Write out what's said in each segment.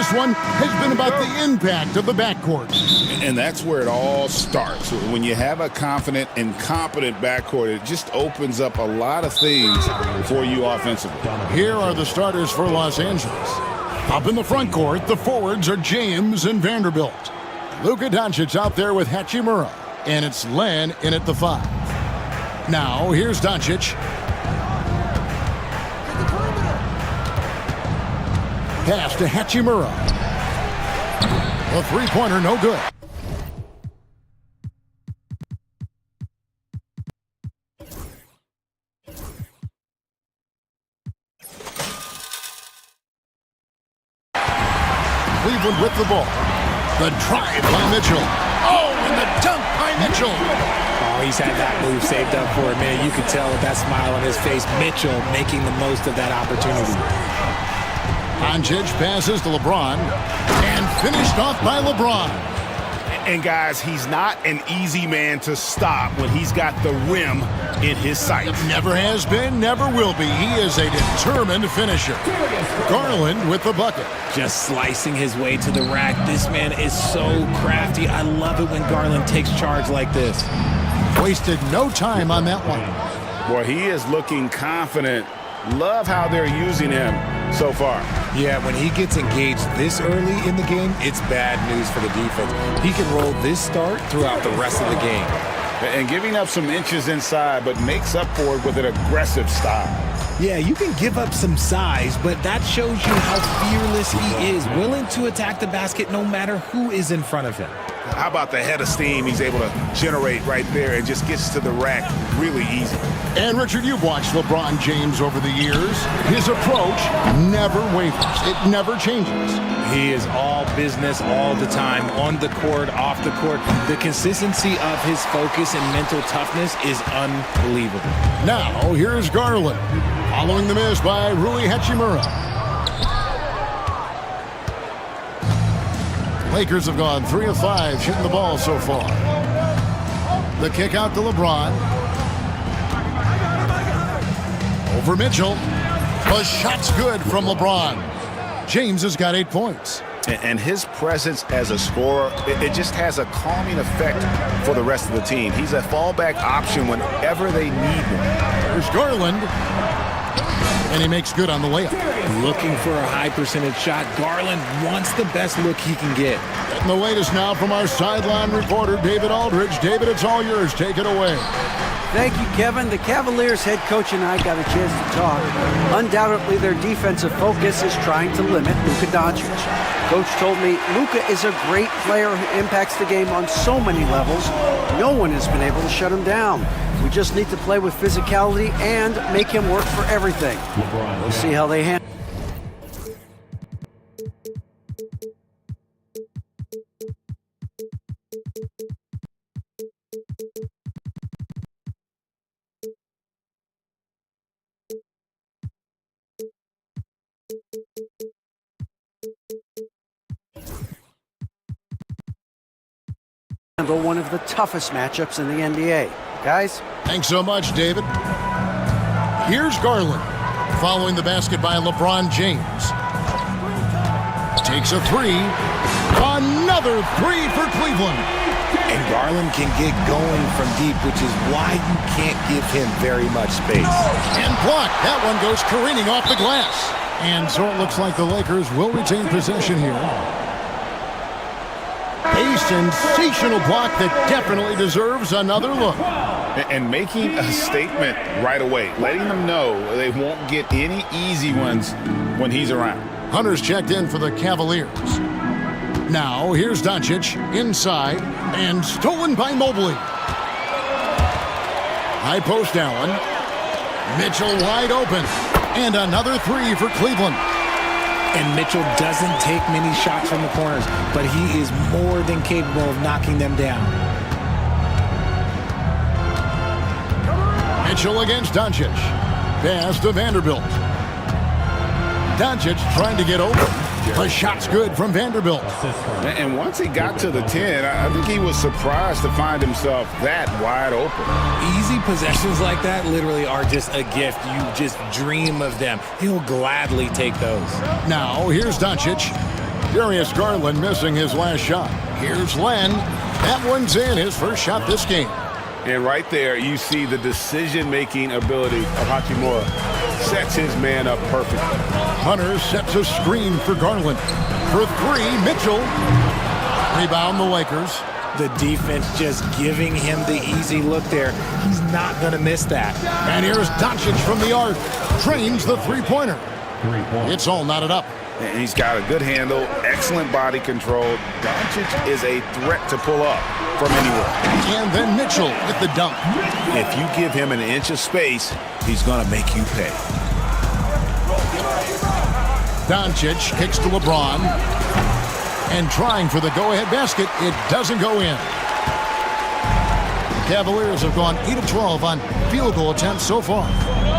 this one has been about the impact of the backcourt. And that's where it all starts. When you have a confident and competent backcourt, it just opens up a lot of things for you offensively. Here are the starters for Los Angeles. Up in the front court, the forwards are James and Vanderbilt. Luka Doncic out there with Hachimura, and it's Len in at the 5. Now, here's Doncic. Pass to Hachimura. The three-pointer, no good. Cleveland with the ball. The drive by Mitchell. Oh, and the dunk by Mitchell. Oh, he's had that move saved up for a minute. You could tell with that smile on his face. Mitchell making the most of that opportunity. Doncic passes to LeBron and finished off by LeBron. And guys, he's not an easy man to stop when he's got the rim in his sights. Never has been, never will be. He is a determined finisher. Garland with the bucket. Just slicing his way to the rack. This man is so crafty. I love it when Garland takes charge like this. Wasted no time on that one. Boy, he is looking confident. Love how they're using him so far. Yeah, when he gets engaged this early in the game, it's bad news for the defense. He can roll this start throughout the rest of the game. And giving up some inches inside, but makes up for it with an aggressive style. Yeah, you can give up some size, but that shows you how fearless he is, willing to attack the basket no matter who is in front of him. How about the head of steam he's able to generate right there and just gets to the rack really easy. And Richard, you've watched LeBron James over the years. His approach never wavers. It never changes. He is all business all the time, on the court, off the court. The consistency of his focus and mental toughness is unbelievable. Now, here's Garland, following the miss by Rui Hachimura. Lakers have gone 3 of 5 shooting the ball so far. The kick out to LeBron. Over Mitchell. The shot's good from LeBron. James has got 8 points. And his presence as a scorer, it just has a calming effect for the rest of the team. He's a fallback option whenever they need one. There's Garland. And he makes good on the layup. Looking for a high percentage shot. Garland wants the best look he can get. And the latest now from our sideline reporter, David Aldridge. David, it's all yours. Take it away. Thank you, Kevin. The Cavaliers head coach and I got a chance to talk. Undoubtedly, their defensive focus is trying to limit Luka Doncic. Coach told me Luka is a great player who impacts the game on so many levels. No one has been able to shut him down. We just need to play with physicality and make him work for everything. We'll see how they handle. One of the toughest matchups in the NBA. Guys? Thanks so much, David. Here's Garland, following the basket by LeBron James. Takes a 3. Another 3 for Cleveland. And Garland can get going from deep, which is why you can't give him very much space. And blocked. That one goes careening off the glass. And so it looks like the Lakers will retain possession here. A sensational block that definitely deserves another look. And making a statement right away, letting them know they won't get any easy ones when he's around. Hunter's checked in for the Cavaliers. Now, here's Doncic inside and stolen by Mobley. High post Allen. Mitchell wide open. And another 3 for Cleveland. And Mitchell doesn't take many shots from the corners, but he is more than capable of knocking them down. Mitchell against Doncic. Pass to Vanderbilt. Doncic trying to get open. The shot's good from Vanderbilt. And once he got to the 10, I think he was surprised to find himself that wide open. Easy possessions like that literally are just a gift. You just dream of them. He'll gladly take those. Now, here's Doncic. Darius Garland missing his last shot. Here's Len. That one's in, his first shot this game. And right there, you see the decision-making ability of Hachimura. Sets his man up perfectly. Hunter sets a screen for Garland. For three, Mitchell. Rebound the Lakers. The defense just giving him the easy look there. He's not going to miss that. And here's Doncic from the arc. Drains the three-pointer. It's all knotted up. And he's got a good handle, excellent body control. Doncic is a threat to pull up from anywhere. And then Mitchell with the dunk. If you give him an inch of space, he's going to make you pay. Doncic kicks to LeBron. And trying for the go-ahead basket, it doesn't go in. The Cavaliers have gone 8 of 12 on field goal attempts so far.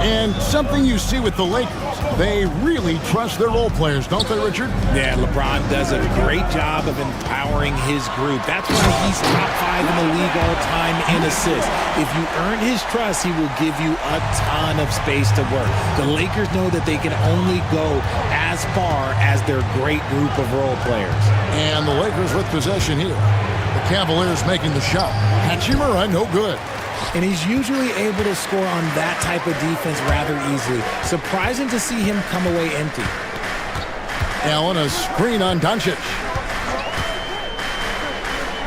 And something you see with the Lakers, they really trust their role players, don't they, Richard? Yeah, LeBron does a great job of empowering his group. That's why he's top 5 in the league all time in assists. If you earn his trust, he will give you a ton of space to work. The Lakers know that they can only go as far as their great group of role players. And the Lakers with possession here. The Cavaliers making the shot. Hachimura, no good. And he's usually able to score on that type of defense rather easily. Surprising to see him come away empty. Allen, a screen on Doncic.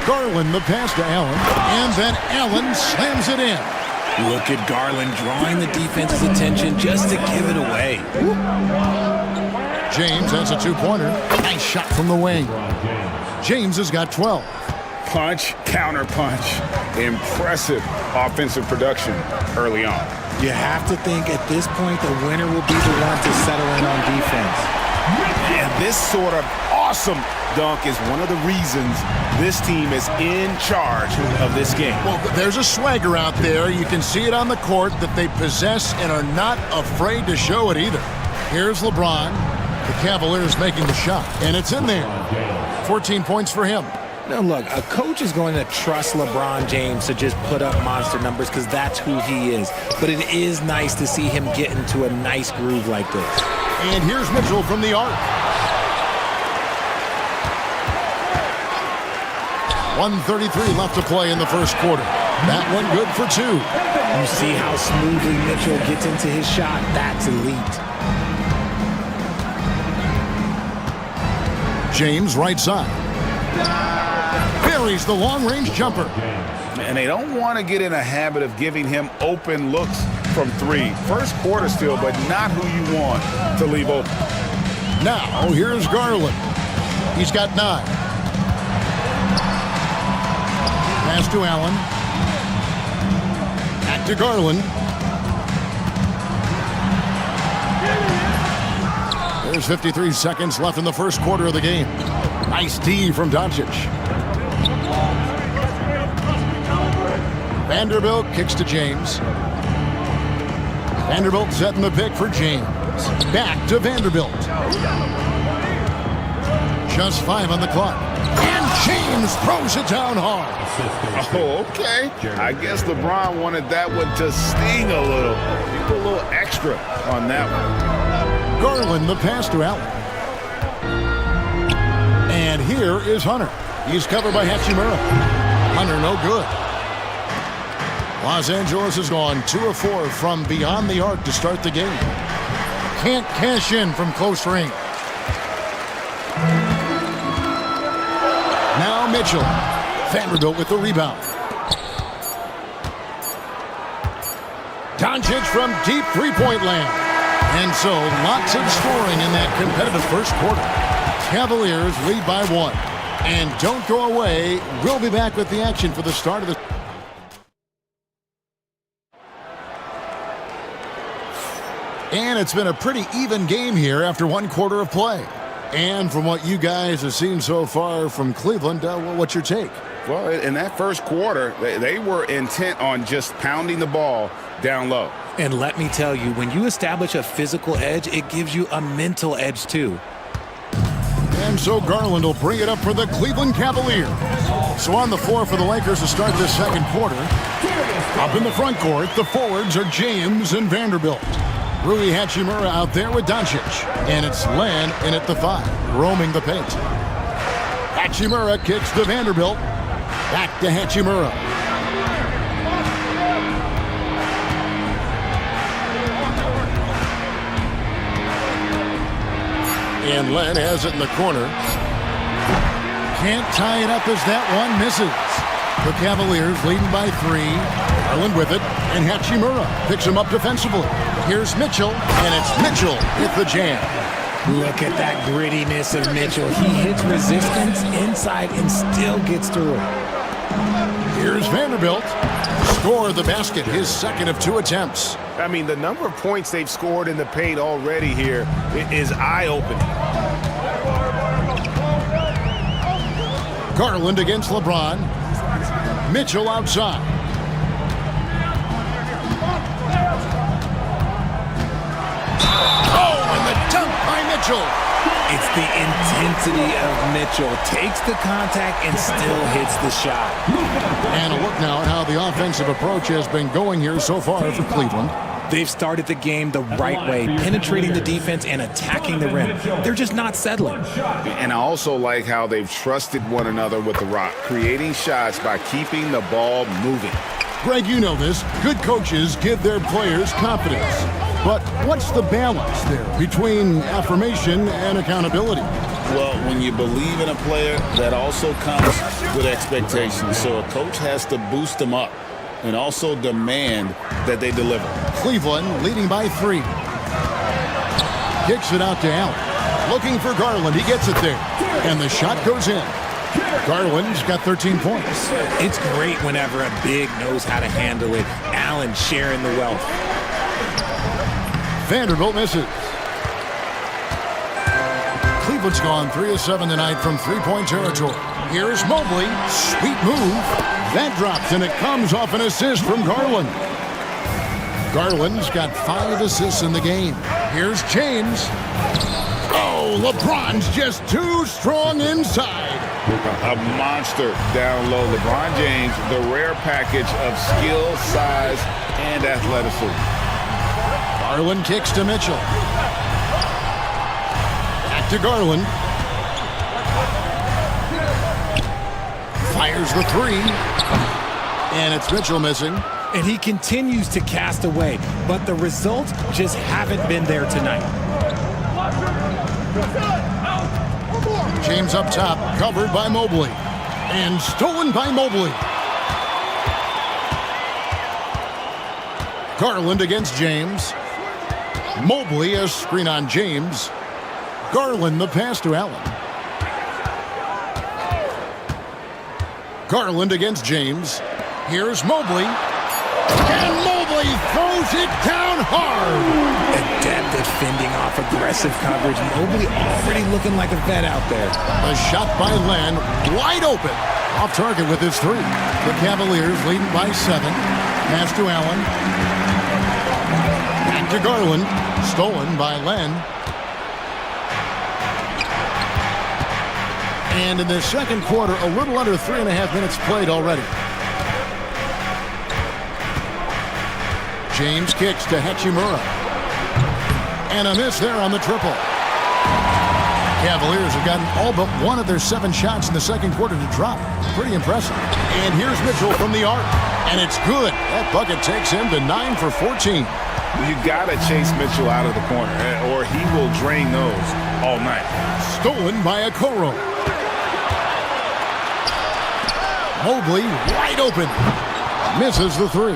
Garland, the pass to Allen. And then Allen slams it in. Look at Garland drawing the defense's attention just to give it away. James has a two-pointer. Nice shot from the wing. James has got 12. Punch, counter punch. Impressive offensive production early on. You have to think at this point the winner will be the one to settle in on defense. And this sort of awesome dunk is one of the reasons this team is in charge of this game. Well, there's a swagger out there. You can see it on the court that they possess and are not afraid to show it either. Here's LeBron. The Cavaliers making the shot, and it's in there. 14 points for him. Now look, a coach is going to trust LeBron James to just put up monster numbers because that's who he is. But it is nice to see him get into a nice groove like this. And here's Mitchell from the arc. 1:33 left to play in the first quarter. That one good for 2. You see how smoothly Mitchell gets into his shot. That's elite. James right side. Buries the long-range jumper. And they don't want to get in a habit of giving him open looks from 3. First quarter still, but not who you want to leave open. Now, here's Garland. He's got 9. Pass to Allen. Back to Garland. There's 53 seconds left in the first quarter of the game. Nice D from Doncic. Vanderbilt kicks to James. Vanderbilt setting the pick for James. Back to Vanderbilt. Just 5 on the clock. And James throws it down hard. Oh, okay. I guess LeBron wanted that one to sting a little. He put a little extra on that one. Garland, the pass to Allen. And here is Hunter. He's covered by Hachimura. Hunter, no good. Los Angeles has gone 2 of 4 from beyond the arc to start the game. Can't cash in from close range. Now Mitchell. Vanderbilt with the rebound. Doncic from deep three-point land. And so, lots of scoring in that competitive first quarter. Cavaliers lead by 1. And don't go away. We'll be back with the action for the start of the... And it's been a pretty even game here after 1 quarter of play. And from what you guys have seen so far from Cleveland, what's your take? Well, in that first quarter, they were intent on just pounding the ball down low. And let me tell you, when you establish a physical edge, it gives you a mental edge too. And so Garland will bring it up for the Cleveland Cavaliers. So on the floor for the Lakers to start this second quarter. Up in the front court, the forwards are James and Vanderbilt. Rui Hachimura out there with Doncic. And it's Len in at the 5, roaming the paint. Hachimura kicks to Vanderbilt. Back to Hachimura. And Len has it in the corner. Can't tie it up as that one misses. The Cavaliers leading by 3. Garland with it, and Hachimura picks him up defensively. Here's Mitchell, and it's Mitchell with the jam. Look at that grittiness of Mitchell. He hits resistance inside and still gets through it. Here's Vanderbilt. Score the basket, his second of 2 attempts. I mean, the number of points they've scored in the paint already here is eye-opening. Garland against LeBron. Mitchell outside. Oh, and the dunk by Mitchell. It's the intensity of Mitchell. Takes the contact and still hits the shot. And a look now at how the offensive approach has been going here so far for Cleveland. They've started the game the right way, penetrating the defense and attacking the rim. They're just not settling. And I also like how they've trusted one another with the rock, creating shots by keeping the ball moving. Greg, you know this. Good coaches give their players confidence. But what's the balance there between affirmation and accountability? Well, when you believe in a player, that also comes with expectations. So a coach has to boost them up and also demand that they deliver. Cleveland leading by 3. Kicks it out to Allen. Looking for Garland. He gets it there. And the shot goes in. Garland's got 13 points. It's great whenever a big knows how to handle it. Allen sharing the wealth. Vanderbilt misses. Cleveland's gone 3 of 7 tonight from 3-point territory. Here's Mobley. Sweet move. That drops, and it comes off an assist from Garland. Garland's got 5 assists in the game. Here's James. Oh, LeBron's just too strong inside. A monster down low. LeBron James, the rare package of skill, size, and athleticism. Garland kicks to Mitchell. Back to Garland. Fires the 3. And it's Mitchell missing. And he continues to cast away, but the results just haven't been there tonight. James up top, covered by Mobley. And stolen by Mobley. Garland against James. Mobley a screen on James. Garland the pass to Allen. Garland against James. Here's Mobley. And Mobley throws it down hard. Adept at fending off aggressive coverage. Mobley already looking like a vet out there. A shot by Len, wide open. Off target with his 3. The Cavaliers leading by 7. Pass to Allen. Back to Garland. Stolen by Len. And in the second quarter, a little under 3.5 minutes played already. James kicks to Hachimura. And a miss there on the triple. Cavaliers have gotten all but 1 of their 7 shots in the second quarter to drop. Pretty impressive. And here's Mitchell from the arc. And it's good. That bucket takes him to 9 for 14. You got to chase Mitchell out of the corner, or he will drain those all night. Stolen by Okoro. Mobley wide open. Misses the 3.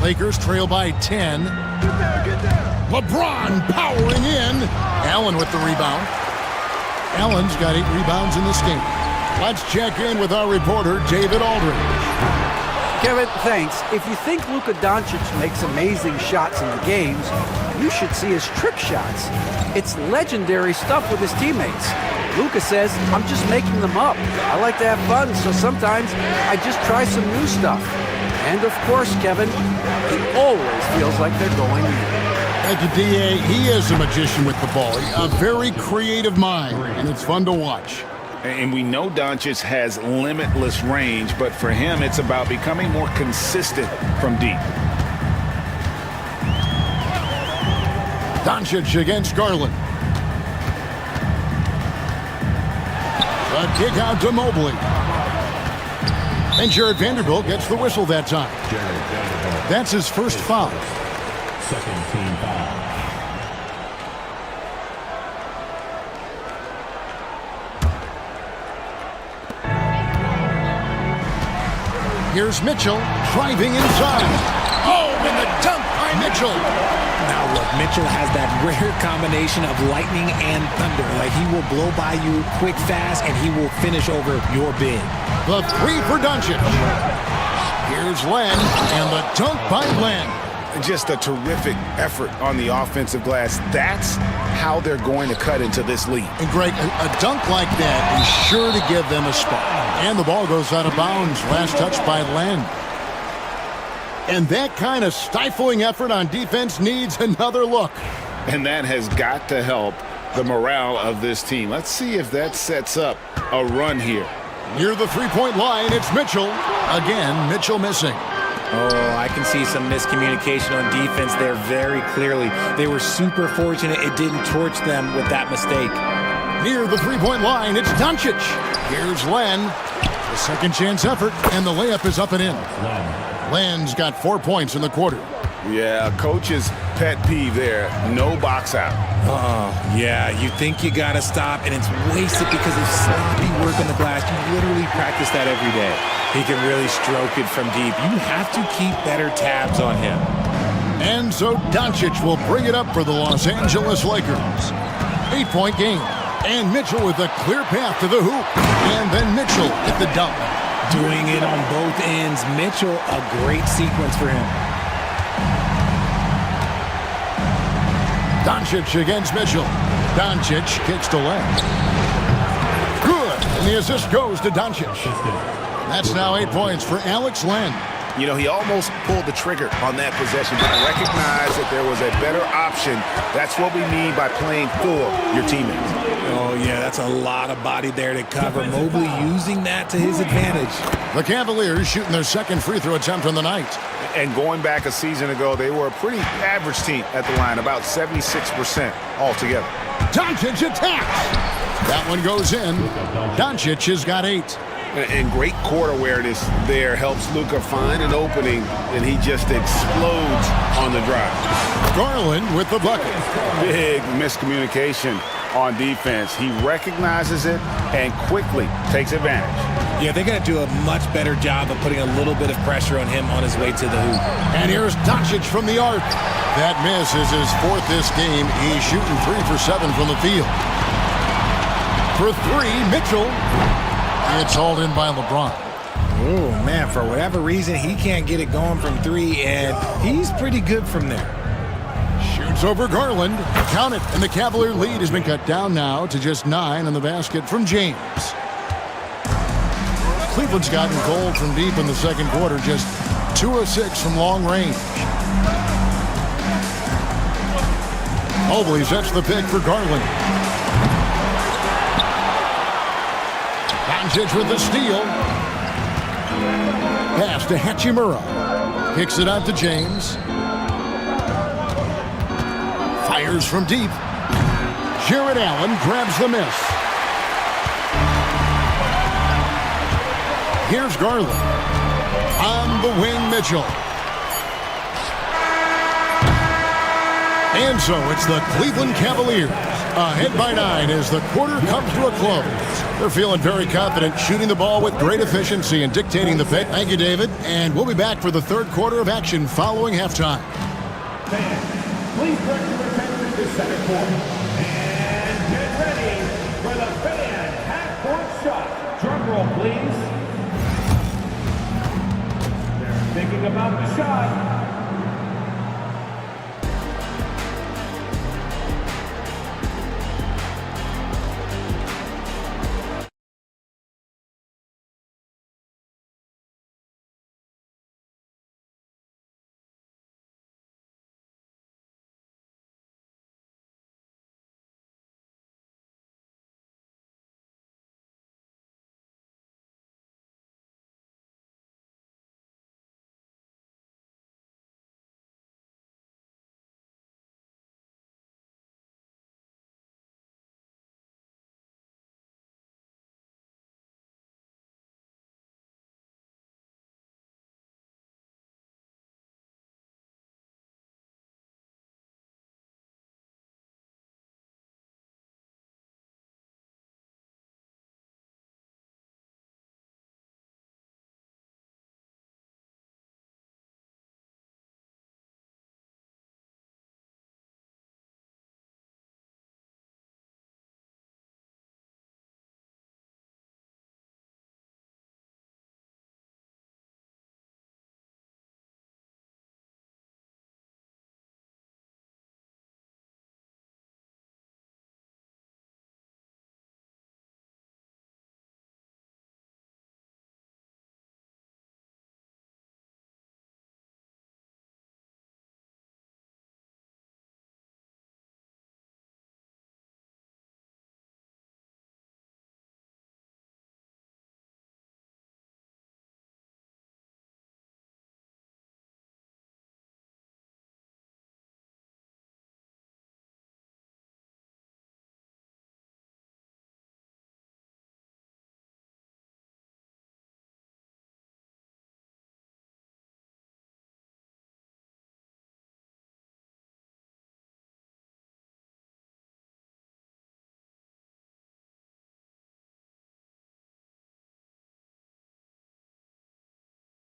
Lakers trail by 10. LeBron powering in. Allen with the rebound. Allen's got 8 rebounds in this game. Let's check in with our reporter, David Aldridge. Kevin, thanks. If you think Luka Doncic makes amazing shots in the games, you should see his trick shots. It's legendary stuff with his teammates. Luka says, I'm just making them up. I like to have fun, so sometimes I just try some new stuff. And of course, Kevin, he always feels like they're going in. Thank you, D.A. He is a magician with the ball. A very creative mind, and it's fun to watch. And we know Doncic has limitless range, but for him, it's about becoming more consistent from deep. Doncic against Garland. A kick out to Mobley. And Jared Vanderbilt gets the whistle that time. That's his first foul. Second team foul. Here's Mitchell driving inside. Oh, and the dunk by Mitchell. Now look, Mitchell has that rare combination of lightning and thunder. Like, he will blow by you quick, fast, and he will finish over your big. The three for Doncic. Here's Len, and the dunk by Len. Just a terrific effort on the offensive glass. That's how they're going to cut into this lead. And Greg, a dunk like that is sure to give them a spark. And the ball goes out of bounds. Last touch by Len. And that kind of stifling effort on defense needs another look. And that has got to help the morale of this team. Let's see if that sets up a run here. Near the three-point line, it's Mitchell. Again, Mitchell missing. Oh, I can see some miscommunication on defense there very clearly. They were super fortunate it didn't torch them with that mistake. Near the three-point line, it's Doncic. Here's Len. A second chance effort, and the layup is up and in. Len's got 4 points in the quarter. Yeah, coach's pet peeve there. No box out. Yeah, you think you gotta stop, and it's wasted because of sloppy work on the glass. You literally practice that every day. He can really stroke it from deep. You have to keep better tabs on him. And so Doncic will bring it up for the Los Angeles Lakers. 8-point game. And Mitchell with a clear path to the hoop. And then Mitchell at the dunk. Doing it on both ends. Mitchell, a great sequence for him. Doncic against Mitchell. Doncic kicks to left. Good. And the assist goes to Doncic. That's now 8 points for Alex Len. You know, he almost pulled the trigger on that possession, but recognized that there was a better option. That's what we mean by playing for your teammates. Oh, yeah, that's a lot of body there to cover. Mobley using that to his advantage. The Cavaliers shooting their second free throw attempt on the night. And going back a season ago, they were a pretty average team at the line, about 76% altogether. Doncic attacks. That one goes in. Doncic has got 8. And great court awareness there helps Luka find an opening, and he just explodes on the drive. Garland with the bucket. Big miscommunication on defense. He recognizes it and quickly takes advantage. Yeah, they got to do a much better job of putting a little bit of pressure on him on his way to the hoop. And here's Doncic from the arc. That miss is his 4th this game. He's shooting 3 for 7 from the field. For 3, Mitchell. It's hauled in by LeBron. Oh, man, for whatever reason, he can't get it going from 3, and he's pretty good from there. Shoots over Garland. Count it, and the Cavalier lead has been cut down now to just 9 on the basket from James. Cleveland's gotten cold from deep in the second quarter, just 2 of 6 from long range. Mobley sets the pick for Garland. Doncic with the steal. Pass to Hachimura. Kicks it out to James. Fires from deep. Jared Allen grabs the miss. Here's Garland. On the wing, Mitchell. And so it's the Cleveland Cavaliers ahead by 9 as the quarter comes to a close. They're feeling very confident, shooting the ball with great efficiency and dictating the pace. Thank you, David. And we'll be back for the third quarter of action following halftime. Please direct your attention to center court. And get ready for the fan half-court shot. Drum roll, please. They're thinking about the shot.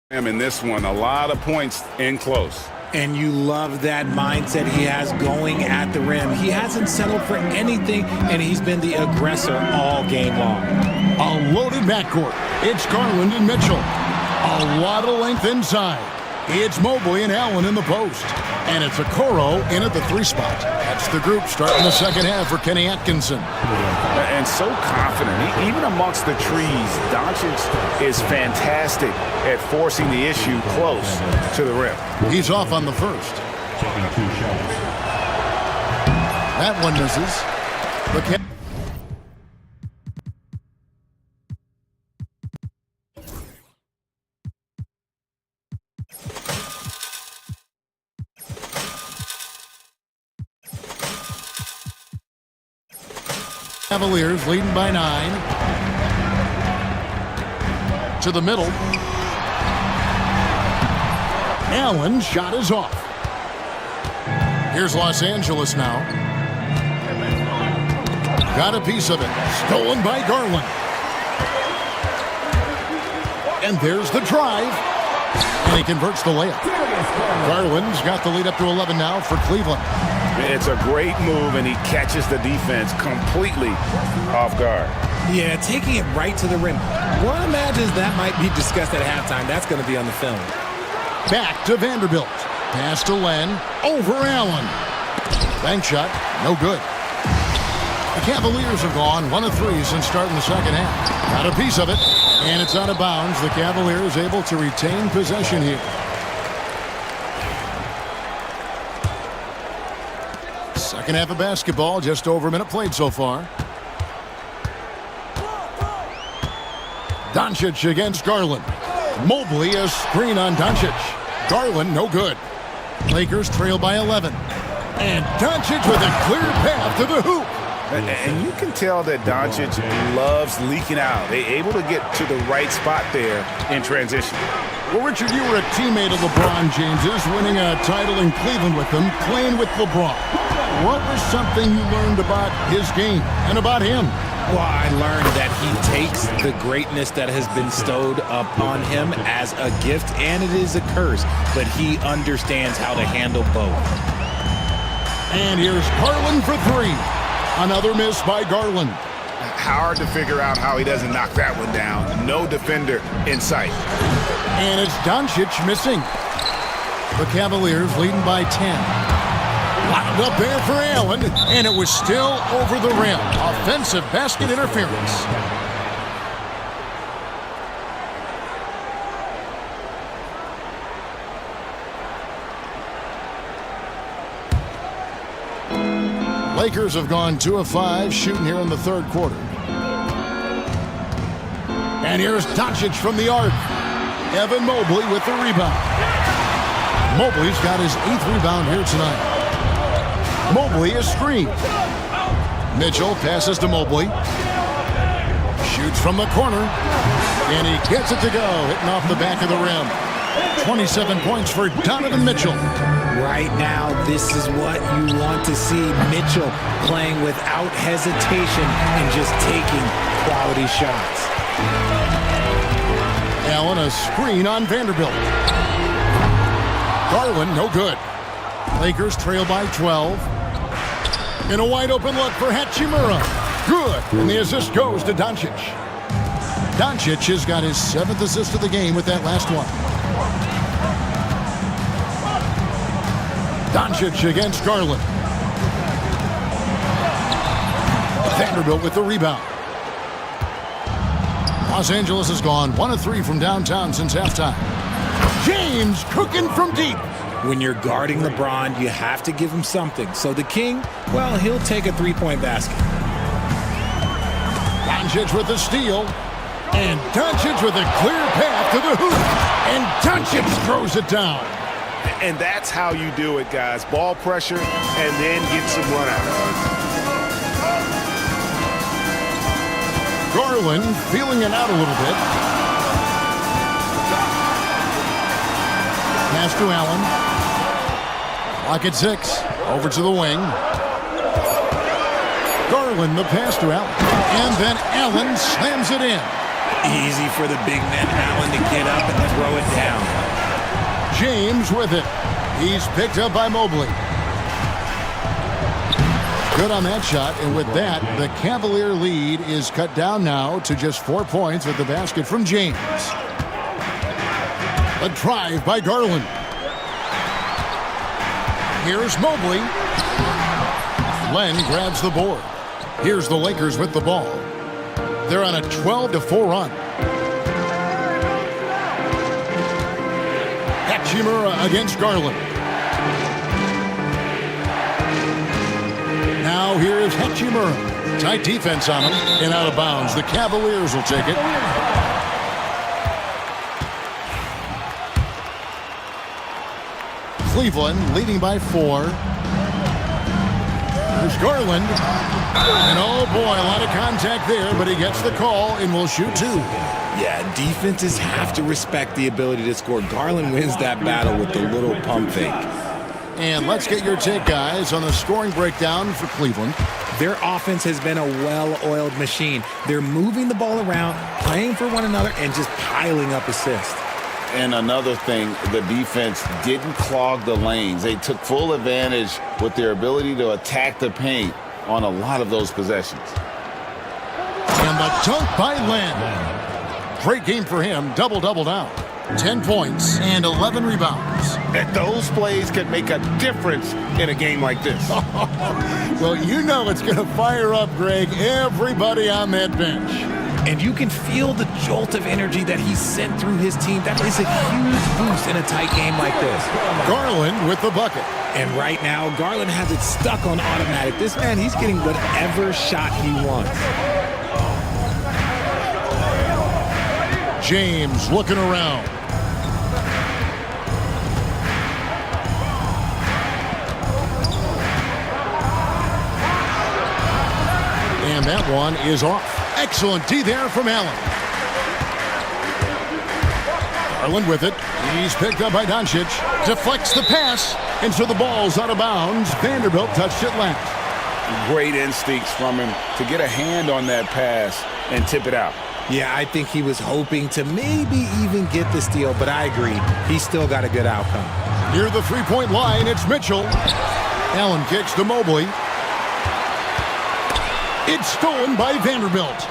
In this one, a lot of points in close. And you love that mindset he has going at the rim. He hasn't settled for anything, and he's been the aggressor all game long. A loaded backcourt. It's Garland and Mitchell. A lot of length inside. It's Mobley and Allen in the post. And it's Okoro in at the 3 spot. That's the group starting the second half for Kenny Atkinson. And so confident. Even amongst the trees, Doncic is fantastic at forcing the issue close to the rim. He's off on the first. That one misses. The Cavaliers leading by 9. To the middle. Allen's shot is off. Here's Los Angeles now. Got a piece of it. Stolen by Garland. And there's the drive. And he converts the layup. Garland's got the lead up to 11 now for Cleveland. It's a great move, and he catches the defense completely off guard. Yeah, taking it right to the rim. One imagines that might be discussed at halftime. That's going to be on the film. Back to Vanderbilt. Pass to Len. Over Allen. Bank shot. No good. The Cavaliers have gone 1 of 3 since starting the second half. Got a piece of it. And it's out of bounds. The Cavaliers able to retain possession here. Second half of basketball, just over a minute played so far. Doncic against Garland. Mobley, a screen on Doncic. Garland, no good. Lakers trail by 11. And Doncic with a clear path to the hoop. And you can tell that Doncic loves leaking out. They're able to get to the right spot there in transition. Well, Richard, you were a teammate of LeBron James's, winning a title in Cleveland with him, playing with LeBron. What was something you learned about his game and about him? Well, I learned that he takes the greatness that has been bestowed upon him as a gift, and it is a curse, but he understands how to handle both. And here's Garland for 3. Another miss by Garland. Hard to figure out how he doesn't knock that one down. No defender in sight. And it's Doncic missing. The Cavaliers leading by 10. Locked up there for Allen, and it was still over the rim. Offensive basket interference. Lakers have gone 2 of 5 shooting here in the third quarter. And here's Doncic from the arc. Evan Mobley with the rebound. Mobley's got his 8th rebound here tonight. Mobley is screened. Mitchell passes to Mobley. Shoots from the corner. And he gets it to go, hitting off the back of the rim. 27 points for Donovan Mitchell. Right now, this is what you want to see. Mitchell playing without hesitation and just taking quality shots. Allen, a screen on Vanderbilt. Garland, no good. Lakers trail by 12. In a wide open look for Hachimura. Good. And the assist goes to Doncic. Doncic has got his 7th assist of the game with that last one. Doncic against Garland. Vanderbilt with the rebound. Los Angeles has gone 1 of 3 from downtown since halftime. James cooking from deep. When you're guarding LeBron, you have to give him something. So the King, well, he'll take a 3-point basket. Doncic with the steal. And Doncic with a clear path to the hoop. And Doncic throws it down. And that's how you do it, guys. Ball pressure and then get some run out. Garland feeling it out a little bit. Pass to Allen. Clock at 6. Over to the wing. Garland the pass to Allen. And then Allen slams it in. Easy for the big man Allen to get up and throw it down. James with it. He's picked up by Mobley. Good on that shot, and with that, the Cavalier lead is cut down now to just 4 points with the basket from James. A drive by Garland. Here's Mobley. Len grabs the board. Here's the Lakers with the ball. They're on a 12-4 run. Hachimura against Garland. Now here is Hachimura. Tight defense on him and out of bounds. The Cavaliers will take it. Cleveland leading by 4. There's Garland. And oh boy, a lot of contact there, but he gets the call and will shoot 2. Yeah, defenses have to respect the ability to score. Garland wins that battle with the little pump fake. And let's get your take, guys, on the scoring breakdown for Cleveland. Their offense has been a well-oiled machine. They're moving the ball around, playing for one another, and just piling up assists. And another thing, the defense didn't clog the lanes. They took full advantage with their ability to attack the paint on a lot of those possessions. And the dunk by Len. Great game for him. Double-double now. 10 points and 11 rebounds. And those plays can make a difference in a game like this. Well, you know it's going to fire up, Greg, everybody on that bench. And you can feel the jolt of energy that he sent through his team. That is a huge boost in a tight game like this. Garland with the bucket. And right now, Garland has it stuck on automatic. This man, he's getting whatever shot he wants. James looking around. And that one is off. Excellent D there from Allen. Garland with it. He's picked up by Doncic. Deflects the pass. And so the ball's out of bounds. Vanderbilt touched it last. Great instincts from him to get a hand on that pass and tip it out. Yeah, I think he was hoping to maybe even get the steal, but I agree. He still got a good outcome. Near the three-point line, it's Mitchell. Allen kicks to Mobley. It's stolen by Vanderbilt.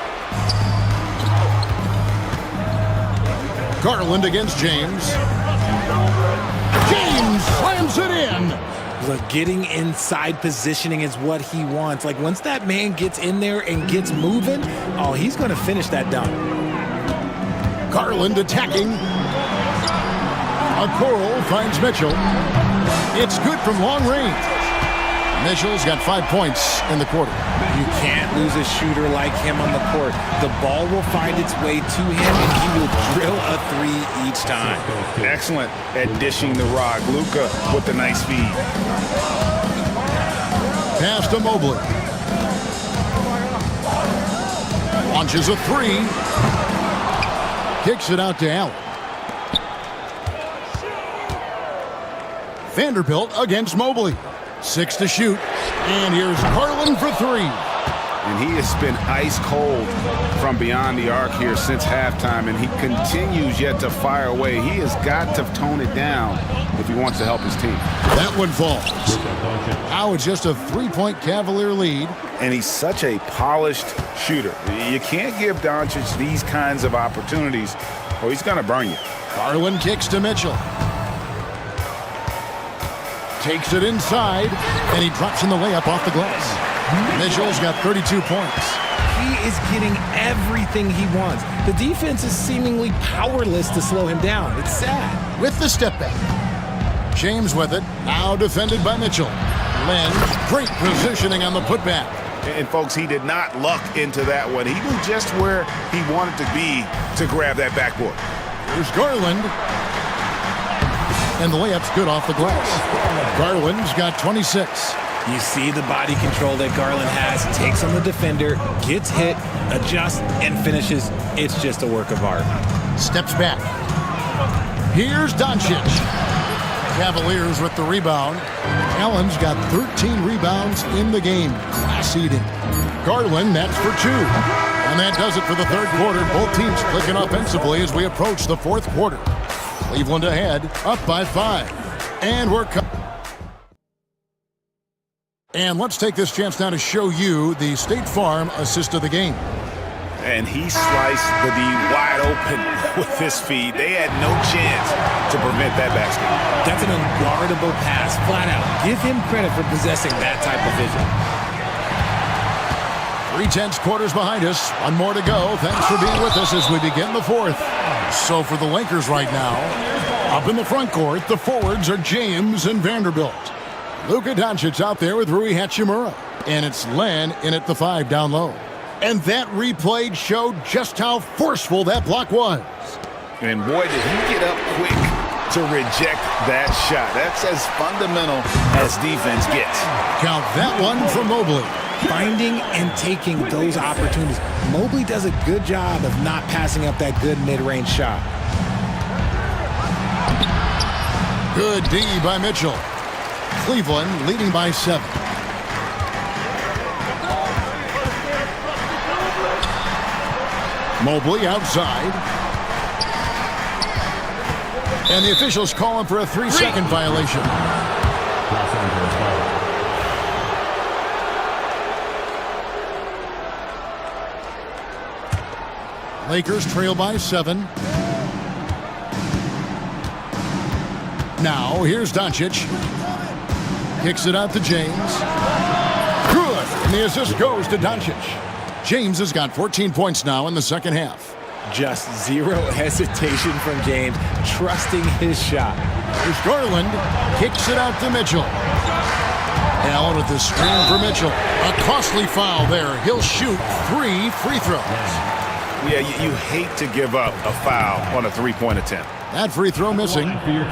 Garland against James. James slams it in. Look, getting inside positioning is what he wants. Like, once that man gets in there and gets moving, oh, he's going to finish that dunk. Garland attacking. Okoro finds Mitchell. It's good from long range. Mitchell's got 5 points in the quarter. You can't lose a shooter like him on the court. The ball will find its way to him, and he will drill a 3 each time. Excellent at dishing the rock. Luka with the nice feed. Pass to Mobley. Launches a 3. Kicks it out to Allen. Vanderbilt against Mobley. 6 to shoot. And here's Garland for 3. And he has been ice cold from beyond the arc here since halftime, and he continues yet to fire away. He has got to tone it down if he wants to help his team. That one falls. Now it's just a 3-point Cavalier lead. And he's such a polished shooter. You can't give Doncic these kinds of opportunities, or he's going to burn you. Garland kicks to Mitchell. Takes it inside, and he drops in the layup off the glass. Mitchell's got 32 points. He is getting everything he wants. The defense is seemingly powerless to slow him down. It's sad. With the step back. James with it. Now defended by Mitchell. Len, great positioning on the putback. And folks, he did not luck into that one. He knew just where he wanted to be to grab that backboard. Here's Garland. And the layup's good off the glass. Garland's got 26. You see the body control that Garland has. Takes on the defender, gets hit, adjusts, and finishes. It's just a work of art. Steps back. Here's Doncic. Cavaliers with the rebound. Allen's got 13 rebounds in the game. Class eating. Garland, that's for 2. And that does it for the third quarter. Both teams clicking offensively as we approach the fourth quarter. Cleveland ahead, up by 5. And we're And let's take this chance now to show you the State Farm assist of the game. And he sliced the D wide open with his feed. They had no chance to prevent that basket. That's an unguardable pass, flat out. Give him credit for possessing that type of vision. 3/10 quarters behind us. One more to go. Thanks for being with us as we begin the fourth. So for the Lakers right now, up in the front court, the forwards are James and Vanderbilt. Luka Doncic out there with Rui Hachimura. And it's Len in at the 5 down low. And that replay showed just how forceful that block was. And boy, did he get up quick to reject that shot. That's as fundamental as defense gets. Count that one from Mobley. Finding and taking those opportunities. Mobley does a good job of not passing up that good mid-range shot. Good D by Mitchell. Cleveland leading by 7. Mobley outside. And the officials call him for a 3-second violation. Lakers trail by 7. Now, here's Doncic. Kicks it out to James. Good! And the assist goes to Doncic. James has got 14 points now in the second half. Just zero hesitation from James, trusting his shot. Here's Garland. Kicks it out to Mitchell. Allen with the screen for Mitchell. A costly foul there. He'll shoot 3 free throws. Yeah, you hate to give up a foul on a three-point attempt. That free throw missing.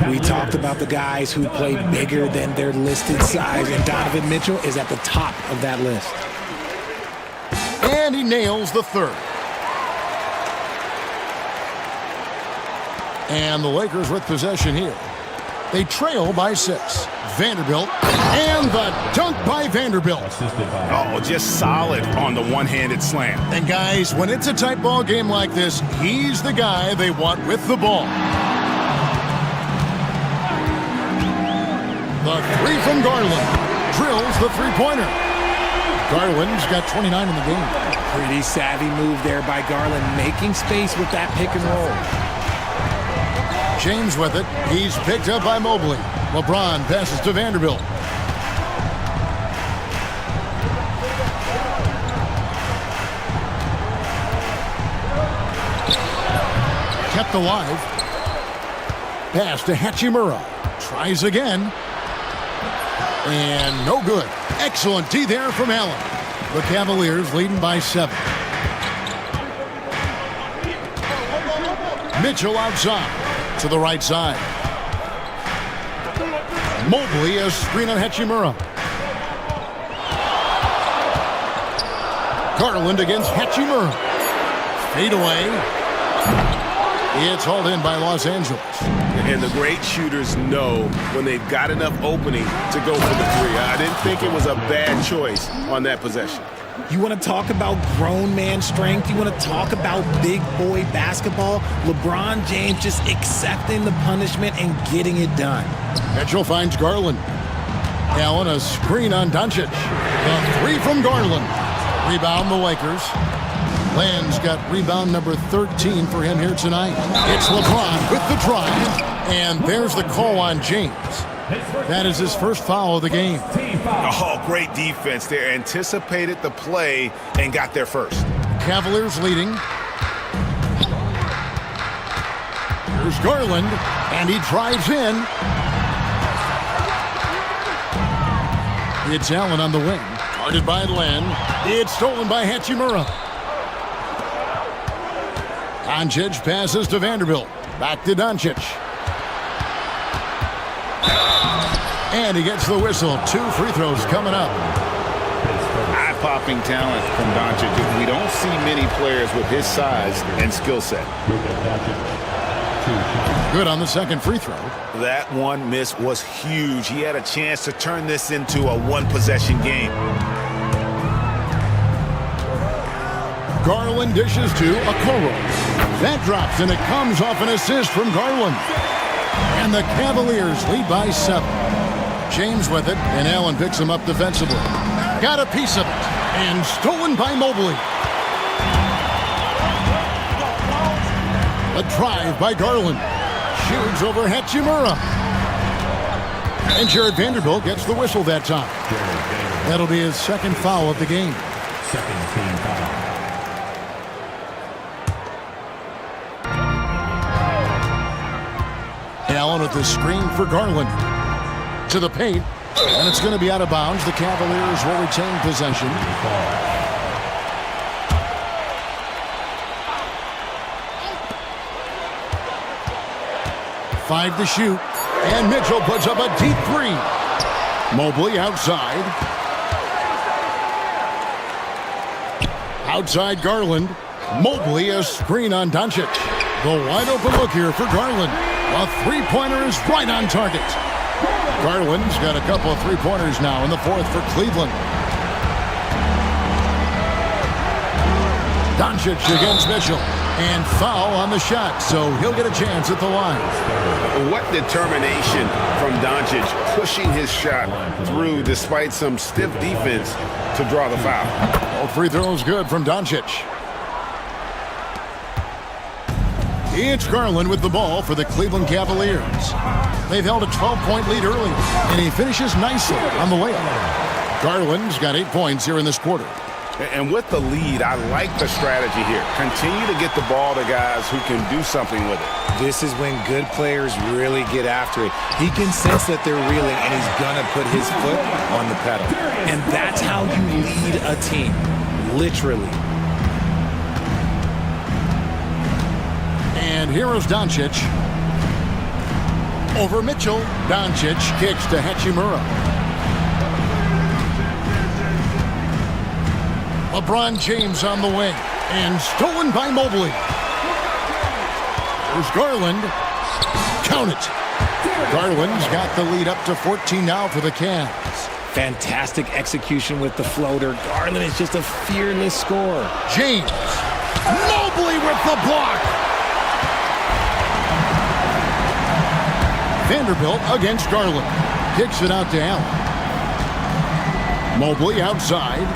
We talked about the guys who play bigger than their listed size, and Donovan Mitchell is at the top of that list. And he nails the third. And the Lakers with possession here. They trail by 6. Vanderbilt. And the dunk by Vanderbilt. Oh, just solid on the one-handed slam. And guys, when it's a tight ball game like this, he's the guy they want with the ball. The 3 from Garland. Drills the three-pointer. Garland's got 29 in the game. Pretty savvy move there by Garland, making space with that pick and roll. James with it. He's picked up by Mobley. LeBron passes to Vanderbilt. Kept alive. Pass to Hachimura. Tries again. And no good. Excellent D there from Allen. The Cavaliers leading by 7. Mitchell outside to the right side. Mobley a screen on Hachimura. Garland against Hachimura. Fade away. It's hauled in by Los Angeles. And the great shooters know when they've got enough opening to go for the 3. I didn't think it was a bad choice on that possession. You want to talk about grown man strength? You want to talk about big boy basketball? LeBron James just accepting the punishment and getting it done. Mitchell finds Garland. Allen a screen on Doncic. The 3 from Garland. Rebound the Lakers. Land's got rebound number 13 for him here tonight. It's LeBron with the drive. And there's the call on James. That is his first foul of the game. Oh, great defense there. Anticipated the play and got there first. Cavaliers leading. Here's Garland, and he drives in. It's Allen on the wing. Guarded by Len. It's stolen by Hachimura. Doncic passes to Vanderbilt. Back to Doncic. And he gets the whistle. 2 free throws coming up. Eye-popping talent from Doncic. We don't see many players with his size and skill set. Good on the second free throw. That one miss was huge. He had a chance to turn this into a one-possession game. Garland dishes to Okoro. That drops, and it comes off an assist from Garland. And the Cavaliers lead by 7. James with it, and Allen picks him up defensively. Got a piece of it, and stolen by Mobley. A drive by Garland. Shoots over Hachimura. And Jared Vanderbilt gets the whistle that time. That'll be his second foul of the game. Second team foul. Allen with the screen for Garland. To the paint. And it's going to be out of bounds. The Cavaliers will retain possession. 5 to shoot. And Mitchell puts up a deep 3. Mobley outside. Outside Garland. Mobley, a screen on Doncic. The wide open look here for Garland. A three-pointer is right on target. Garland's got a couple of three-pointers now in the fourth for Cleveland. Doncic against Mitchell. And foul on the shot, so he'll get a chance at the line. What determination from Doncic, pushing his shot through despite some stiff defense to draw the foul. All free throws good from Doncic. It's Garland with the ball for the Cleveland Cavaliers. They've held a 12-point lead early, and he finishes nicely on the layup. Garland's got 8 points here in this quarter. And with the lead, I like the strategy here. Continue to get the ball to guys who can do something with it. This is when good players really get after it. He can sense that they're reeling, and he's going to put his foot on the pedal. And that's how you lead a team, literally. And here is Doncic. Over Mitchell. Doncic kicks to Hachimura. LeBron James on the wing. And stolen by Mobley. There's Garland. Count it. Garland's got the lead up to 14 now for the Cavs. Fantastic execution with the floater. Garland is just a fearless scorer. James. Mobley with the block. Vanderbilt against Garland. Kicks it out to Allen. Mobley outside.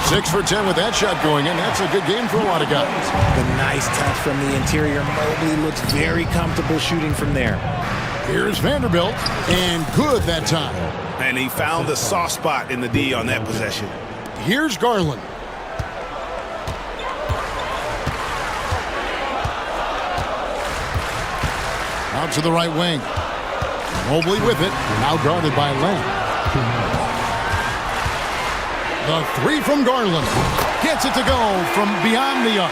Six for 10 with that shot going in. That's a good game for a lot of guys. The nice touch from the interior. Mobley looks very comfortable shooting from there. Here's Vanderbilt, and good that time. And he found the soft spot in the D on that possession. Here's Garland. Out to the right wing. Mobley with it, now guarded by Lamb. The three from Garland. Gets it to go from beyond the arc.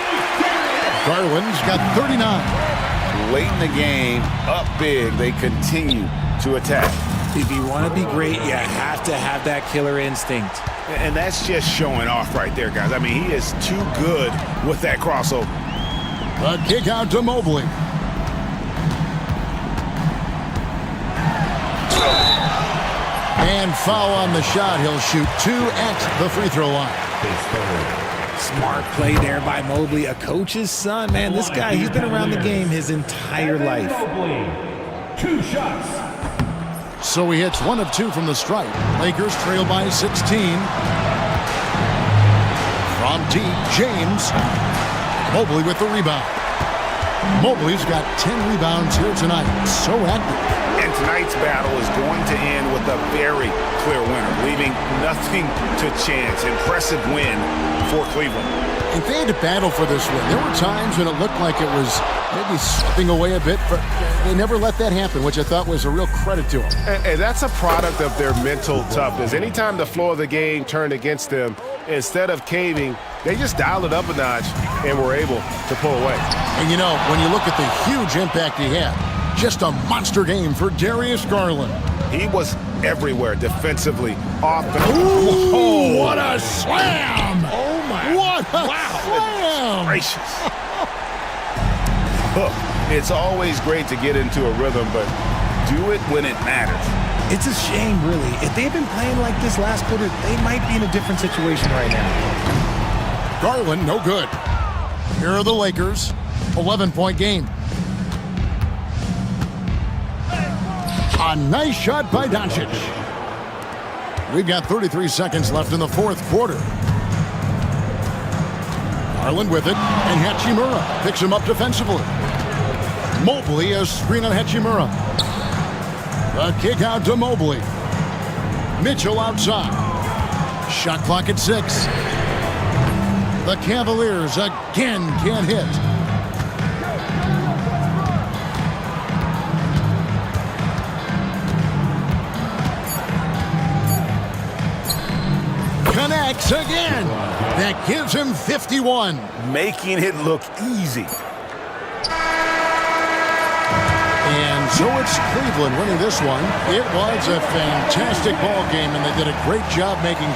Garland's got 39. Late in the game, up big, they continue to attack. If you want to be great, you have to have that killer instinct. And that's just showing off right there, guys. I mean, he is too good with that crossover. A kick out to Mobley. And foul on the shot. He'll shoot 2 at the free throw line. Smart play there by Mobley, a coach's son. Man, this guy, he's been around the game his entire life. 2 shots. So he hits 1 of 2 from the stripe. Lakers trail by 16. From deep, James. Mobley with the rebound. Mobley's got 10 rebounds here tonight. So active. And tonight's battle is going to end with a very clear winner, leaving nothing to chance. Impressive win for Cleveland. If they had to battle for this win, there were times when it looked like it was maybe slipping away a bit, but they never let that happen, which I thought was a real credit to them. And that's a product of their mental toughness. Anytime the flow of the game turned against them, instead of caving, they just dialed it up a notch and were able to pull away. And you know, when you look at the huge impact he had, just a monster game for Darius Garland. He was everywhere defensively, offensively. Ooh, what a slam! Oh, my. What a slam! Gracious. Look, it's always great to get into a rhythm, but do it when it matters. It's a shame, really. If they had been playing like this last quarter, they might be in a different situation right now. Garland, no good. Here are the Lakers. 11-point game. A nice shot by Doncic. We've got 33 seconds left in the fourth quarter. Garland with it, and Hachimura picks him up defensively. Mobley a screen on Hachimura. The kick out to Mobley. Mitchell outside. Shot clock at 6. The Cavaliers again can't hit. Connects again. That gives him 51. Making it look easy. And so it's Cleveland winning this one. It was a fantastic ball game, and they did a great job making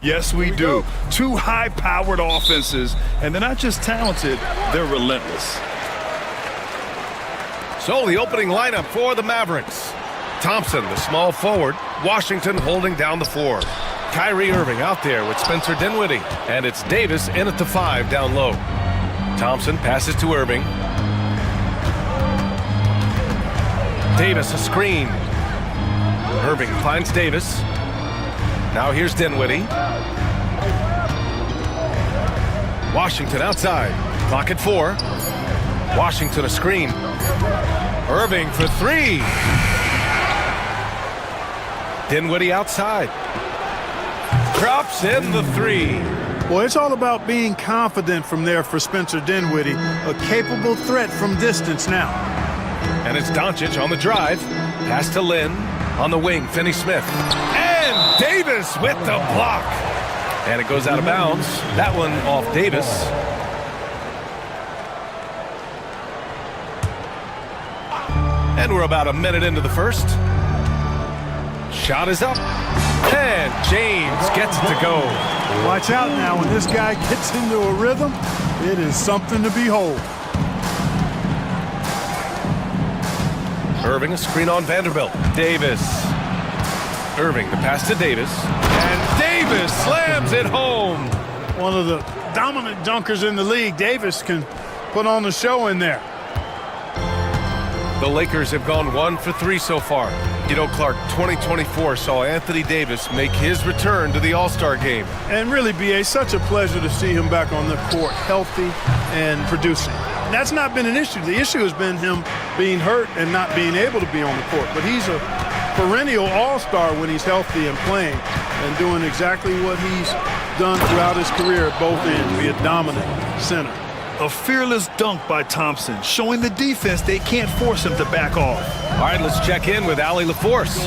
Yes, we do. Two high-powered offenses, and they're not just talented, they're relentless. So the opening lineup for the Mavericks. Thompson, the small forward. Washington holding down the floor. Kyrie Irving out there with Spencer Dinwiddie. And it's Davis in at the 5 down low. Thompson passes to Irving. Davis a screen. Irving finds Davis. Now here's Dinwiddie. Washington outside. Clock at 4. Washington a screen. Irving for 3. Dinwiddie outside. Drops in the 3. Well, it's all about being confident from there for Spencer Dinwiddie, a capable threat from distance now. And it's Doncic on the drive. Pass to Lynn. On the wing, Finney-Smith. And Davis with the block. And it goes out of bounds. That one off Davis. And we're about a minute into the first. Shot is up. And James gets it to go. Watch out now. When this guy gets into a rhythm, it is something to behold. Irving a screen on Vanderbilt. Davis. Irving the pass to Davis. And Davis slams it home. One of the dominant dunkers in the league. Davis can put on the show in there. The Lakers have gone 1 for 3 so far. You know, Clark, 2024 saw Anthony Davis make his return to the All-Star game. And really, B.A., such a pleasure to see him back on the court, healthy and producing. That's not been an issue. The issue has been him being hurt and not being able to be on the court. But he's a perennial all-star when he's healthy and playing and doing exactly what he's done throughout his career at both ends, be a dominant center. A fearless dunk by Thompson, showing the defense they can't force him to back off. All right, let's check in with Allie LaForce.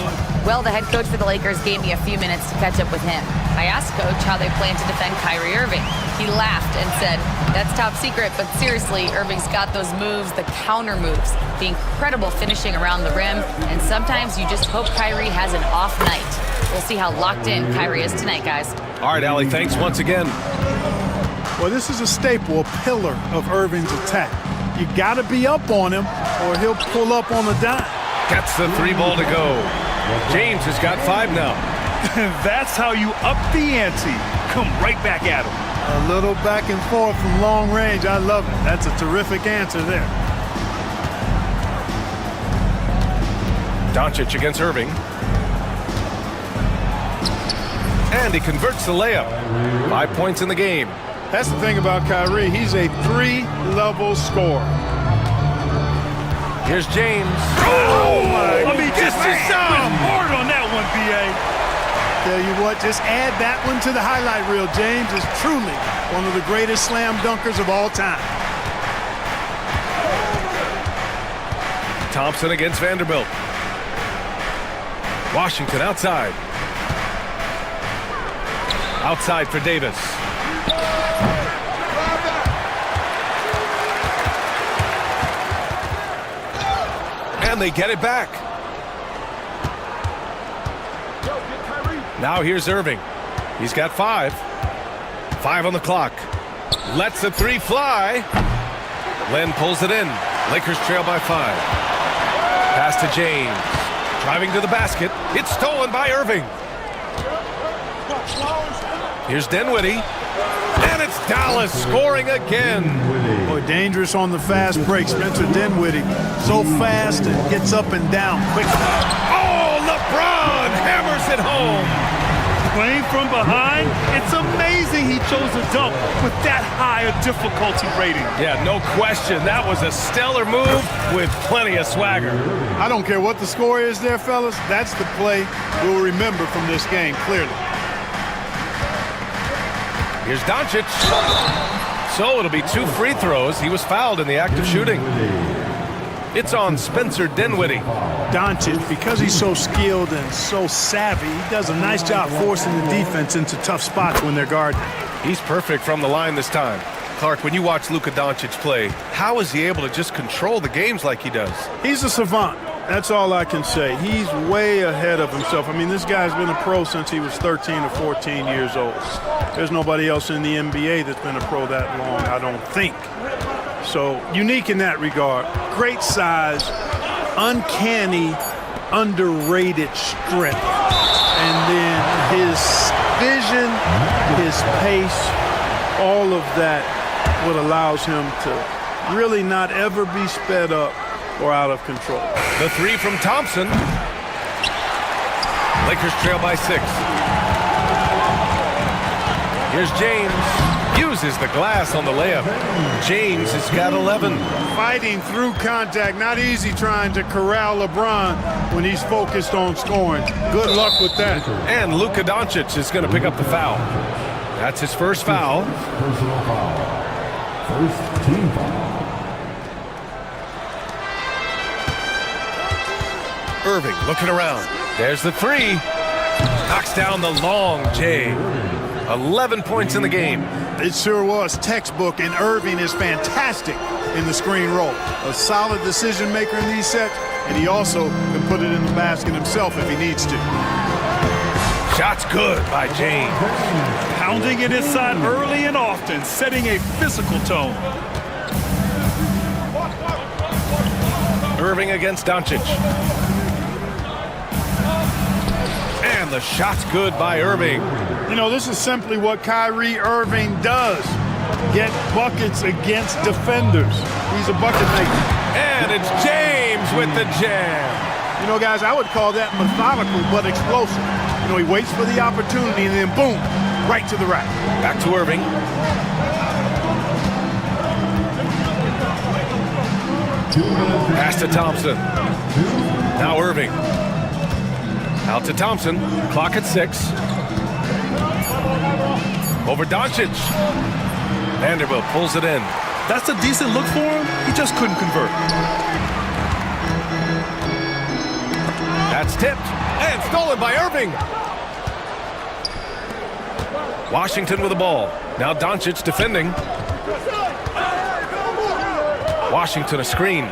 Well, the head coach for the Lakers gave me a few minutes to catch up with him. I asked Coach how they plan to defend Kyrie Irving. He laughed and said, "That's top secret, but seriously, Irving's got those moves, the counter moves, the incredible finishing around the rim, and sometimes you just hope Kyrie has an off night." We'll see how locked in Kyrie is tonight, guys. All right, Allie, thanks once again. Well, this is a staple, a pillar of Irving's attack. You got to be up on him or he'll pull up on the dime. Gets the 3 ball to go. James has got 5 now. That's how you up the ante. Come right back at him. A little back and forth from long range. I love it. That's a terrific answer there. Doncic against Irving. And he converts the layup. 5 points in the game. That's the thing about Kyrie. He's a 3-level scorer. Here's James. Oh my! I mean, just hard on that one, B.A. Tell you what, just add that one to the highlight reel. James is truly one of the greatest slam dunkers of all time. Thompson against Vanderbilt. Washington outside. Outside for Davis. And they get it back. Now here's Irving. He's got 5. 5 on the clock. Lets the 3 fly. Len pulls it in. Lakers trail by 5. Pass to James. Driving to the basket. It's stolen by Irving. Here's Dinwiddie. And it's Dallas scoring again. Boy, dangerous on the fast break. Spencer Dinwiddie, so fast and gets up and down quickly. Oh, LeBron hammers it home. Playing from behind, it's amazing he chose a dunk with that high a difficulty rating. Yeah, no question. That was a stellar move with plenty of swagger. I don't care what the score is there, fellas. That's the play we'll remember from this game, clearly. Here's Doncic. So it'll be 2 free throws. He was fouled in the act of shooting. It's on Spencer Dinwiddie. Doncic, because he's so skilled and so savvy, he does a nice job forcing the defense into tough spots when they're guarding. He's perfect from the line this time. Clark, when you watch Luka Doncic play, how is he able to just control the games like he does? He's a savant. That's all I can say. He's way ahead of himself. I mean, this guy's been a pro since he was 13 or 14 years old. There's nobody else in the NBA that's been a pro that long, I don't think. So unique in that regard. Great size, uncanny, underrated strength. And then his vision, his pace, all of that what allows him to really not ever be sped up or out of control. The three from Thompson. Lakers trail by 6. Here's James. Uses the glass on the layup. James has got 11. Fighting through contact. Not easy trying to corral LeBron when he's focused on scoring. Good luck with that. And Luka Doncic is going to pick up the foul. That's his first foul. Personal foul. First team foul. Irving looking around. There's the three. Knocks down the long J. 11 points in the game. It sure was textbook, and Irving is fantastic in the screen roll. A solid decision maker in these sets, and he also can put it in the basket himself if he needs to. Shot's good by James. Pounding it inside early and often, setting a physical tone. Irving against Doncic. And the shot's good by Irving. You know, this is simply what Kyrie Irving does. Get buckets against defenders. He's a bucket maker. And it's James with the jam. You know, guys, I would call that methodical but explosive. You know, he waits for the opportunity and then boom, right to the rack. Back to Irving. Pass to Thompson. Now Irving. Out to Thompson. Clock at 6. Over Doncic. Vanderbilt pulls it in. That's a decent look for him. He just couldn't convert. That's tipped and stolen by Irving. Washington with the ball. Now Doncic defending. Washington a screen.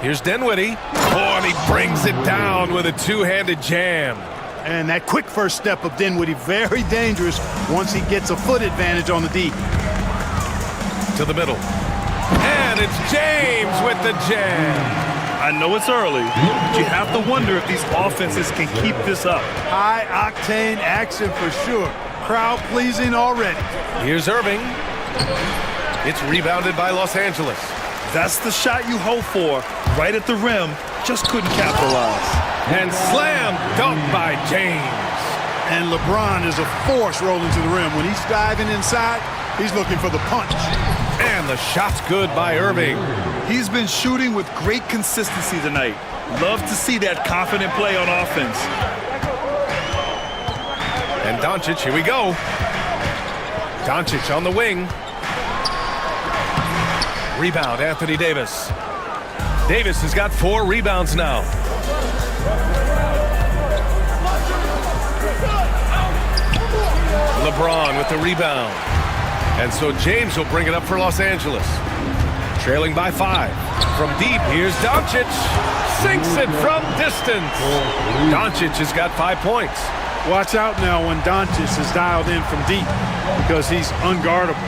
Here's Dinwiddie. Oh, and he brings it down with a two-handed jam. And that quick first step of Dinwiddie, very dangerous once he gets a foot advantage on the D. To the middle. And it's James with the jam. I know it's early, but you have to wonder if these offenses can keep this up. High-octane action for sure. Crowd-pleasing already. Here's Irving. It's rebounded by Los Angeles. That's the shot you hope for. Right at the rim, just couldn't capitalize. And slam dunk by James. And LeBron is a force rolling to the rim. When he's diving inside, he's looking for the punch. And the shot's good by Irving. He's been shooting with great consistency tonight. Love to see that confident play on offense. And Doncic, here we go. Doncic on the wing. Rebound, Anthony Davis. Davis has got 4 rebounds now. LeBron with the rebound. And so James will bring it up for Los Angeles. Trailing by 5. From deep, here's Doncic. Sinks it from distance. Doncic has got 5 points. Watch out now when Doncic is dialed in from deep because he's unguardable.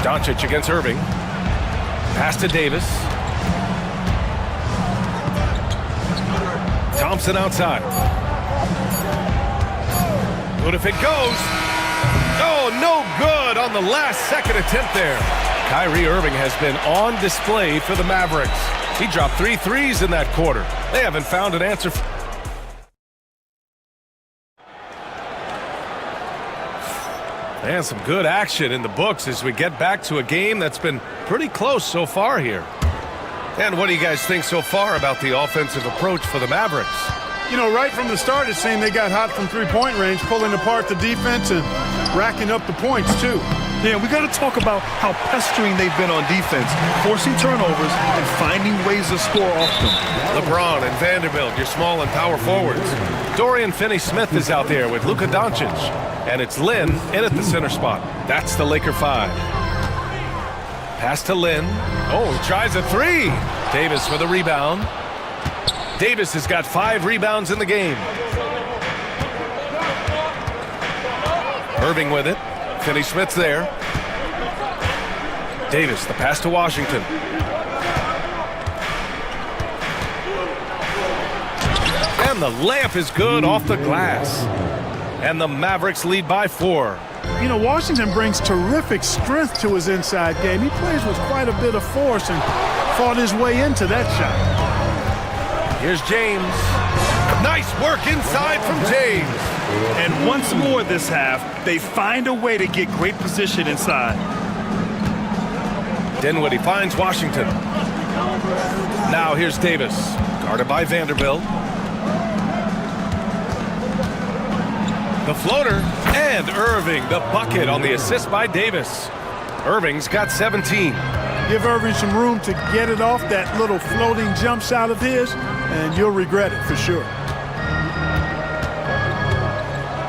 Doncic against Irving. Pass to Davis. Thompson outside. Good if it goes. Oh, no good on the last second attempt there. Kyrie Irving has been on display for the Mavericks. He dropped 3 threes in that quarter. They haven't found an answer. And some good action in the books as we get back to a game that's been pretty close so far here. And what do you guys think so far about the offensive approach for the Mavericks? You know, right from the start, it seemed they got hot from three-point range, pulling apart the defense and racking up the points, too. Yeah, we got to talk about how pestering they've been on defense, forcing turnovers and finding ways to score off them. LeBron and Vanderbilt, your small and power forwards. Dorian Finney-Smith is out there with Luka Doncic. And it's Lynn in at the center spot. That's the Laker 5. Pass to Lynn. Oh, he tries a three. Davis with a rebound. Davis has got 5 rebounds in the game. Irving with it. Finney-Smith's there. Davis, the pass to Washington. And the layup is good off the glass. And the Mavericks lead by 4. You know, Washington brings terrific strength to his inside game. He plays with quite a bit of force and fought his way into that shot. Here's James. Nice work inside from James. And once more this half, they find a way to get great position inside. Dinwiddie finds Washington. Now here's Davis, guarded by Vanderbilt. The floater, and Irving, the bucket on the assist by Davis. Irving's got 17. Give Irving some room to get it off that little floating jump shot of his, and you'll regret it for sure.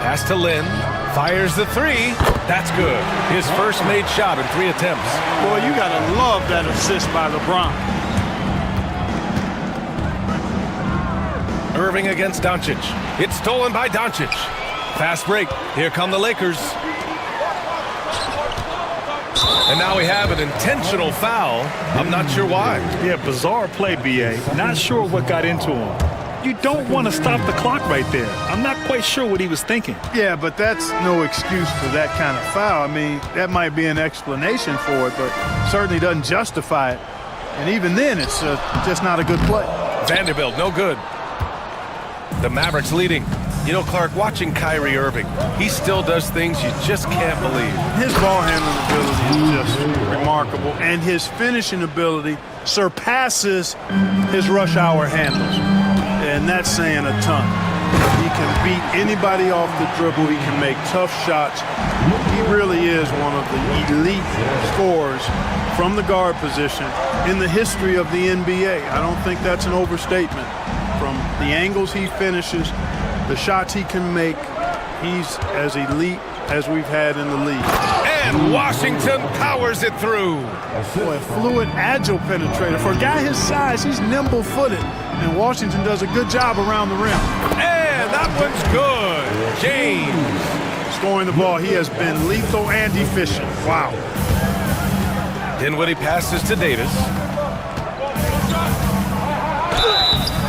Pass to Lynn, fires the three. That's good. His first made shot in 3 attempts. Boy, you gotta love that assist by LeBron. Irving against Doncic. It's stolen by Doncic. Fast break. Here come the Lakers. And now we have an intentional foul. I'm not sure why. Yeah, bizarre play, B.A. Not sure what got into him. You don't want to stop the clock right there. I'm not quite sure what he was thinking. Yeah, but that's no excuse for that kind of foul. I mean, that might be an explanation for it, but certainly doesn't justify it. And even then, it's just not a good play. Vanderbilt, no good. The Mavericks leading. You know, Clark, watching Kyrie Irving, he still does things you just can't believe. His ball handling ability is just remarkable, and his finishing ability surpasses his rush hour handles, and that's saying a ton. He can beat anybody off the dribble. He can make tough shots. He really is one of the elite scorers from the guard position in the history of the NBA. I don't think that's an overstatement. From the angles he finishes, the shots he can make, he's as elite as we've had in the league. And Washington powers it through. Boy, a fluid, agile penetrator. For a guy his size, he's nimble-footed, and Washington does a good job around the rim. And that one's good. James. Scoring the ball, he has been lethal and efficient. Wow. Dinwiddie passes to Davis.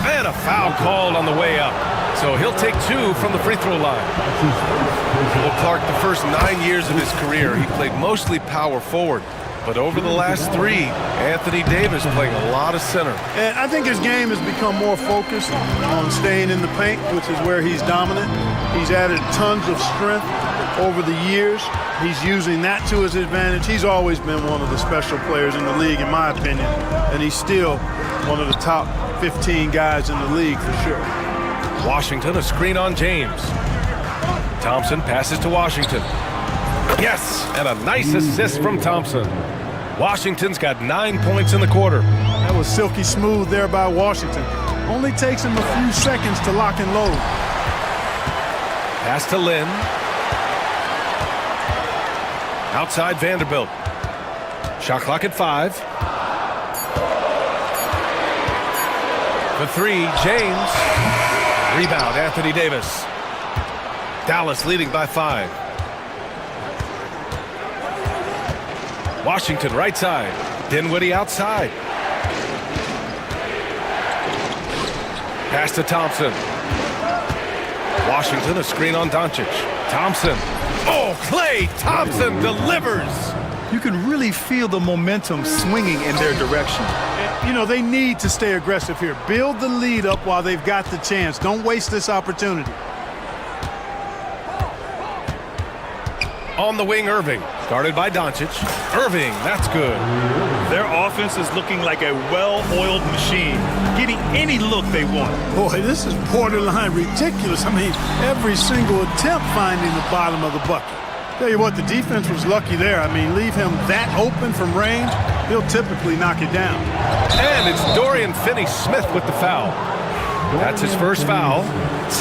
And a foul called on the way up. So he'll take 2 from the free throw line. Well, Clark, the first 9 years of his career, he played mostly power forward. But over the last 3, Anthony Davis playing a lot of center. And I think his game has become more focused on staying in the paint, which is where he's dominant. He's added tons of strength over the years. He's using that to his advantage. He's always been one of the special players in the league, in my opinion. And he's still one of the top 15 guys in the league for sure. Washington, a screen on James. Thompson passes to Washington. Yes, and a nice assist from Thompson. Washington's got 9 points in the quarter. That was silky smooth there by Washington. Only takes him a few seconds to lock and load. Pass to Lynn. Outside Vanderbilt. Shot clock at 5. For 3, James. Rebound, Anthony Davis. Dallas leading by 5. Washington right side. Dinwiddie outside. Pass to Thompson. Washington, a screen on Doncic. Thompson. Oh, Klay Thompson delivers. You can really feel the momentum swinging in their direction. You know, they need to stay aggressive here. Build the lead up while they've got the chance. Don't waste this opportunity. On the wing, Irving. Guarded by Doncic. Irving, that's good. Their offense is looking like a well-oiled machine, getting any look they want. Boy, this is borderline ridiculous. I mean, every single attempt finding the bottom of the bucket. Tell you what, the defense was lucky there. I mean, leave him that open from range, he'll typically knock it down. And it's Dorian Finney-Smith with the foul. That's his first foul.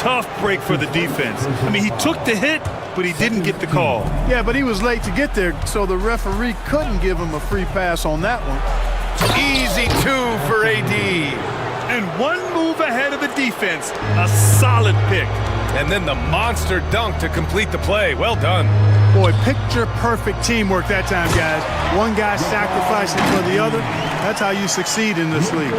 Tough break for the defense. I mean, he took the hit, but he didn't get the call. Yeah, but he was late to get there, so the referee couldn't give him a free pass on that one. Easy two for AD. And one move ahead of the defense. A solid pick. And then the monster dunk to complete the play. Well done. Boy, picture-perfect teamwork that time, guys. One guy sacrificing for the other. That's how you succeed in this league.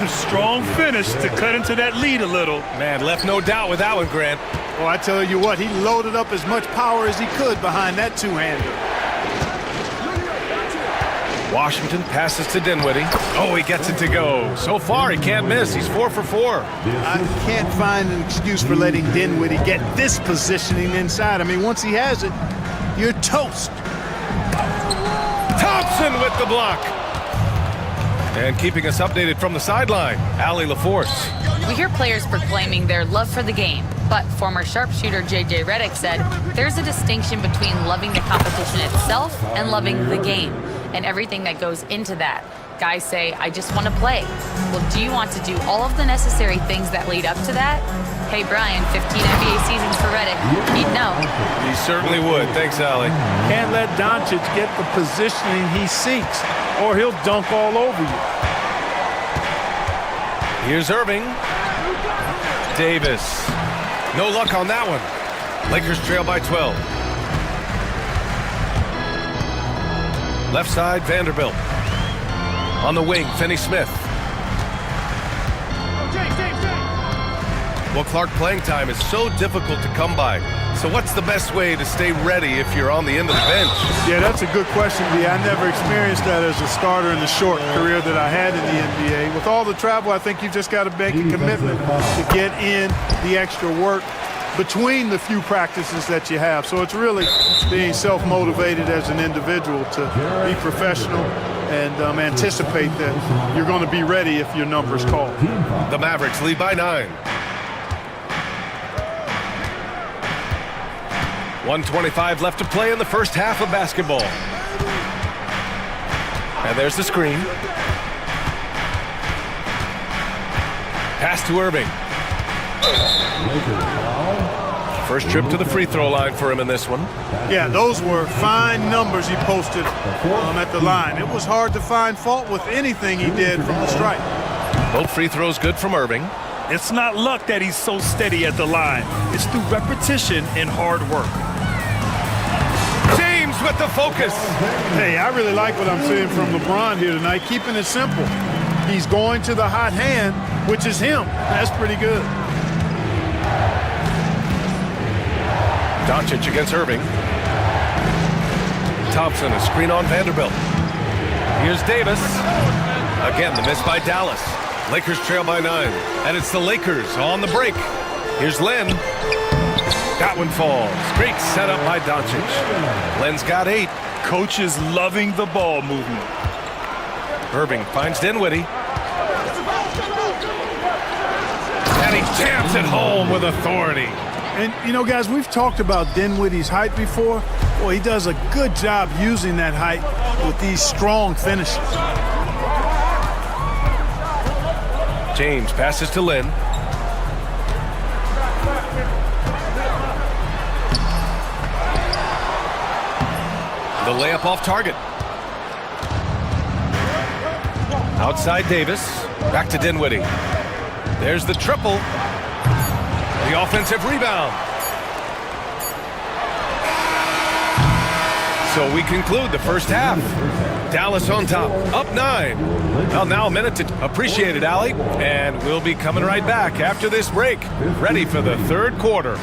Strong finish to cut into that lead a little. Man, left no doubt with that one, Grant. Well, I tell you what, he loaded up as much power as he could behind that two-hander. Washington passes to Dinwiddie. Oh, he gets it to go. So far, he can't miss. He's 4 for 4. I can't find an excuse for letting Dinwiddie get this positioning inside. I mean, once he has it, you're toast. Thompson with the block. And keeping us updated from the sideline, Allie LaForce. We hear players proclaiming their love for the game, but former sharpshooter J.J. Redick said there's a distinction between loving the competition itself and loving the game, and everything that goes into that. Guys say, I just want to play. Well, do you want to do all of the necessary things that lead up to that? Hey, Brian, 15 NBA seasons for Redick. He'd know. He certainly would. Thanks, Allie. Can't let Doncic get the positioning he seeks, or he'll dunk all over you. Here's Irving. Davis. No luck on that one. Lakers trail by 12. Left side, Vanderbilt. On the wing, Finney-Smith. Well, Clark, playing time is so difficult to come by. So what's the best way to stay ready if you're on the end of the bench? Yeah, that's a good question, B. I never experienced that as a starter in the short career that I had in the NBA. With all the travel, I think you've just got to make a commitment to get in the extra work between the few practices that you have. So it's really being self-motivated as an individual to be professional and anticipate that you're going to be ready if your number's called. The Mavericks lead by 9. 1:25 left to play in the first half of basketball. And there's the screen. Pass to Irving. First trip to the free throw line for him in this one. Yeah, those were fine numbers he posted at the line. It was hard to find fault with anything he did from the stripe. Both free throws good from Irving. It's not luck that he's so steady at the line. It's through repetition and hard work. James with the focus. Hey, I really like what I'm seeing from LeBron here tonight, keeping it simple. He's going to the hot hand, which is him. That's pretty good. Doncic against Irving. Thompson, a screen on Vanderbilt. Here's Davis. Again, the miss by Dallas. Lakers trail by 9. And it's the Lakers on the break. Here's Len. That one falls. Great setup by Doncic. Len's got 8. Coach is loving the ball movement. Irving finds Dinwiddie. And he jams it home with authority. And, you know, guys, we've talked about Dinwiddie's height before. Boy, he does a good job using that height with these strong finishes. James passes to Lynn. The layup off target. Outside Davis. Back to Dinwiddie. There's the triple. The offensive rebound. So we conclude the first half. Dallas on top, up 9. Well, now a minute to appreciate it, Allie. And we'll be coming right back after this break, ready for the third quarter.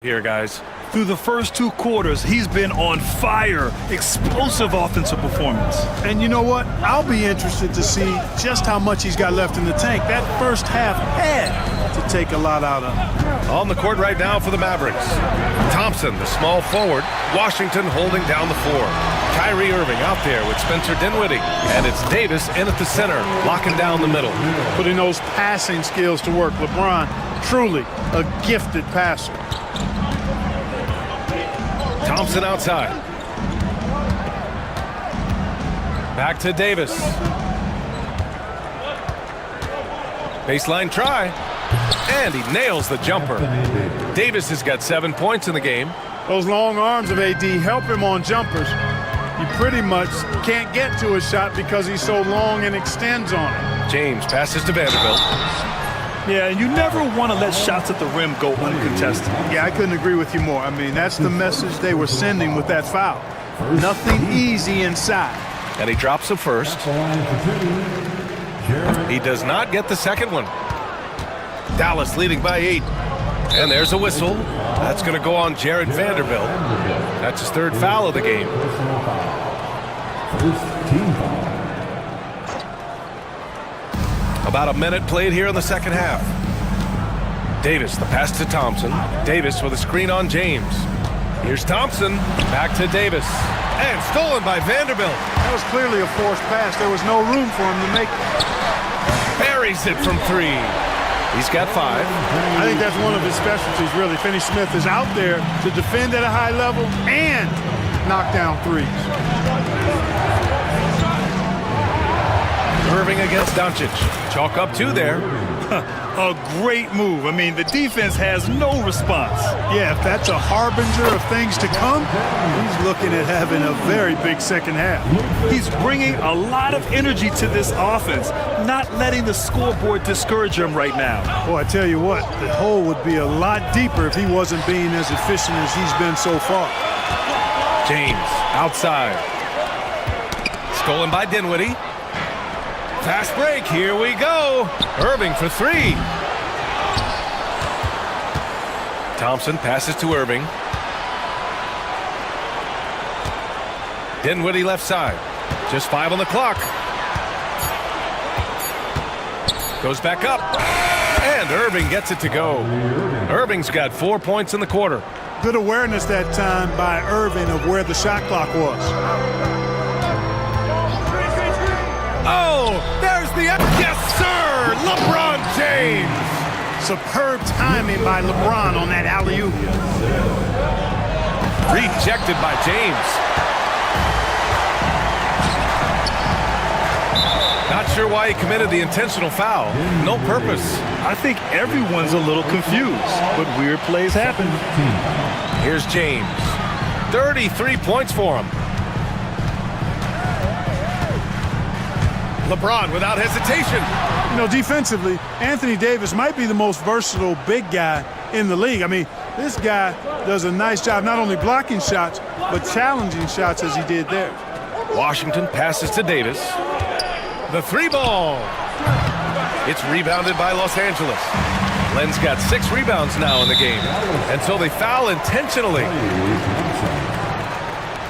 here, guys. Through the first 2 quarters, he's been on fire. Explosive offensive performance. And you know what? I'll be interested to see just how much he's got left in the tank. That first half had to take a lot out of him. On the court right now for the Mavericks. Thompson, the small forward. Washington holding down the floor. Kyrie Irving out there with Spencer Dinwiddie. And it's Davis in at the center, locking down the middle. Putting those passing skills to work. LeBron, truly a gifted passer. Thompson outside. Back to Davis. Baseline try. And he nails the jumper. Davis has got 7 points in the game. Those long arms of AD help him on jumpers. You pretty much can't get to his shot because he's so long and extends on it. James passes to Vanderbilt. Yeah, you never want to let shots at the rim go uncontested. Yeah, I couldn't agree with you more. I mean, that's the message they were sending with that foul. Nothing easy inside. And he drops the first. He does not get the second one. Dallas leading by 8. And there's a whistle. That's going to go on Jared Vanderbilt. That's his 3rd foul of the game. About a minute played here in the second half. Davis, the pass to Thompson. Davis with a screen on James. Here's Thompson. Back to Davis. And stolen by Vanderbilt. That was clearly a forced pass. There was no room for him to make it. Buries it from 3. He's got 5. I think that's one of his specialties, really. Finney Smith is out there to defend at a high level and knock down 3s. Irving against Doncic. Chalk up 2 there. A great move. I mean, the defense has no response. Yeah, if that's a harbinger of things to come, he's looking at having a very big second half. He's bringing a lot of energy to this offense, not letting the scoreboard discourage him right now. Boy, I tell you what, the hole would be a lot deeper if he wasn't being as efficient as he's been so far. James outside. Stolen by Dinwiddie. Fast break, here we go. Irving for 3. Thompson passes to Irving. Dinwiddie left side. Just 5 on the clock. Goes back up. And Irving gets it to go. Irving's got 4 points in the quarter. Good awareness that time by Irving of where the shot clock was. Oh, there's the... Yes, sir! LeBron James! Superb timing by LeBron on that alley-oop. Rejected by James. Not sure why he committed the intentional foul. No purpose. I think everyone's a little confused, but weird plays happen. Here's James. 33 points for him. LeBron without hesitation. You know, defensively, Anthony Davis might be the most versatile big guy in the league. I mean, this guy does a nice job not only blocking shots, but challenging shots as he did there. Washington passes to Davis. The 3 ball. It's rebounded by Los Angeles. Len's got 6 rebounds now in the game. And so they foul intentionally.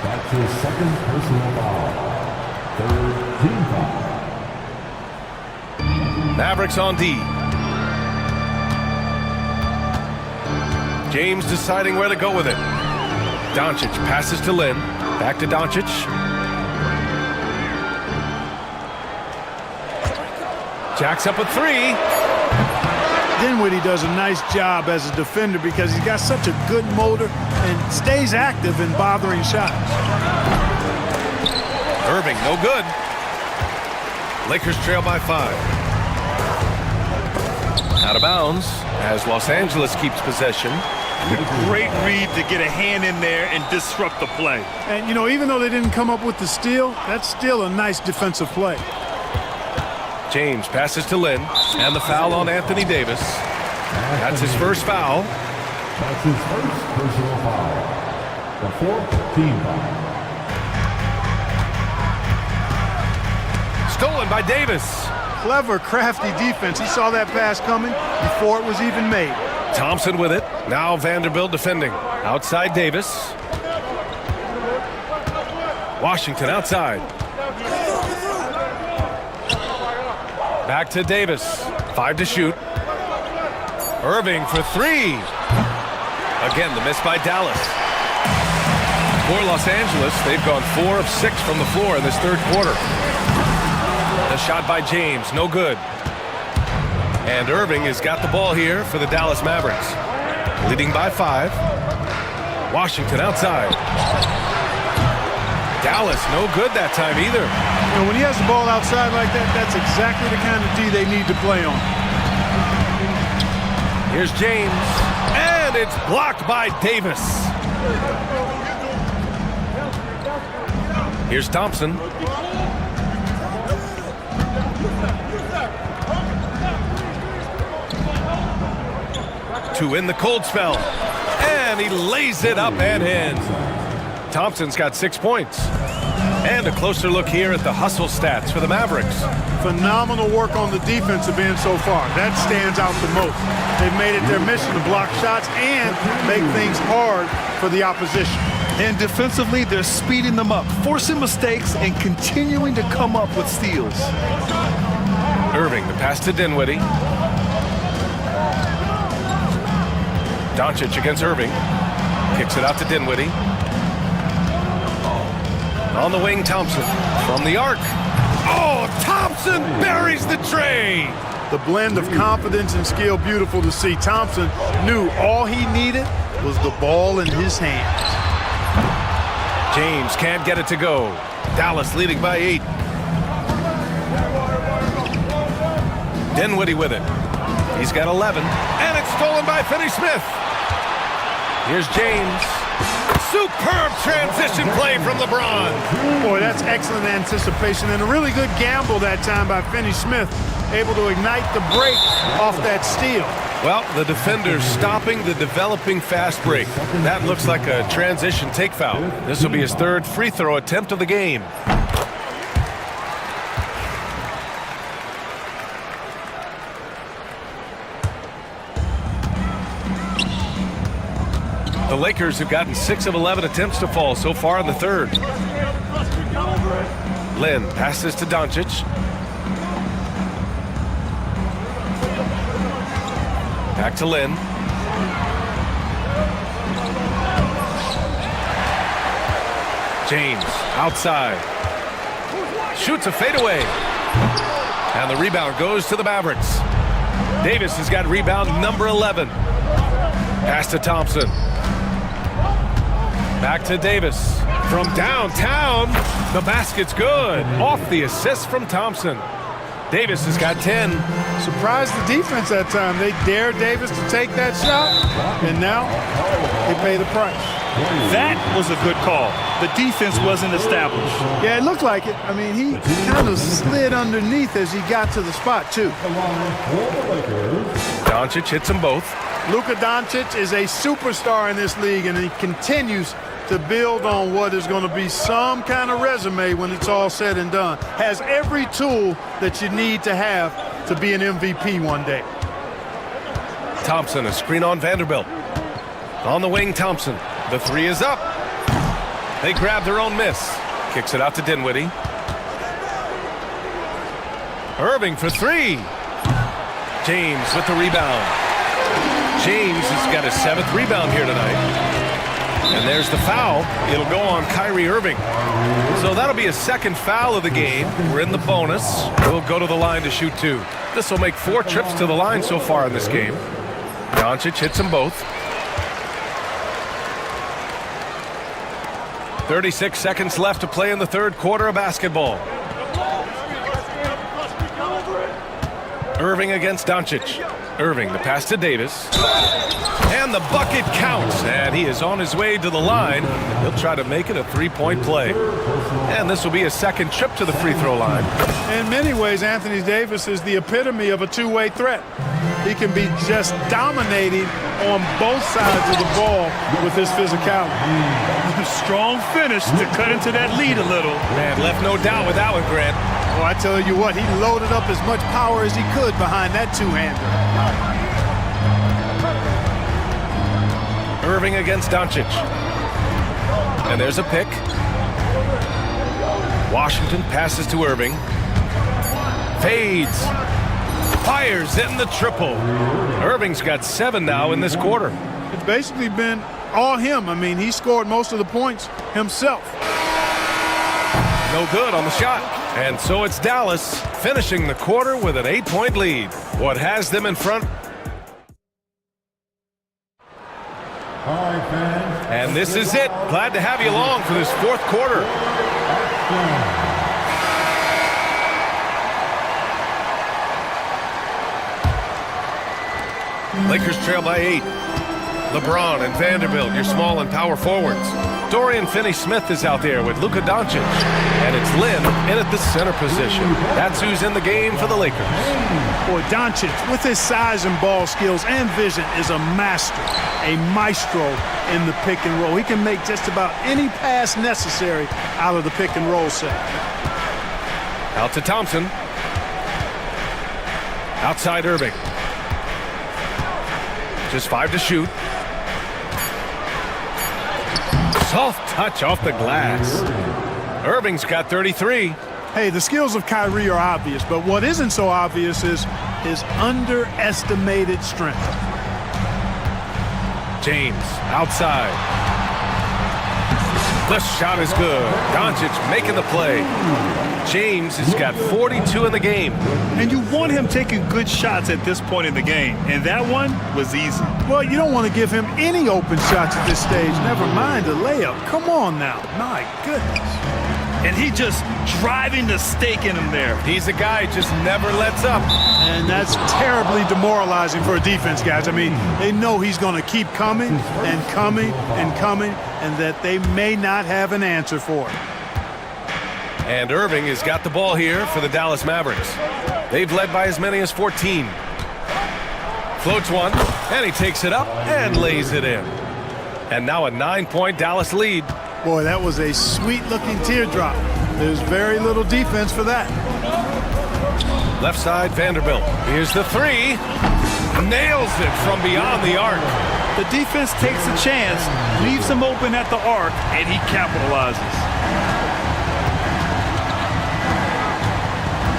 That's his 2nd personal foul. 3rd team foul. Mavericks on D. James deciding where to go with it. Doncic passes to Len. Back to Doncic. Jacks up a 3. Dinwiddie does a nice job as a defender because he's got such a good motor and stays active in bothering shots. Irving, no good. Lakers trail by 5. Out of bounds as Los Angeles keeps possession. Great read to get a hand in there and disrupt the play. And, you know, even though they didn't come up with the steal, that's still a nice defensive play. James passes to Lynn, and the foul on Anthony Davis. That's his first foul. That's his first personal foul. The 4th team foul. Stolen by Davis. Clever, crafty defense. He saw that pass coming before it was even made. Thompson with it. Now Vanderbilt defending. Outside Davis. Washington outside. Back to Davis. 5 to shoot. Irving for 3. Again, the miss by Dallas. For Los Angeles, they've gone 4 of 6 from the floor in this third quarter. The shot by James, no good. And Irving has got the ball here for the Dallas Mavericks. Leading by 5. Washington outside. Dallas, no good that time either. You know, when he has the ball outside like that, that's exactly the kind of D they need to play on. Here's James, and it's blocked by Davis. Here's Thompson. To in the cold spell, and he lays it up and in. Thompson's got 6 points. And a closer look here at the hustle stats for the Mavericks. Phenomenal work on the defensive end so far. That stands out the most. They've made it their mission to block shots and make things hard for the opposition. And defensively, they're speeding them up, forcing mistakes and continuing to come up with steals. Irving, the pass to Dinwiddie. Doncic against Irving. Kicks it out to Dinwiddie. On the wing, Thompson. From the arc. Oh, Thompson buries the tray. The blend of confidence and skill, beautiful to see. Thompson knew all he needed was the ball in his hands. James can't get it to go. Dallas leading by 8. Dinwiddie with it. He's got 11. And it's stolen by Finney-Smith. Here's James. Superb transition play from LeBron. Boy, that's excellent anticipation and a really good gamble that time by Finney-Smith, able to ignite the break off that steal. Well, the defender stopping the developing fast break. That looks like a transition take foul. This will be his 3rd free throw attempt of the game. The Lakers have gotten 6 of 11 attempts to fall so far in the third. Lin passes to Doncic. Back to Lin. James outside. Shoots a fadeaway. And the rebound goes to the Mavericks. Davis has got rebound number 11. Pass to Thompson. Back to Davis. From downtown, the basket's good. Off the assist from Thompson. Davis has got 10. Surprised the defense that time. They dared Davis to take that shot, and now they pay the price. That was a good call. The defense wasn't established. Yeah, it looked like it. I mean, he kind of slid underneath as he got to the spot, too. Doncic hits them both. Luka Doncic is a superstar in this league, and he continues to build on what is going to be some kind of resume when it's all said and done. Has every tool that you need to have to be an MVP one day. Thompson, a screen on Vanderbilt. On the wing, Thompson. The 3 is up. They grab their own miss. Kicks it out to Dinwiddie. Irving for 3. James with the rebound. James has got his 7th rebound here tonight. And there's the foul. It'll go on Kyrie Irving. So that'll be a 2nd foul of the game. We're in the bonus. We'll go to the line to shoot 2. This will make 4 trips to the line so far in this game. Doncic hits them both. 36 seconds left to play in the third quarter of basketball. Irving against Doncic. Irving, the pass to Davis. And the bucket counts. And he is on his way to the line. He'll try to make it a 3-point play. And this will be a 2nd trip to the free throw line. In many ways, Anthony Davis is the epitome of a two-way threat. He can be just dominating on both sides of the ball with his physicality. Strong finish to cut into that lead a little. Man, left no doubt with that one, Grant. Well, I tell you what, he loaded up as much power as he could behind that two-hander. Irving against Doncic. And there's a pick. Washington passes to Irving. Fades. Fires in the triple. Irving's got 7 now in this quarter. It's basically been all him. I mean, he scored most of the points himself. No good on the shot. And so it's Dallas finishing the quarter with an 8-point lead. What has them in front? And this is it. Glad to have you along for this fourth quarter. Lakers trail by 8. LeBron and Vanderbilt, your small and power forwards. Dorian Finney-Smith is out there with Luka Doncic. And it's Lin in at the center position. That's who's in the game for the Lakers. Boy, Doncic, with his size and ball skills and vision, is a master, a maestro in the pick and roll. He can make just about any pass necessary out of the pick and roll set. Out to Thompson. Outside Irving. Just 5 to shoot. Soft touch off the glass. Irving's got 33. Hey, the skills of Kyrie are obvious, but what isn't so obvious is his underestimated strength. James outside. The shot is good. Doncic making the play. James has got 42 in the game. And you want him taking good shots at this point in the game. And that one was easy. Well, you don't want to give him any open shots at this stage. Never mind a layup. Come on now. My goodness. And he just driving the stake in him there. He's a guy who just never lets up. And that's terribly demoralizing for a defense, guys. I mean, they know he's going to keep coming and coming and coming, and that they may not have an answer for it. And Irving has got the ball here for the Dallas Mavericks. They've led by as many as 14. Floats one, and he takes it up and lays it in. And now a 9-point Dallas lead. Boy, that was a sweet-looking teardrop. There's very little defense for that. Left side, Vanderbilt. Here's the three. Nails it from beyond the arc. The defense takes a chance, leaves him open at the arc, and he capitalizes.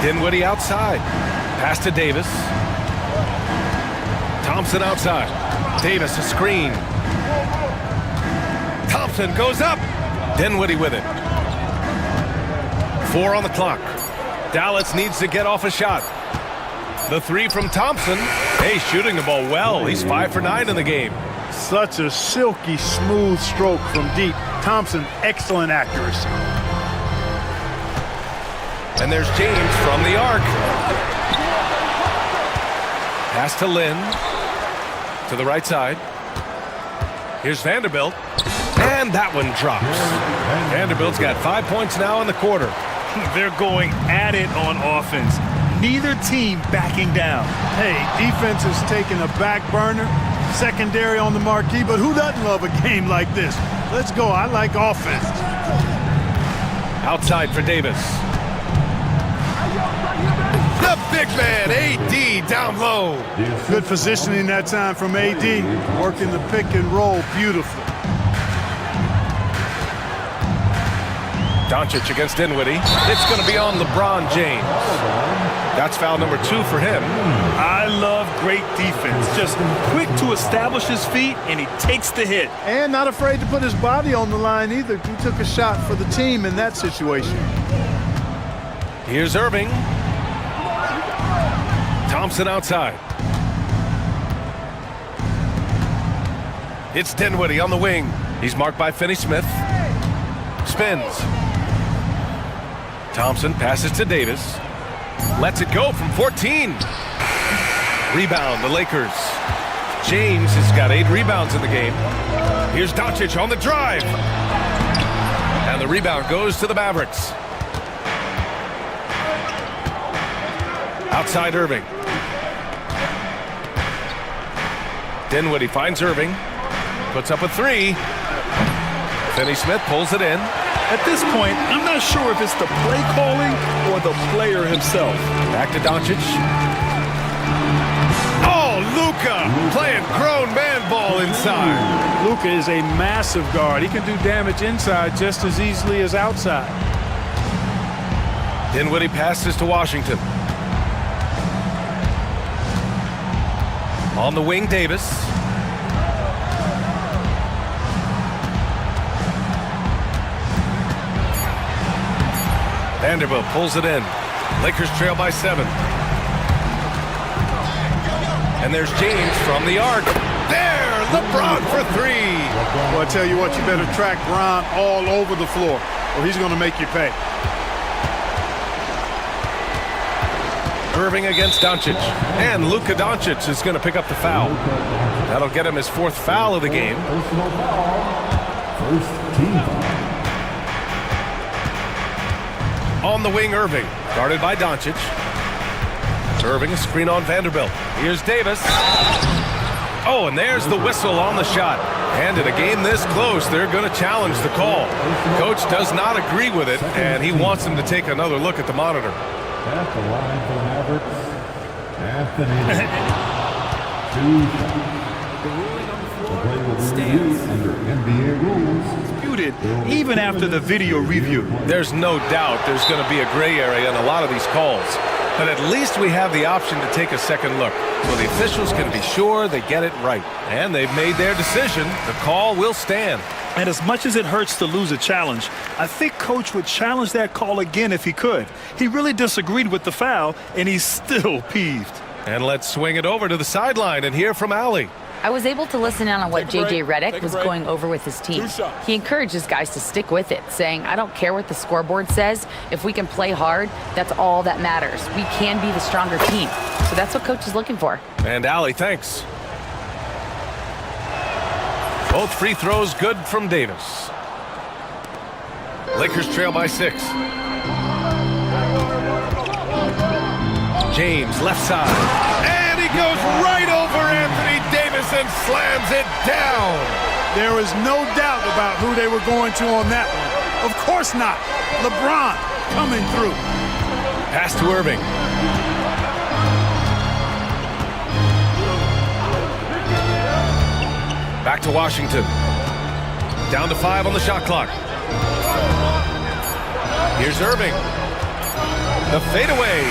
Dinwiddie outside. Pass to Davis. Thompson outside. Davis a screen. Thompson goes up. Dinwiddie with it. 4 on the clock. Dallas needs to get off a shot. The three from Thompson. Hey, shooting the ball well. He's 5 for 9 in the game. Such a silky, smooth stroke from deep. Thompson, excellent accuracy. And there's James from the arc. Pass to Lin. To the right side. Here's Vanderbilt. And that one drops. Vanderbilt's got 5 points now in the quarter. They're going at it on offense. Neither team backing down. Hey, defense is taking a back burner, secondary on the marquee, but who doesn't love a game like this? Let's go. I like offense. Outside for Davis. The big man, AD, down low. Good positioning that time from AD, working the pick and roll beautifully. Doncic against Dinwiddie. It's going to be on LeBron James. That's foul number 2 for him. I love great defense. Just quick to establish his feet, and he takes the hit. And not afraid to put his body on the line either. He took a shot for the team in that situation. Here's Irving. Thompson outside. It's Dinwiddie on the wing. He's marked by Finney-Smith. Spins. Thompson passes to Davis. Lets it go from 14. Rebound, the Lakers. James has got 8 rebounds in the game. Here's Doncic on the drive. And the rebound goes to the Mavericks. Outside Irving. Dinwiddie finds Irving. Puts up a 3. Finney-Smith pulls it in. At this point, I'm not sure if it's the play calling or the player himself. Back to Doncic. Oh, Luka playing grown man ball inside. Luka is a massive guard. He can do damage inside just as easily as outside. Dinwiddie passes to Washington. On the wing, Davis. Vanderbilt pulls it in. Lakers trail by 7. And there's James from the arc. There, LeBron for 3. Well, I tell you what, you better track Bron all over the floor, or he's going to make you pay. Irving against Doncic. And Luka Doncic is going to pick up the foul. That'll get him his 4th foul of the game. First team foul. On the wing, Irving. Guarded by Doncic. Irving, a screen on Vanderbilt. Here's Davis. Oh, and there's the whistle on the shot. And in a game this close, they're going to challenge the call. Coach does not agree with it, and he wants him to take another look at the monitor. At the line for the Mavericks, Anthony. 2 shots. The play will be reviewed under NBA rules. Even after the video review. There's no doubt there's going to be a gray area in a lot of these calls. But at least we have the option to take a second look, so the officials can be sure they get it right. And they've made their decision. The call will stand. And as much as it hurts to lose a challenge, I think Coach would challenge that call again if he could. He really disagreed with the foul, and he's still peeved. And let's swing it over to the sideline and hear from Allie. I was able to listen in on what J.J. Redick was going over with his team. He encourages guys to stick with it, saying, I don't care what the scoreboard says. If we can play hard, that's all that matters. We can be the stronger team. So that's what Coach is looking for. And Allie, thanks. Both free throws good from Davis. Lakers trail by 6. James, left side. And he goes right over Anthony Davis and slams it down. There is no doubt about who they were going to on that one. Of course not. LeBron coming through. Pass to Irving. Back to Washington. Down to 5 on the shot clock. Here's Irving. The fadeaway.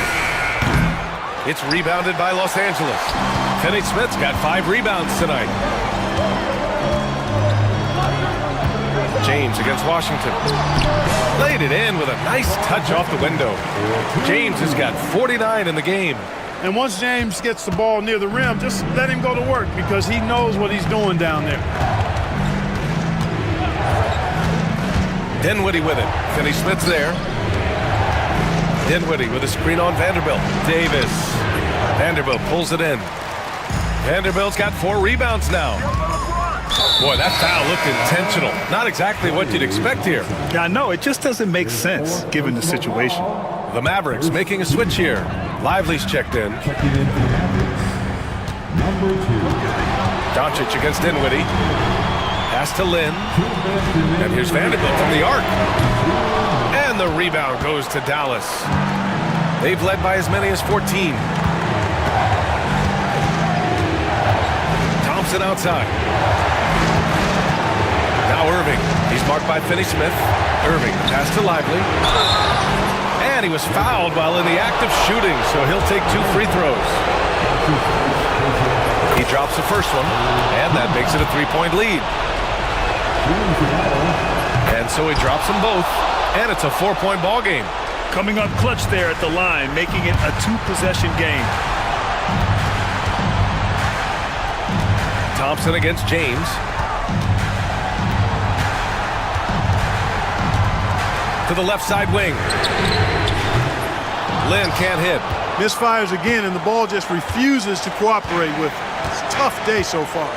It's rebounded by Los Angeles. Finney-Smith's got 5 rebounds tonight. James against Washington. Laid it in with a nice touch off the window. James has got 49 in the game. And once James gets the ball near the rim, just let him go to work because he knows what he's doing down there. Dinwiddie with it. Finney-Smith's there. Dinwiddie with a screen on Vanderbilt. Davis. Vanderbilt pulls it in. Vanderbilt's got 4 rebounds now. Boy, that foul looked intentional. Not exactly what you'd expect here. Yeah, I know. It just doesn't make sense given the situation. The Mavericks making a switch here. Lively's checked in. Checking in for the Mavericks, number 2. Doncic against Dinwiddie. Pass to Lynn. And here's Vanderbilt from the arc. And the rebound goes to Dallas. They've led by as many as 14. Thompson outside. Now Irving. He's marked by Finney-Smith. Irving, pass to Lively. And he was fouled while in the act of shooting, so he'll take 2 free throws. He drops the first one, and that makes it a 3-point lead. And so he drops them both, and it's a 4-point ball game. Coming up clutch there at the line, making it a 2-possession game. Thompson against James. To the left side wing. Lynn can't hit. Misfires again, and the ball just refuses to cooperate with it. It's a tough day so far.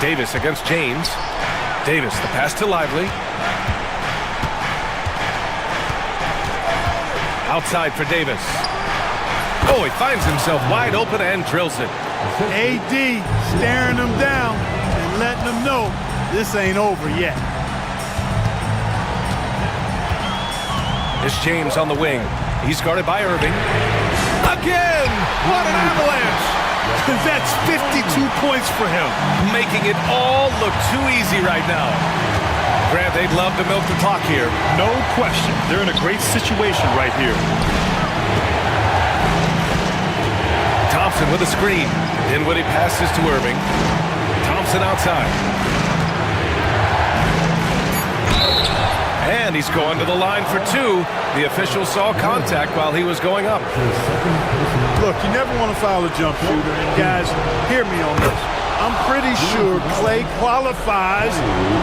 Davis against James. Davis, the pass to Lively. Outside for Davis. Oh, he finds himself wide open and drills it. AD staring him down and letting him know this ain't over yet. It's James on the wing. He's guarded by Irving. A again. What an avalanche. That's 52 points for him. Making it all look too easy right now. Grant, they'd love to milk the clock here. No question. They're in a great situation right here. Thompson with a screen. Dinwiddie passes to Irving. Thompson outside. And he's going to the line for two. The official saw contact while he was going up. Look, you never want to foul a jump shooter. And guys, hear me on this. I'm pretty sure Clay qualifies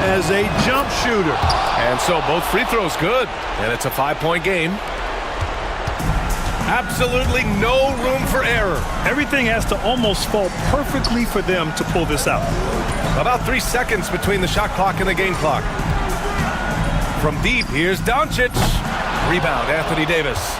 as a jump shooter. And so both free throws good. And it's a 5-point game. Absolutely no room for error. Everything has to almost fall perfectly for them to pull this out. About 3 seconds between the shot clock and the game clock. From deep, here's Doncic. Rebound, Anthony Davis.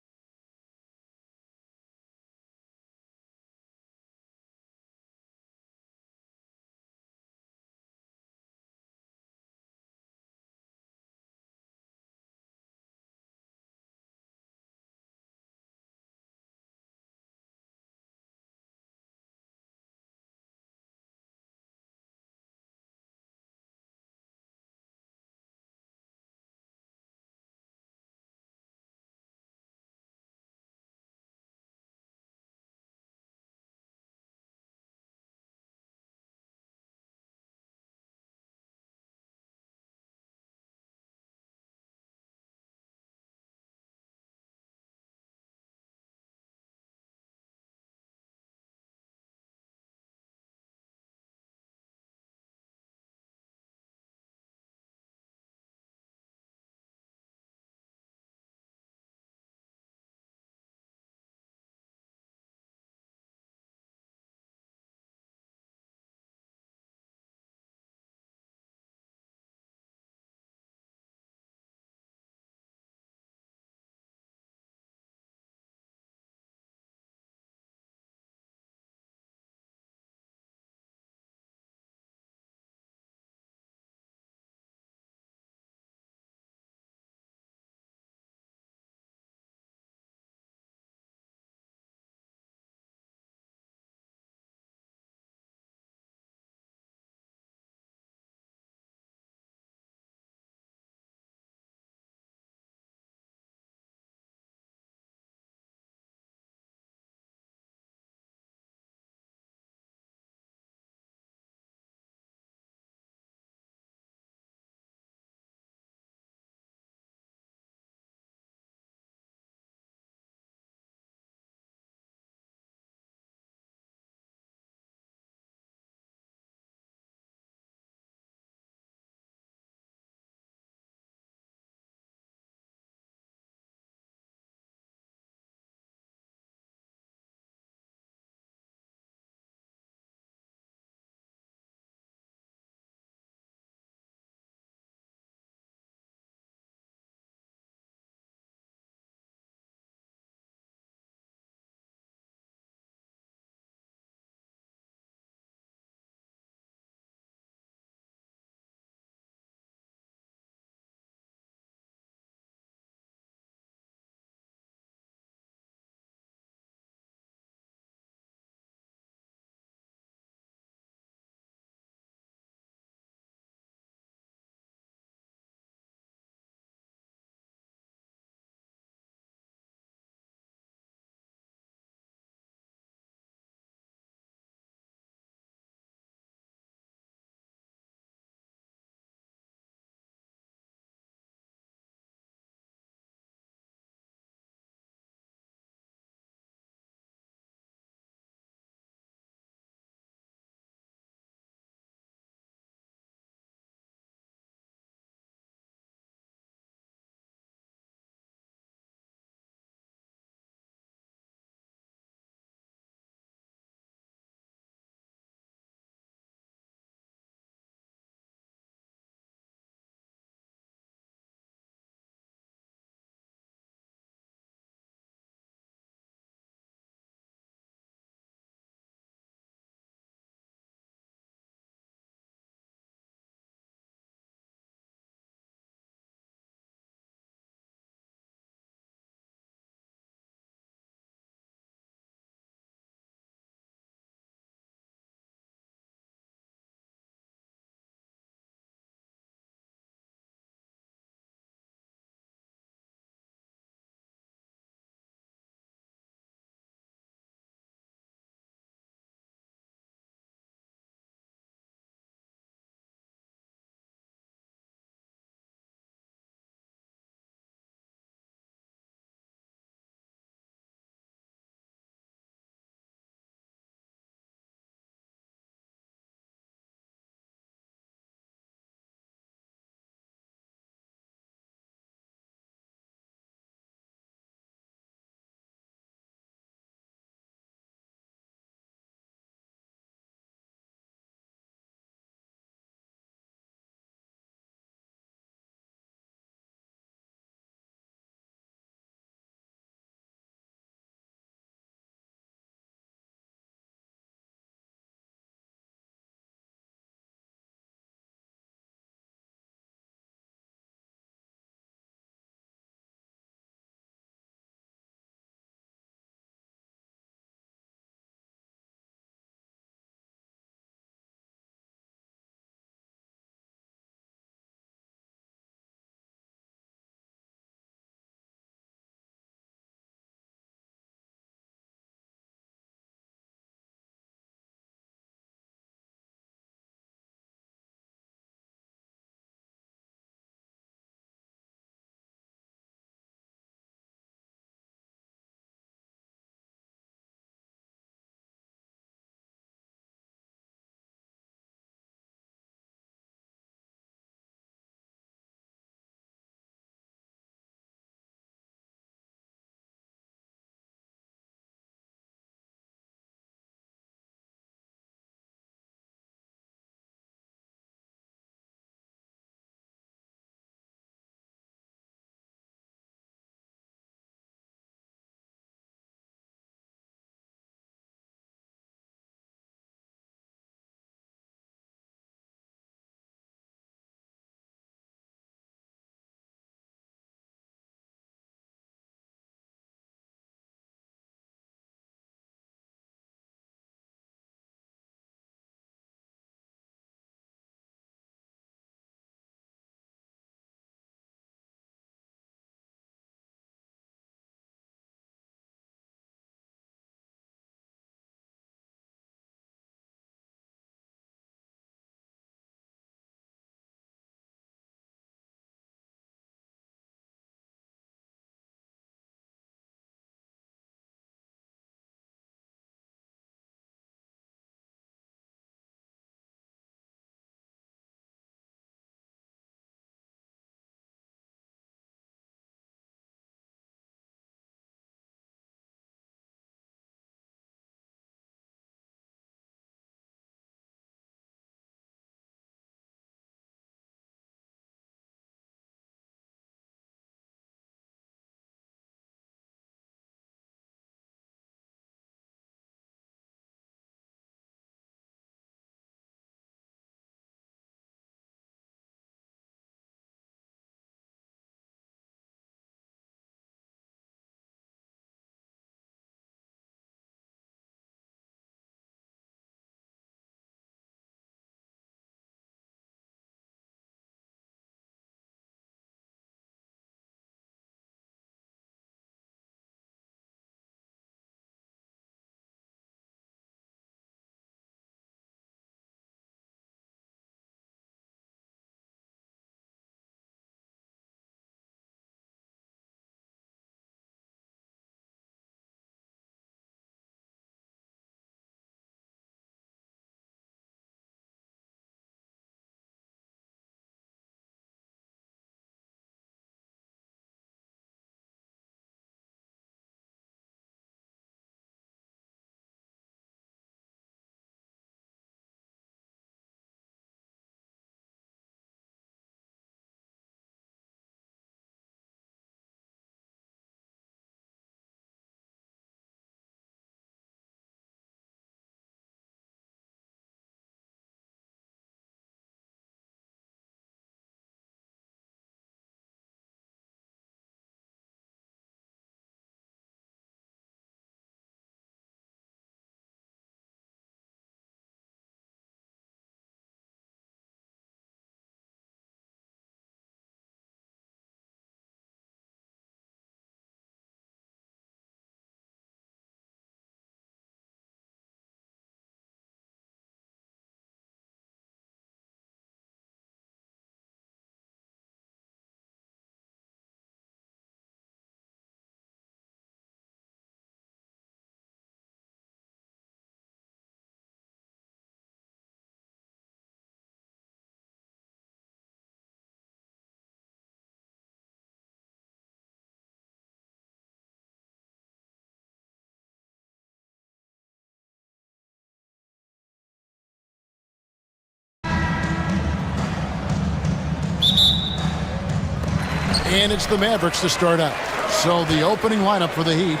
And it's the Mavericks to start out. So the opening lineup for the Heat.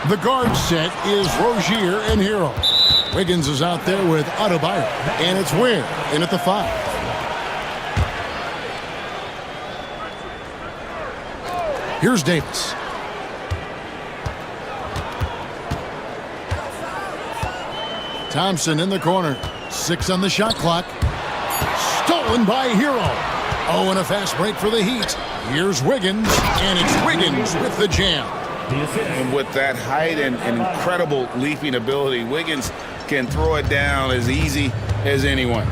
The guard set is Rozier and Hero. Wiggins is out there with Adebayo. And it's Ware in at the 5. Here's Davis. Thompson in the corner. 6 on the shot clock. Stolen by Hero. Oh, and a fast break for the Heat. Here's Wiggins, and it's Wiggins with the jam. And with that height and incredible leaping ability, Wiggins can throw it down as easy as anyone.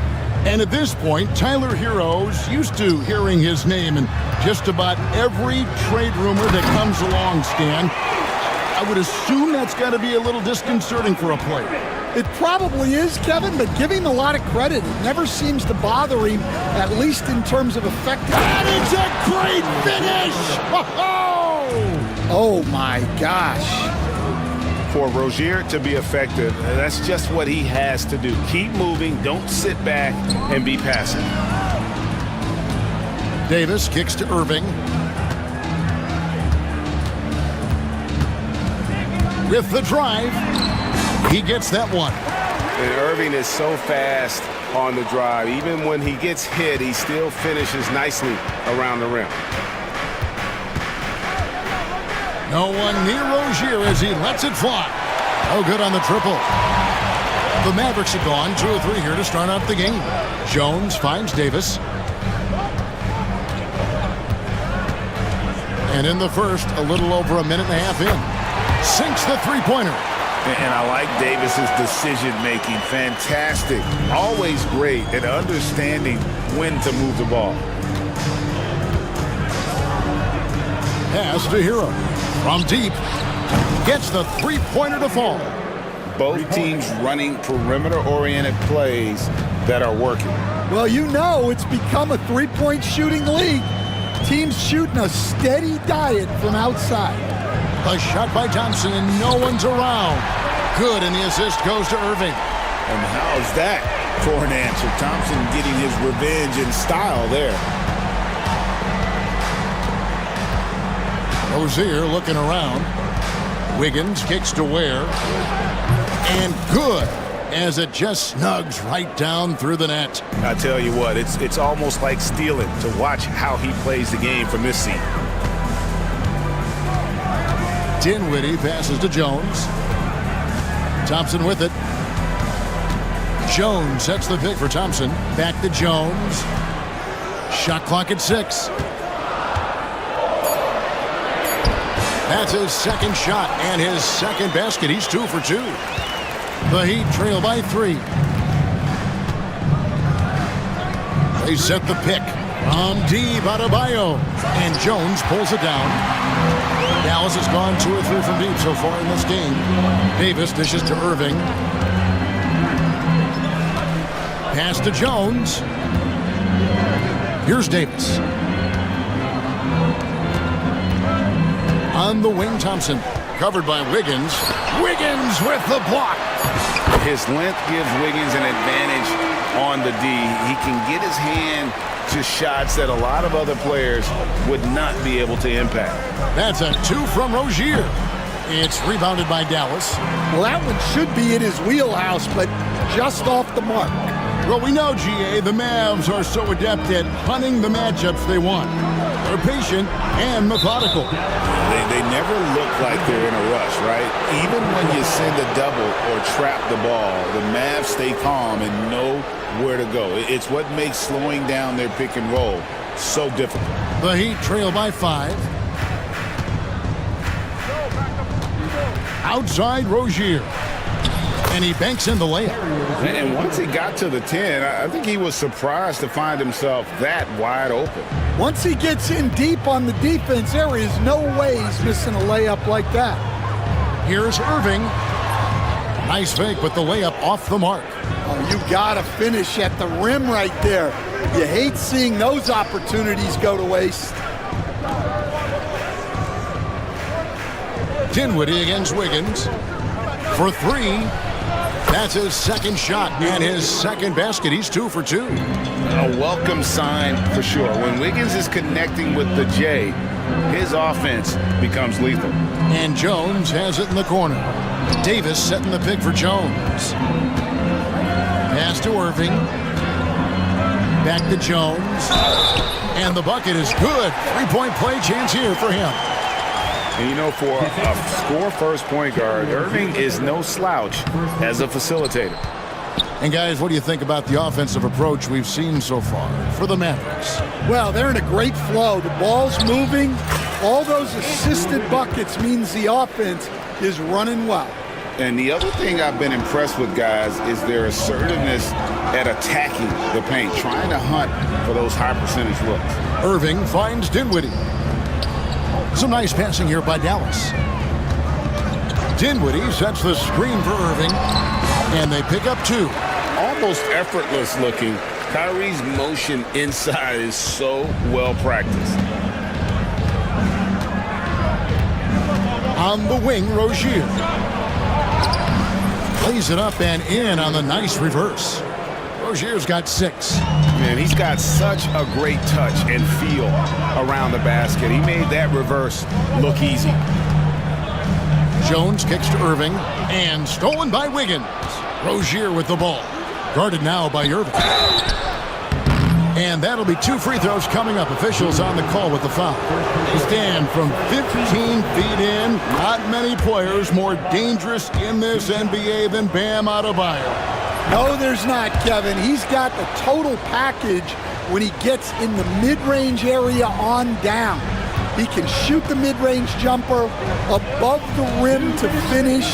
And at this point, Tyler Hero's used to hearing his name in just about every trade rumor that comes along, Stan. I would assume that's got to be a little disconcerting for a player. It probably is, Kevin, but give him a lot of credit. It never seems to bother him, at least in terms of effectiveness. That is a great finish! Oh, my gosh. For Rozier to be effective, that's just what he has to do. Keep moving, don't sit back and be passive. Davis kicks to Irving. With the drive, he gets that one. And Irving is so fast on the drive. Even when he gets hit, he still finishes nicely around the rim. No one near Rozier as he lets it fly. No good on the triple. The Mavericks have gone 2 of 3 here to start out the game. Jones finds Davis. And in the first, a little over a minute and a half in. Sinks the three-pointer. And I like Davis's decision-making. Fantastic. Always great at understanding when to move the ball. Pass to Hero. From deep. Gets the three-pointer to fall. Both teams running perimeter-oriented plays that are working. Well, you know it's become a three-point shooting league. Teams shooting a steady diet from outside. A shot by Thompson, and no one's around. Good, and the assist goes to Irving. And how's that for an answer? Thompson getting his revenge in style there. Rozier looking around. Wiggins kicks to Ware. And good, as it just snugs right down through the net. I tell you what, it's almost like stealing to watch how he plays the game from this seat. Dinwiddie passes to Jones. Thompson with it. Jones sets the pick for Thompson. Back to Jones. Shot clock at 6. That's his second shot and his second basket. He's 2 for 2. The Heat trail by 3. They set the pick. On deep, Adebayo. And Jones pulls it down. Dallas has gone 2 or 3 from deep so far in this game. Davis dishes to Irving. Pass to Jones. Here's Davis. On the wing, Thompson. Covered by Wiggins. Wiggins with the block. His length gives Wiggins an advantage on the D. He can get his hand to shots that a lot of other players would not be able to impact. That's a 2 from Rozier. It's rebounded by Dallas. Well, that one should be in his wheelhouse, but just off the mark. Well, we know, GA, the Mavs are so adept at hunting the matchups they want. They're patient and methodical. They never look like they're in a rush, right? Even when you send a double or trap the ball, the Mavs stay calm and know where to go. It's what makes slowing down their pick and roll so difficult. The Heat trail by 5. Outside Rozier. And he banks in the layup. And once he got to the 10, I think he was surprised to find himself that wide open. Once he gets in deep on the defense, there is no way he's missing a layup like that. Here's Irving. Nice fake, but the layup off the mark. Oh, you got to finish at the rim right there. You hate seeing those opportunities go to waste. Dinwiddie against Wiggins. For 3. That's his second shot and his second basket. He's 2 for 2. A welcome sign for sure. When Wiggins is connecting with the J, his offense becomes lethal. And Jones has it in the corner. Davis setting the pick for Jones. Pass to Irving. Back to Jones. And the bucket is good. Three-point play chance here for him. And you know, for a score-first point guard, Irving is no slouch as a facilitator. And guys, what do you think about the offensive approach we've seen so far for the Mavericks? Well, they're in a great flow. The ball's moving. All those assisted buckets means the offense is running well. And the other thing I've been impressed with, guys, is their assertiveness at attacking the paint, trying to hunt for those high percentage looks. Irving finds Dinwiddie. Some nice passing here by Dallas. Dinwiddie sets the screen for Irving, and they pick up two. Almost effortless looking. Kyrie's motion inside is so well practiced. On the wing, Rozier. Plays it up and in on the nice reverse. Rozier's got 6. Man, he's got such a great touch and feel around the basket. He made that reverse look easy. Jones kicks to Irving, and stolen by Wiggins. Rozier with the ball. Guarded now by Irving. And that'll be 2 free throws coming up. Officials on the call with the foul. They stand from 15 feet in. Not many players more dangerous in this NBA than Bam Adebayo. No, there's not, Kevin. He's got the total package when he gets in the mid-range area on down. He can shoot the mid-range jumper above the rim to finish.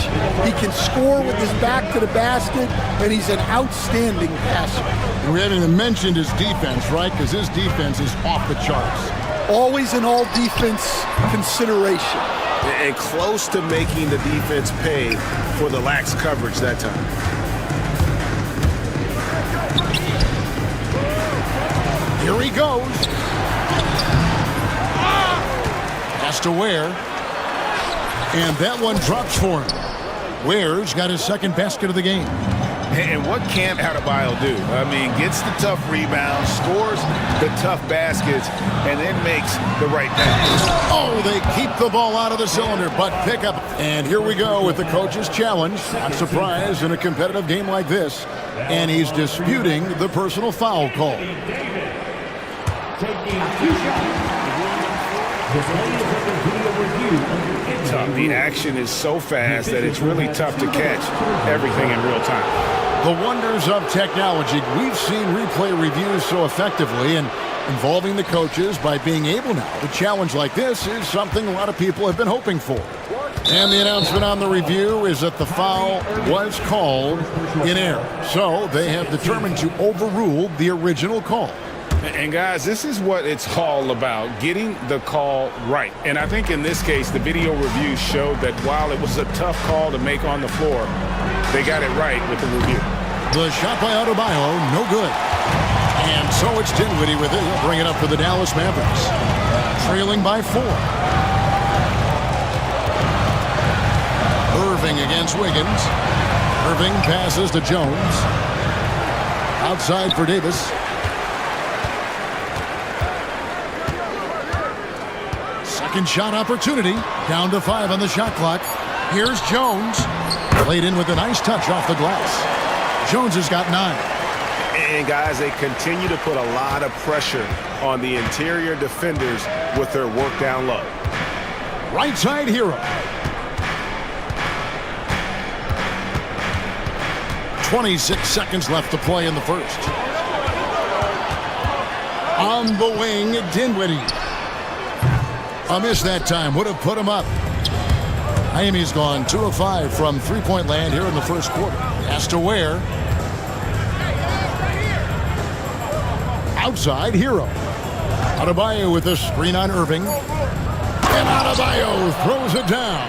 He can score with his back to the basket, and he's an outstanding passer. We haven't even mentioned his defense, right? Because his defense is off the charts. Always an all-defense consideration. And close to making the defense pay for the lax coverage that time. Here he goes. Pass to Ware. And that one drops for him. Ware's got his second basket of the game. And what can't Adebayo do? I mean, gets the tough rebounds, scores the tough baskets, and then makes the right pass. Oh, they keep the ball out of the cylinder, but pick up. And here we go with the coach's challenge. Not surprised in a competitive game like this. And he's disputing the personal foul call. The action is so fast that it's really tough to catch everything in real time. The wonders of technology. We've seen replay reviews so effectively, and involving the coaches by being able now to challenge like this is something a lot of people have been hoping for. And the announcement on the review is that the foul was called in error. So they have determined to overrule the original call. And guys, this is what it's all about, getting the call right. And I think in this case, the video review showed that while it was a tough call to make on the floor, they got it right with the review. The shot by Adebayo, no good. And so it's Dinwiddie with it. He'll bring it up for the Dallas Mavericks. Trailing by 4. Irving against Wiggins. Irving passes to Jones. Outside for Davis. Second shot opportunity. Down to 5 on the shot clock. Here's Jones. Played in with a nice touch off the glass. Jones has got 9. And guys, they continue to put a lot of pressure on the interior defenders with their work down low. Right side hero. 26 seconds left to play in the first. On the wing, Dinwiddie. A miss that time. Would have put him up. Miami's gone 2 of 5 from three-point land here in the first quarter. Has to Ware. Outside hero. Adebayo with a screen on Irving. And Adebayo throws it down.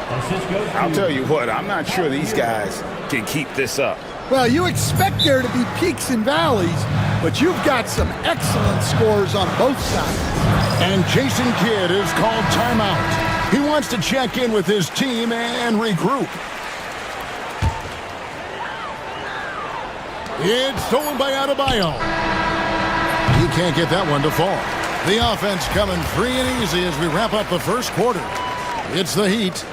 I'll tell you what, I'm not sure these guys can keep this up. Well, you expect there to be peaks and valleys, but you've got some excellent scores on both sides. And Jason Kidd is called timeout. He wants to check in with his team and regroup. It's stolen by Adebayo. He can't get that one to fall. The offense coming free and easy as we wrap up the first quarter. It's the Heat.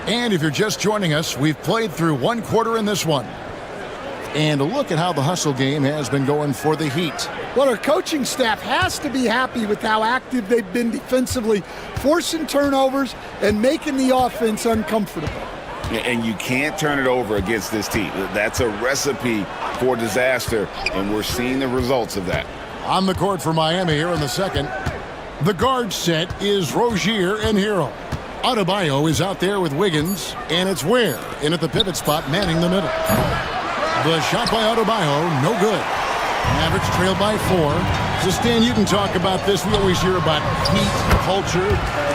And if you're just joining us, we've played through one quarter in this one. And a look at how the hustle game has been going for the Heat. Well, our coaching staff has to be happy with how active they've been defensively, forcing turnovers and making the offense uncomfortable. And you can't turn it over against this team. That's a recipe for disaster, and we're seeing the results of that. On the court for Miami here in the second. The guard set is Rozier and Hero. Adebayo is out there with Wiggins, and it's Ware in at the pivot spot, manning the middle. The shot by Adebayo, no good. Mavericks trailed by 4. So, Stan, you can talk about this. We always hear about Heat culture,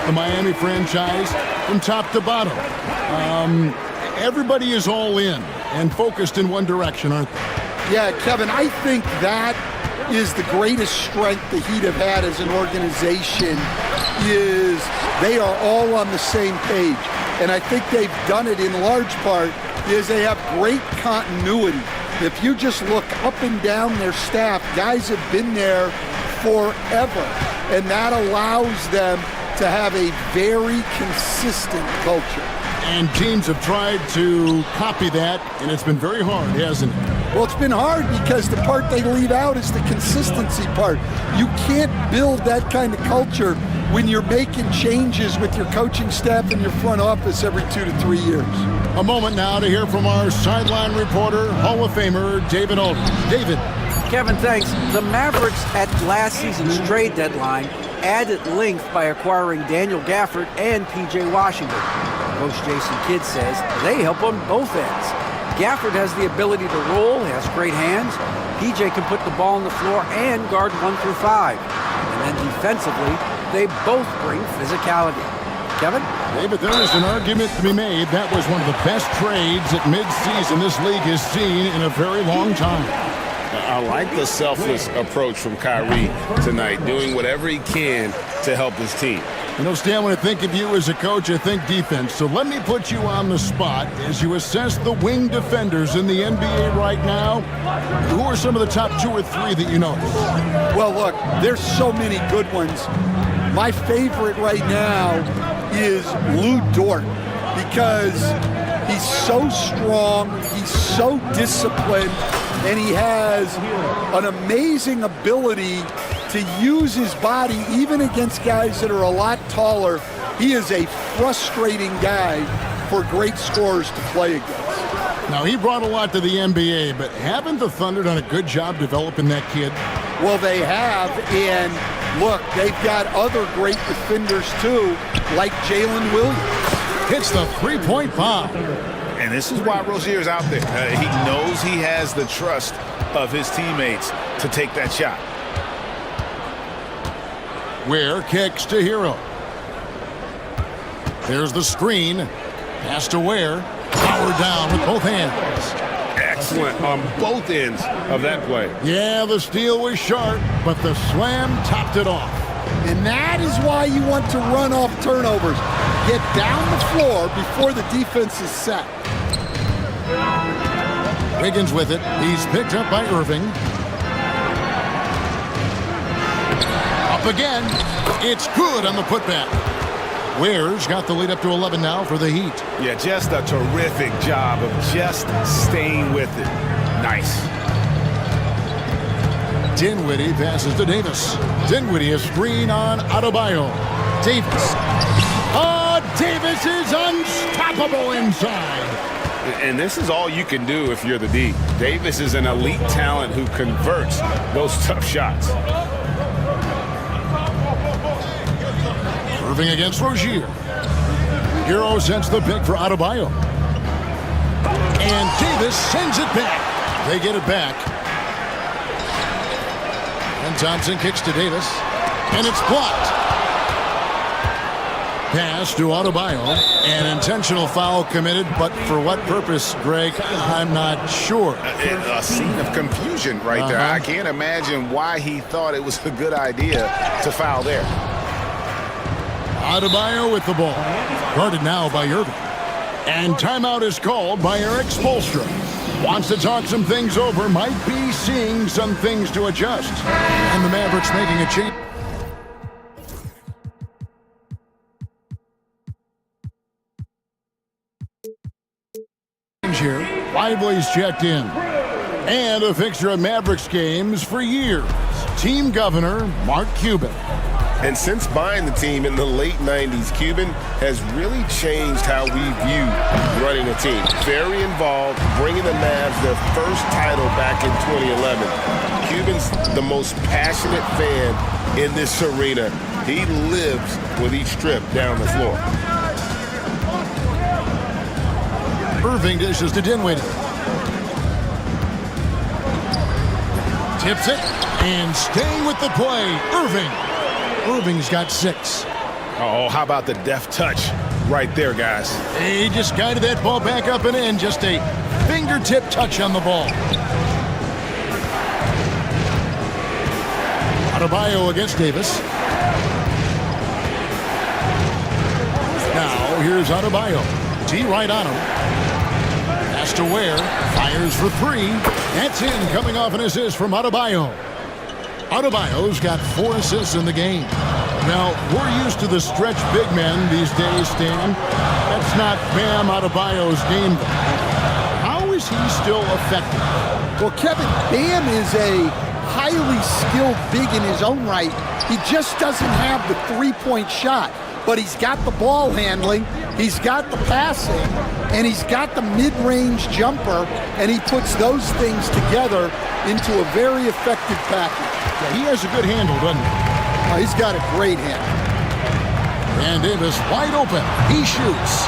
the Miami franchise, from top to bottom. Everybody is all in and focused in one direction, aren't they? Yeah, Kevin, I think that is the greatest strength the Heat have had as an organization, is they are all on the same page. And I think they've done it in large part is they have great continuity. If you just look up and down their staff, guys have been there forever. And that allows them to have a very consistent culture. And teams have tried to copy that, and it's been very hard, hasn't it? Well, it's been hard because the part they leave out is the consistency part. You can't build that kind of culture when you're making changes with your coaching staff and your front office every 2 to 3 years. A moment now to hear from our sideline reporter, Hall of Famer David Aldridge. David. Kevin, thanks. The Mavericks at last season's trade deadline added length by acquiring Daniel Gafford and P.J. Washington. Coach Jason Kidd says they help on both ends. Gafford has the ability to roll, has great hands. P.J. can put the ball on the floor and guard 1 through 5. And then defensively, they both bring physicality. Kevin? David, there is an argument to be made. That was one of the best trades at midseason this league has seen in a very long time. I like the selfless approach from Kyrie tonight, doing whatever he can to help his team. You know, Stan, when I think of you as a coach, I think defense. So let me put you on the spot as you assess the wing defenders in the NBA right now. Who are some of the top 2 or 3 that you notice? Well, look, there's so many good ones. My favorite right now is Lou Dort because he's so strong, he's so disciplined, and he has an amazing ability to use his body even against guys that are a lot taller. He is a frustrating guy for great scorers to play against. Now, he brought a lot to the NBA, but haven't the Thunder done a good job developing that kid? Well, they have, and look, they've got other great defenders too, like Jalen Williams. Hits the three-point bomb. And this is why Rozier's out there. He knows he has the trust of his teammates to take that shot. Ware kicks to Hero. There's the screen. Pass to Ware. Powered down with both hands. Excellent on both ends of that play. Yeah, the steal was sharp, but the slam topped it off. And that is why you want to run off turnovers. Get down the floor before the defense is set. Wiggins with it. He's picked up by Irving. Up again. It's good on the putback. Ware's got the lead up to 11 now for the Heat. Yeah, just a terrific job of just staying with it. Nice. Dinwiddie passes to Davis. Dinwiddie a screen on Adebayo. Davis. Oh, Davis is unstoppable inside. And this is all you can do if you're the D. Davis is an elite talent who converts those tough shots. Irving against Rozier. Hero sends the pick for Adebayo. And Davis sends it back. They get it back. And Thompson kicks to Davis. And it's blocked. Pass to Adebayo. An intentional foul committed, but for what purpose, Greg? I'm not sure. A scene of confusion right there. I can't imagine why he thought it was a good idea to foul there. Adebayo with the ball. Guarded now by Irving. And timeout is called by Eric Spoelstra. Wants to talk some things over, might be seeing some things to adjust. And the Mavericks making a change. Here, Lively's checked in. And a fixture of Mavericks games for years. Team governor, Mark Cuban. And since buying the team in the late 90s, Cuban has really changed how we view running a team. Very involved, bringing the Mavs their first title back in 2011. Cuban's the most passionate fan in this arena. He lives with each trip down the floor. Irving dishes to Dinwiddie. Tips it, and staying with the play, Irving. Irving's got 6. Oh, how about the deft touch right there, guys? He just guided that ball back up and in. Just a fingertip touch on the ball. Adebayo against Davis. Now, here's Adebayo. T right on him. Pass to Ware. Fires for 3. That's in, coming off an assist from Adebayo. Adebayo's got 4 assists in the game. Now, we're used to the stretch big men these days, Stan. That's not Bam Adebayo's game, though. How is he still effective? Well, Kevin, Bam is a highly skilled big in his own right. He just doesn't have the three-point shot. But he's got the ball handling, he's got the passing, and he's got the mid-range jumper, and he puts those things together into a very effective package. Yeah, he has a good handle, doesn't he? He's got a great handle. And Davis wide open. He shoots.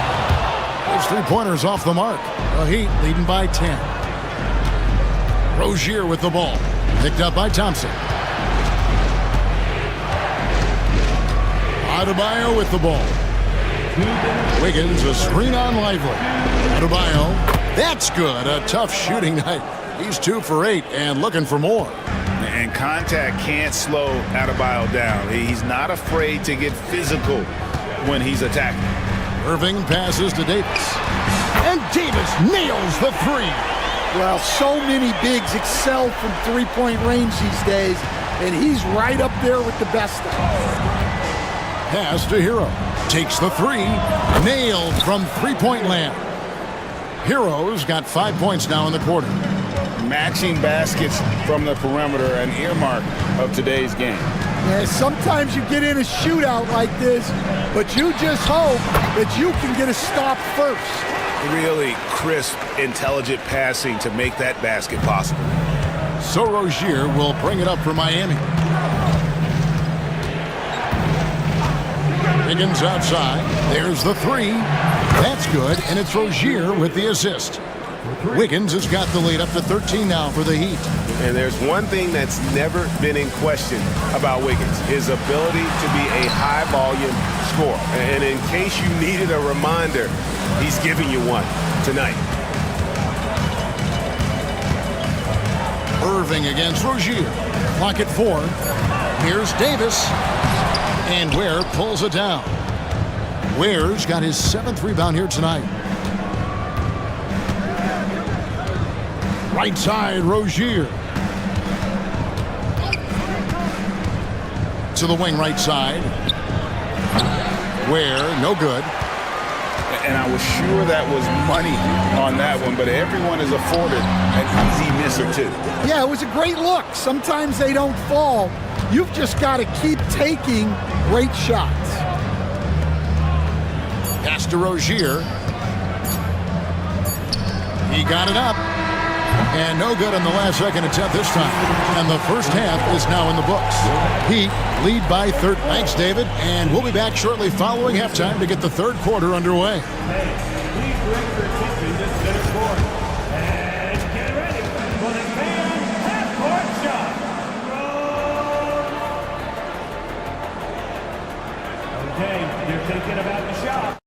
His three-pointers off the mark. The Heat leading by 10. Rozier with the ball. Picked up by Thompson. Adebayo with the ball. Wiggins a screen on Lively. Adebayo. That's good. A tough shooting night. He's 2 for 8 and looking for more. And contact can't slow Adebayo down. He's not afraid to get physical when he's attacking. Irving passes to Davis. And Davis nails the 3. Well, so many bigs excel from three-point range these days, and he's right up there with the best of them. Pass to Hero. Takes the 3. Nailed from three-point land. Hero's got 5 points now in the quarter. Matching baskets from the perimeter, an earmark of today's game. Yeah, sometimes you get in a shootout like this, but you just hope that you can get a stop first. Really crisp, intelligent passing to make that basket possible. So Rozier will bring it up for Miami. Wiggins outside. There's the 3. That's good, and it's Rozier with the assist. Wiggins has got the lead up to 13 now for the Heat. And there's one thing that's never been in question about Wiggins, his ability to be a high-volume scorer. And in case you needed a reminder, he's giving you one tonight. Irving against Rozier. Clock at 4. Here's Davis. And Ware pulls it down. Ware's got his 7th rebound here tonight. Right side, Rozier. To the wing right side. Ware, no good. And I was sure that was money on that one, but everyone is afforded an easy miss or 2. Yeah, it was a great look. Sometimes they don't fall. You've just got to keep taking great shots. Pass to Rozier. He got it up. And no good on the last second attempt this time. And the first half is now in the books. Heat lead by 13. Thanks, David. And we'll be back shortly following halftime to get the third quarter underway. Please bring your attention to center court. And get ready for the fan half-court shot. Okay, they're thinking about the shot.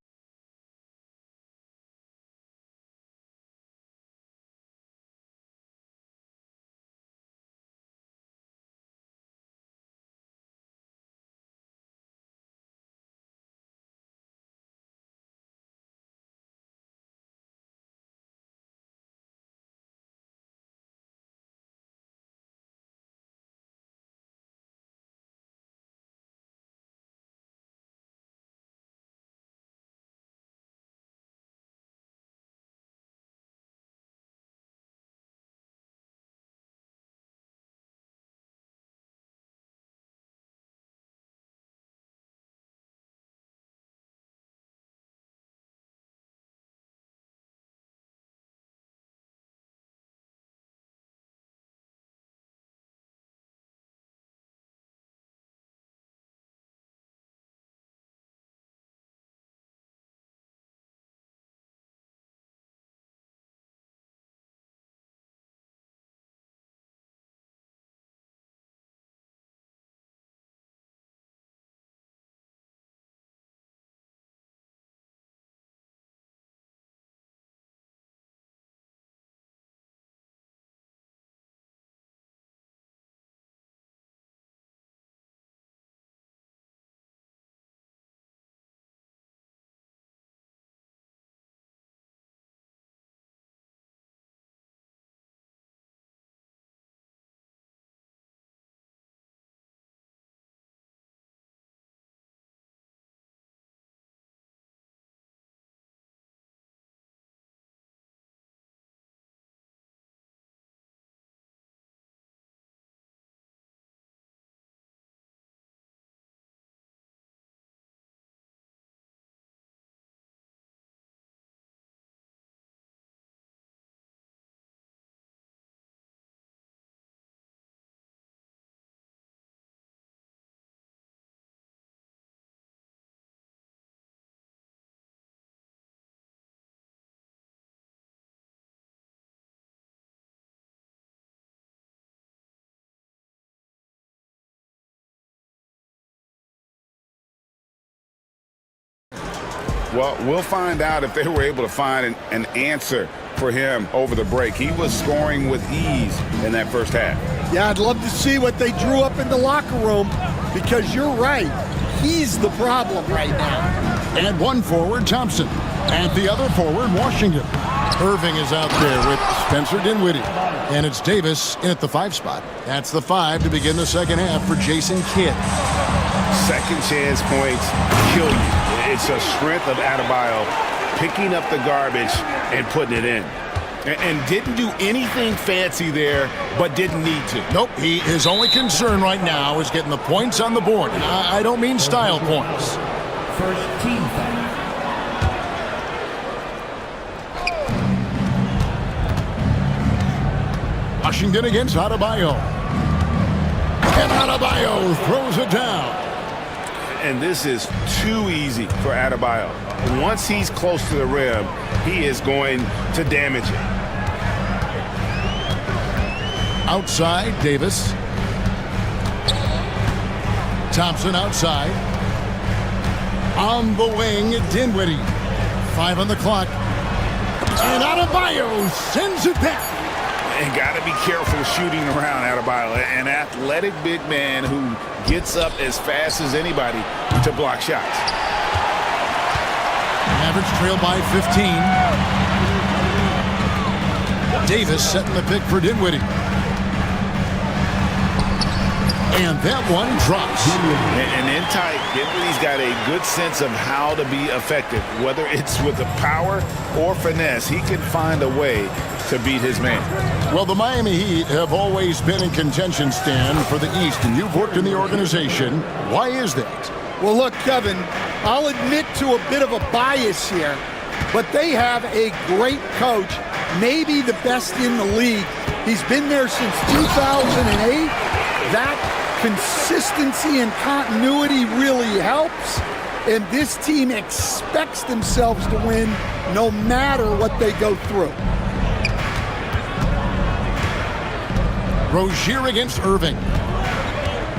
Well, we'll find out if they were able to find an answer for him over the break. He was scoring with ease in that first half. Yeah, I'd love to see what they drew up in the locker room, because you're right. He's the problem right now. And one forward, Thompson. And the other forward, Washington. Irving is out there with Spencer Dinwiddie. And it's Davis in at the 5 spot. That's the 5 to begin the second half for Jason Kidd. Second chance points kill you. It's a strength of Adebayo picking up the garbage and putting it in. And didn't do anything fancy there, but didn't need to. Nope, his only concern right now is getting the points on the board. I don't mean style points. First team foul. Washington against Adebayo. And Adebayo throws it down. And this is too easy for Adebayo. Once he's close to the rim, he is going to damage it. Outside, Davis. Thompson outside. On the wing, Dinwiddie. 5 on the clock. And Adebayo sends it back. And got to be careful shooting around Adebayo. An athletic big man who gets up as fast as anybody to block shots. Mavericks trail by 15. Davis setting the pick for Dinwiddie. And that one drops. And in tight, Dinwiddie's got a good sense of how to be effective. Whether it's with the power or finesse, he can find a way to beat his man. Well, the Miami Heat have always been in contention, Stan, for the East, and you've worked in the organization. Why is that? Well, look, Kevin, I'll admit to a bit of a bias here, but they have a great coach, maybe the best in the league. He's been there since 2008. That consistency and continuity really helps, and this team expects themselves to win no matter what they go through. Rozier against Irving.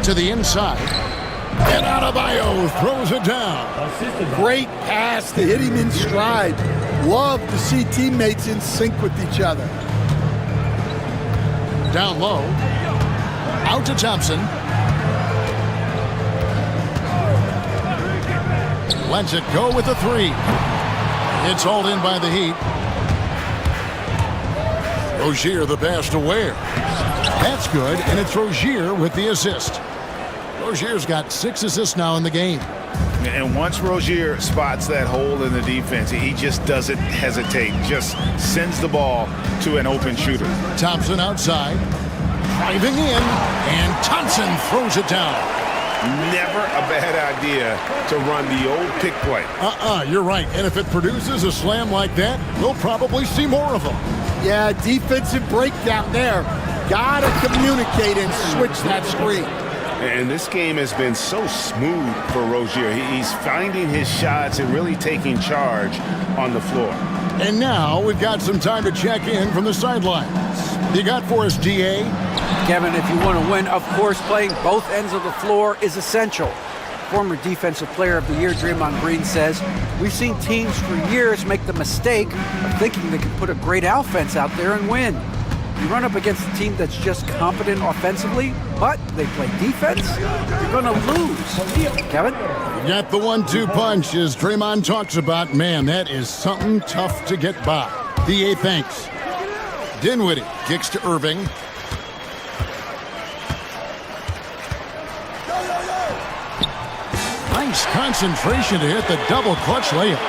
To the inside. And Adebayo throws it down. Great pass to hit him in stride. Love to see teammates in sync with each other. Down low. Out to Thompson. Lets it go with a 3. It's hauled in by the Heat. Rozier the pass to Ware. That's good, and it's Rozier with the assist. Rozier's got 6 assists now in the game. And once Rozier spots that hole in the defense, he just doesn't hesitate. Just sends the ball to an open shooter. Thompson outside. Driving in, and Thompson throws it down. Never a bad idea to run the old pick play. You're right. And if it produces a slam like that, we'll probably see more of them. Yeah, defensive breakdown there. Gotta communicate and switch that screen. And this game has been so smooth for Rozier. He's finding his shots and really taking charge on the floor. And now we've got some time to check in from the sidelines. You got for us, DA? Kevin, if you want to win, of course, playing both ends of the floor is essential. Former Defensive Player of the Year Draymond Green says, we've seen teams for years make the mistake of thinking they can put a great offense out there and win. You run up against a team that's just competent offensively, but they play defense, you're going to lose. Kevin? You got the 1-2 punch, as Draymond talks about. Man, that is something tough to get by. DA, thanks. Dinwiddie kicks to Irving. Nice concentration to hit the double clutch layup.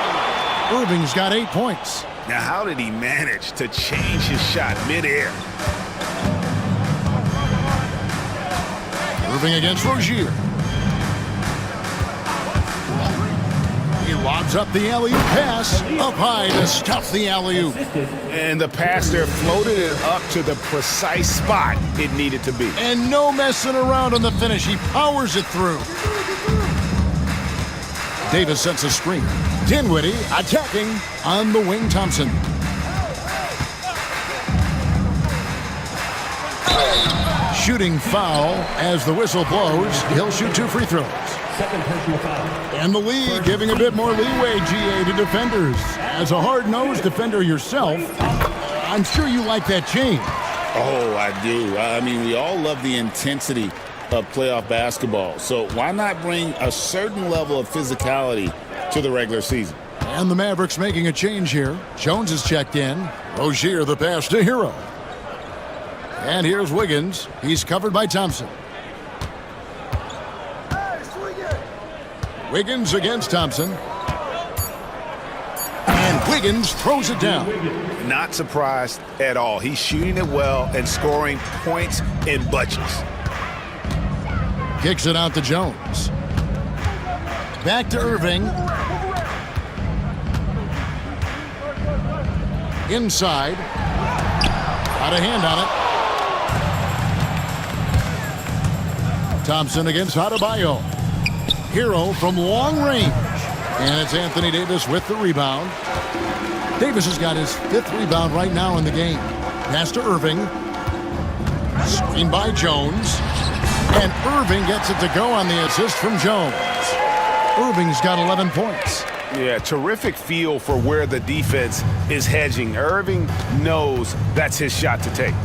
Irving's got 8 points. Now, how did he manage to change his shot midair? Irving against Rozier. He lobs up the alley-oop pass. Up high to stuff the alley-oop. And the pass there floated it up to the precise spot it needed to be. And no messing around on the finish. He powers it through. Davis sets a screen. Dinwiddie attacking on the wing. Thompson. Shooting foul as the whistle blows. He'll shoot 2 free throws. second personal foul. And the league giving a bit more leeway, GA, to defenders. As a hard-nosed defender yourself, I'm sure you like that change. Oh, I do. I mean, we all love the intensity of playoff basketball. So why not bring a certain level of physicality to the regular season? And the Mavericks making a change here. Jones is checked in. Rozier the pass to Hero. And here's Wiggins. He's covered by Thompson. Wiggins against Thompson. And Wiggins throws it down. Not surprised at all. He's shooting it well and scoring points in bunches. Kicks it out to Jones. Back to Irving. Inside. Got a hand on it. Thompson against Adebayo. Hero from long range. And it's Anthony Davis with the rebound. Davis has got his 5th rebound right now in the game. Pass to Irving. Screen by Jones. And Irving gets it to go on the assist from Jones. Irving's got 11 points. Yeah, terrific feel for where the defense is hedging. Irving knows that's his shot to take.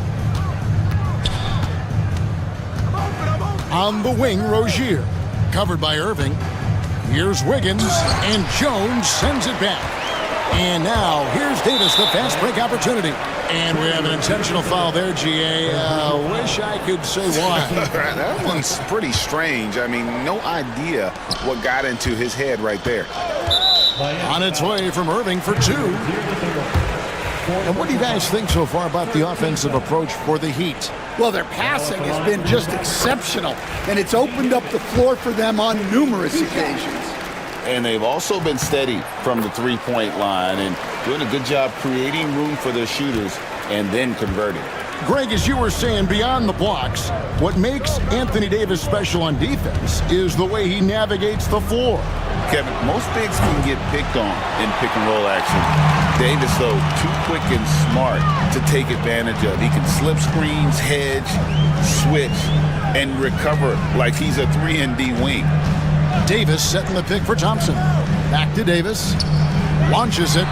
On the wing, Rozier. Covered by Irving. Here's Wiggins, and Jones sends it back. And now, here's Davis, the fast break opportunity. And we have an intentional foul there, GA. Wish I could say why. That one's pretty strange. I mean, no idea what got into his head right there. On its way from Irving for 2. And what do you guys think so far about the offensive approach for the Heat? Well, their passing has been just exceptional, and it's opened up the floor for them on numerous occasions. And they've also been steady from the three-point line and doing a good job creating room for their shooters and then converting. Greg, as you were saying, beyond the blocks, what makes Anthony Davis special on defense is the way he navigates the floor. Kevin, most bigs can get picked on in pick-and-roll action. Davis, though, too quick and smart to take advantage of. He can slip screens, hedge, switch, and recover like he's a 3-and-D wing. Davis setting the pick for Thompson. Back to Davis. Launches it.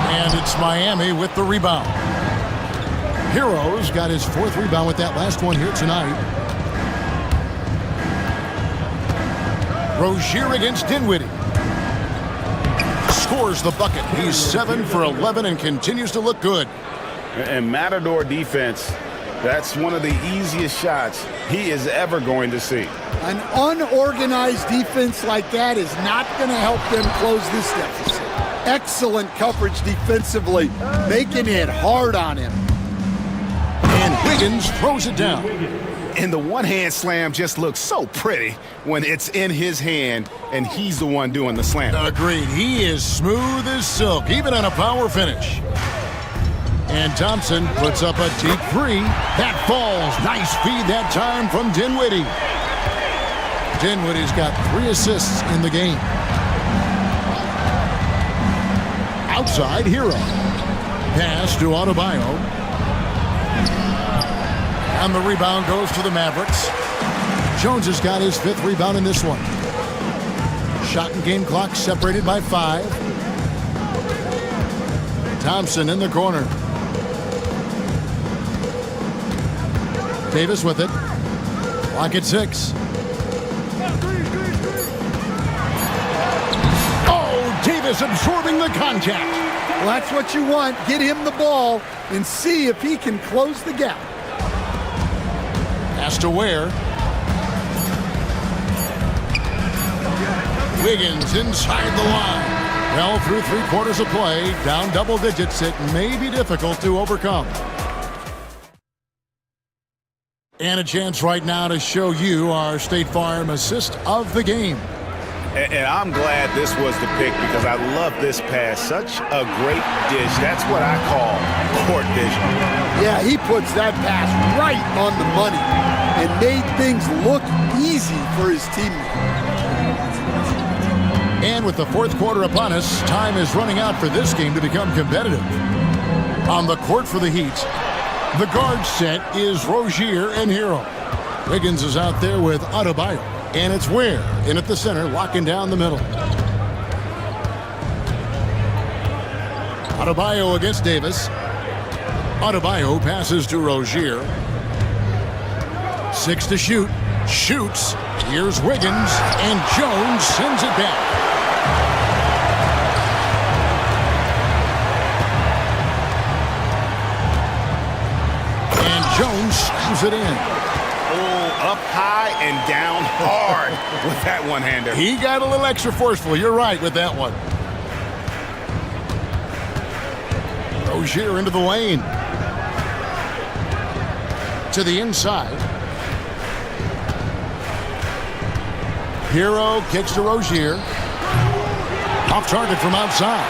And it's Miami with the rebound. Hero's got his 4th rebound with that last one here tonight. Rozier against Dinwiddie. Scores the bucket. He's 7 for 11 and continues to look good. And Matador defense, that's one of the easiest shots he is ever going to see. An unorganized defense like that is not going to help them close this deficit. Excellent coverage defensively, making it hard on him. And Wiggins throws it down. And the one-hand slam just looks so pretty when it's in his hand and he's the one doing the slam. Agreed. He is smooth as silk, even on a power finish. And Thompson puts up a deep 3. That falls. Nice feed that time from Dinwiddie. Dinwiddie's got 3 assists in the game. Outside, Hero. Pass to Adebayo. And the rebound goes to the Mavericks. Jones has got his 5th rebound in this one. Shot and game clock separated by 5. Thompson in the corner. Davis with it. Clock at 6. Oh, Davis absorbing the contact. Well, that's what you want. Get him the ball and see if he can close the gap. Pass to Ware. Wiggins inside the line. Well, through 3/4 of play, down double digits, it may be difficult to overcome. And a chance right now to show you our State Farm assist of the game. And I'm glad this was the pick because I love this pass. Such a great dish. That's what I call court vision. Yeah, he puts that pass right on the money and made things look easy for his teammate. And with the 4th quarter upon us, time is running out for this game to become competitive. On the court for the Heat, the guard set is Rozier and Hero. Wiggins is out there with Adebayo. And it's Ware in at the center, locking down the middle. Adebayo against Davis. Adebayo passes to Rozier. 6 to shoot. Shoots. Here's Wiggins. And Jones sends it back. And Jones slams it in. Oh, up high and down hard with that one-hander. He got a little extra forceful. You're right with that one. Rozier into the lane. To the inside. Hero kicks to Rozier. Off target from outside.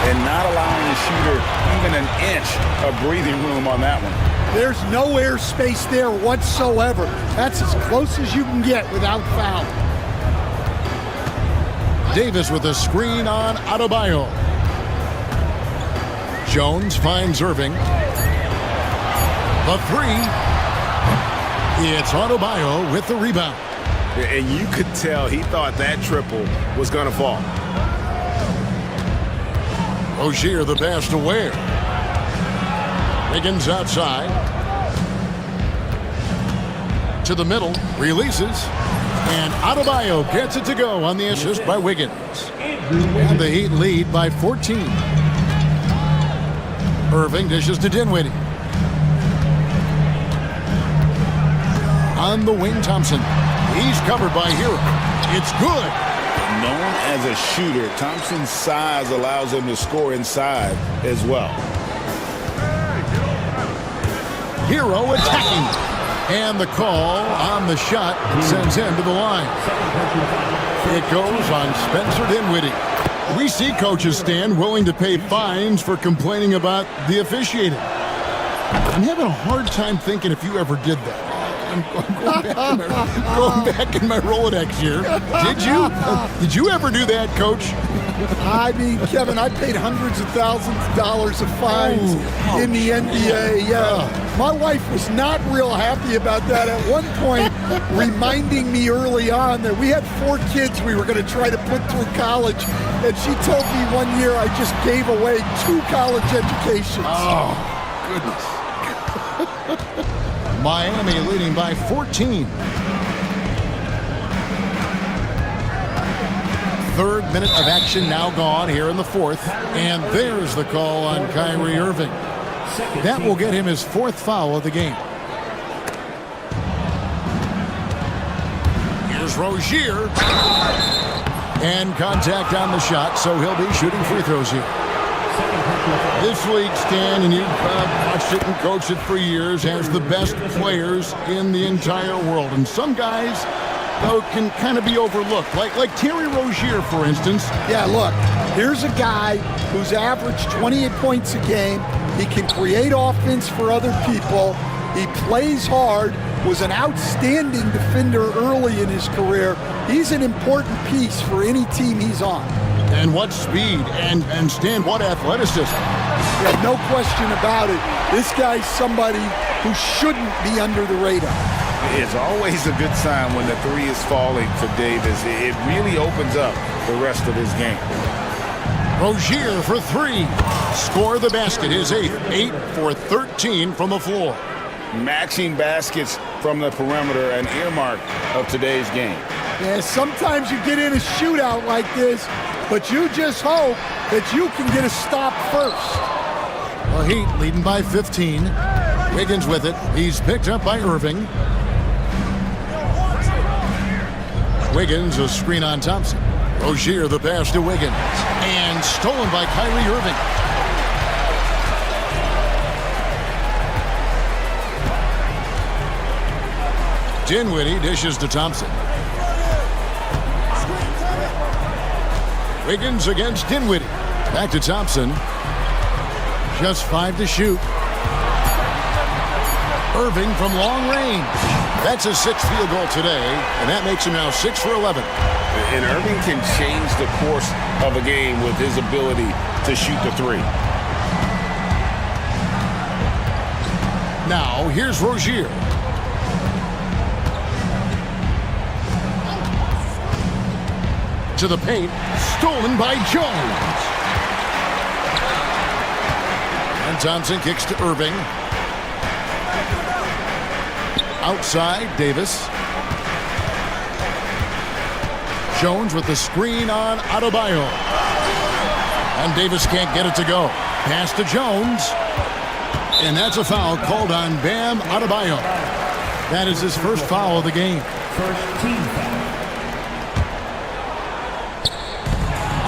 And not allowing the shooter even an inch of breathing room on that one. There's no air space there whatsoever. That's as close as you can get without foul. Davis with a screen on Adebayo. Jones finds Irving. The three. It's Adebayo with the rebound. And you could tell he thought that triple was going to fall. Rozier the pass to Ware. Wiggins outside. To the middle. Releases. And Adebayo gets it to go on the assist by Wiggins. And the Heat lead by 14. Irving dishes to Dinwiddie. On the wing, Thompson. He's covered by Hero. It's good. Known as a shooter, Thompson's size allows him to score inside as well. Hero attacking. And the call on the shot sends him to the line. It goes on Spencer Dinwiddie. We see coaches stand willing to pay fines for complaining about the officiating. I'm having a hard time thinking if you ever did that. I'm going back in my Rolodex here. Did you ever do that, Coach? I mean, Kevin, I paid hundreds of thousands of dollars of fines in the NBA. Yeah, my wife was not real happy about that. At one point, reminding me early on that we had 4 kids we were going to try to put through college, and she told me one year I just gave away 2 college educations. Oh, goodness. Miami leading by 14. Third minute of action now gone here in the fourth. And there's the call on Kyrie Irving. That will get him his 4th foul of the game. Here's Rozier. And contact on the shot, so he'll be shooting free throws here. This league, Stan, and you've watched it and coached it for years, has the best players in the entire world. And some guys, though, can kind of be overlooked. Like Terry Rozier, for instance. Yeah, look, here's a guy who's averaged 28 points a game. He can create offense for other people. He plays hard, was an outstanding defender early in his career. He's an important piece for any team he's on. And what speed, and Stan, what athleticism. Yeah, no question about it. This guy's somebody who shouldn't be under the radar. It's always a good sign when the 3 is falling for Davis. It really opens up the rest of his game. Rozier for 3. Score the basket, his 8th. 8 for 13 from the floor. Matching baskets from the perimeter, an earmark of today's game. Yeah, sometimes you get in a shootout like this, but you just hope that you can get a stop first. The Heat leading by 15. Wiggins with it. He's picked up by Irving. Wiggins, a screen on Thompson. Rozier, the pass to Wiggins. And stolen by Kyrie Irving. Dinwiddie dishes to Thompson. Wiggins against Dinwiddie. Back to Thompson. Just 5 to shoot. Irving from long range. That's his 6th field goal today, and that makes him now 6 for 11. And Irving can change the course of a game with his ability to shoot the 3. Now, here's Rozier. To the paint, stolen by Jones. And Thompson kicks to Irving. Outside, Davis. Jones with the screen on Adebayo. And Davis can't get it to go. Pass to Jones. And that's a foul called on Bam Adebayo. That is his first foul of the game. First team foul.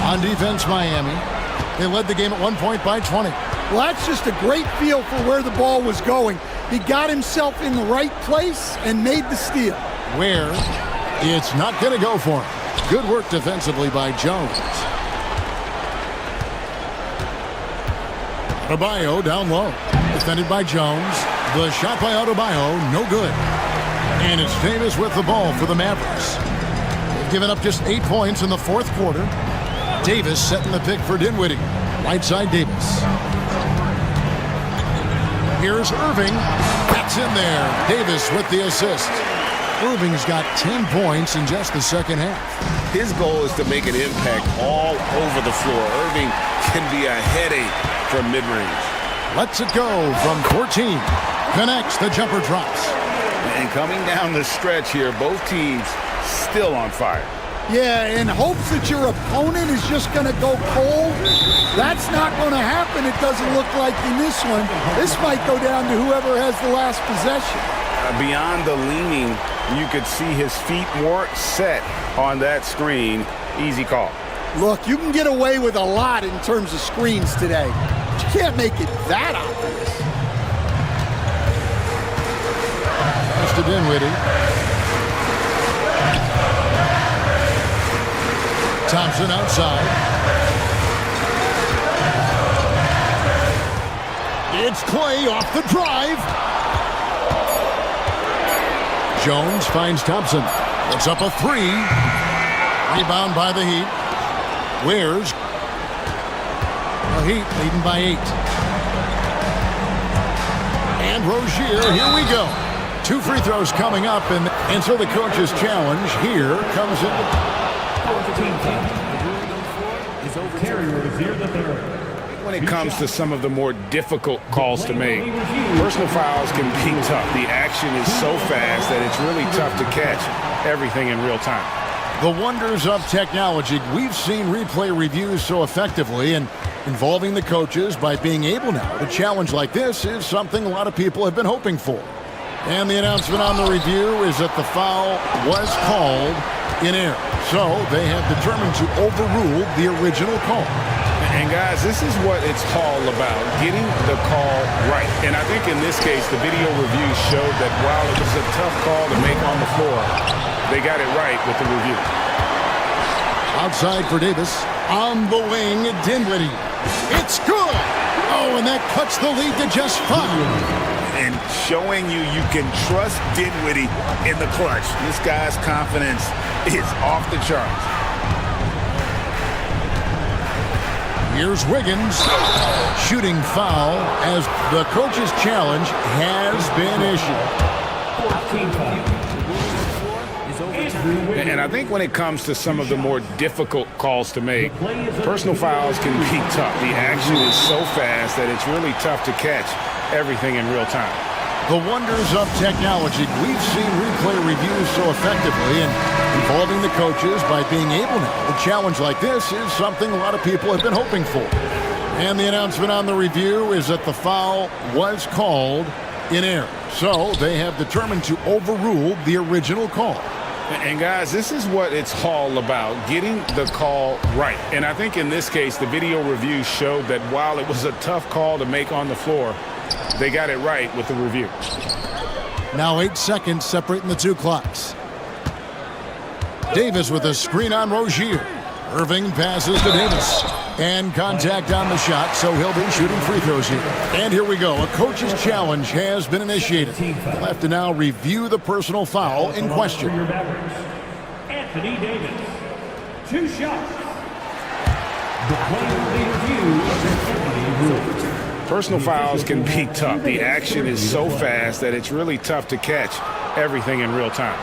On defense, Miami. They led the game at 1 point by 20. Well, that's just a great feel for where the ball was going. He got himself in the right place and made the steal. Where it's not going to go for him. Good work defensively by Jones. Adebayo down low. Defended by Jones. The shot by Adebayo, no good. And it's Davis with the ball for the Mavericks. They've given up just 8 points in the fourth quarter. Davis setting the pick for Dinwiddie. Right side Davis. Here's Irving. That's in there. Davis with the assist. Irving's got 10 points in just the second half. His goal is to make an impact all over the floor. Irving can be a headache from mid-range. Lets it go from 14. Connects, the jumper drops. And coming down the stretch here, both teams still on fire. Yeah, in hopes that your opponent is just going to go cold. That's not going to happen, it doesn't look like in this one. This might go down to whoever has the last possession. Beyond the leaning, you could see his feet more set on that screen. Easy call. Look, you can get away with a lot in terms of screens today. But you can't make it that obvious. Pass to Dinwiddie. Thompson outside. It's Clay off the drive. Jones finds Thompson. Puts up a three. Rebound by the Heat. Wears. The Heat leading by 8. And Rozier, here we go. 2 free throws coming up, and so the coach's challenge here comes in. When it comes to some of the more difficult calls to make, personal fouls can be tough. The action is so fast that it's really tough to catch everything in real time. The wonders of technology. We've seen replay reviews so effectively, and involving the coaches by being able now to challenge like this is something a lot of people have been hoping for. And the announcement on the review is that the foul was called in error. So they have determined to overrule the original call. And guys, this is what it's all about, getting the call right. And I think in this case, the video review showed that while it was a tough call to make on the floor, they got it right with the review. Outside for Davis. On the wing, Dinwiddie. It's good! Oh, and that cuts the lead to just 5. And showing you can trust Dinwiddie in the clutch. This guy's confidence is off the charts. Here's Wiggins. Shooting foul as the coach's challenge has been issued. And I think when it comes to some of the more difficult calls to make, personal fouls can be tough. The action is so fast that it's really tough to catch everything in real time. The wonders of technology. We've seen replay reviews so effectively, and involving the coaches by being able now to challenge like this is something a lot of people have been hoping for. And the announcement on the review is that the foul was called in error. So they have determined to overrule the original call. And guys, this is what it's all about, getting the call right. And I think in this case, the video review showed that while it was a tough call to make on the floor, they got it right with the review. Now 8 seconds separating the two clocks. Davis with a screen on Rozier. Irving passes to Davis. And contact on the shot, so he'll be shooting free throws here. And here we go. A coach's challenge has been initiated. We'll have to now review the personal foul in question. Anthony Davis. 2 shots. The player review is Anthony Davis. Personal fouls can be tough. The action is so fast that it's really tough to catch everything in real time.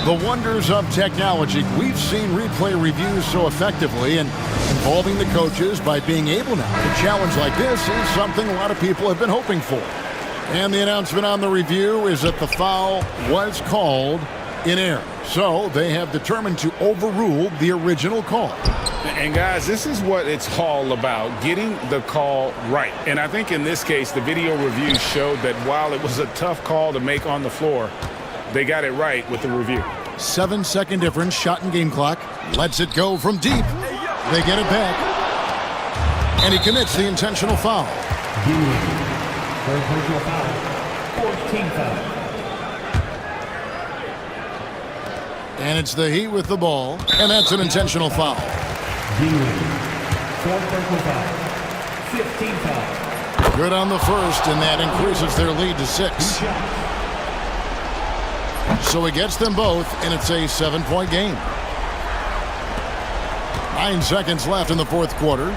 The wonders of technology. We've seen replay reviews so effectively, and involving the coaches by being able now to challenge like this is something a lot of people have been hoping for. And the announcement on the review is that the foul was called in error. So they have determined to overrule the original call. And guys, this is what it's all about, getting the call right. And I think in this case, the video review showed that while it was a tough call to make on the floor, they got it right with the review. 7-second difference, shot and game clock. Lets it go from deep. They get it back. And he commits the intentional foul. For personal foul, 14 foul. And it's the Heat with the ball, and that's an intentional foul. For personal foul, 15 foul. Good on the first, and that increases their lead to 6. So he gets them both, and it's a 7-point game. 9 seconds left in the fourth quarter.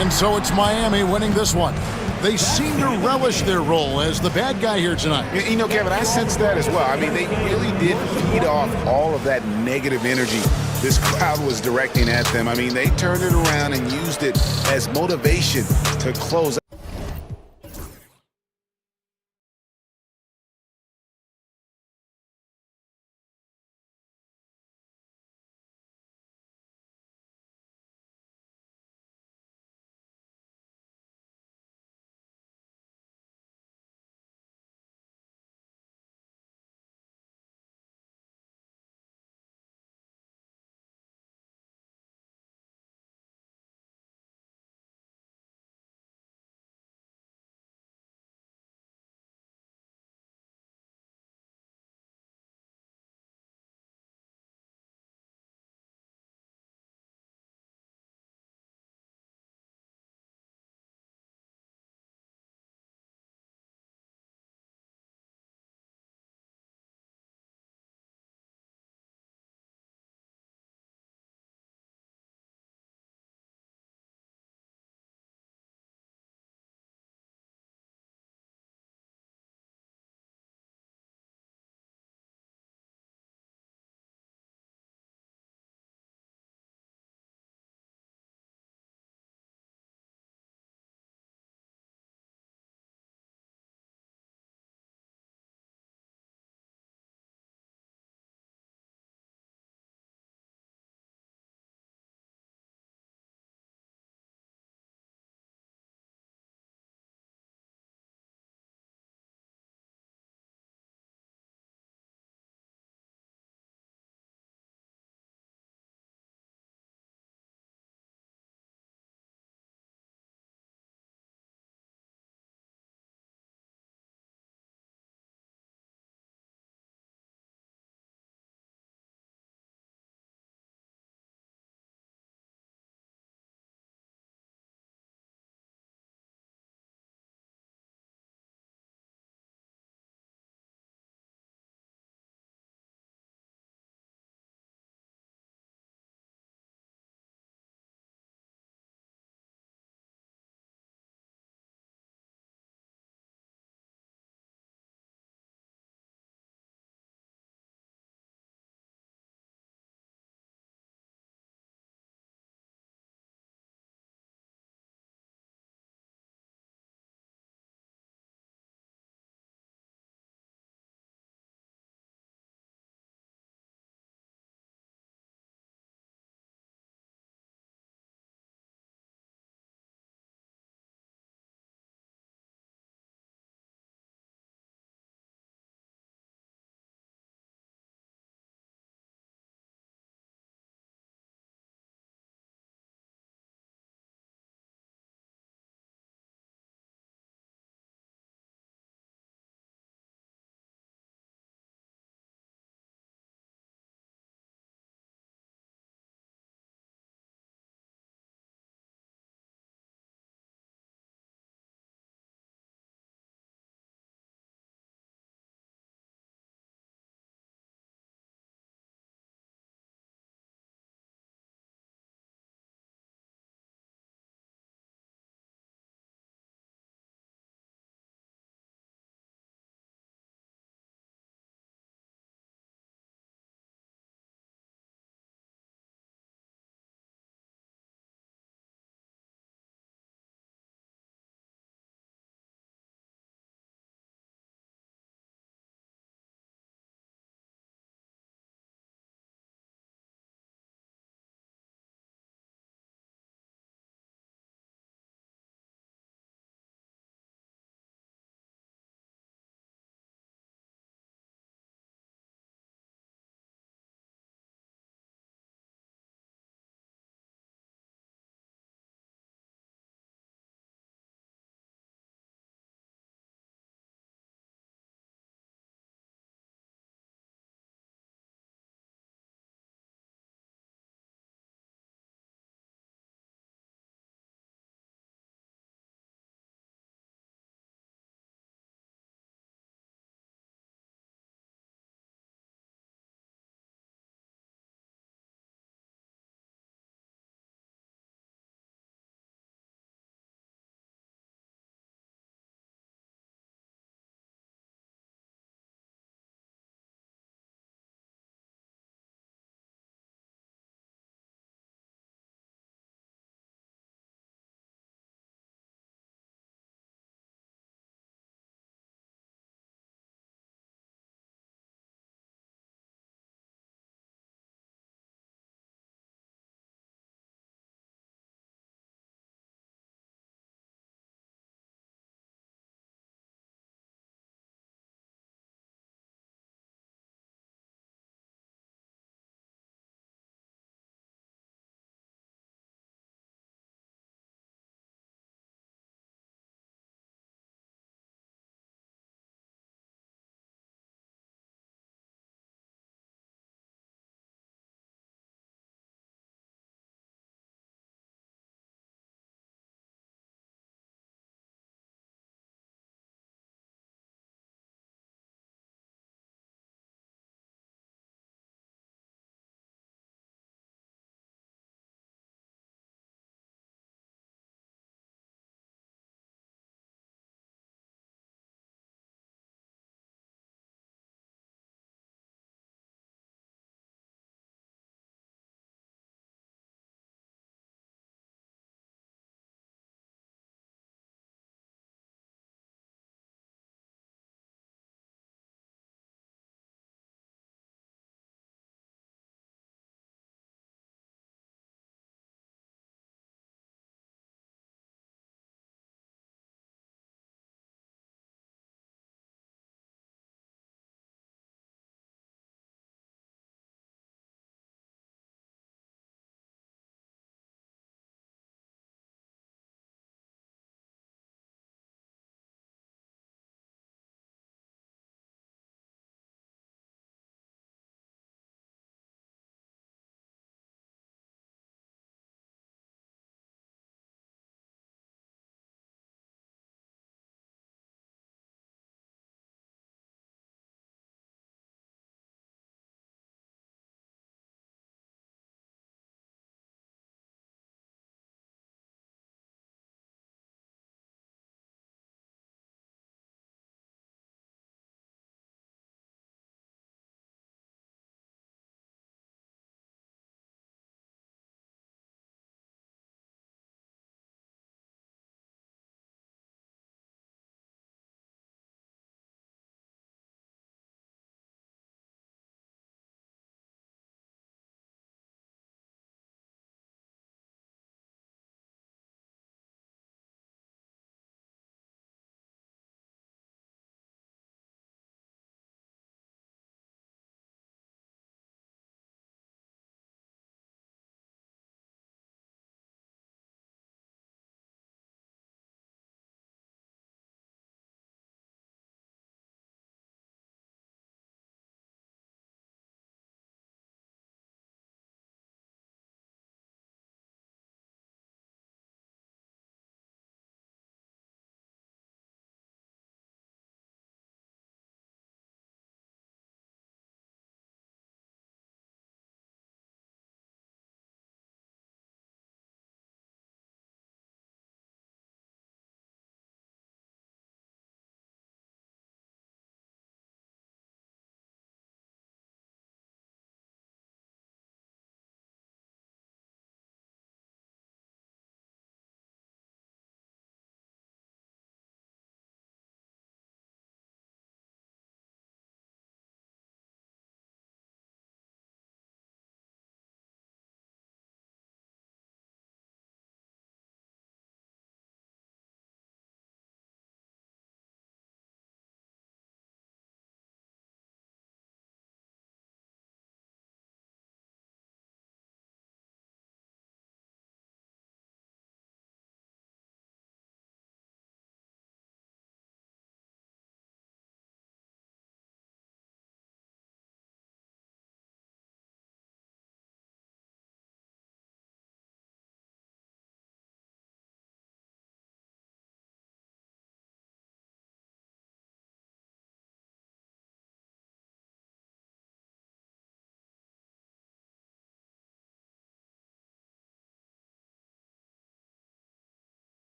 And so it's Miami winning this one. They seem to relish their role as the bad guy here tonight. You know, Kevin, I sense that as well. I mean, they really did feed off all of that negative energy this crowd was directing at them. I mean, they turned it around and used it as motivation to close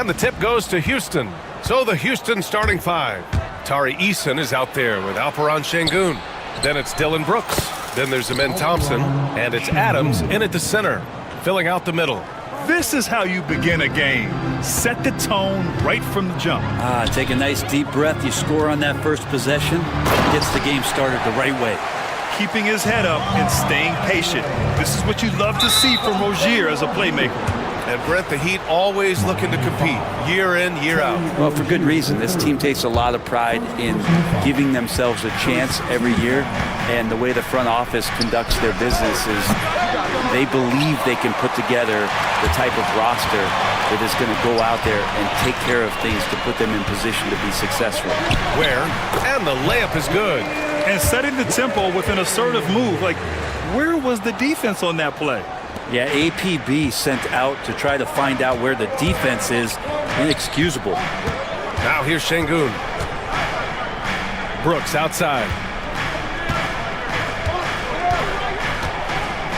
And the tip goes to Houston. So the Houston starting five. Tari Eason is out there with Alperon Şengün. Then it's Dylan Brooks. Then there's Amen Thompson. And it's Adams in at the center, filling out the middle. This is how you begin a game. Set the tone right from the jump. Take a nice deep breath. You score on that first possession. Gets the game started the right way. Keeping his head up and staying patient. This is what you love to see from Rozier as a playmaker. And Brent, the Heat always looking to compete year in, year out. Well, for good reason. This team takes a lot of pride in giving themselves a chance every year. And the way the front office conducts their business is they believe they can put together the type of roster that is going to go out there and take care of things to put them in position to be successful. And the layup is good. And setting the tempo with an assertive move. Like, where was the defense on that play? Yeah, APB sent out to try to find out where the defense is. Inexcusable. Now here's Şengün. Brooks outside.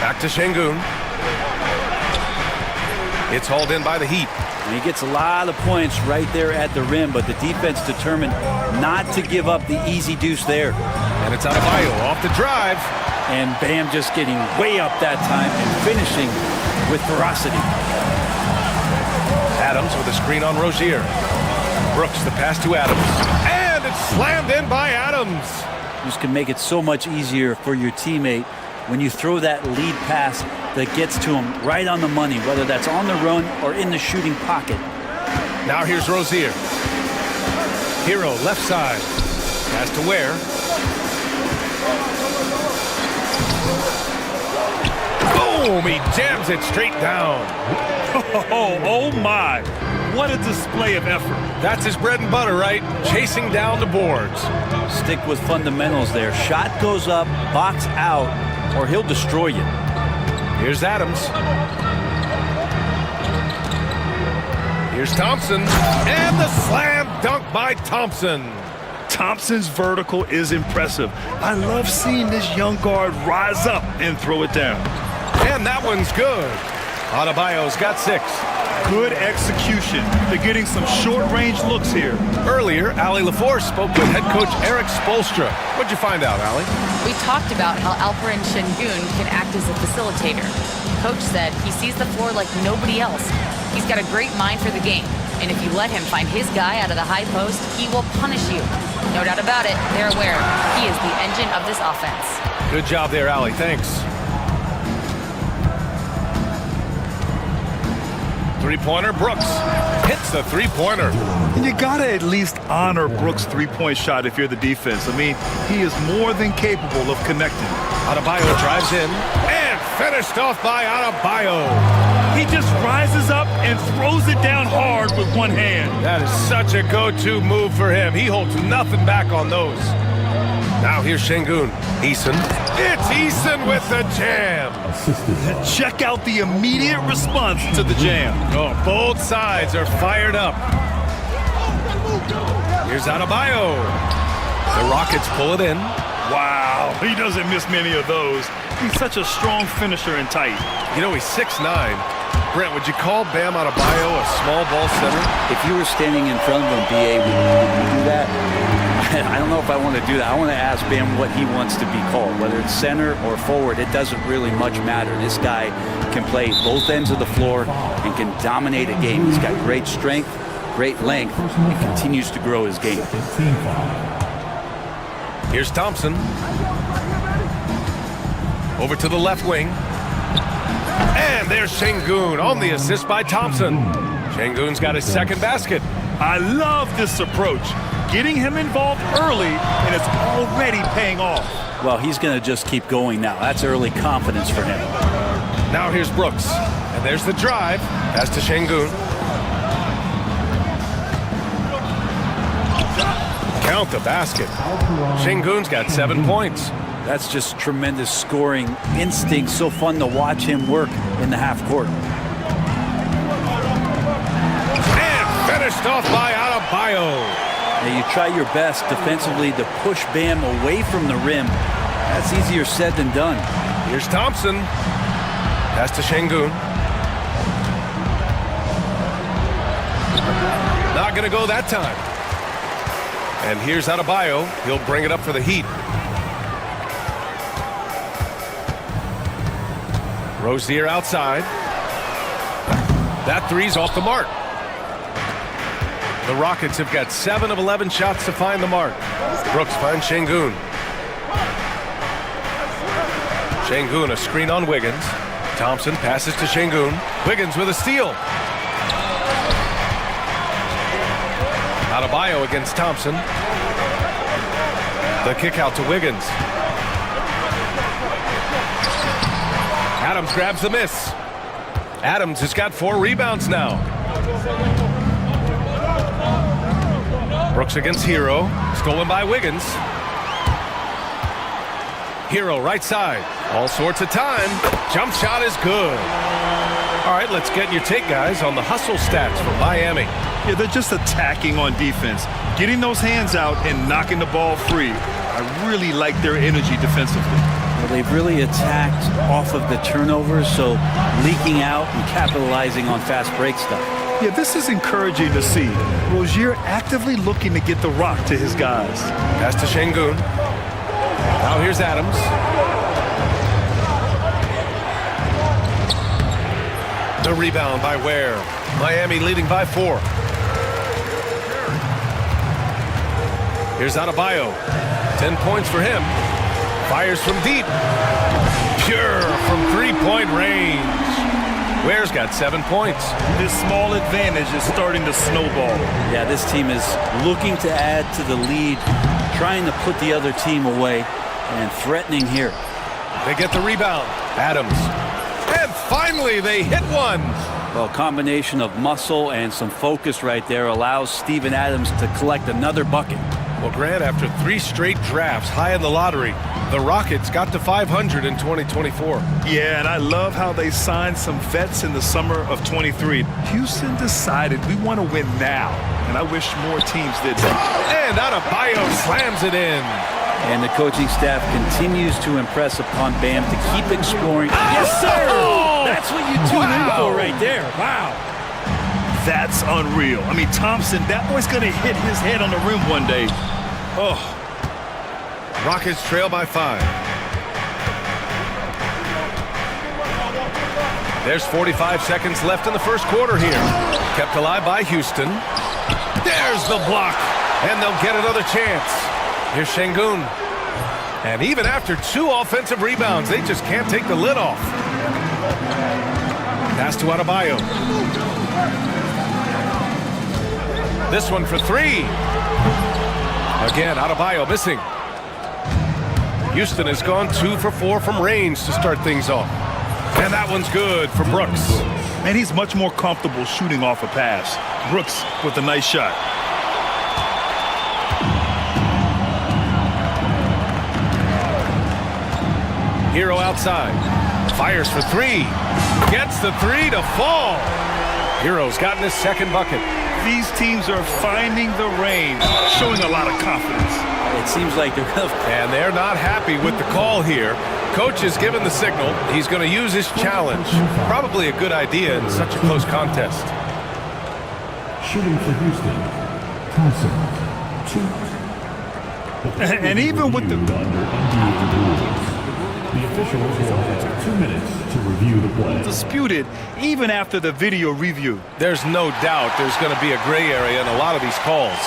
Back to Şengün. It's hauled in by the Heat. And he gets a lot of points right there at the rim, but the defense determined not to give up the easy deuce there. And it's Adebayo off the drive. And Bam just getting way up that time and finishing with ferocity. Adams with a screen on Rozier. Brooks the pass to Adams. And it's slammed in by Adams. This can make it so much easier for your teammate when you throw that lead pass that gets to him right on the money, whether that's on the run or in the shooting pocket. Now here's Rozier. Hero left side. Pass to Ware. Boom! He jams it straight down. Oh my! What a display of effort. That's his bread and butter, right? Chasing down the boards. Stick with fundamentals there. Shot goes up, box out, or he'll destroy you. Here's Adams. Here's Thompson. And the slam dunk by Thompson. Thompson's vertical is impressive. I love seeing this young guard rise up and throw it down. And that one's good. Adebayo's got 6. Good execution. They're getting some short-range looks here. Earlier, Allie LaForce spoke with head coach Eric Spoelstra. What'd you find out, Allie? We talked about how Alperon Şengün can act as a facilitator. Coach said he sees the floor like nobody else. He's got a great mind for the game. And if you let him find his guy out of the high post, he will punish you. No doubt about it, they're aware. He is the engine of this offense. Good job there, Allie. Thanks. Three-pointer, Brooks hits the three-pointer. And you gotta at least honor Brooks' three-point shot if you're the defense. I mean, he is more than capable of connecting. Adebayo drives in and finished off by Adebayo. He just rises up and throws it down hard with one hand. That is such a go-to move for him. He holds nothing back on those. Now here's Şengün. Eason. It's Eason with the jam. Check out the immediate response to the jam. Oh, both sides are fired up. Here's Adebayo. The Rockets pull it in. Wow, he doesn't miss many of those. He's such a strong finisher and tight. You know, he's 6'9". Brent, would you call Bam Adebayo a small ball center? If you were standing in front of him, BA, would you do that? I don't know if I want to do that. I want to ask Bam what he wants to be called, whether it's center or forward. It doesn't really much matter. This guy can play both ends of the floor and can dominate a game. He's got great strength, great length, and continues to grow his game. Here's Thompson. Over to the left wing. And there's Şengün on the assist by Thompson. Şengün's got his second basket. I love this approach. Getting him involved early, and it's already paying off. Well, he's going to just keep going now. That's early confidence for him. Now here's Brooks. And there's the drive. Pass to Şengün. Count the basket. Şengün's got 7 points. That's just tremendous scoring instinct. So fun to watch him work in the half court. And finished off by Adebayo. Now you try your best defensively to push Bam away from the rim. That's easier said than done. Here's Thompson. Pass to Şengün. Not going to go that time. And here's Adebayo. He'll bring it up for the Heat. Rozier outside. That three's off the mark. The Rockets have got 7 of 11 shots to find the mark. Brooks finds Şengün. Şengün, a screen on Wiggins. Thompson passes to Şengün. Wiggins with a steal. Adebayo against Thompson. The kick out to Wiggins. Adams grabs the miss. Adams has got 4 rebounds now. Brooks against Hero. Stolen by Wiggins. Hero right side. All sorts of time. Jump shot is good. All right, let's get your take, guys, on the hustle stats for Miami. Yeah, they're just attacking on defense. Getting those hands out and knocking the ball free. I really like their energy defensively. Well, they've really attacked off of the turnovers, so leaking out and capitalizing on fast break stuff. Yeah, this is encouraging to see. Rozier actively looking to get the rock to his guys. Pass to Şengün. Now here's Adams. The rebound by Ware. Miami leading by 4. Here's Adebayo. 10 points for him. Fires from deep. Pure from three-point range. Ware's got 7 points. This small advantage is starting to snowball. Yeah, this team is looking to add to the lead, trying to put the other team away, and threatening here. They get the rebound. Adams. And finally, they hit one. Well, a combination of muscle and some focus right there allows Steven Adams to collect another bucket. Well, Grant, after 3 straight drafts high in the lottery, the Rockets got to 500 in 2024. Yeah, and I love how they signed some vets in the summer of 23. Houston decided we want to win now, and I wish more teams did that. And Adebayo slams it in. And the coaching staff continues to impress upon Bam to keep exploring. Yes, sir! That's what you tune in for right there. Wow. That's unreal. I mean, Thompson, that boy's going to hit his head on the rim one day. Oh. Rockets trail by 5. There's 45 seconds left in the first quarter here. Kept alive by Houston. There's the block. And they'll get another chance. Here's Şengün. And even after 2 offensive rebounds, they just can't take the lid off. Pass to Adebayo. This one for 3. Again, Adebayo missing. Houston has gone 2 for 4 from range to start things off. And that one's good for Brooks. Man, he's much more comfortable shooting off a pass. Brooks with a nice shot. Hero outside. Fires for 3. Gets the 3 to fall. Hero's gotten his second bucket. These teams are finding the range, showing a lot of confidence. It seems like they're and they're not happy with the call here. Coach has given the signal. He's going to use his challenge. Probably a good idea in such a close contest. Shooting for Houston. Thompson. 2. And even with the officials will have 2 minutes to review the play. Disputed even after the video review. There's no doubt there's going to be a gray area in a lot of these calls.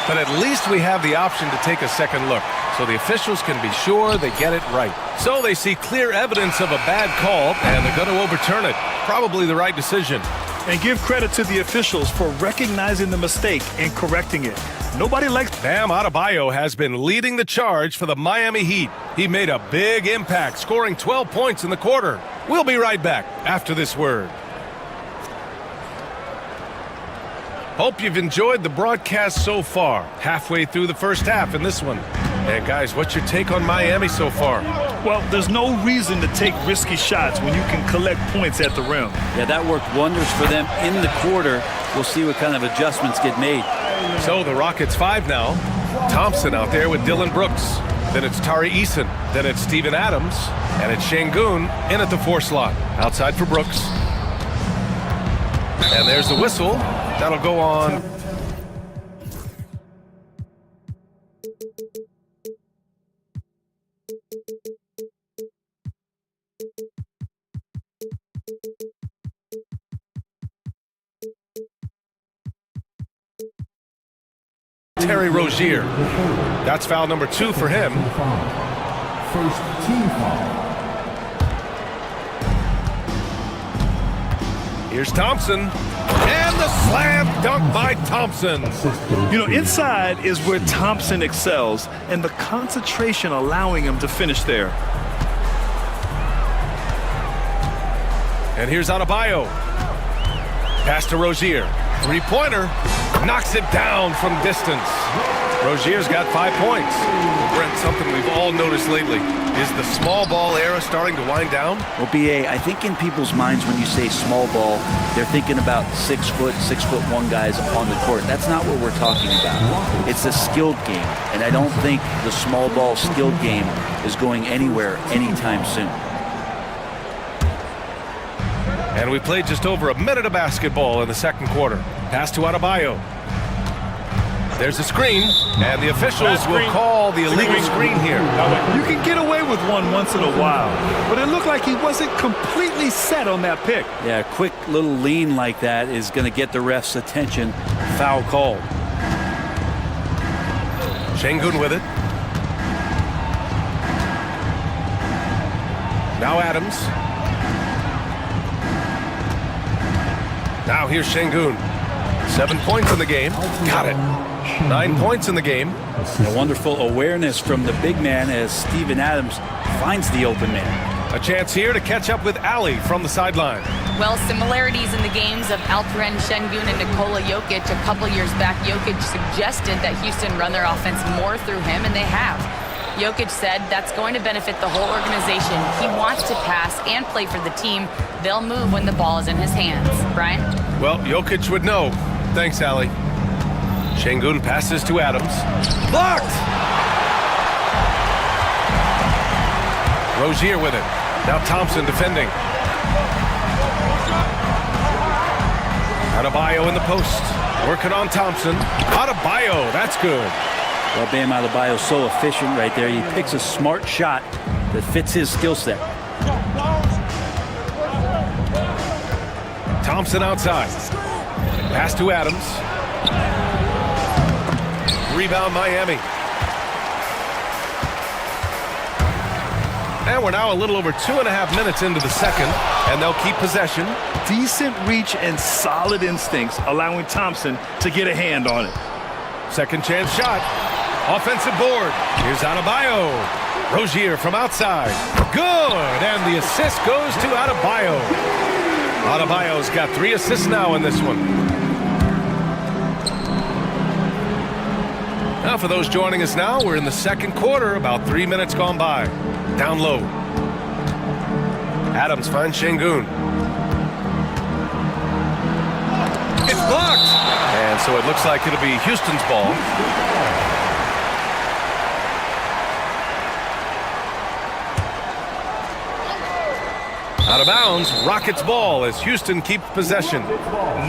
But at least we have the option to take a second look, so the officials can be sure they get it right. So they see clear evidence of a bad call, and they're going to overturn it. Probably the right decision. And give credit to the officials for recognizing the mistake and correcting it. Nobody likes... Bam Adebayo has been leading the charge for the Miami Heat. He made a big impact, scoring 12 points in the quarter. We'll be right back after this word. Hope you've enjoyed the broadcast so far. Halfway through the first half in this one. And guys, what's your take on Miami so far? Well, there's no reason to take risky shots when you can collect points at the rim. Yeah, that worked wonders for them in the quarter. We'll see what kind of adjustments get made. So the Rockets 5 now. Thompson out there with Dylan Brooks. Then it's Tari Eason. Then it's Steven Adams. And it's Şengün in at the 4 slot. Outside for Brooks. And there's the whistle. That'll go on. Terry Rozier. That's foul number 2 for him. First team foul. Here's Thompson. And the slam dunk by Thompson. You know, inside is where Thompson excels, and the concentration allowing him to finish there. And here's Adebayo. Pass to Rozier. Three-pointer. Knocks it down from distance. Rozier's got 5 points. Brent, something we've all noticed lately. Is the small ball era starting to wind down? Well, BA, I think in people's minds when you say small ball, they're thinking about 6'1" guys on the court. That's not what we're talking about. It's a skilled game, and I don't think the small ball skilled game is going anywhere anytime soon. And we played just over a minute of basketball in the second quarter. Pass to Adebayo. There's a screen, and the officials will call the illegal screen here. You can get away with one once in a while, but it looked like he wasn't completely set on that pick. Yeah, a quick little lean like that is going to get the ref's attention. Foul called. Şengün with it. Now Adams. Now here's Şengün. 7 points in the game. Got it. 9 points in the game. A wonderful awareness from the big man as Steven Adams finds the open man. A chance here to catch up with Ali from the sideline. Well, similarities in the games of Alperen Şengün and Nikola Jokic. A couple years back, Jokic suggested that Houston run their offense more through him, and they have. Jokic said that's going to benefit the whole organization. He wants to pass and play for the team. They'll move when the ball is in his hands. Brian? Well, Jokic would know. Thanks, Ali. Şengün passes to Adams. Blocked! Rozier with it. Now Thompson defending. Adebayo in the post. Working on Thompson. Adebayo, that's good. Well, Bam Adebayo is so efficient right there. He picks a smart shot that fits his skill set. Thompson outside. Pass to Adams. Rebound Miami. And we're now a little over 2.5 minutes into the second, and they'll keep possession. Decent reach and solid instincts, allowing Thompson to get a hand on it. Second chance shot. Offensive board. Here's Adebayo. Rozier from outside. Good, and the assist goes to Adebayo. Adebayo's got 3 assists now in this one. Now, for those joining us now, we're in the second quarter, about 3 minutes gone by. Down low. Adams finds Şengün. It's blocked! And so it looks like it'll be Houston's ball. Out of bounds, Rockets ball as Houston keeps possession.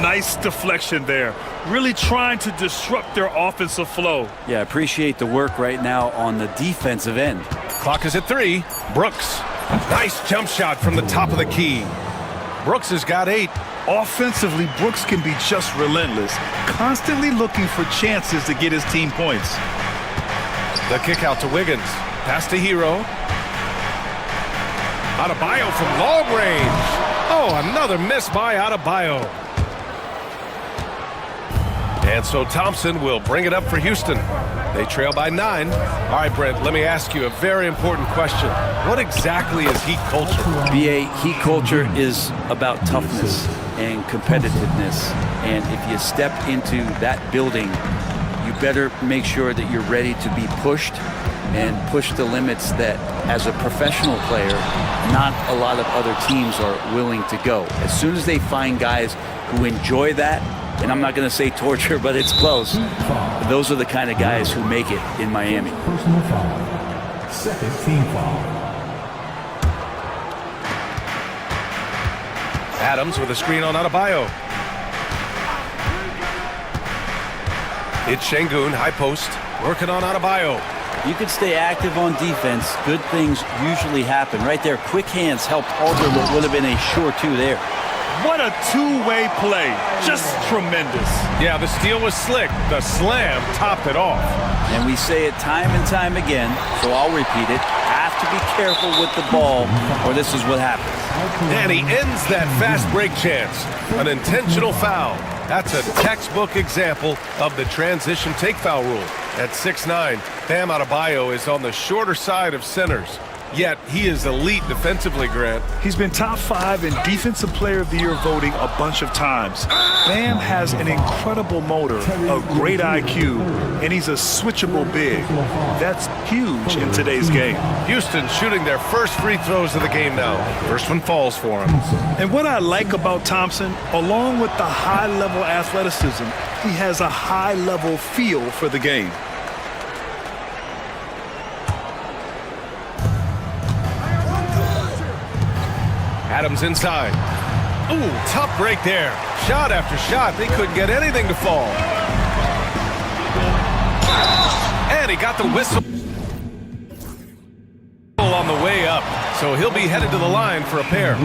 Nice deflection there. Really trying to disrupt their offensive flow. Yeah, appreciate the work right now on the defensive end. Clock is at 3. Brooks. Nice jump shot from the top of the key. Brooks has got 8. Offensively, Brooks can be just relentless, constantly looking for chances to get his team points. The kick out to Wiggins. Pass to Hero. Adebayo from long range. Oh, another miss by Adebayo. And so Thompson will bring it up for Houston. They trail by 9. All right, Brent, let me ask you a very important question. What exactly is Heat culture? BA, Heat culture is about toughness and competitiveness. And if you step into that building, you better make sure that you're ready to be pushed and push the limits that, as a professional player, not a lot of other teams are willing to go. As soon as they find guys who enjoy that, and I'm not going to say torture, but it's close, those are the kind of guys who make it in Miami. Personal foul. Second team foul. Adams with a screen on Adebayo. It's Şengün, high post, working on Adebayo. You can stay active on defense. Good things usually happen. Right there, quick hands helped alter what would have been a sure 2 there. What a two-way play. Just tremendous. Yeah, the steal was slick. The slam topped it off. And we say it time and time again, so I'll repeat it. Have to be careful with the ball, or this is what happens. And he ends that fast break chance. An intentional foul. That's a textbook example of the transition take foul rule. At 6'9", Bam Adebayo is on the shorter side of centers. Yet, he is elite defensively, Grant. He's been top 5 in Defensive Player of the Year voting a bunch of times. Bam has an incredible motor, a great IQ, and he's a switchable big. That's huge in today's game. Houston shooting their first free throws of the game now. First one falls for him. And what I like about Thompson, along with the high-level athleticism, he has a high-level feel for the game. Adams inside. Ooh, tough break there. Shot after shot. They couldn't get anything to fall. And he got the whistle on the way up. So he'll be headed to the line for a pair.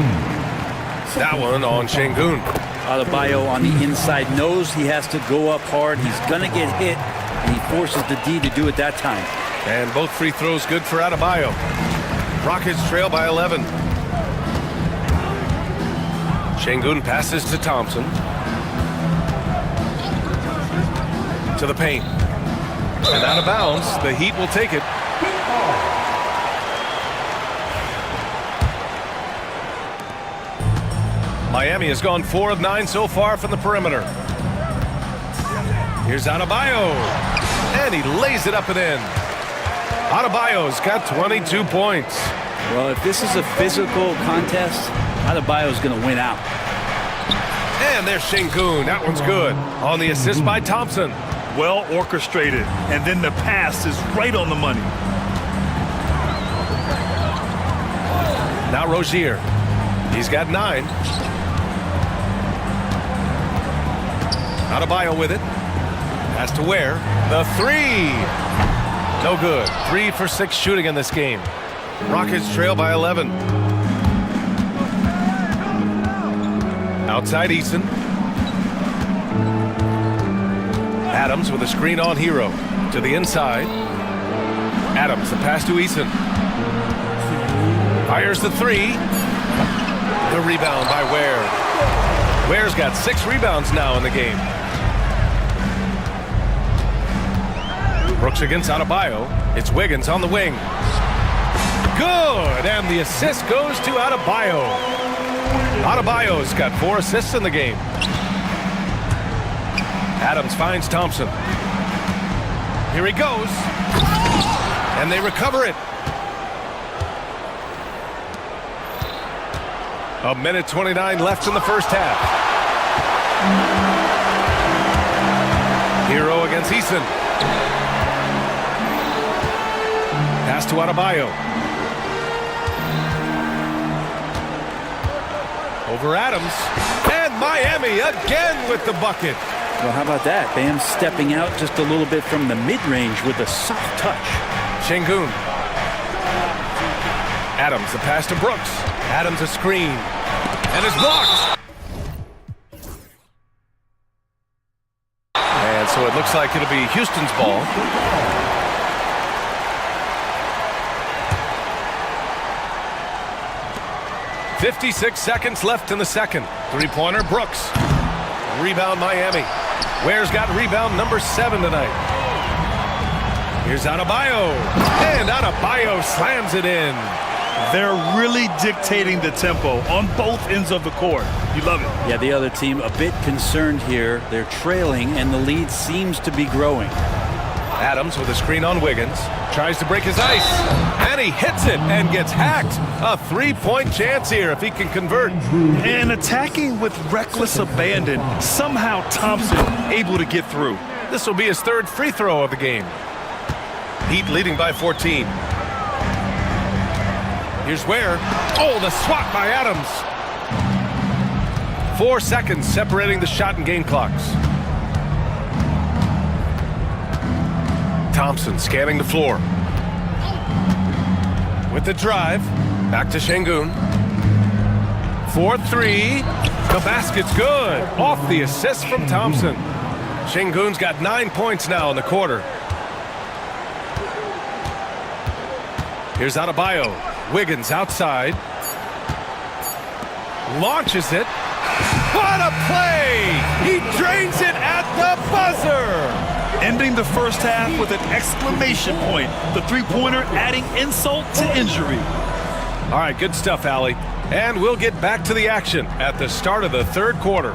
That one on Şengün. Adebayo on the inside knows he has to go up hard. He's going to get hit, and he forces the D to do it that time. And both free throws good for Adebayo. Rockets trail by 11. Şengün passes to Thompson. To the paint. And out of bounds, the Heat will take it. Miami has gone 4 of 9 so far from the perimeter. Here's Adebayo. And he lays it up and in. Adebayo's got 22 points. Well, if this is a physical contest, Adebayo's going to win out. And there's Şengün. That one's good. On the assist by Thompson. Well orchestrated. And then the pass is right on the money. Now Rozier. He's got 9. Adebayo with it. Has to Ware. The 3. No good. 3 for 6 shooting in this game. Rockets trail by 11. Outside Eason. Adams with a screen on Hero. To the inside. Adams, the pass to Eason. Fires the 3. The rebound by Ware. Ware's got 6 rebounds now in the game. Brooks against Adebayo. It's Wiggins on the wing. Good! And the assist goes to Adebayo. Adebayo's got 4 assists in the game. Adams finds Thompson. Here he goes. And they recover it. A minute 29 left in the first half. Hero against Eason. Pass to Adebayo. Over Adams. And Miami again with the bucket. Well, how about that? Bam stepping out just a little bit from the mid-range with a soft touch. Şengün. Adams, the pass to Brooks. Adams a screen. And it's blocked. And so it looks like it'll be Houston's ball. .56 seconds left in the second. Three-pointer, Brooks. Rebound, Miami. Ware's got rebound number 7 tonight. Here's Adebayo. And Adebayo slams it in. They're really dictating the tempo on both ends of the court. You love it. Yeah, the other team a bit concerned here. They're trailing, and the lead seems to be growing. Adams with a screen on Wiggins. Tries to break his ice. And he hits it and gets hacked. A 3-point chance here if he can convert. And attacking with reckless abandon. Somehow Thompson able to get through. This will be his 3rd free throw of the game. Heat leading by 14. Here's Ware. Oh, the swat by Adams. 4 seconds separating the shot and game clocks. Thompson scanning the floor. With the drive. Back to Şengün. 4-3. The basket's good. Off the assist from Thompson. Şengün's got 9 points now in the quarter. Here's Adebayo. Wiggins outside. Launches it. What a play! He drains it at the buzzer! Ending the first half with an exclamation point. The three-pointer adding insult to injury. All right, good stuff, Allie. And we'll get back to the action at the start of the third quarter.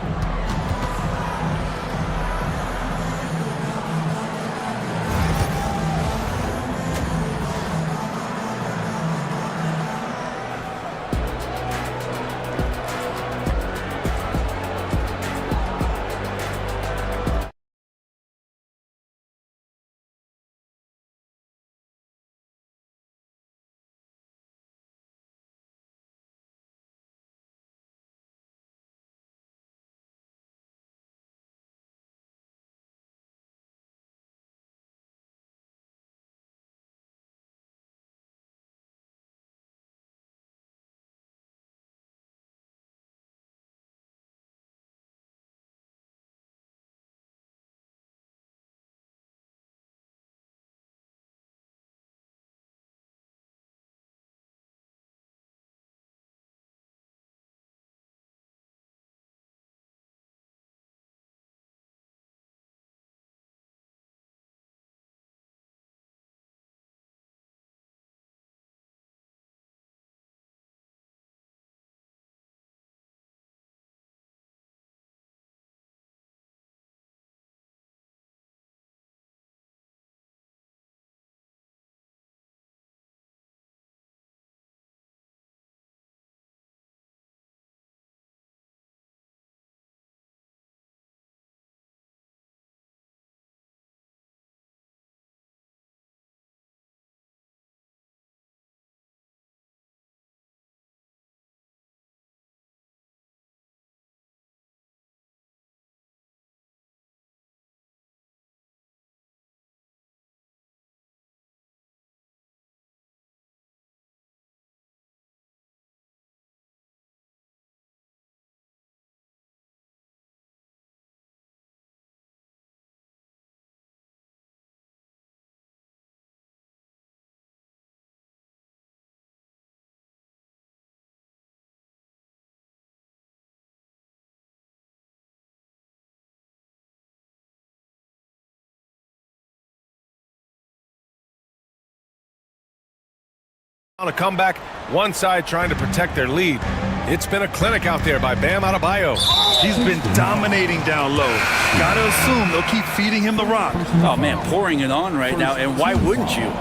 On a comeback, one side trying to protect their lead. It's been a clinic out there by Bam Adebayo. He's been dominating down low. Gotta assume they'll keep feeding him the rock. Oh, man, pouring it on right now, and why wouldn't you?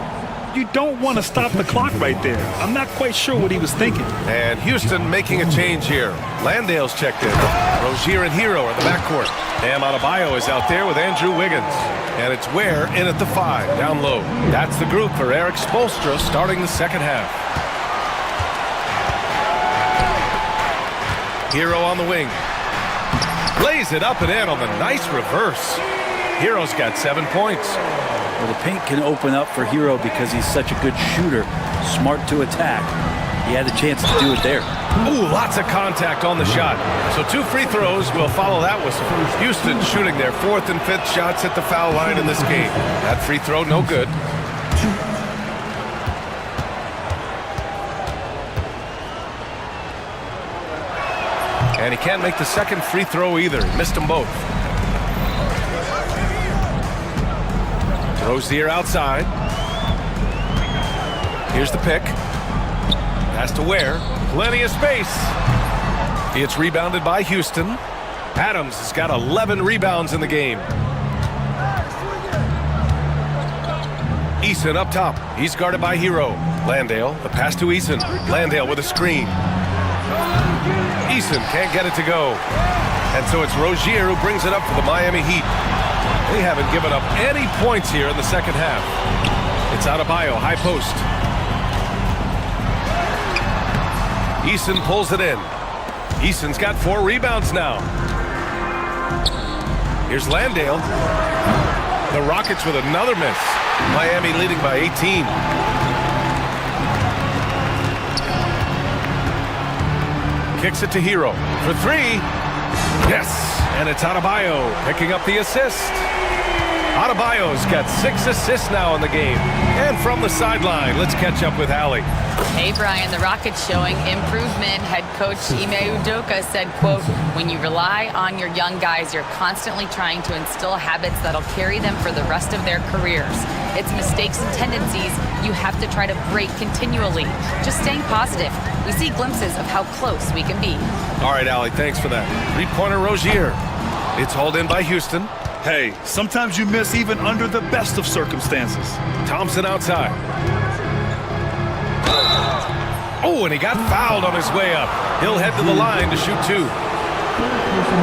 You don't want to stop the clock right there. I'm not quite sure what he was thinking. And Houston making a change here. Landale's checked in. Rozier and Hero are the backcourt. Bam Adebayo is out there with Andrew Wiggins. And it's Ware in at the 5, down low. That's the group for Eric Spoelstra starting the second half. Hero on the wing. Lays it up and in on the nice reverse. Hero's got 7 points. Well, the paint can open up for Hero because he's such a good shooter, smart to attack. He had a chance to do it there. Ooh, lots of contact on the shot. So 2 free throws will follow that whistle. Houston shooting their 4th and 5th shots at the foul line in this game. That free throw, no good. And he can't make the second free throw either. He missed them both. Rozier outside. Here's the pick. Has to Ware. Plenty of space. It's rebounded by Houston. Adams has got 11 rebounds in the game. Eason up top. He's guarded by Hero. Landale, the pass to Eason. Landale with a screen. Eason can't get it to go. And so it's Rozier who brings it up for the Miami Heat. They haven't given up any points here in the second half. It's Adebayo, high post. Eason pulls it in. Eason's got 4 rebounds now. Here's Landale. The Rockets with another miss. Miami leading by 18. Kicks it to Hero for 3. Yes, and it's Adebayo picking up the assist. Adebayo's got 6 assists now in the game. And from the sideline, let's catch up with Allie. Hey, Brian, the Rockets showing improvement. Head coach Ime Udoka said, quote, when you rely on your young guys, you're constantly trying to instill habits that'll carry them for the rest of their careers. It's mistakes and tendencies you have to try to break continually. Just staying positive. We see glimpses of how close we can be. All right, Allie, thanks for that. Three-pointer Rozier. It's hauled in by Houston. Hey, sometimes you miss even under the best of circumstances. Thompson outside. Oh, and he got fouled on his way up. He'll head to the line to shoot 2.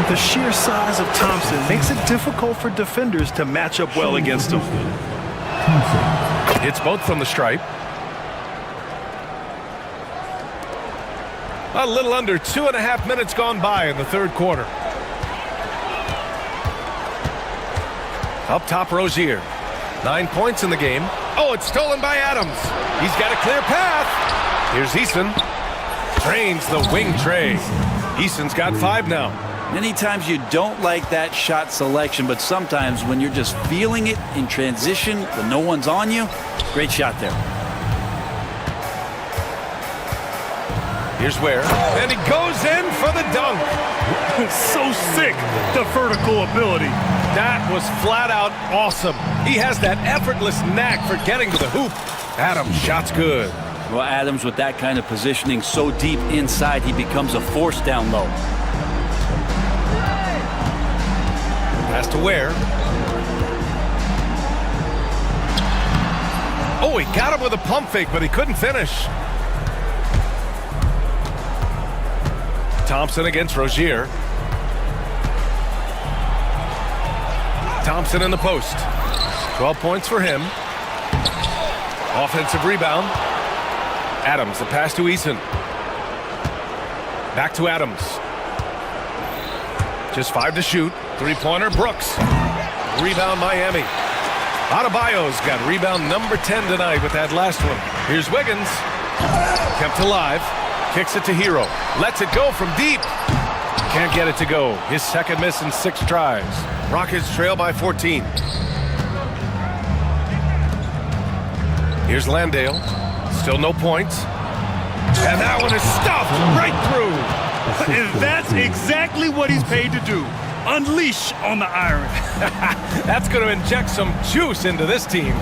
The sheer size of Thompson makes it difficult for defenders to match up well against him. It's both from the stripe. A little under 2.5 minutes gone by in the third quarter. Up top, Rozier. 9 points in the game. Oh, it's stolen by Adams. He's got a clear path. Here's Eason. Drains the wing tray. Eason's got 5 now. Many times you don't like that shot selection, but sometimes when you're just feeling it in transition, when no one's on you, great shot there. Here's Ware. And he goes in for the dunk. So sick, the vertical ability. That was flat out awesome. He has that effortless knack for getting to the hoop. Adams, shot's good. Well, Adams, with that kind of positioning so deep inside, he becomes a force down low. Pass to Ware. Oh, he got him with a pump fake, but he couldn't finish. Thompson against Rozier. Thompson in the post. 12 points for him. Offensive rebound. Adams, the pass to Eason. Back to Adams. Just 5 to shoot. Three-pointer, Brooks. Rebound, Miami. Adebayo's got rebound number 10 tonight with that last one. Here's Wiggins. Kept alive. Kicks it to Hero. Lets it go from deep. Can't get it to go. His second miss in 6 tries. Rockets trail by 14. Here's Landale. Still no points. And that one is stuffed right through. And that's exactly what he's paid to do. Unleash on the iron. That's going to inject some juice into this team.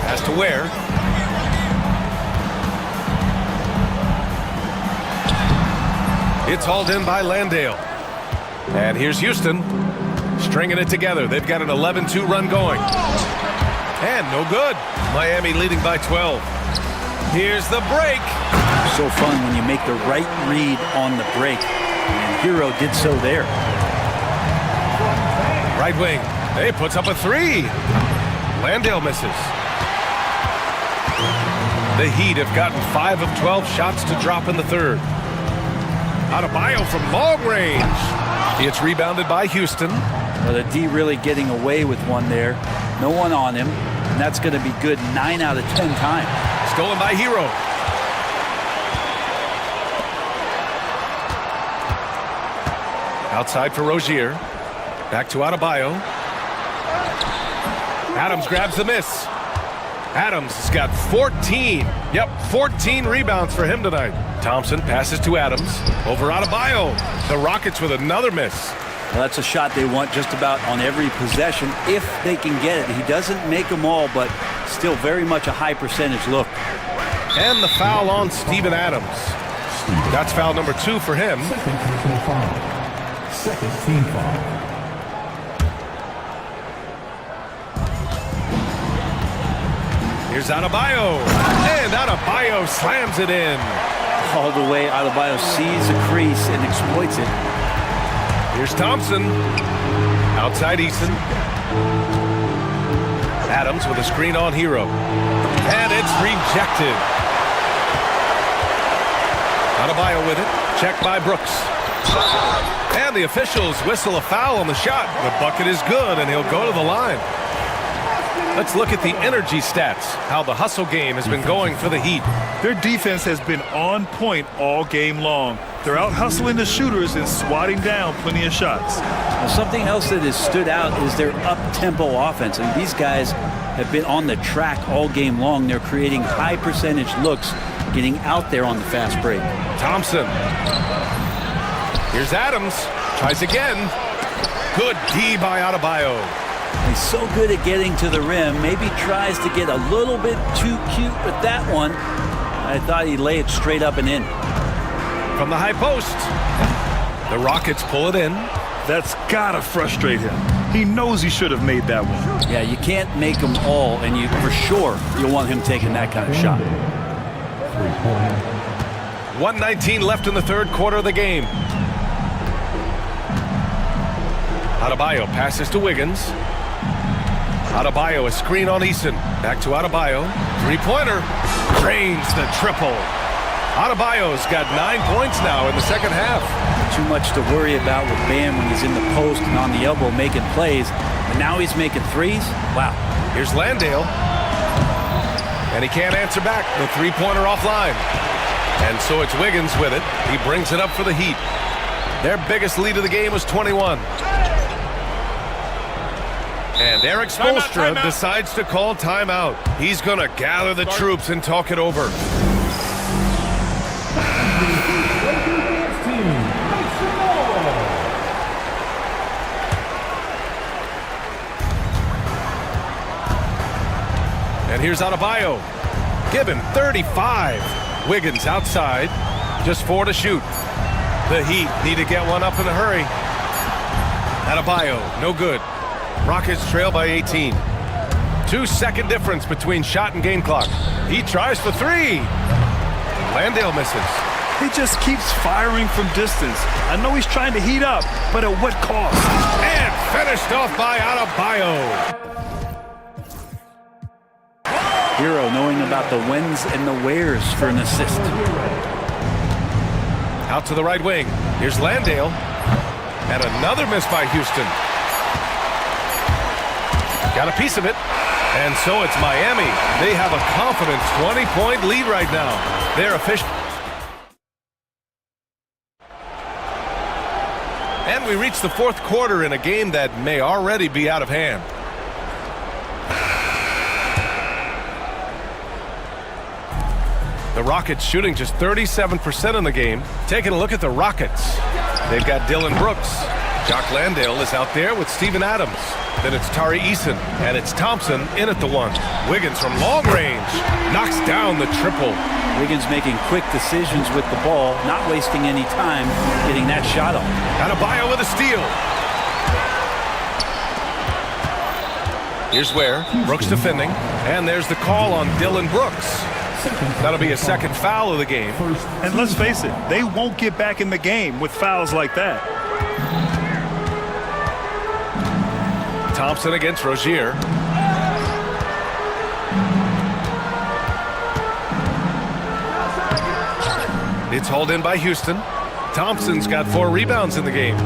Pass to Ware. It's hauled in by Landale. And here's Houston stringing it together. They've got an 11-2 run going. And no good. Miami leading by 12. Here's the break. So fun when you make the right read on the break. And Hero did so there. Right wing. He puts up a 3. Landale misses. The Heat have gotten 5 of 12 shots to drop in the third. Adebayo from long range. It's rebounded by Houston. Well, the D really getting away with one there. No one on him. And that's going to be good 9 out of 10 times. Stolen by Hero. Outside for Rozier. Back to Adebayo. Adams grabs the miss. Adams has got 14. Yep, 14 rebounds for him tonight. Thompson passes to Adams. Over Adebayo. The Rockets with another miss. Well, that's a shot they want just about on every possession if they can get it. He doesn't make them all, but still very much a high percentage look. And the foul on Steven Adams. That's foul number 2 for him. Second team foul. Here's Adebayo. And Adebayo slams it in. All the way, Adebayo sees a crease and exploits it. Here's Thompson. Outside Eason. Adams with a screen on Hero. And it's rejected. Adebayo with it. Checked by Brooks. And the officials whistle a foul on the shot. The bucket is good, and he'll go to the line. Let's look at the energy stats, how the hustle game has been going for the Heat. Their defense has been on point all game long. They're out hustling the shooters and swatting down plenty of shots. Now, something else that has stood out is their up-tempo offense. And these guys have been on the track all game long. They're creating high percentage looks, getting out there on the fast break. Thompson. Here's Adams. Tries again. Good D by Adebayo. He's so good at getting to the rim. Maybe tries to get a little bit too cute with that one. I thought he'd lay it straight up and in. From the high post. The Rockets pull it in. That's gotta frustrate him. He knows he should have made that one. Yeah, you can't make them all, and you for sure you'll want him taking that kind of shot. 1:19 left in the third quarter of the game. Adebayo passes to Wiggins. Adebayo, a screen on Eason. Back to Adebayo. Three-pointer. Drains the triple. Adebayo's got 9 points now in the second half. Too much to worry about with Bam when he's in the post and on the elbow making plays. And now he's making threes. Wow. Here's Landale. And he can't answer back. The three-pointer offline. And so it's Wiggins with it. He brings it up for the Heat. Their biggest lead of the game was 21. And Eric Spoelstra decides to call timeout. He's going to gather the troops and talk it over. And here's Adebayo. Give him 35. Wiggins outside. Just 4 to shoot. The Heat need to get one up in a hurry. Adebayo, no good. Rockets trail by 18. 2-second difference between shot and game clock. He tries for three. Landale misses. He just keeps firing from distance. I know he's trying to heat up, but at what cost? And finished off by Adebayo. Hero knowing about the whens and the wheres for an assist. Out to the right wing. Here's Landale. And another miss by Houston. Got a piece of it. And so it's Miami. They have a confident 20-point lead right now. They're official. And we reach the fourth quarter in a game that may already be out of hand. The Rockets shooting just 37% in the game. Taking a look at the Rockets. They've got Dylan Brooks. Jock Landale is out there with Steven Adams. Then it's Tari Eason, and it's Thompson in at the one. Wiggins from long range knocks down the triple. Wiggins making quick decisions with the ball, not wasting any time getting that shot off. Adebayo with a steal. Here's where Brooks defending, and there's the call on Dylan Brooks. That'll be a second foul of the game. And let's face it, they won't get back in the game with fouls like that. Thompson against Rozier. It's hauled in by Houston. Thompson's got 4 rebounds in the game.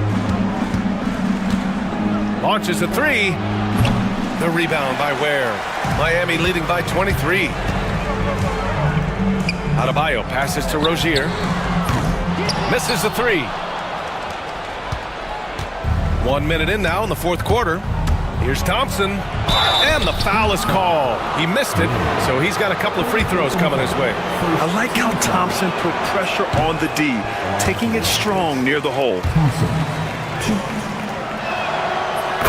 Launches a three. The rebound by Ware. Miami leading by 23. Adebayo passes to Rozier. Misses the three. 1 minute in now in the fourth quarter. Here's Thompson, and the foul is called. He missed it, so he's got a couple of free throws coming his way. I like how Thompson put pressure on the D, taking it strong near the hole.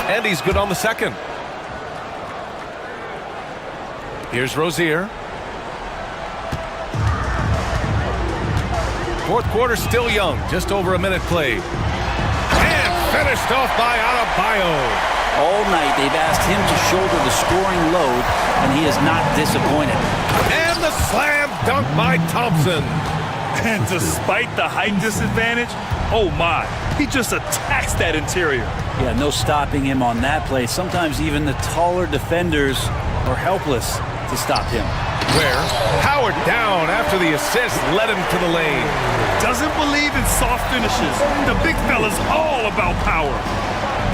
And he's good on the second. Here's Rozier. Fourth quarter still young, just over a minute played. And finished off by Adebayo. All night they've asked him to shoulder the scoring load, and he is not disappointed. And the slam dunk by Thompson. And despite the height disadvantage, oh my, he just attacks that interior. Yeah, no stopping him on that play. Sometimes even the taller defenders are helpless to stop him. Where Howard down after the assist led him to the lane. Doesn't believe in soft finishes. The big fella's all about power.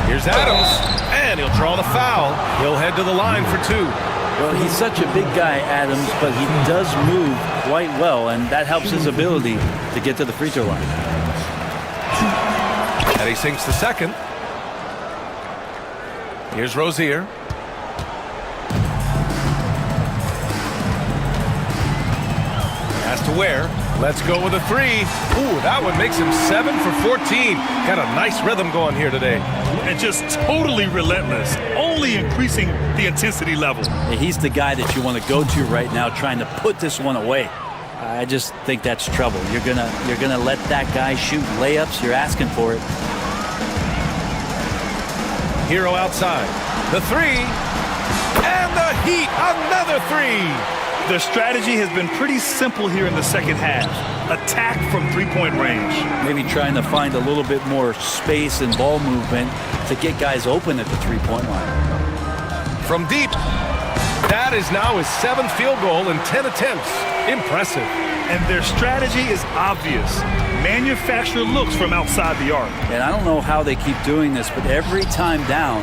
Here's Adams, and he'll draw the foul. He'll head to the line for 2. Well, he's such a big guy, Adams, but he does move quite well, and that helps his ability to get to the free throw line. And he sinks the second. Here's Rozier. Has to Ware. Let's go with a three. Ooh, that one makes him 7 for 14. Got a nice rhythm going here today. And just totally relentless, only increasing the intensity level. He's the guy that you want to go to right now, trying to put this one away. I just think that's trouble. You're gonna let that guy shoot layups. You're asking for it. Hero outside. The three. And the Heat, another three. Their strategy has been pretty simple here in the second half. Attack from three-point range. Maybe trying to find a little bit more space and ball movement to get guys open at the three-point line. From deep. That is now his 7th field goal in 10 attempts. Impressive. And their strategy is obvious. Manufacture looks from outside the arc. And I don't know how they keep doing this, but every time down,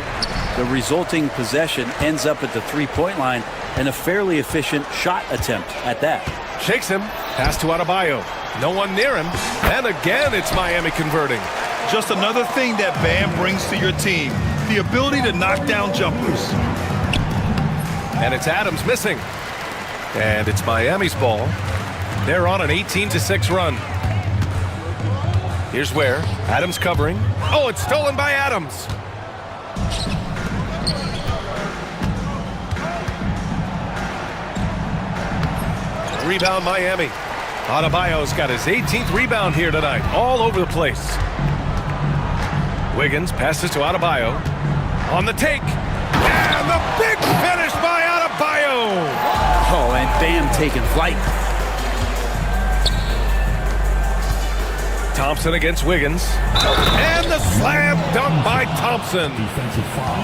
the resulting possession ends up at the three-point line and a fairly efficient shot attempt at that. Shakes him. Pass to Adebayo. No one near him. And again, it's Miami converting. Just another thing that Bam brings to your team. The ability to knock down jumpers. And it's Adams missing. And it's Miami's ball. They're on an 18-6 run. Here's Ware. Adams covering. Oh, it's stolen by Adams. Rebound Miami. Adebayo's got his 18th rebound here tonight. All over the place. Wiggins passes to Adebayo. On the take. And the big finish by Adebayo. Oh, and Bam taking flight. Thompson against Wiggins. And the slam dunk by Thompson.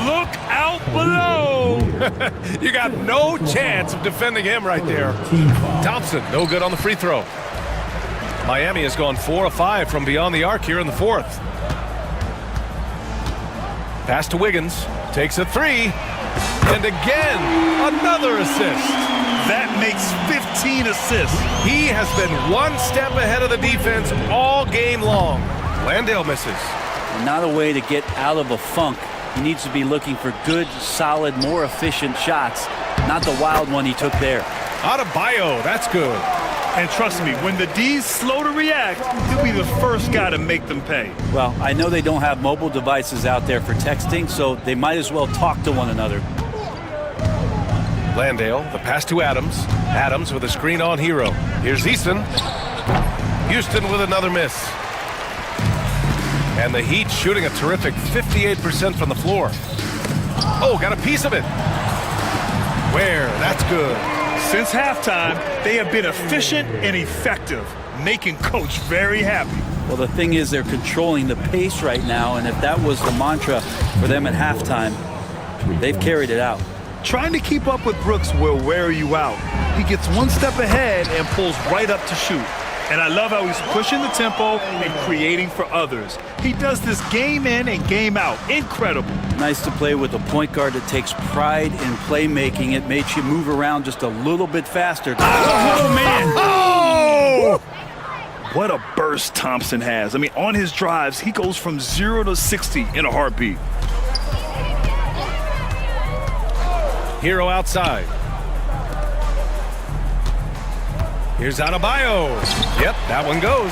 Look out below. You got no chance of defending him right there. Thompson, no good on the free throw. Miami has gone 4 of 5 from beyond the arc here in the 4th. Pass to Wiggins. Takes a three. And again, another assist. That makes 15 assists. He has been one step ahead of the defense all game long. Landale misses. Not a way to get out of a funk. He needs to be looking for good, solid, more efficient shots, not the wild one he took there. Adebayo, that's good. And trust me, when the D's slow to react, he'll be the first guy to make them pay. Well, I know they don't have mobile devices out there for texting, so they might as well talk to one another. Landale, the pass to Adams. Adams with a screen on Hero. Here's Easton. Houston with another miss. And the Heat shooting a terrific 58% from the floor. Oh, got a piece of it. Ware, that's good. Since halftime, they have been efficient and effective, making Coach very happy. Well, the thing is, they're controlling the pace right now, and if that was the mantra for them at halftime, they've carried it out. Trying to keep up with Brooks will wear you out. He gets one step ahead and pulls right up to shoot. And I love how he's pushing the tempo and creating for others. He does this game in and game out. Incredible. Nice to play with a point guard that takes pride in playmaking. It makes you move around just a little bit faster. Oh, man. Oh! What a burst Thompson has. I mean, on his drives, he goes from 0 to 60 in a heartbeat. Hero outside. Here's Adebayo. Yep, that one goes.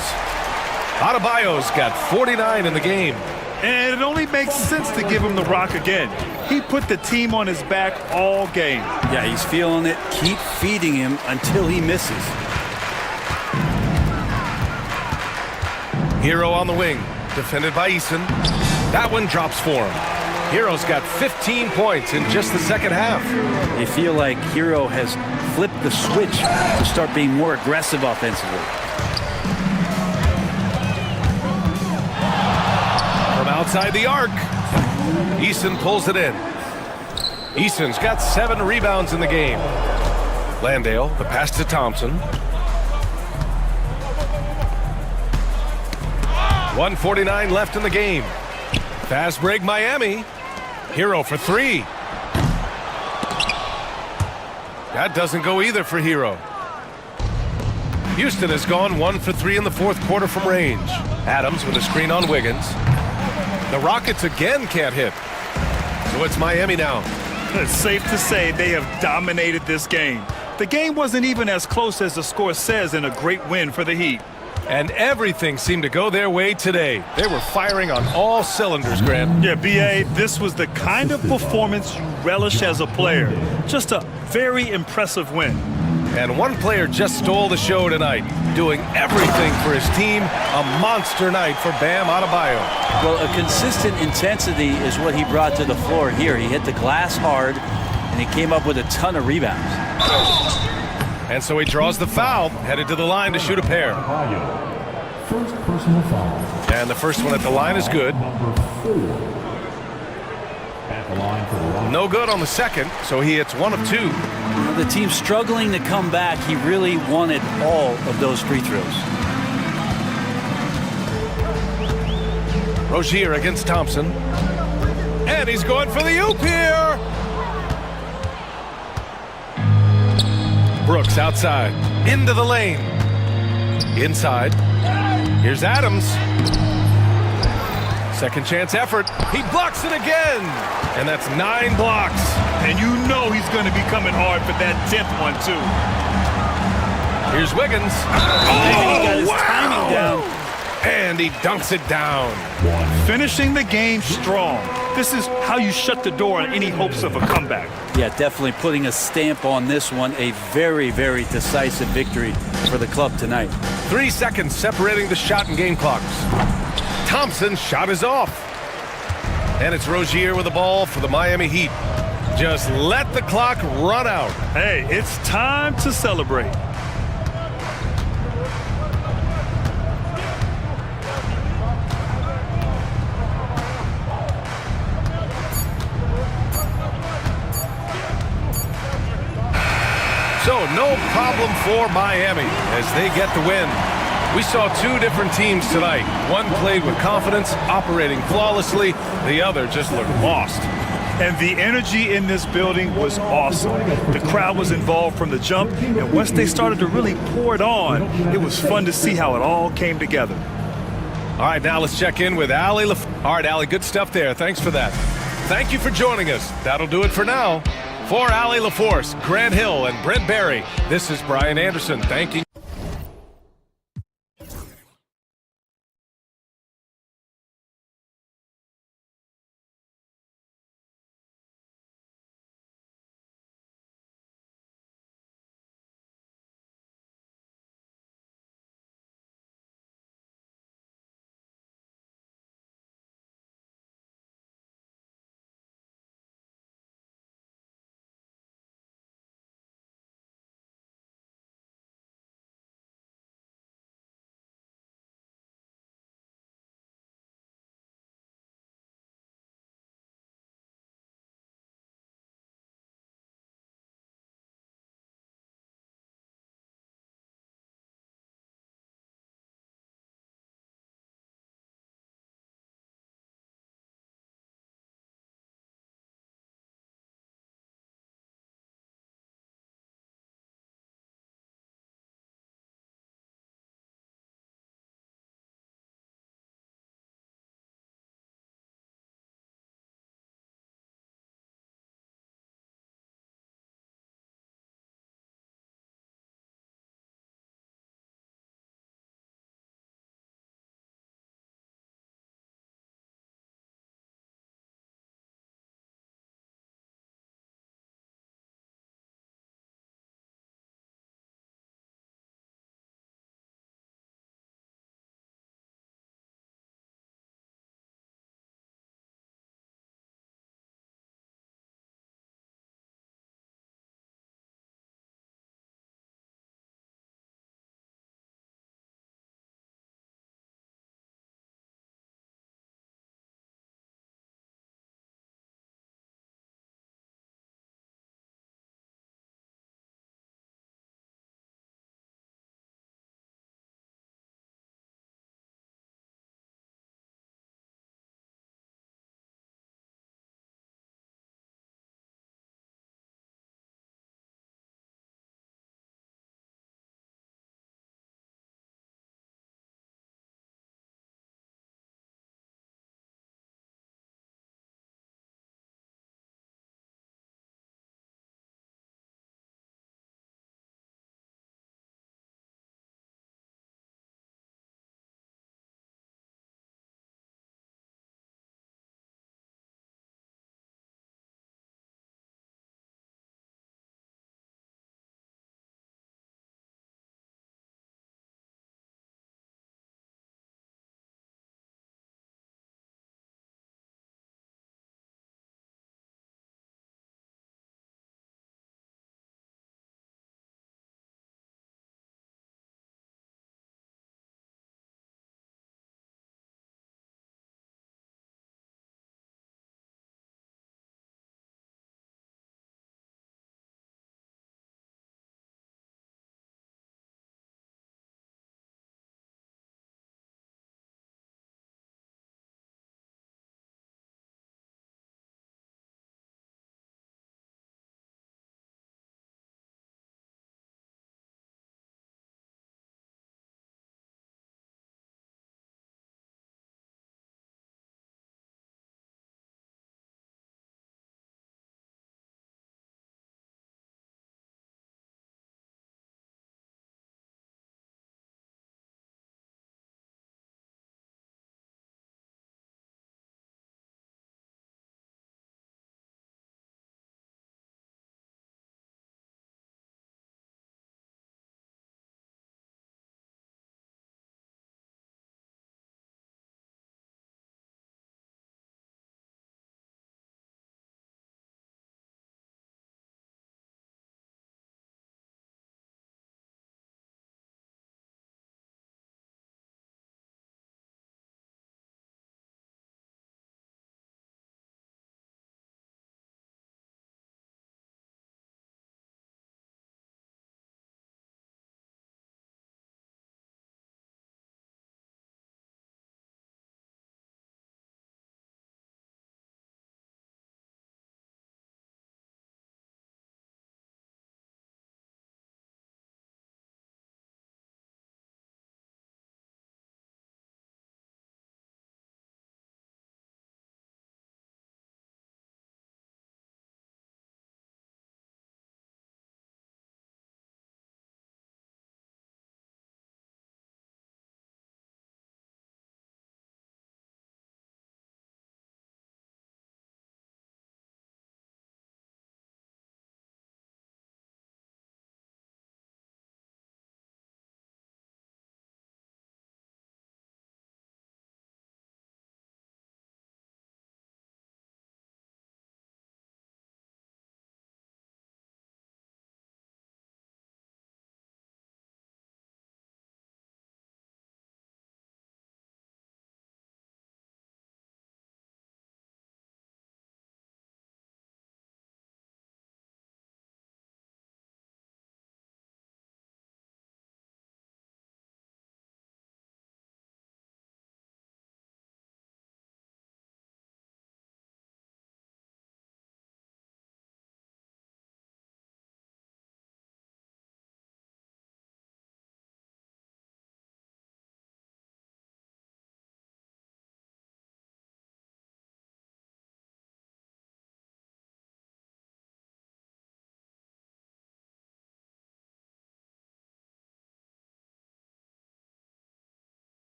Adebayo's got 49 in the game. And it only makes sense to give him the rock again. He put the team on his back all game. Yeah, he's feeling it. Keep feeding him until he misses. Hero on the wing. Defended by Eason. That one drops for him. Hero's got 15 points in just the second half. They feel like Hero has flipped the switch to start being more aggressive offensively. From outside the arc, Eason pulls it in. Eason's got 7 rebounds in the game. Landale, the pass to Thompson. 1:49 left in the game. Fast break Miami. Hero for 3. That doesn't go either for Hero. Houston has gone 1 for 3 in the 4th quarter from range. Adams with a screen on Wiggins. The Rockets again can't hit. So it's Miami now. It's safe to say they have dominated this game. The game wasn't even as close as the score says in a great win for the Heat. And everything seemed to go their way today. They were firing on all cylinders, Grant. Yeah, B.A., this was the kind of performance you relish as a player. Just a very impressive win. And one player just stole the show tonight, doing everything for his team. A monster night for Bam Adebayo. Well, a consistent intensity is what he brought to the floor here. He hit the glass hard, and he came up with a ton of rebounds. And so he draws the foul, headed to the line to shoot a pair. First personal foul. And the first one at the line is good. Number 4. At the line for the Rockets. No good on the second, so he hits 1 of 2. The team struggling to come back. He really wanted all of those free throws. Rozier against Thompson. And he's going for the oop here. Brooks outside, into the lane. Inside. Here's Adams. Second chance effort. He blocks it again. And that's 9 blocks. And you know he's going to be coming hard for that 10th one, too. Here's Wiggins. He got his timing down. And he dunks it down. Finishing the game strong. This is how you shut the door on any hopes of a comeback. Yeah, definitely putting a stamp on this one. A very, very decisive victory for the club tonight. 3 seconds separating the shot and game clocks. Thompson's shot is off. And it's Rozier with the ball for the Miami Heat. Just let the clock run out. Hey, it's time to celebrate. So no problem for Miami as they get the win. We saw 2 different teams tonight. One played with confidence, operating flawlessly. The other just looked lost. And the energy in this building was awesome. The crowd was involved from the jump, and once they started to really pour it on, it was fun to see how it all came together. All right, now let's check in with Allie. All right, Allie, good stuff there. Thanks for that. Thank you for joining us. That'll do it for now. For Allie LaForce, Grant Hill, and Brent Barry, this is Brian Anderson thanking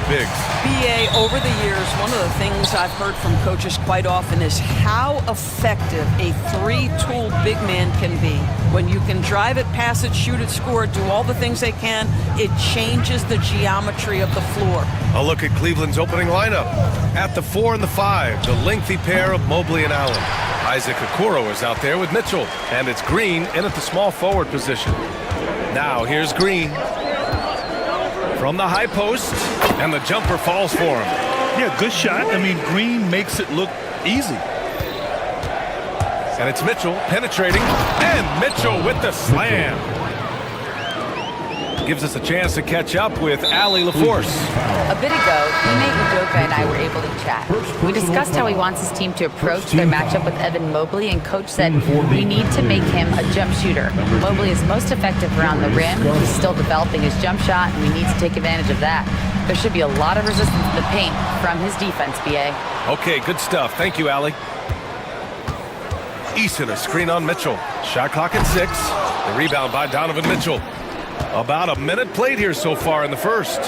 bigs. BA, over the years, one of the things I've heard from coaches quite often is how effective a three-tool big man can be. When you can drive it, pass it, shoot it, score it, do all the things they can, it changes the geometry of the floor. A look at Cleveland's opening lineup. At the 4 and the 5, the lengthy pair of Mobley and Allen. Isaac Okoro is out there with Mitchell, and it's Green in at the small forward position. Now here's Green from the high post, and the jumper falls for him. Yeah, good shot. I mean, Green makes it look easy. And it's Mitchell penetrating, and Mitchell with the slam. Gives us a chance to catch up with Allie LaForce. A bit ago, teammate Udoka and I were able to chat. We discussed how he wants his team to approach their matchup with Evan Mobley, and Coach said we need to make him a jump shooter. Mobley is most effective around the rim. He's still developing his jump shot, and we need to take advantage of that. There should be a lot of resistance in the paint from his defense, BA. Okay, good stuff. Thank you, Allie. Eason, a screen on Mitchell. Shot clock at 6. The rebound by Donovan Mitchell. About a minute played here so far in the first.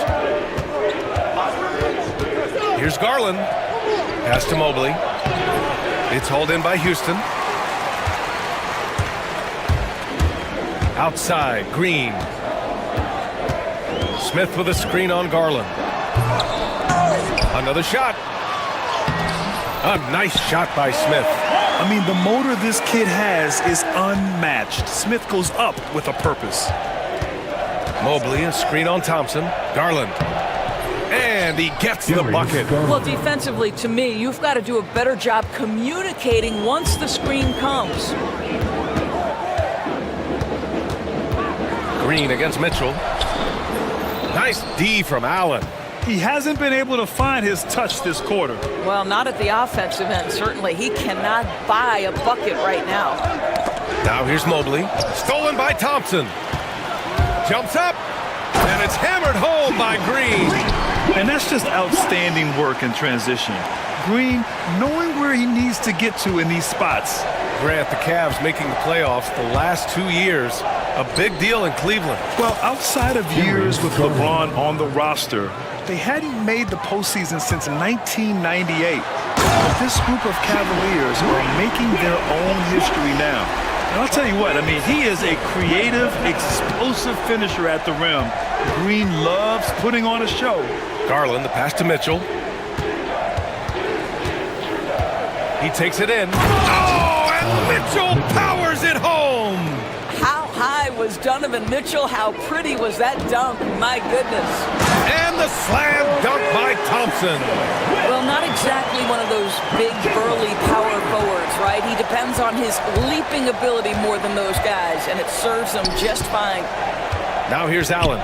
Here's Garland. Pass to Mobley. It's hauled in by Houston. Outside, Green. Smith with a screen on Garland. Another shot. A nice shot by Smith. I mean, the motor this kid has is unmatched. Smith goes up with a purpose. Mobley, a screen on Thompson. Garland. And he gets the bucket. Well, defensively, to me, you've got to do a better job communicating once the screen comes. Green against Mitchell. Nice D from Allen. He hasn't been able to find his touch this quarter. Well, not at the offensive end, certainly. He cannot buy a bucket right now. Now here's Mobley. Stolen by Thompson. Jumps up, and it's hammered home by Green. And that's just outstanding work in transition. Green knowing where he needs to get to in these spots. Grant, the Cavs making the playoffs the last 2 years. A big deal in Cleveland. Well, outside of years with LeBron on the roster, they hadn't made the postseason since 1998. But this group of Cavaliers are making their own history now. And I'll tell you what, I mean, he is a creative, explosive finisher at the rim. Green loves putting on a show. Garland, the pass to Mitchell. He takes it in. Oh, and Mitchell powers it home. How high was Donovan Mitchell? How pretty was that dunk? My goodness. And the slam dunk by Thompson. Well, not exactly one of those big, burly power forwards, right? He depends on his leaping ability more than those guys, and it serves him just fine. Now here's Allen.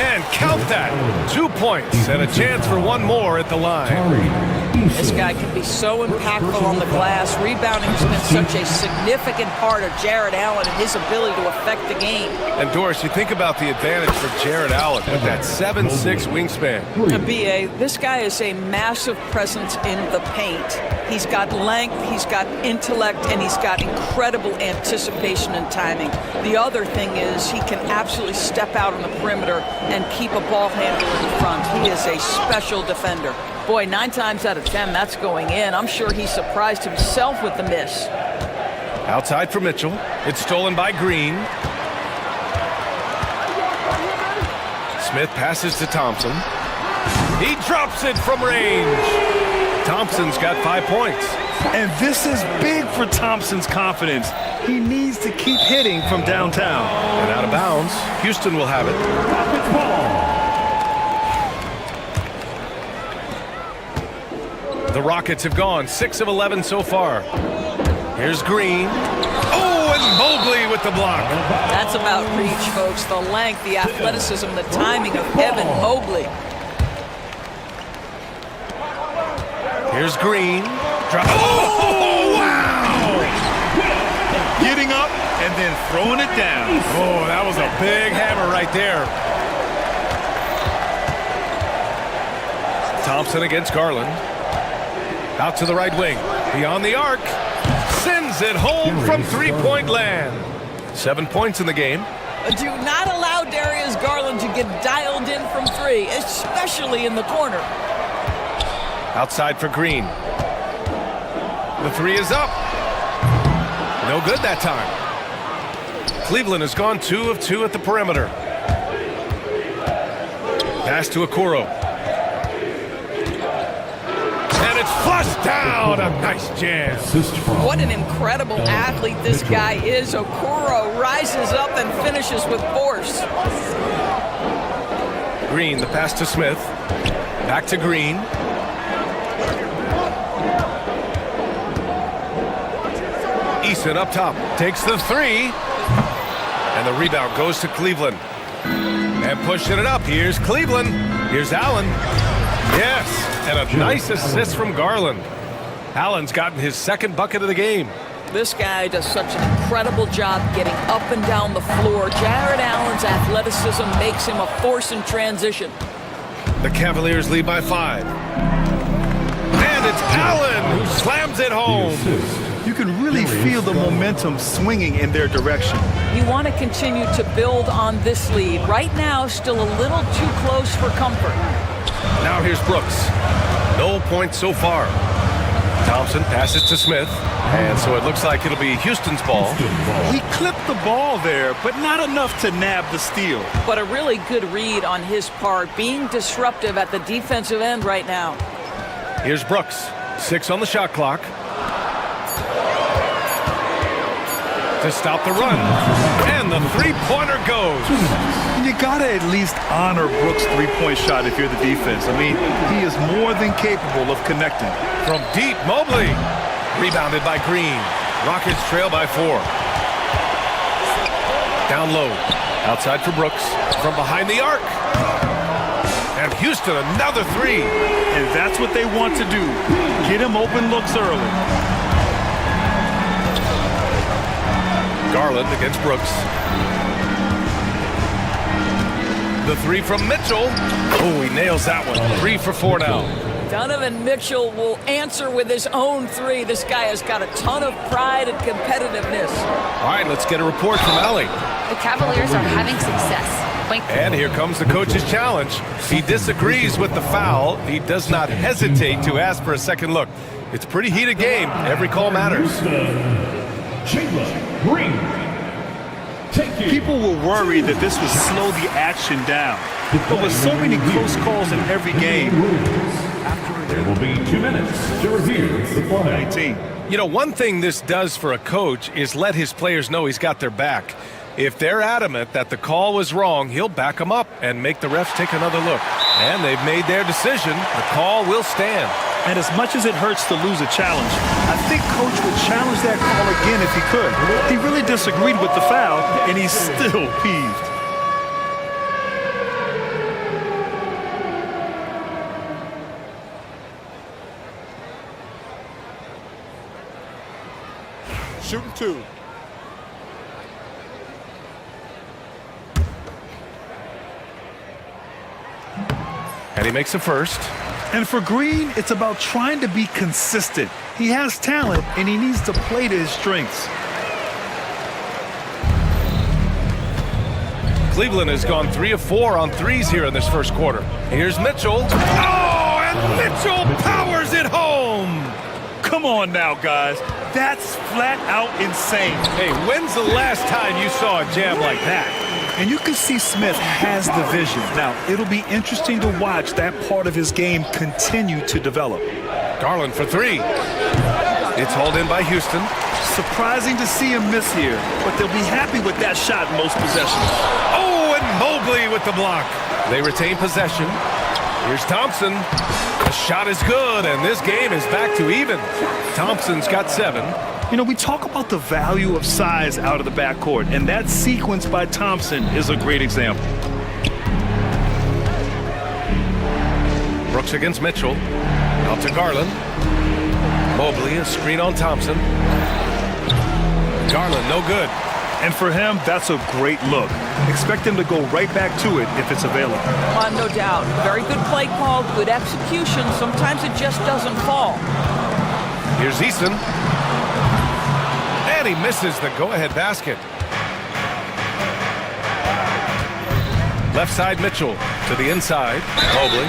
And count that. 2 points and a chance for one more at the line. This guy can be so impactful on the glass. Rebounding has been such a significant part of Jared Allen and his ability to affect the game. And Doris, you think about the advantage for Jared Allen with that 7'6" wingspan. BA, this guy is a massive presence in the paint. He's got length, he's got intellect, and he's got incredible anticipation and timing. The other thing is he can absolutely step out on the perimeter and keep a ball handler in front. He is a special defender. Boy, 9 times out of 10, that's going in. I'm sure he surprised himself with the miss. Outside for Mitchell. It's stolen by Green. Smith passes to Thompson. He drops it from range. Thompson's got 5 points. And this is big for Thompson's confidence. He needs to keep hitting from downtown. And out of bounds. Houston will have it. The Rockets have gone 6 of 11 so far. Here's Green. Oh, and Mobley with the block. That's about reach, folks. The length, the athleticism, the timing of Evan Mobley. Here's Green. Oh, wow! Getting up and then throwing it down. Oh, that was a big hammer right there. Thompson against Garland. Out to the right wing. Beyond the arc. sends it home from three-point land. 7 points in the game. Do not allow Darius Garland to get dialed in from three, especially in the corner. Outside for Green. The three is up. No good that time. Cleveland has gone 2 of 2 at the perimeter. Pass to Okoro. And it's flushed down. A nice jam. What an incredible athlete this guy is. Okoro rises up and finishes with force. Green, the pass to Smith. Back to Green. Eason up top. Takes the three. And the rebound goes to Cleveland. And pushing it up. Here's Cleveland. Here's Allen. Yes. And a nice assist from Garland. Allen's gotten his second bucket of the game. This guy does such an incredible job getting up and down the floor. Jared Allen's athleticism makes him a force in transition. The Cavaliers lead by 5. And it's Allen who slams it home. You can really feel the momentum swinging in their direction. You want to continue to build on this lead. Right now, still a little too close for comfort. Now here's Brooks. No points so far. Thompson passes to Smith. And so it looks like it'll be Houston's ball. He clipped the ball there, but not enough to nab the steal. But a really good read on his part, being disruptive at the defensive end right now. Here's Brooks. 6 on the shot clock. To stop the run. And the three-pointer goes. You gotta at least honor Brooks' three-point shot if you're the defense. I mean, he is more than capable of connecting. From deep, Mobley. Rebounded by Green. Rockets trail by 4. Down low. Outside for Brooks. From behind the arc. And Houston, another three. And that's what they want to do. Get him open looks early. Garland against Brooks. The three from Mitchell. Oh, he nails that one. 3 for 4 now. Donovan Mitchell will answer with his own three. This guy has got a ton of pride and competitiveness. All right, let's get a report from Allie. The Cavaliers are having success. And here comes the coach's challenge. He disagrees with the foul. He does not hesitate to ask for a second look. It's a pretty heated game. Every call matters. People were worried that this would slow the action down. But with so many close calls in every game, there will be 2 minutes to review the play. 19. You know, one thing this does for a coach is let his players know he's got their back. If they're adamant that the call was wrong, he'll back them up and make the refs take another look. And they've made their decision. The call will stand. And as much as it hurts to lose a challenge, I think Coach would challenge that call again if he could. He really disagreed with the foul, and he's still peeved. Shooting 2. And he makes a first. And for Green, it's about trying to be consistent. He has talent, and he needs to play to his strengths. Cleveland has gone 3 of 4 on threes here in this first quarter. Here's Mitchell. Oh, and Mitchell powers it home. Come on now, guys. That's flat out insane. Hey, when's the last time you saw a jam like that? And you can see Smith has the vision. Now, it'll be interesting to watch that part of his game continue to develop. Garland for 3. It's hauled in by Houston. Surprising to see him miss here, but they'll be happy with that shot most possessions. Oh, and Mobley with the block. They retain possession. Here's Thompson. The shot is good, and this game is back to even. Thompson's got 7. You know, we talk about the value of size out of the backcourt, and that sequence by Thompson is a great example. Brooks against Mitchell. Out to Garland. Mobley, a screen on Thompson. Garland, no good. And for him, that's a great look. Expect him to go right back to it if it's available. No doubt. Very good play call, good execution. Sometimes it just doesn't fall. Here's Eason. And he misses the go-ahead basket. Left side Mitchell to the inside. Mobley.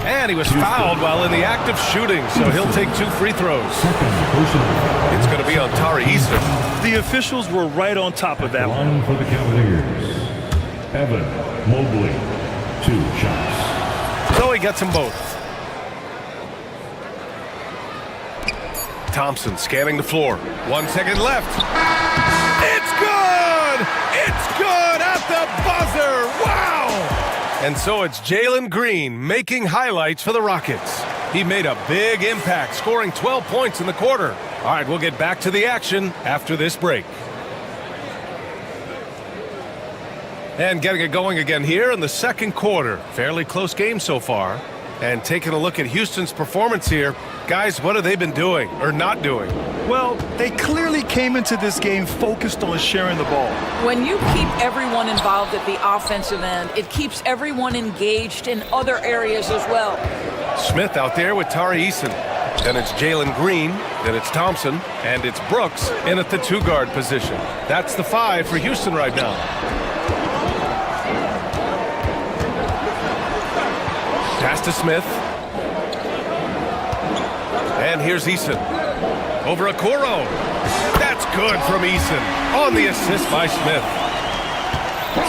And he was fouled while in the act of shooting, so he'll take 2 free throws. It's going to be on Tari Eason. The officials were right on top of that one. For the Cavaliers, Evan Mobley, 2 shots. So he gets them both. Thompson scanning the floor. 1 second left. It's good! It's good at the buzzer! Wow! And so it's Jalen Green making highlights for the Rockets. He made a big impact, scoring 12 points in the quarter. All right, we'll get back to the action after this break. And getting it going again here in the second quarter. Fairly close game so far. And taking a look at Houston's performance here. Guys, what have they been doing or not doing? Well, they clearly came into this game focused on sharing the ball. When you keep everyone involved at the offensive end, it keeps everyone engaged in other areas as well. Smith out there with Tari Eason. Then it's Jalen Green. Then it's Thompson. And it's Brooks in at the 2-guard position. That's the 5 for Houston right now. Pass to Smith. And here's Eason. Over Okoro. That's good from Eason. On the assist by Smith.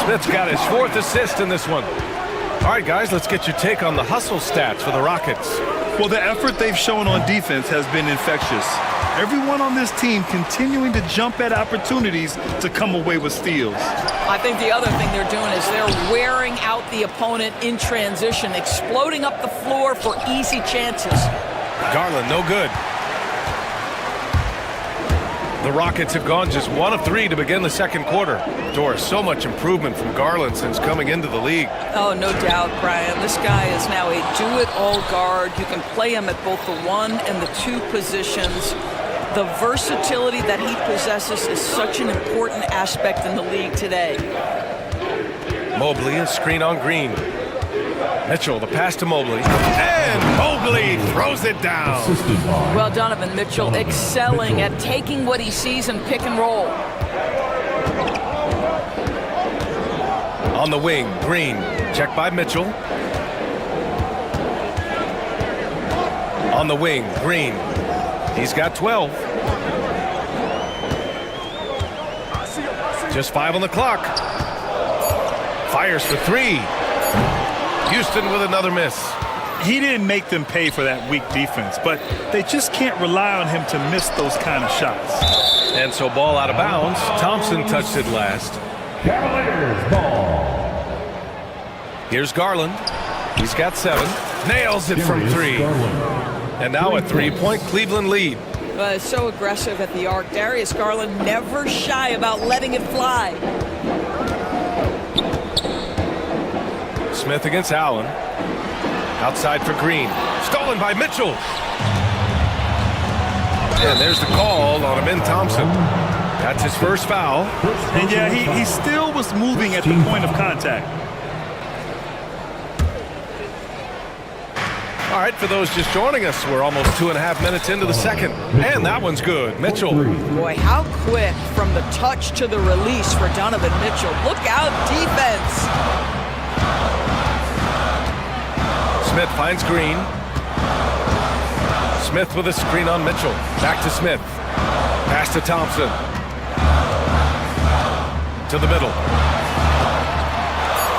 Smith's got his 4th assist in this one. All right, guys, let's get your take on the hustle stats for the Rockets. Well, the effort they've shown on defense has been infectious. Everyone on this team continuing to jump at opportunities to come away with steals. I think the other thing they're doing is they're wearing out the opponent in transition, exploding up the floor for easy chances. Garland, no good. The Rockets have gone just 1 of 3 to begin the second quarter. Doris, so much improvement from Garland since coming into the league. Oh, no doubt, Brian. This guy is now a do-it-all guard. You can play him at both the 1 and the 2 positions. The versatility that he possesses is such an important aspect in the league today. Mobley, a screen on Green. Mitchell, the pass to Mobley. And Mobley throws it down. Well, Donovan Mitchell excelling at taking what he sees and pick and roll. On the wing, Green. Check by Mitchell. On the wing, Green. He's got 12. Just 5 on the clock. Fires for 3. Houston with another miss. He didn't make them pay for that weak defense, but they just can't rely on him to miss those kind of shots. And so ball out of bounds. Thompson touched it last. Cavaliers ball. Here's Garland. He's got 7. Nails it from 3. And now a 3-point Cleveland lead. So aggressive at the arc. Darius Garland never shy about letting it fly. Smith against Allen. Outside for Green. Stolen by Mitchell. And there's the call on Amin Thompson. That's his first foul. And yeah, he still was moving at the point of contact. All right, for those just joining us, we're almost 2.5 minutes into the second. And that one's good. Mitchell. Boy, how quick from the touch to the release for Donovan Mitchell. Look out, defense. Smith finds Green. Smith with a screen on Mitchell. Back to Smith. Pass to Thompson. To the middle.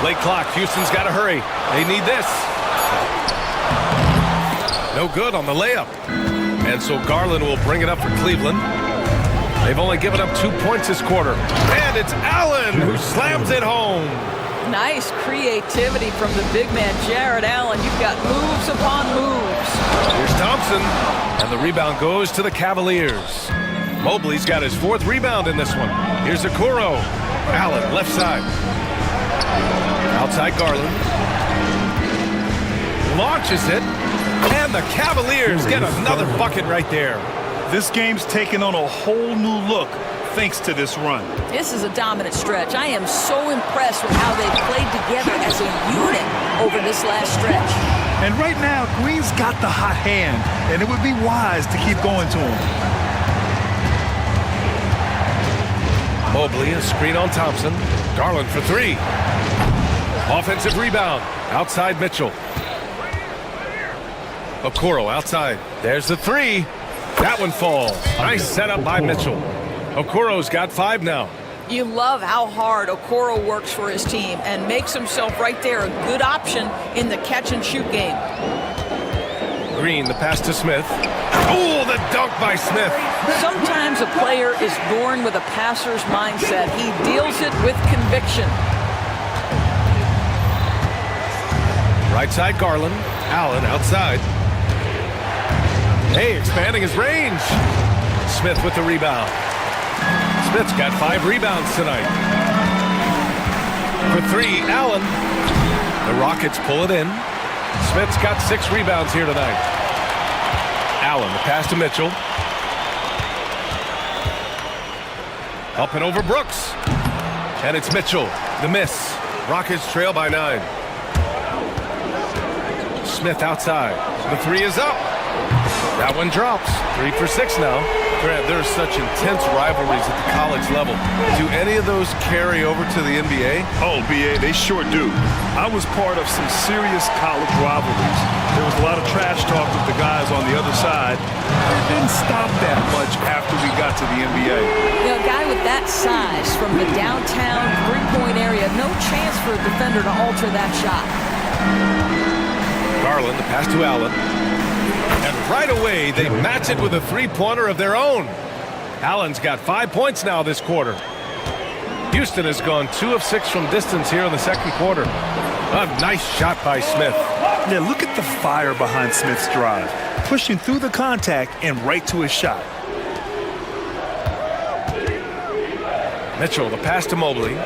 Late clock. Houston's got to hurry. They need this. No good on the layup. And so Garland will bring it up for Cleveland. They've only given up 2 points this quarter. And it's Allen who slams it home. Nice creativity from the big man, Jared Allen. You've got moves upon moves. Here's Thompson. And the rebound goes to the Cavaliers. Mobley's got his 4th rebound in this one. Here's Okoro. Allen, left side. Outside Garland. Launches it. And the Cavaliers get another bucket right there. This game's taken on a whole new look thanks to this run. This is a dominant stretch. I am so impressed with how they've played together as a unit over this last stretch. And right now, Green's got the hot hand, and it would be wise to keep going to him. Mobley, a screen on Thompson. Garland for three. Offensive rebound. Outside Mitchell. Okoro outside. There's the three. That one falls. Nice setup by Mitchell. Okoro's got 5 now. You love how hard Okoro works for his team and makes himself right there a good option in the catch-and-shoot game. Green, the pass to Smith. Oh, the dunk by Smith. Sometimes a player is born with a passer's mindset. He deals it with conviction. Right side Garland. Allen outside. Hey, expanding his range. Smith with the rebound. Smith's got 5 rebounds tonight. For 3, Allen. The Rockets pull it in. Smith's got 6 rebounds here tonight. Allen, the pass to Mitchell. Up and over Brooks. And it's Mitchell, the miss. Rockets trail by 9. Smith outside. The 3 is up. That one drops. 3 for 6 now. Grant, there's such intense rivalries at the college level. Do any of those carry over to the NBA? Oh, BA, they sure do. I was part of some serious college rivalries. There was a lot of trash talk with the guys on the other side. It didn't stop that much after we got to the NBA. You know, a guy with that size from the downtown three-point area, no chance for a defender to alter that shot. Garland, the pass to Allen. And right away, they match it with a three-pointer of their own. Allen's got 5 points now this quarter. Houston has gone 2 of 6 from distance here in the second quarter. A nice shot by Smith. Yeah, look at the fire behind Smith's drive. Pushing through the contact and right to his shot. Mitchell, the pass to Mobley.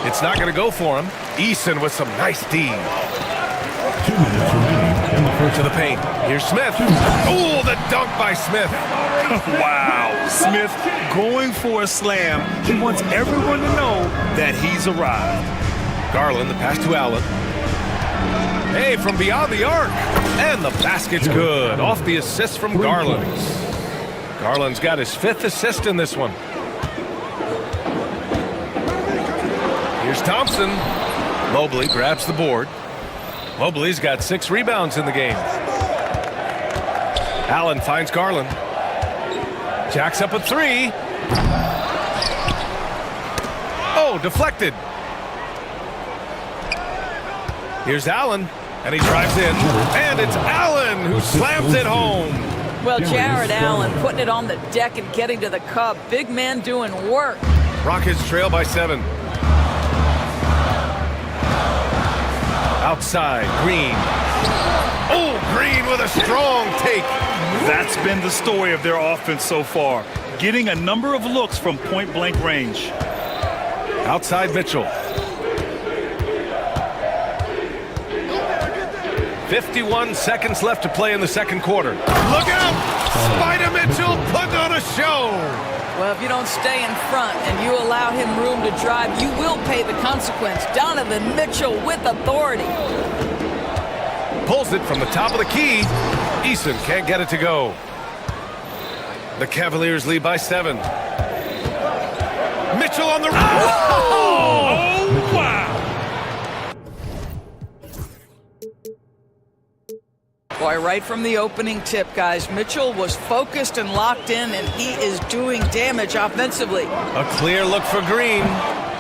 It's not going to go for him. Eason with some nice D. 2 minutes remaining in the first. To the paint. Here's Smith. Oh, the dunk by Smith. Wow. Smith going for a slam. He wants everyone to know that he's arrived. Garland, the pass to Allen. Hey, from beyond the arc. And the basket's good. Off the assist from Garland. Garland's got his 5th assist in this one. Here's Thompson. Mobley grabs the board. Mobley's got 6 rebounds in the game. Allen finds Garland. Jacks up a 3. Oh, deflected. Here's Allen, and he drives in. And it's Allen who slams it home. Well, Jared Allen putting it on the deck and getting to the cup. Big man doing work. Rockets trail by 7. Outside, Green. Oh, Green with a strong take. That's been the story of their offense so far. Getting a number of looks from point-blank range. Outside Mitchell. 51 seconds left to play in the second quarter. Look out! Spider Mitchell putting on a show. Well, if you don't stay in front and you allow him room to drive, you will pay the consequence. Donovan Mitchell with authority. Pulls it from the top of the key. Eason can't get it to go. The Cavaliers lead by 7. Mitchell on the... Oh, wow! Boy, right from the opening tip, guys, Mitchell was focused and locked in, and he is doing damage offensively. A clear look for Green.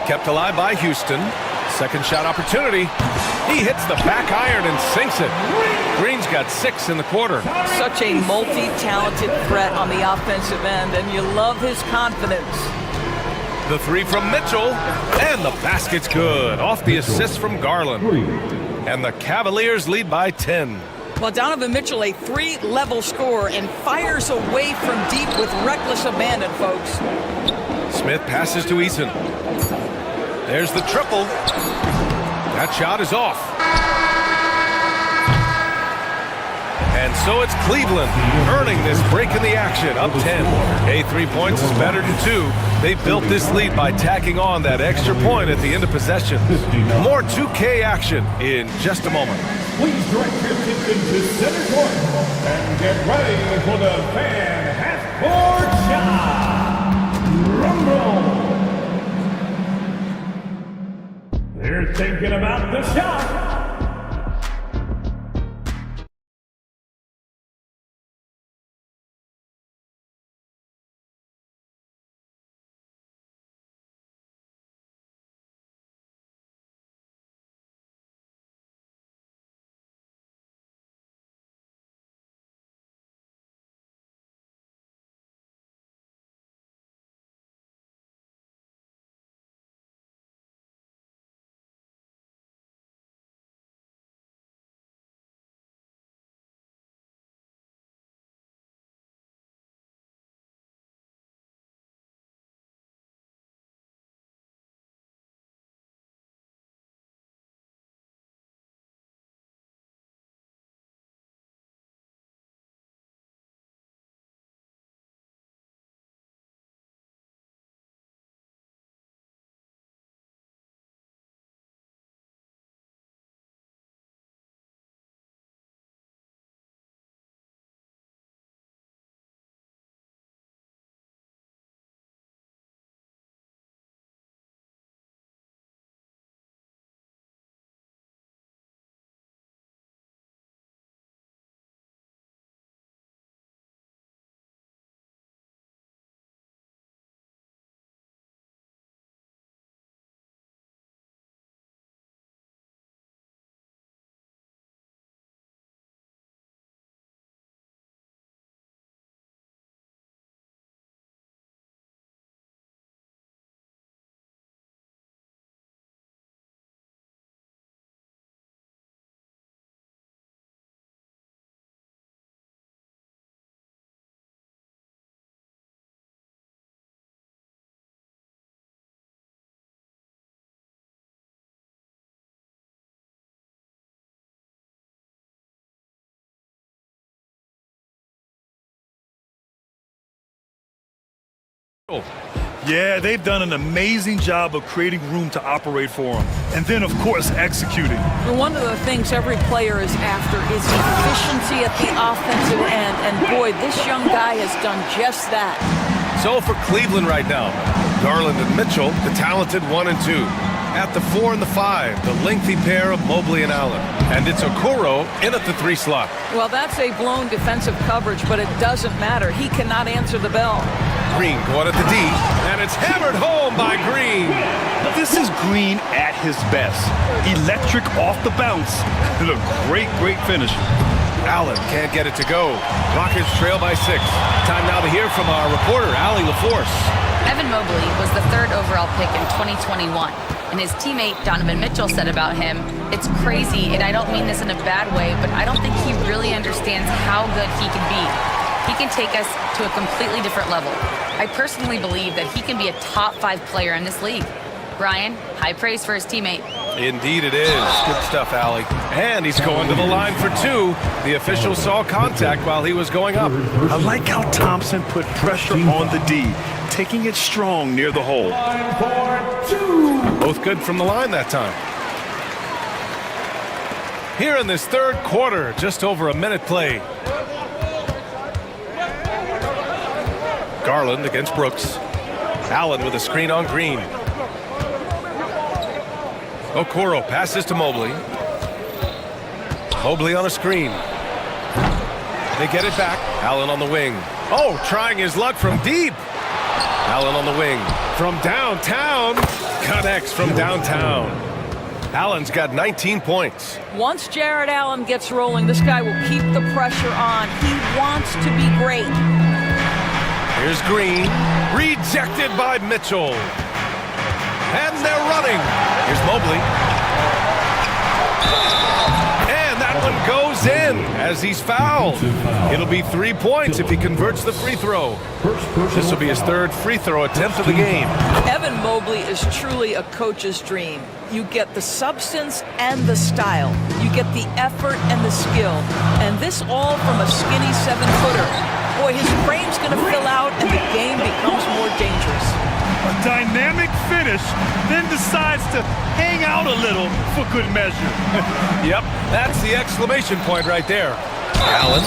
Kept alive by Houston. Second shot opportunity. He hits the back iron and sinks it. Green's got 6 in the quarter. Such a multi-talented threat on the offensive end, and you love his confidence. The 3 from Mitchell, and the basket's good. Off the assist from Garland. And the Cavaliers lead by 10. Well, Donovan Mitchell, a 3-level scorer, and fires away from deep with reckless abandon, folks. Smith passes to Eason. There's the triple. That shot is off. And so it's Cleveland earning this break in the action, up 10. A 3 points is better than 2. They built this lead by tacking on that extra point at the end of possession. More 2K action in just a moment. Please direct your attention to center court and get ready for the fan half-court shot. Drum roll. They're thinking about the shot. Yeah, they've done an amazing job of creating room to operate for him. And then, of course, executing. One of the things every player is after is efficiency at the offensive end. And boy, this young guy has done just that. So for Cleveland right now, Garland and Mitchell, the talented 1 and 2. At the 4 and the 5, the lengthy pair of Mobley and Allen. And it's Okoro in at the 3 slot. Well, that's a blown defensive coverage, but it doesn't matter. He cannot answer the bell. Green going at the D, and it's hammered home by Green. This is Green at his best. Electric off the bounce. And a great, great finish. Allen can't get it to go. Rockets trail by 6. Time now to hear from our reporter, Allie LaForce. Evan Mobley was the 3rd overall pick in 2021. And his teammate Donovan Mitchell said about him, "It's crazy, and I don't mean this in a bad way, but I don't think he really understands how good he can be. He can take us to a completely different level. I personally believe that he can be a top 5 player in this league." Brian, high praise for his teammate. Indeed it is. Good stuff, Allie. And he's going to the line for 2. The official saw contact while he was going up. I like how Thompson put pressure on the D, taking it strong near the hole. Both good from the line that time. Here in this 3rd quarter, just over a minute played. Garland against Brooks. Allen with a screen on Green. Okoro passes to Mobley. Mobley on a screen. They get it back. Allen on the wing. Oh, trying his luck from deep. Allen on the wing. From downtown. Connects from downtown. Allen's got 19 points. Once Jared Allen gets rolling, this guy will keep the pressure on. He wants to be great. Here's Green. Rejected by Mitchell. And they're running. Here's Mobley. And that one goes in as he's fouled. It'll be 3 points if he converts the free throw. This will be his 3rd free throw attempt of the game. Evan Mobley is truly a coach's dream. You get the substance and the style. You get the effort and the skill. And this all from a skinny 7-footer. Boy, his frame's going to fill out and the game becomes more dangerous. A dynamic finish, then decides to hang out a little for good measure. Yep, that's the exclamation point right there. Allen,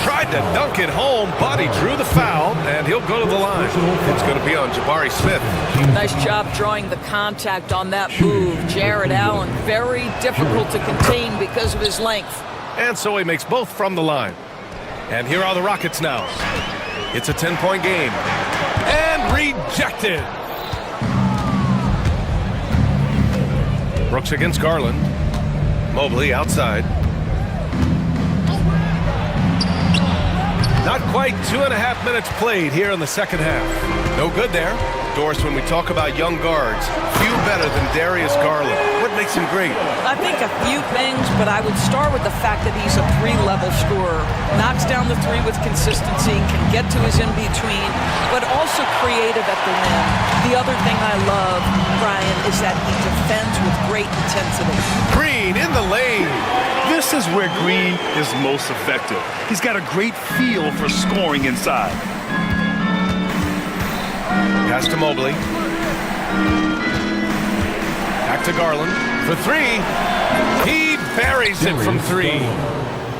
tried to dunk it home, but he drew the foul, and he'll go to the line. It's going to be on Jabari Smith. Nice job drawing the contact on that move. Jared Allen, very difficult to contain because of his length. And so he makes both from the line. And here are the Rockets now. It's a 10-point game. And rejected. Brooks against Garland. Mobley outside. Not quite 2.5 minutes played here in the second half. No good there. Doris, when we talk about young guards, few better than Darius Garland. What makes him great? I think a few things, but I would start with the fact that he's a three-level scorer. Knocks down the three with consistency, can get to his in-between, but also creative at the rim. The other thing I love, Brian, is that he defends with great intensity. Green in the lane. This is where Green is most effective. He's got a great feel for scoring inside. Pass to Mobley. Back to Garland for three. He buries it from three.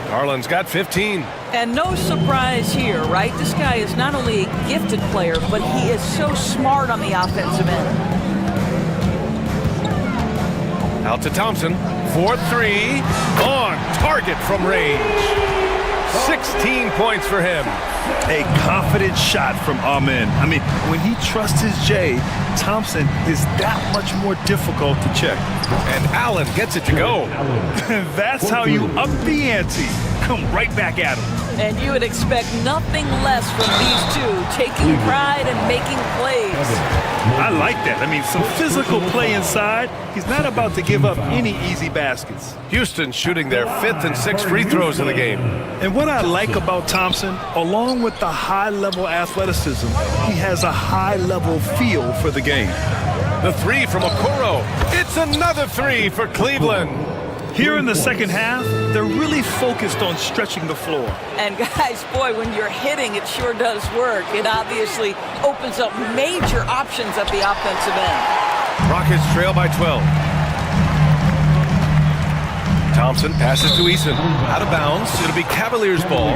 Garland's got 15. And no surprise here, right? This guy is not only a gifted player, but he is so smart on the offensive end. Out to Thompson for three. On target from range. 16 points for him. A confident shot from Amen. I mean, when he trusts his J, Thompson is that much more difficult to check. And Allen gets it to go. That's how you up the ante. Come right back at him. And you would expect nothing less from these two, taking pride and making plays. I like that. I mean, some physical play inside. He's not about to give up any easy baskets. Houston shooting their 5th and 6th free throws of the game. And what I like about Thompson, along with the high-level athleticism, he has a high-level feel for the game. The three from Okoro. It's another three for Cleveland. Here in the second half, they're really focused on stretching the floor. And guys, boy, when you're hitting, it sure does work. It obviously opens up major options at the offensive end. Rockets trail by 12. Thompson passes to Eason. Out of bounds. It'll be Cavaliers ball.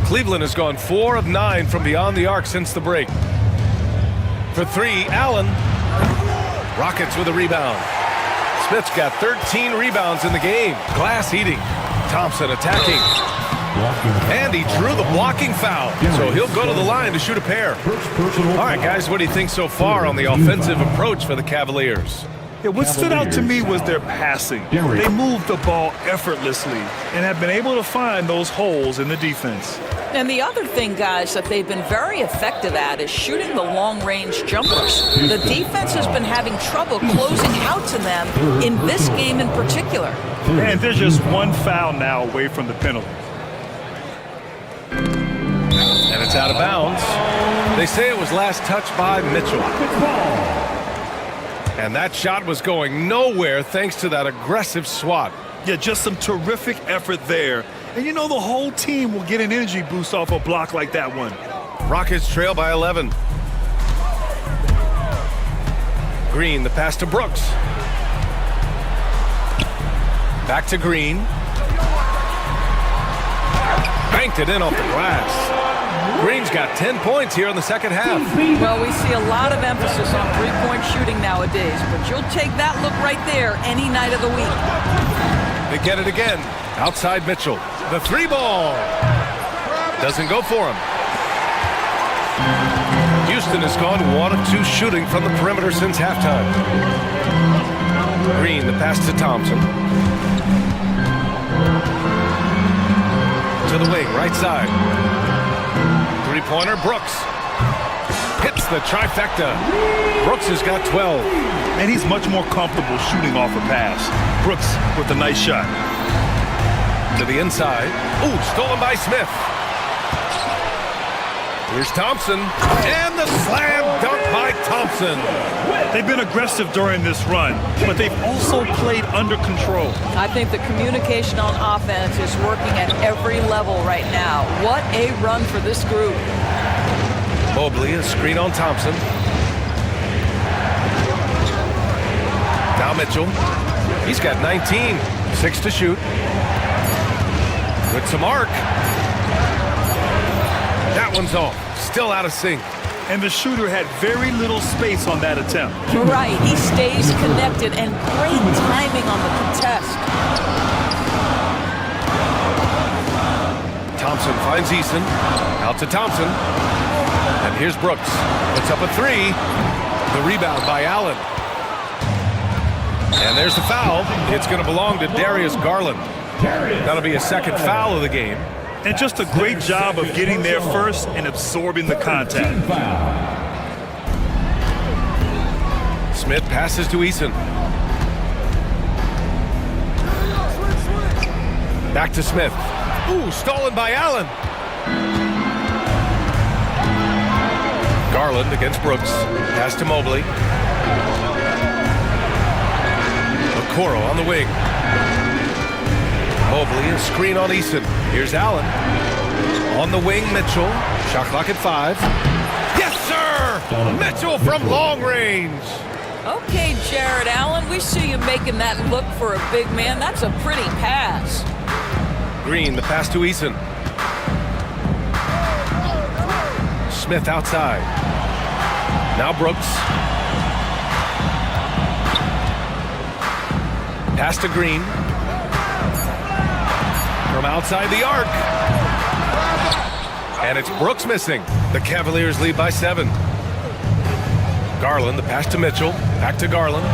Cleveland has gone 4 of 9 from beyond the arc since the break. For three, Allen. Rockets with a rebound. Smith's got 13 rebounds in the game. Glass eating. Thompson attacking. And he drew the blocking foul. So he'll go to the line to shoot a pair. All right, guys, what do you think so far on the offensive approach for the Cavaliers? Yeah, what stood out to me was their passing. They moved the ball effortlessly and have been able to find those holes in the defense. And the other thing, guys, that they've been very effective at is shooting the long-range jumpers. The defense has been having trouble closing out to them in this game in particular. And they're just one foul now away from the penalty. And it's out of bounds. They say it was last touched by Mitchell. And that shot was going nowhere thanks to that aggressive swat. Yeah, just some terrific effort there. And you know the whole team will get an energy boost off a block like that one. Rockets trail by 11. Green, the pass to Brooks. Back to Green. Banked it in off the glass. Green's got 10 points here in the second half. Well, we see a lot of emphasis on three-point shooting nowadays, but you'll take that look right there any night of the week. They get it again. Outside Mitchell. The three ball. Doesn't go for him. Houston has gone 1 of 2 shooting from the perimeter since halftime. Green, the pass to Thompson. To the wing, right side. Three-pointer, Brooks. Hits the trifecta. Brooks has got 12. And he's much more comfortable shooting off a pass. Brooks with a nice shot. To the inside. Ooh, stolen by Smith. Here's Thompson, and the slam dunk by Thompson. They've been aggressive during this run, but they've also played under control. I think the communication on offense is working at every level right now. What a run for this group. Mobley, a screen on Thompson. Now Mitchell. He's got 19, 6 to shoot. With some arc. That one's off. Still out of sync. And the shooter had very little space on that attempt. Right, he stays connected and great timing on the contest. Thompson finds Eason. Out to Thompson. And here's Brooks. Puts up a three. The rebound by Allen. And there's the foul. It's going to belong to Darius Garland. That'll be a second foul of the game. And just a great job of getting there first and absorbing the contact. Smith passes to Eason. Back to Smith. Ooh, stolen by Allen. Garland against Brooks. Pass to Mobley. Okoro on the wing. Mobley, a screen on Eason. Here's Allen. On the wing, Mitchell. Shot clock at 5. Yes, sir! Mitchell from long range. Okay, Jared Allen, we see you making that look for a big man. That's a pretty pass. Green, the pass to Eason. Smith outside. Now Brooks. Pass to Green. From outside the arc. And it's Brooks missing. The Cavaliers lead by 7. Garland, the pass to Mitchell. Back to Garland.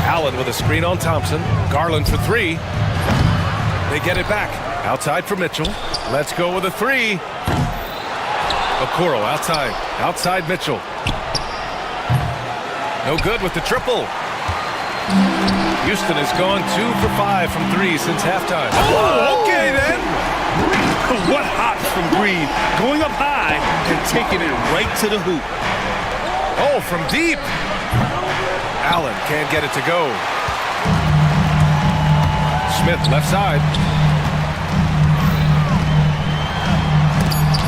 Allen with a screen on Thompson. Garland for 3. They get it back. Outside for Mitchell. Let's go with a 3. Okoro outside. Outside Mitchell. No good with the triple. Houston has gone 2 for 5 from 3 since halftime. Oh, okay then. What hops from Green, going up high and taking it right to the hoop. Oh, from deep. Allen can't get it to go. Smith left side.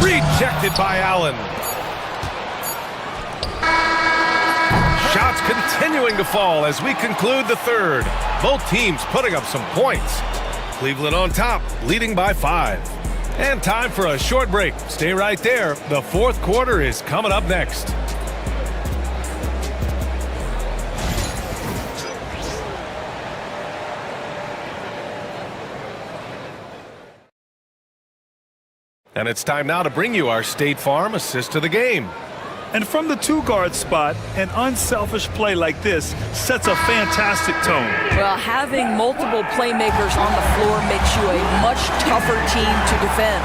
Rejected by Allen. Shots continuing to fall as we conclude the third. Both teams putting up some points. Cleveland on top, leading by 5. And time for a short break. Stay right there. The fourth quarter is coming up next. And it's time now to bring you our State Farm assist to the game. And from the 2-guard spot, an unselfish play like this sets a fantastic tone. Well, having multiple playmakers on the floor makes you a much tougher team to defend.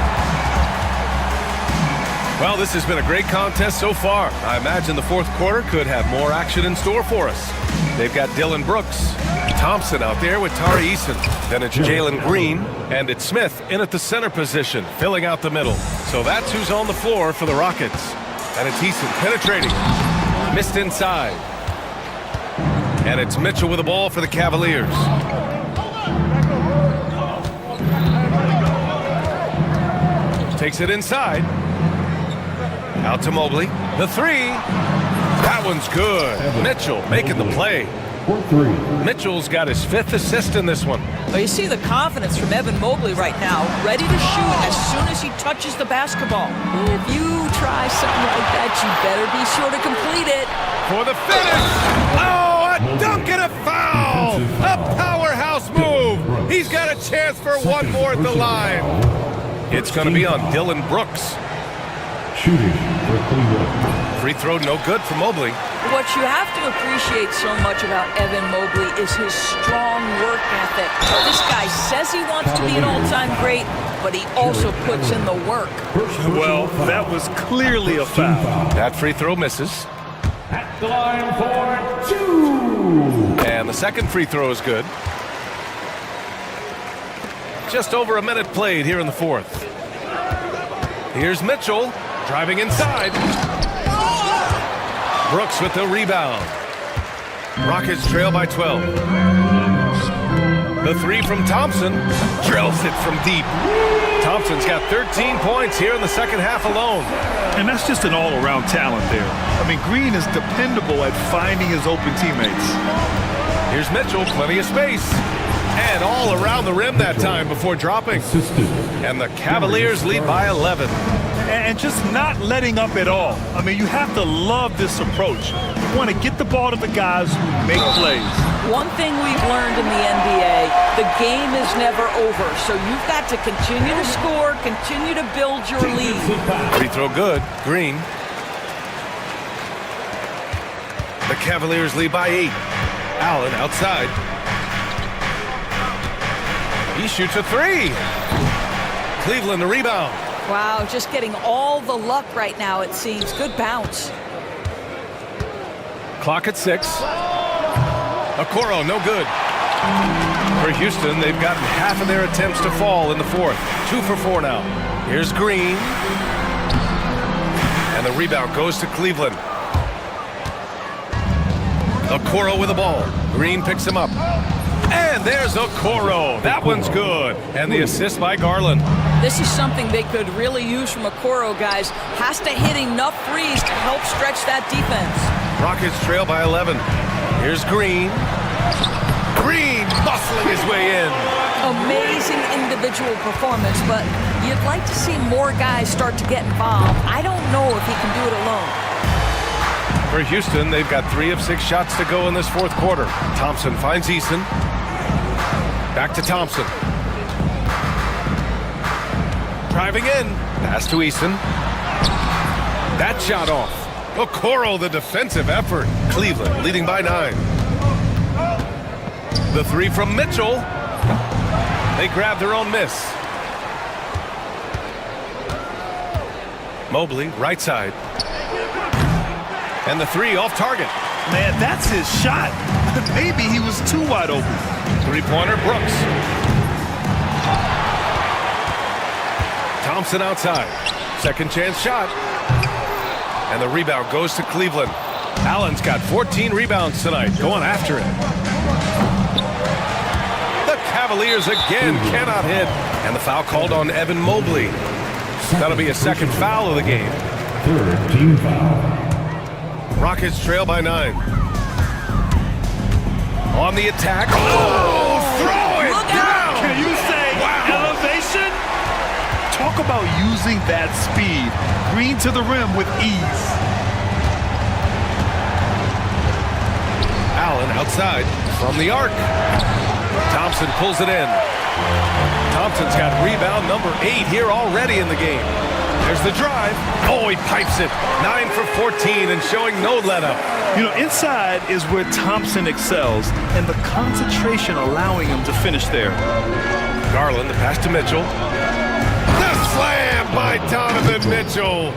Well, this has been a great contest so far. I imagine the fourth quarter could have more action in store for us. They've got Dylan Brooks, Thompson out there with Tari Eason. Then it's Jalen Green, and it's Smith in at the center position, filling out the middle. So that's who's on the floor for the Rockets. And it's Eason penetrating. Missed inside. And it's Mitchell with the ball for the Cavaliers. Takes it inside. Out to Mobley. The 3. That one's good. Mitchell making the play. Mitchell's got his 5th assist in this one. Well, you see the confidence from Evan Mobley right now, ready to shoot as soon as he touches the basketball. If you try something like that, you better be sure to complete it. For the finish! Oh, a dunk and a foul! A powerhouse move! He's got a chance for one more at the line. It's going to be on Dylan Brooks. Shooting for Cleveland. Free throw no good for Mobley. What you have to appreciate so much about Evan Mobley is his strong work ethic. This guy says he wants to be an all-time great, but he also puts in the work. Well, that was clearly a foul. That free throw misses. At the line for 2. And the second free throw is good. Just over a minute played here in the fourth. Here's Mitchell driving inside. Brooks with the rebound. Rockets trail by 12. The three from Thompson drills it from deep. Thompson's got 13 points here in the second half alone. And that's just an all-around talent there. I mean, Green is dependable at finding his open teammates. Here's Mitchell, plenty of space. And all around the rim that time before dropping. And the Cavaliers lead by 11. And just not letting up at all. I mean, you have to love this approach. You want to get the ball to the guys who make plays. One thing we've learned in the NBA, the game is never over. So you've got to continue to score, continue to build your lead. Free throw good. Green. The Cavaliers lead by 8. Allen outside. He shoots a three. Cleveland the rebound. Wow, just getting all the luck right now, it seems. Good bounce. Clock at 6. Okoro, no good. For Houston, they've gotten half of their attempts to fall in the fourth. 2 for 4 now. Here's Green. And the rebound goes to Cleveland. Okoro with the ball. Green picks him up. And there's Okoro. That one's good. And the assist by Garland. This is something they could really use from Okoro, guys. Has to hit enough threes to help stretch that defense. Rockets trail by 11. Here's Green. Green bustling his way in. Amazing individual performance, but you'd like to see more guys start to get involved. I don't know if he can do it alone. For Houston, they've got 3 of 6 shots to go in this fourth quarter. Thompson finds Eason. Back to Thompson. Driving in. Pass to Eason. That shot off. Okoro, the defensive effort. Cleveland leading by 9. The three from Mitchell. They grab their own miss. Mobley, right side. And the three off target. Man, that's his shot. Maybe he was too wide open. Three-pointer, Brooks. Thompson outside. Second chance shot. And the rebound goes to Cleveland. Allen's got 14 rebounds tonight, going after it. The Cavaliers again cannot hit. And the foul called on Evan Mobley. That'll be a second foul of the game. Third team foul. Rockets trail by 9. On the attack. Oh, throw it down! Can you say elevation? Talk about using that speed. Green to the rim with ease. Allen outside from the arc. Thompson pulls it in. Thompson's got rebound number 8 here already in the game. There's the drive. Oh, he pipes it. 9 for 14 and showing no let-up. You know, inside is where Thompson excels, and the concentration allowing him to finish there. Garland, the pass to Mitchell. The slam by Donovan Mitchell.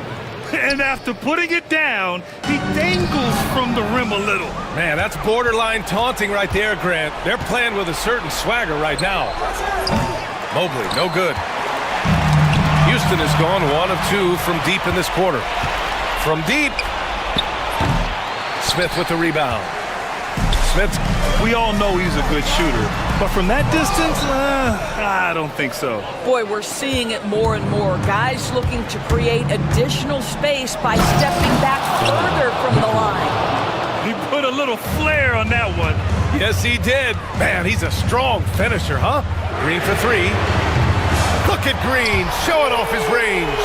And after putting it down, he dangles from the rim a little. Man, that's borderline taunting right there, Grant. They're playing with a certain swagger right now. Mobley, no good. Houston has gone 1 of 2 from deep in this quarter. From deep. Smith with the rebound. Smith. We all know he's a good shooter, but from that distance, I don't think so. Boy, we're seeing it more and more. Guys looking to create additional space by stepping back further from the line. He put a little flair on that one. Yes, he did. Man, he's a strong finisher, huh? Green for 3. Look at Green showing off his range.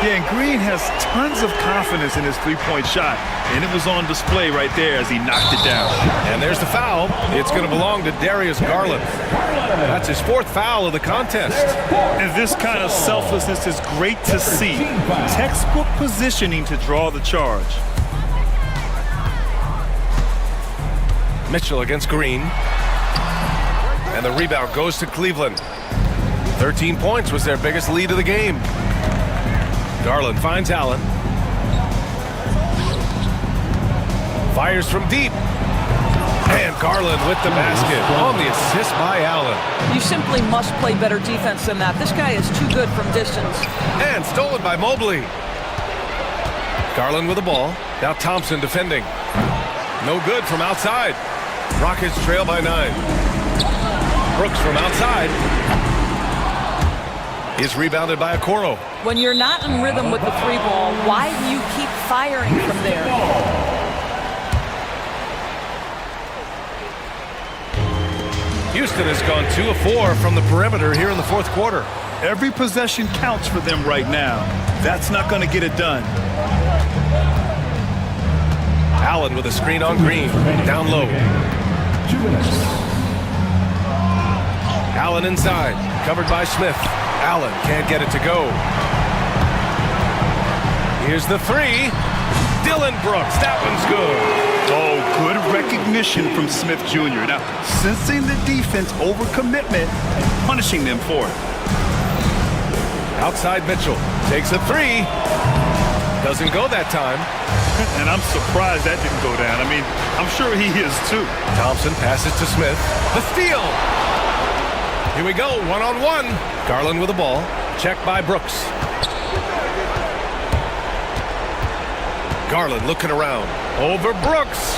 Yeah, and Green has tons of confidence in his three-point shot, and it was on display right there as he knocked it down. And there's the foul. It's going to belong to Darius Garland. That's his 4th foul of the contest. And this kind of selflessness is great to see. Textbook positioning to draw the charge. Mitchell against Green. And the rebound goes to Cleveland. 13 points was their biggest lead of the game. Garland finds Allen. Fires from deep. And Garland with the basket on the assist by Allen. You simply must play better defense than that. This guy is too good from distance. And stolen by Mobley. Garland with the ball. Now Thompson defending. No good from outside. Rockets trail by 9. Brooks from outside is rebounded by Okoro. When you're not in rhythm with the three ball, why do you keep firing from there? Houston has gone 2 of 4 from the perimeter here in the fourth quarter. Every possession counts for them right now. That's not going to get it done. Allen with a screen on Green. Down low. 2 minutes. Allen inside. Covered by Smith. Allen can't get it to go. Here's the three. Dylan Brooks. That one's good. Oh, good recognition from Smith Jr. Now, sensing the defense overcommitment and punishing them for it. Outside Mitchell. Takes a three. Doesn't go that time. And I'm surprised that didn't go down. I mean, I'm sure he is too. Thompson passes to Smith. The steal. Here we go, one-on-one. Garland with the ball. Checked by Brooks. Garland looking around. Over Brooks.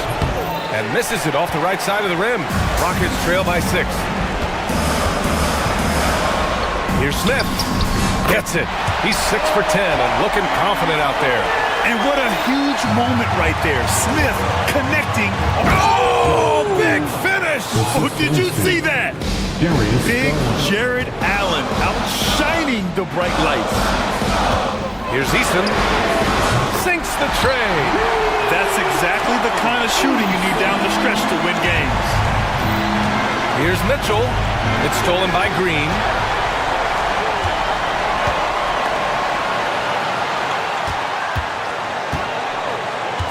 And misses it off the right side of the rim. Rockets trail by 6. Here's Smith. Gets it. He's 6 for 10 and looking confident out there. And what a huge moment right there. Smith connecting. Oh, big finish. Oh, did you see that? Big Jared Allen outshining the bright lights. Here's Easton. Sinks the tray. That's exactly the kind of shooting you need down the stretch to win games. Here's Mitchell. It's stolen by Green.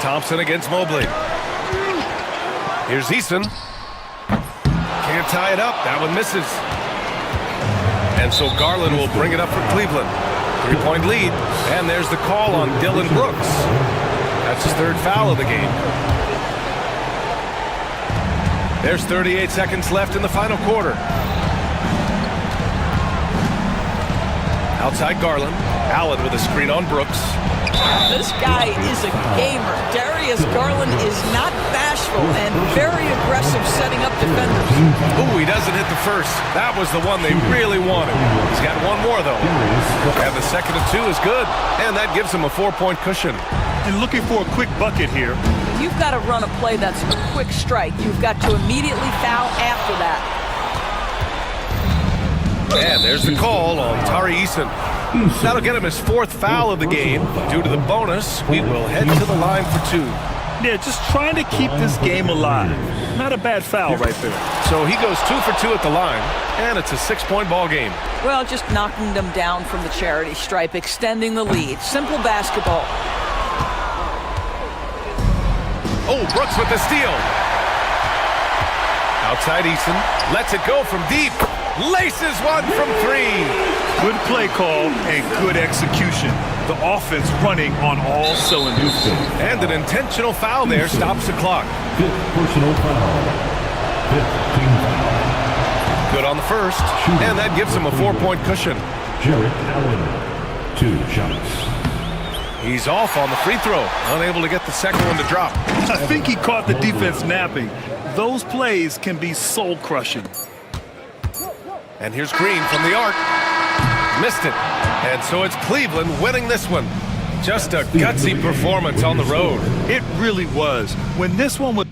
Thompson against Mobley. Here's Easton. Can't tie it up. That one misses. And so Garland will bring it up for Cleveland. 3-point lead. And there's the call on Dylan Brooks. That's his 3rd foul of the game. There's 38 seconds left in the final quarter. Outside Garland. Allen with a screen on Brooks. This guy is a gamer. Darius Garland is not bashful and very aggressive setting up defenders. Ooh, he doesn't hit the first. That was the one they really wanted. He's got one more, though. And the second of 2 is good. And that gives him a 4-point cushion. And looking for a quick bucket here. You've got to run a play that's a quick strike. You've got to immediately foul after that. And there's the call on Tari Eason. That'll get him his 4th foul of the game. Due to the bonus, we will head to the line for 2. Yeah, just trying to keep this game alive. Not a bad foul right there. So he goes 2 for 2 at the line, and it's a 6-point ball game. Well, just knocking them down from the charity stripe, extending the lead. Simple basketball. Oh, Brooks with the steal. Outside Easton. Lets it go from deep. Laces one from 3. Good play call and good execution. The offense running on all cylinders. And an intentional foul there stops the clock. 5th personal foul. 5th team foul. Good on the first. And that gives him a 4-point cushion. Jared Allen. 2 shots. He's off on the free throw. Unable to get the second one to drop. I think he caught the defense napping. Those plays can be soul-crushing. And here's Green from the arc. Missed it. And so it's Cleveland winning this one. Just a gutsy performance on the road. It really was. When this one was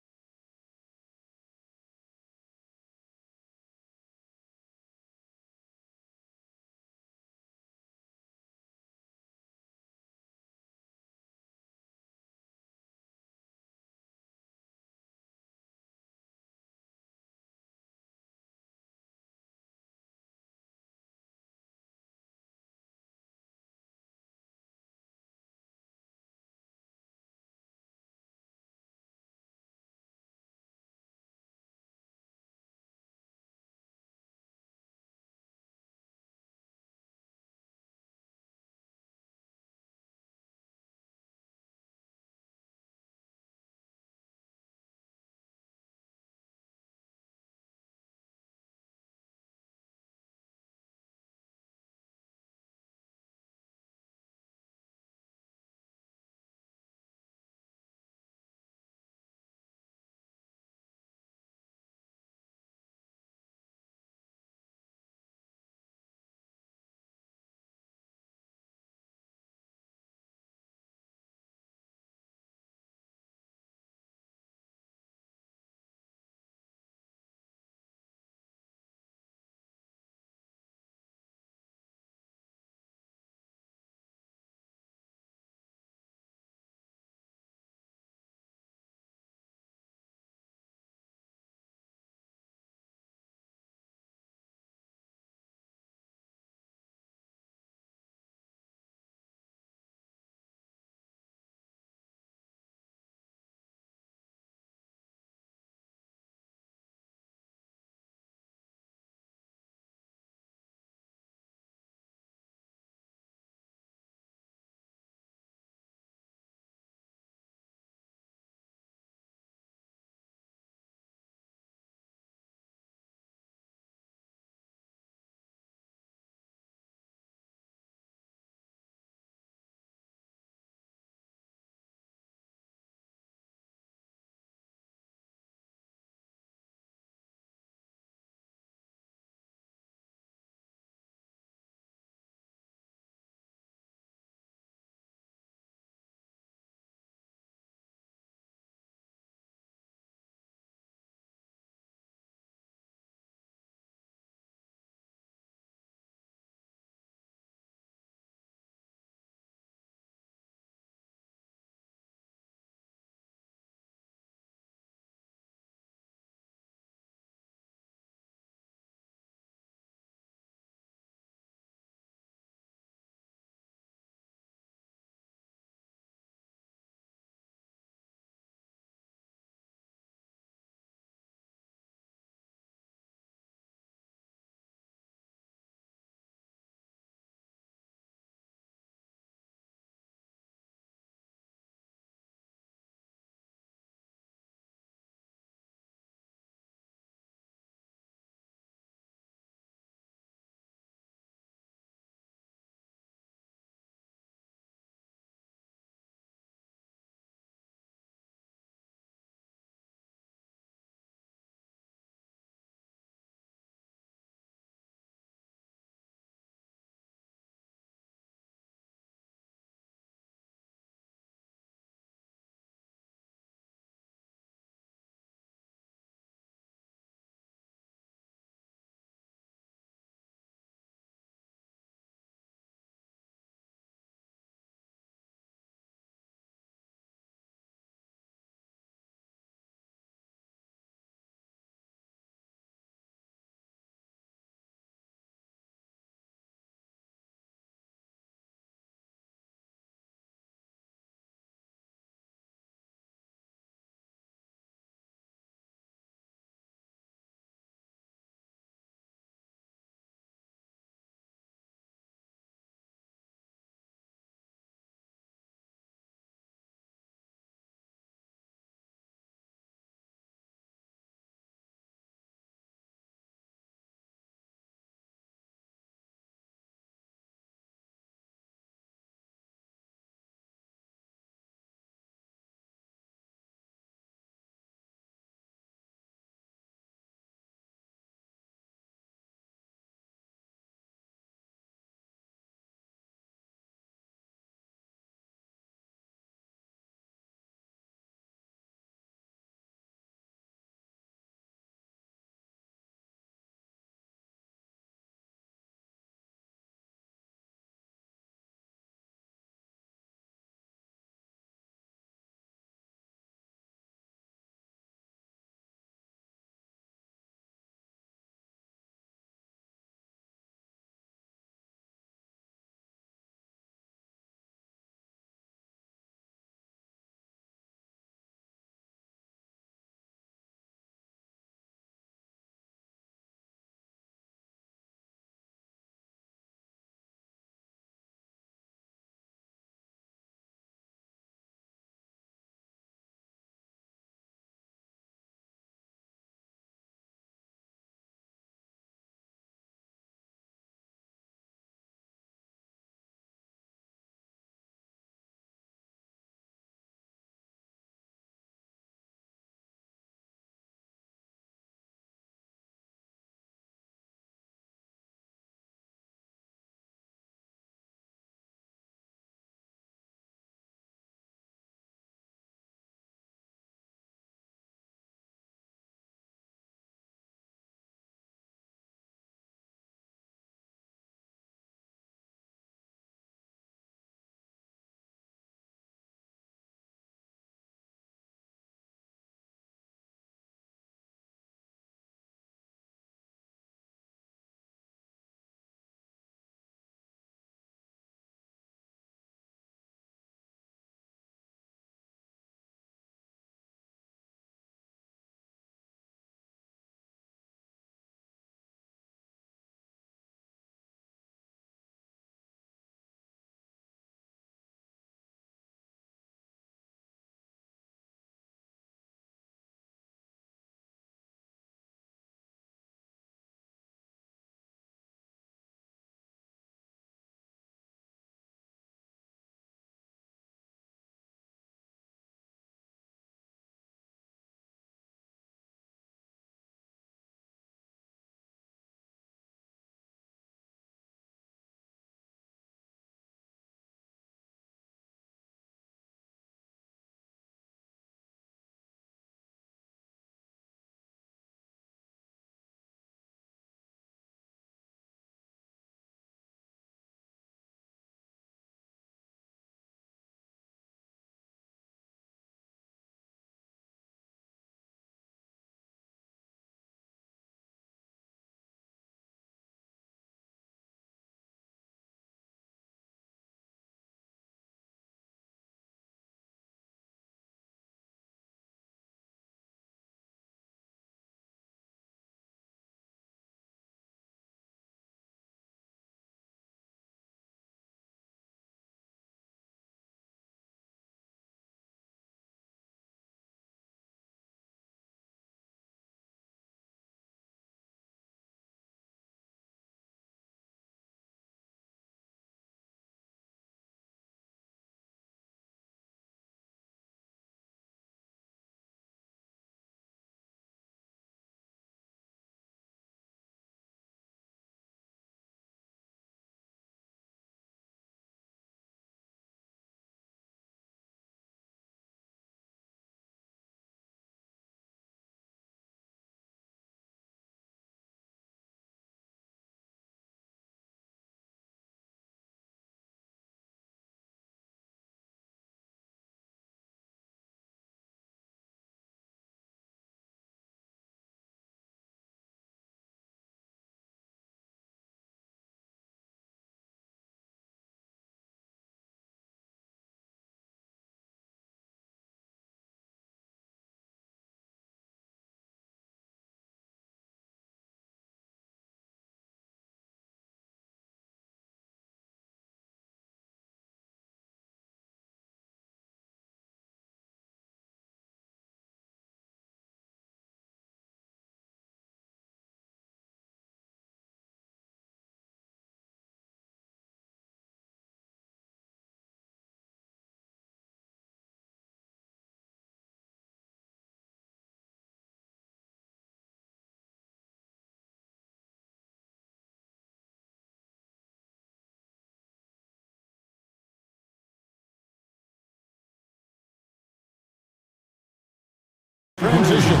transition.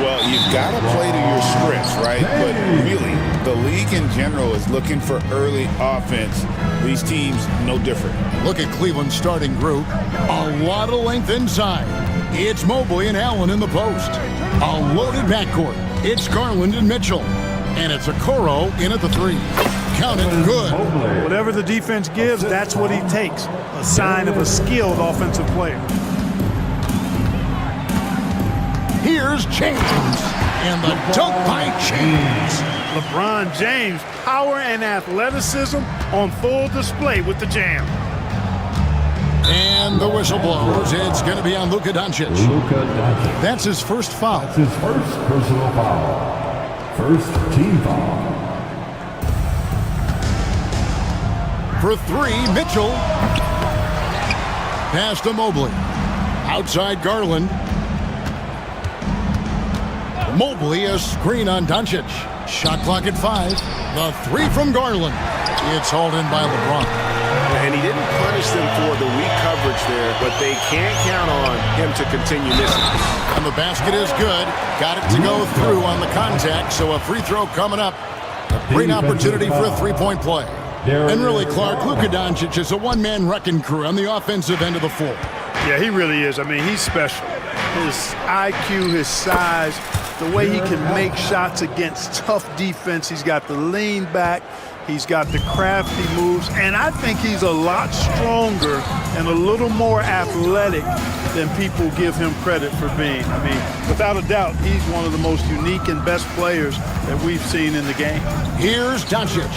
Well, you've got to play to your strengths, right? But really, the league in general is looking for early offense. These teams, no different. Look at Cleveland's starting group. A lot of length inside. It's Mobley and Allen in the post. A loaded backcourt. It's Garland and Mitchell. And it's Okoro in at the 3. Count it good. Whatever the defense gives, that's what he takes. A sign of a skilled offensive player. Here's James. And the dunk by James. LeBron James, power and athleticism on full display with the jam. And the whistle blows. It's going to be on Luka Doncic. That's his first foul. That's his first personal foul. First team foul. For 3, Mitchell. Pass to Mobley. Outside Garland. Mobley, a screen on Doncic. Shot clock at 5. The 3 from Garland. It's hauled in by LeBron. And he didn't punish them for the weak coverage there, but they can't count on him to continue missing. And the basket is good. Got it to go through on the contact, so a free throw coming up. A great opportunity for a 3-point play. And really, Clark, Luka Doncic is a one-man wrecking crew on the offensive end of the floor. Yeah, he really is. I mean, he's special. His IQ, his size, the way he can make shots against tough defense. He's got the lean back. He's got the crafty moves. And I think he's a lot stronger and a little more athletic than people give him credit for being. I mean, without a doubt, he's one of the most unique and best players that we've seen in the game. Here's Doncic.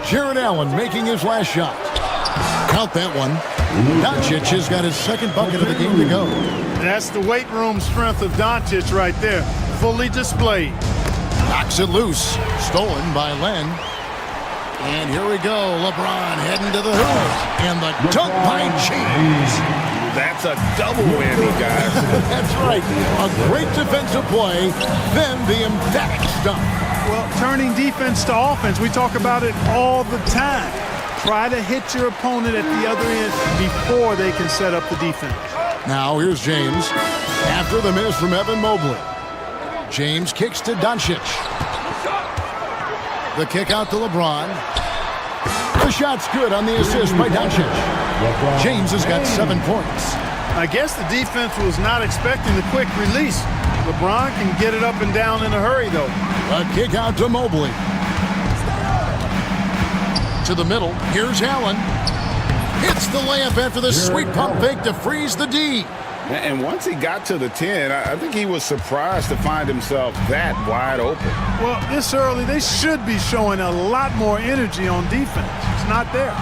Jared Allen making his last shot. Count that one. Doncic has got his second bucket of the game to go. That's the weight room strength of Doncic right there, fully displayed. Knocks it loose. Stolen by Len. And here we go. LeBron heading to the hoop. And the dunk by James. That's a double whammy, guys. That's right. A great defensive play, then the emphatic dunk. Well, turning defense to offense, we talk about it all the time. Try to hit your opponent at the other end before they can set up the defense. Now here's James. After the miss from Evan Mobley. James kicks to Doncic. The kick out to LeBron. The shot's good on the assist by Doncic. James has got 7 points. I guess the defense was not expecting the quick release. LeBron can get it up and down in a hurry, though. A kick out to Mobley. To the middle. Here's Allen. Hits the layup after the sweet pump fake to freeze the D. And once he got to the 10, I think he was surprised to find himself that wide open. Well, this early, they should be showing a lot more energy on defense. It's not there.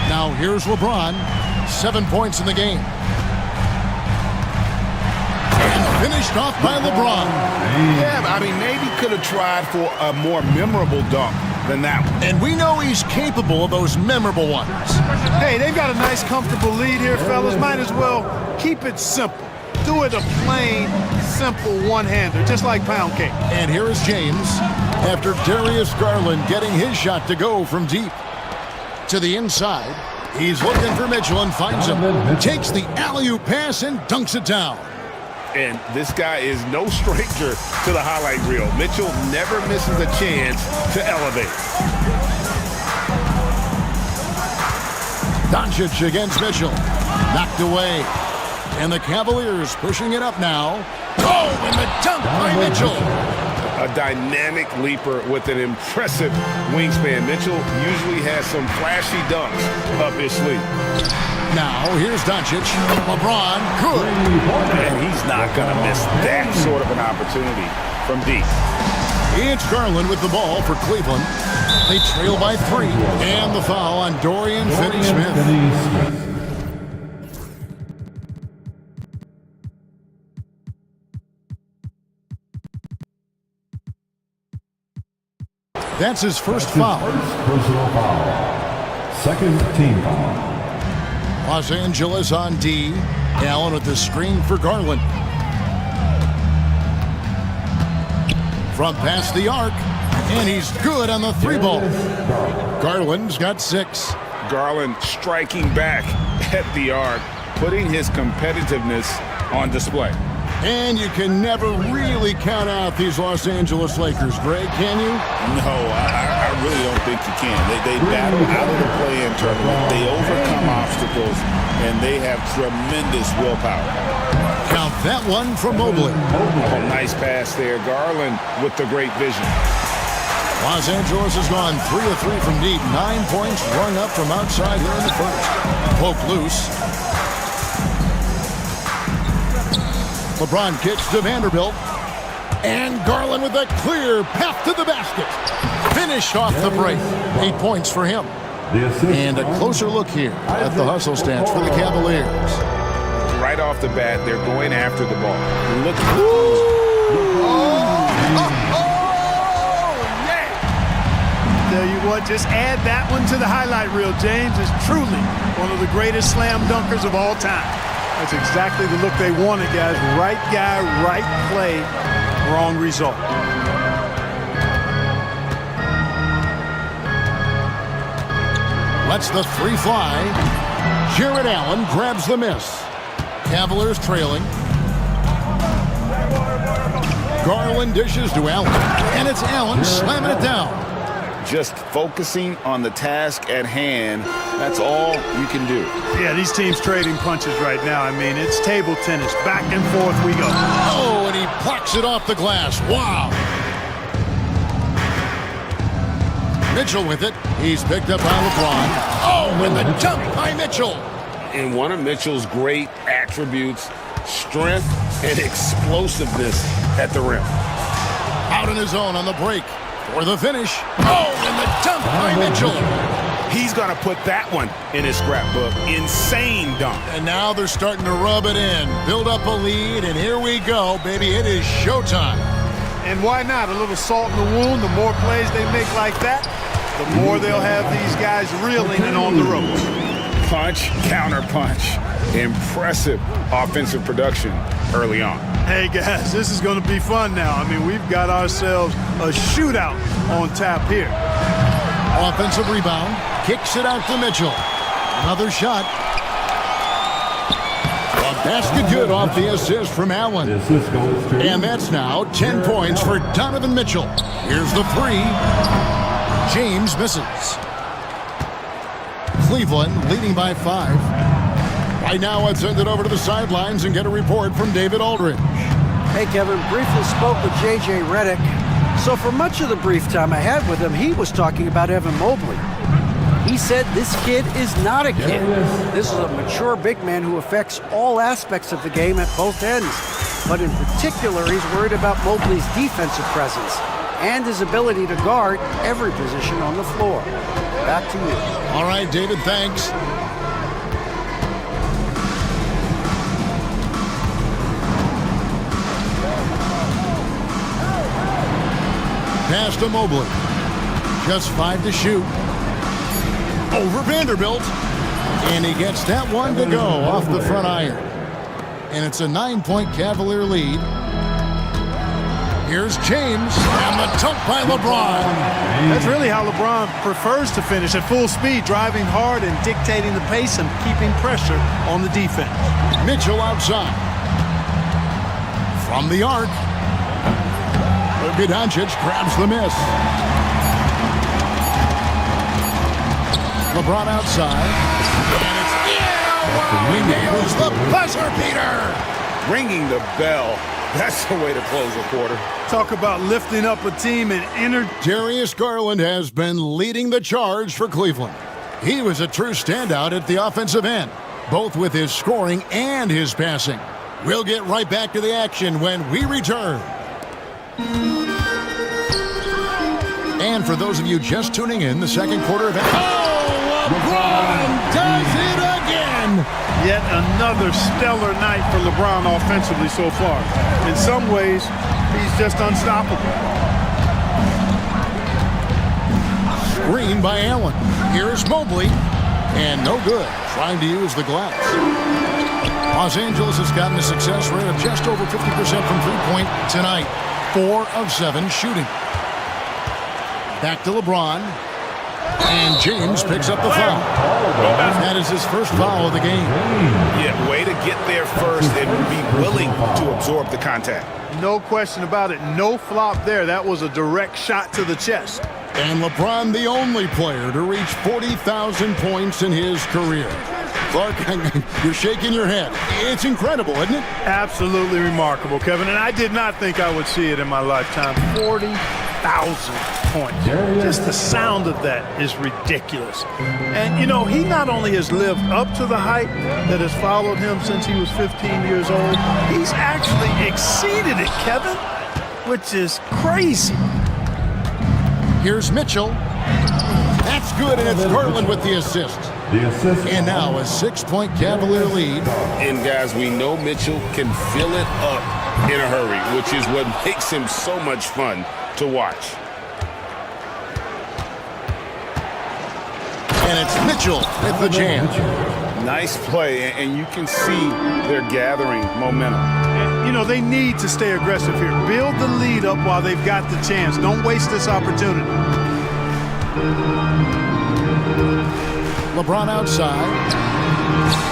Now here's LeBron. 7 points in the game. And finished off by LeBron. Yeah, I mean, maybe could have tried for a more memorable dunk than that one. And we know he's capable of those memorable ones. Hey, they've got a nice, comfortable lead here, fellas. Might as well keep it simple. Do it a plain, simple one-hander, just like pound cake. And here is James, after Darius Garland getting his shot to go from deep. To the inside, he's looking for Mitchell and finds him. Takes the alley-oop pass and dunks it down. And this guy is no stranger to the highlight reel. Mitchell never misses a chance to elevate. Doncic against Mitchell. Knocked away. And the Cavaliers pushing it up now. Oh, and the dunk by Mitchell. A dynamic leaper with an impressive wingspan. Mitchell usually has some flashy dunks up his sleeve. Now, here's Doncic. LeBron, good. And he's not going to miss that sort of an opportunity from deep. It's Garland with the ball for Cleveland. They trail by 3. And the foul on Dorian Finney-Smith. That's his first foul. First personal foul. Second team foul. Los Angeles on D. Allen with the screen for Garland. From past the arc. And he's good on the 3-ball. Garland's got 6. Garland striking back at the arc, putting his competitiveness on display. And you can never really count out these Los Angeles Lakers, Greg, can you? No, I really don't think you can. They battle out of the play-in tournament. They overcome obstacles, and they have tremendous willpower. Count that one from Mobley. Oh, nice pass there. Garland with the great vision. Los Angeles has gone 3 of 3 from deep. 9 points rung up from outside here in the first. Poke loose. LeBron kicks to Vanderbilt. And Garland with a clear path to the basket. Finished off the break. 8 points for him. And a closer look here at the hustle stats for the Cavaliers. Right off the bat, they're going after the ball. Look. Tell you what, just add that one to the highlight reel. James is truly one of the greatest slam dunkers of all time. That's exactly the look they wanted, guys. Right guy, right play, wrong result. Lets the three fly. Jared Allen grabs the miss. Cavaliers trailing. Garland dishes to Allen. And it's Allen slamming it down. Just focusing on the task at hand, that's all you can do. Yeah, these teams trading punches right now. I mean, it's table tennis. Back and forth we go. Oh, and he plucks it off the glass. Wow. Mitchell with it. He's picked up by LeBron. Oh, and the dunk by Mitchell. And one of Mitchell's great attributes, strength and explosiveness at the rim. Out in his own on the break. For the finish. Oh, and the dunk by Mitchell. He's going to put that one in his scrapbook. Insane dunk. And now they're starting to rub it in. Build up a lead, and here we go, baby. It is showtime. And why not? A little salt in the wound. The more plays they make like that, the more they'll have these guys reeling and on the ropes. Punch, counter punch. Impressive offensive production early on. Hey, guys, this is going to be fun now. I mean, we've got ourselves a shootout on tap here. Offensive rebound. Kicks it out to Mitchell. Another shot. A basket good off the assist from Allen. And that's now 10 points for Donovan Mitchell. Here's the three. James misses. Cleveland leading by 5. Right now, I'd send it over to the sidelines and get a report from David Aldridge. Hey, Kevin, briefly spoke with J.J. Redick. So for much of the brief time I had with him, he was talking about Evan Mobley. He said this kid is not a kid. This is a mature big man who affects all aspects of the game at both ends. But in particular, he's worried about Mobley's defensive presence and his ability to guard every position on the floor. Back to you. All right, David, thanks. Pass to Mobley. Just 5 to shoot. Over Vanderbilt. And he gets that one to go off the front iron. And it's a 9-point Cavalier lead. Here's James. And the dunk by LeBron. That's really how LeBron prefers to finish, at full speed, driving hard and dictating the pace and keeping pressure on the defense. Mitchell outside. From the arc. Luka Doncic grabs the miss. LeBron outside. And it's he nails the buzzer beater. Ringing the bell. That's the way to close a quarter. Talk about lifting up a team and Darius Garland has been leading the charge for Cleveland. He was a true standout at the offensive end, both with his scoring and his passing. We'll get right back to the action when we return. And for those of you just tuning in, the second quarter of... Oh, LeBron does it again! Yet another stellar night for LeBron offensively so far. In some ways, he's just unstoppable. Screen by Allen. Here's Mobley. And no good. Trying to use the glass. Los Angeles has gotten a success rate of just over 50% from three-point tonight. 4 of 7 shooting. Back to LeBron. And James picks up the foul. That is his first foul of the game. Yeah, way to get there first and be willing to absorb the contact. No question about it. No flop there. That was a direct shot to the chest. And LeBron, the only player to reach 40,000 points in his career. Clark, you're shaking your head. It's incredible, isn't it? Absolutely remarkable, Kevin. And I did not think I would see it in my lifetime. 40,000 points. Just the sound of that is ridiculous. And, you know, he not only has lived up to the hype that has followed him since he was 15 years old, he's actually exceeded it, Kevin, which is crazy. Here's Mitchell. That's good, and it's Garland with the assist. And now a 6-point Cavalier lead. And guys, we know Mitchell can fill it up in a hurry, which is what makes him so much fun to watch. And it's Mitchell with the jam. Nice play, and you can see they're gathering momentum. You know, they need to stay aggressive here. Build the lead up while they've got the chance. Don't waste this opportunity. LeBron outside.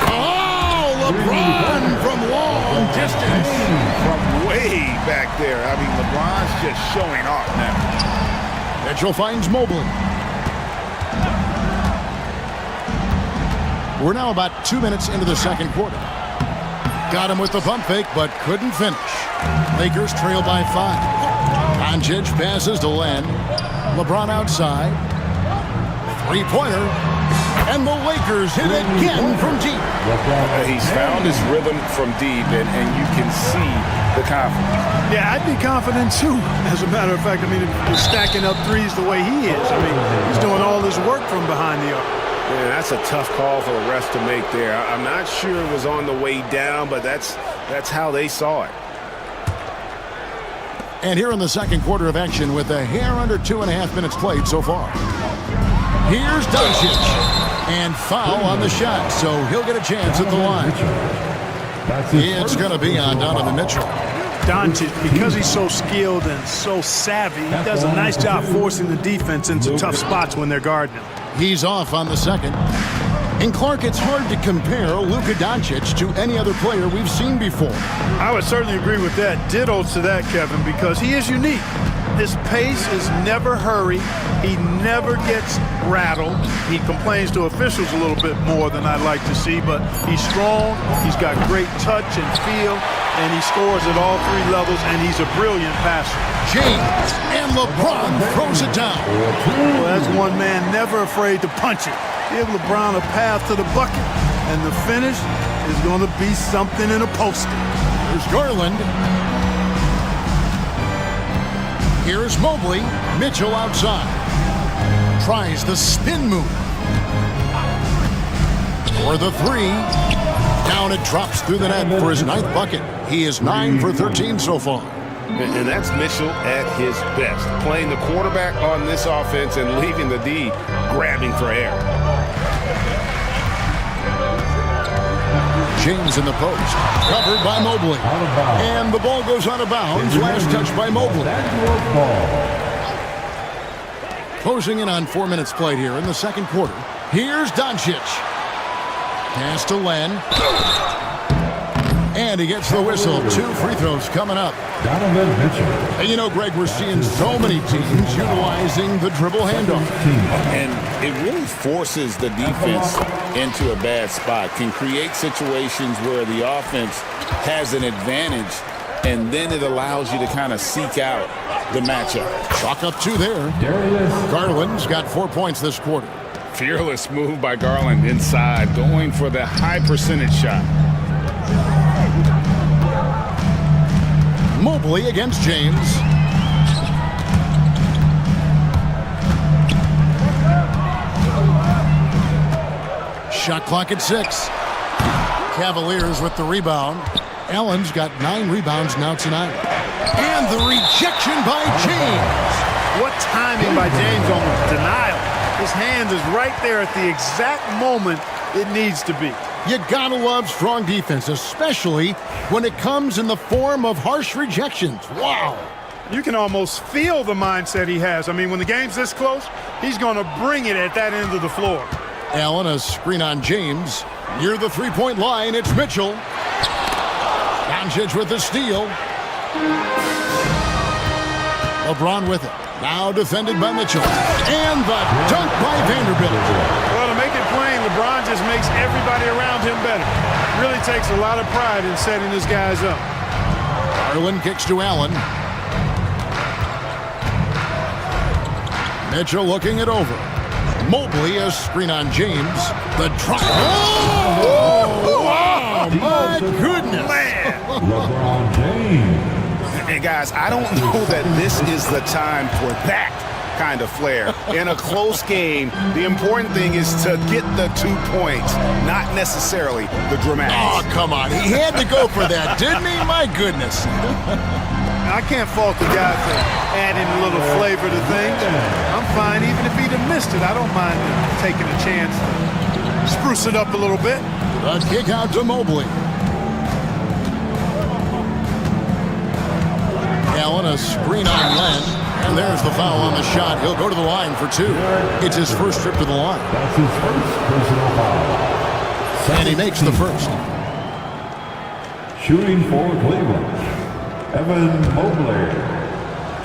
Oh, LeBron from long distance. From way back there. I mean, LeBron's just showing off now. Mitchell finds Mobley. We're now about 2 minutes into the second quarter. Got him with the pump fake, but couldn't finish. Lakers trail by 5. Doncic passes to Len. LeBron outside. Three-pointer. And the Lakers hit again from deep. He's found his rhythm from deep, and you can see the confidence. Yeah, I'd be confident too. As a matter of fact, I mean, if he's stacking up threes the way he is. I mean, he's doing all this work from behind the arc. Yeah, that's a tough call for the refs to make there. I'm not sure it was on the way down, but that's how they saw it. And here in the second quarter of action with a hair under 2.5 minutes played so far. Here's Doncic. And foul on the shot, so he'll get a chance at the line. It's going to be on Donovan Mitchell. Doncic, because he's so skilled and so savvy, he does a nice job forcing the defense into tough spots when they're guarding him. He's off on the second. And Clark, it's hard to compare Luka Doncic to any other player we've seen before. I would certainly agree with that. Ditto to that, Kevin, because he is unique. His pace is never hurried. He never gets rattled. He complains to officials a little bit more than I'd like to see, but he's strong. He's got great touch and feel, and he scores at all 3 levels, and he's a brilliant passer. James and LeBron throws it down. Well, that's one man never afraid to punch it. Give LeBron a path to the bucket, and the finish is going to be something in a poster. Here's Garland. Here's Mobley. Mitchell outside. Tries the spin move. For the 3. Down it drops through the net for his 9th bucket. He is 9 for 13 so far. And that's Mitchell at his best. Playing the quarterback on this offense and leaving the D grabbing for air. James in the post. Covered by Mobley. And the ball goes out of bounds. Last touch by Mobley. Closing in on 4 minutes played here in the second quarter. Here's Doncic. Pass to Len. And he gets the whistle. 2 free throws coming up. And you know, Greg, we're seeing so many teams utilizing the dribble handoff. And it really forces the defense into a bad spot. Can create situations where the offense has an advantage, and then it allows you to kind of seek out the matchup. Chalk up 2 there. Garland's got 4 points this quarter. Fearless move by Garland inside, going for the high percentage shot. Mobley against James. Shot clock at 6. Cavaliers with the rebound. Allen's got 9 rebounds now tonight. And the rejection by James. What timing by James on the denial. His hand is right there at the exact moment it needs to be. You gotta love strong defense, especially when it comes in the form of harsh rejections. Wow. You can almost feel the mindset he has. I mean, when the game's this close, he's going to bring it at that end of the floor. Allen, a screen on James. Near the three-point line, it's Mitchell. Doncic with the steal. LeBron with it. Now defended by Mitchell. And the dunk by Vanderbilt. Well, to make it plain, LeBron just makes everybody around him better. Really takes a lot of pride in setting his guys up. Garland kicks to Allen. Mitchell looking it over. Mobley, a screen on James. The drop. Oh, wow, my goodness. LeBron James. And guys, I don't know that this is the time for that kind of flair. In a close game, the important thing is to get the 2 points, not necessarily the dramatics. Oh, come on. He had to go for that, didn't he? My goodness. I can't fault the guy for adding a little flavor to things. I'm fine even if he'd have missed it. I don't mind taking a chance to spruce it up a little bit. The kick out to Mobley. Allen, a screen on Len. And there's the foul on the shot. He'll go to the line for 2. It's his first trip to the line. That's his first personal foul. And he makes the first. Shooting for Cleveland, Evan Mobley.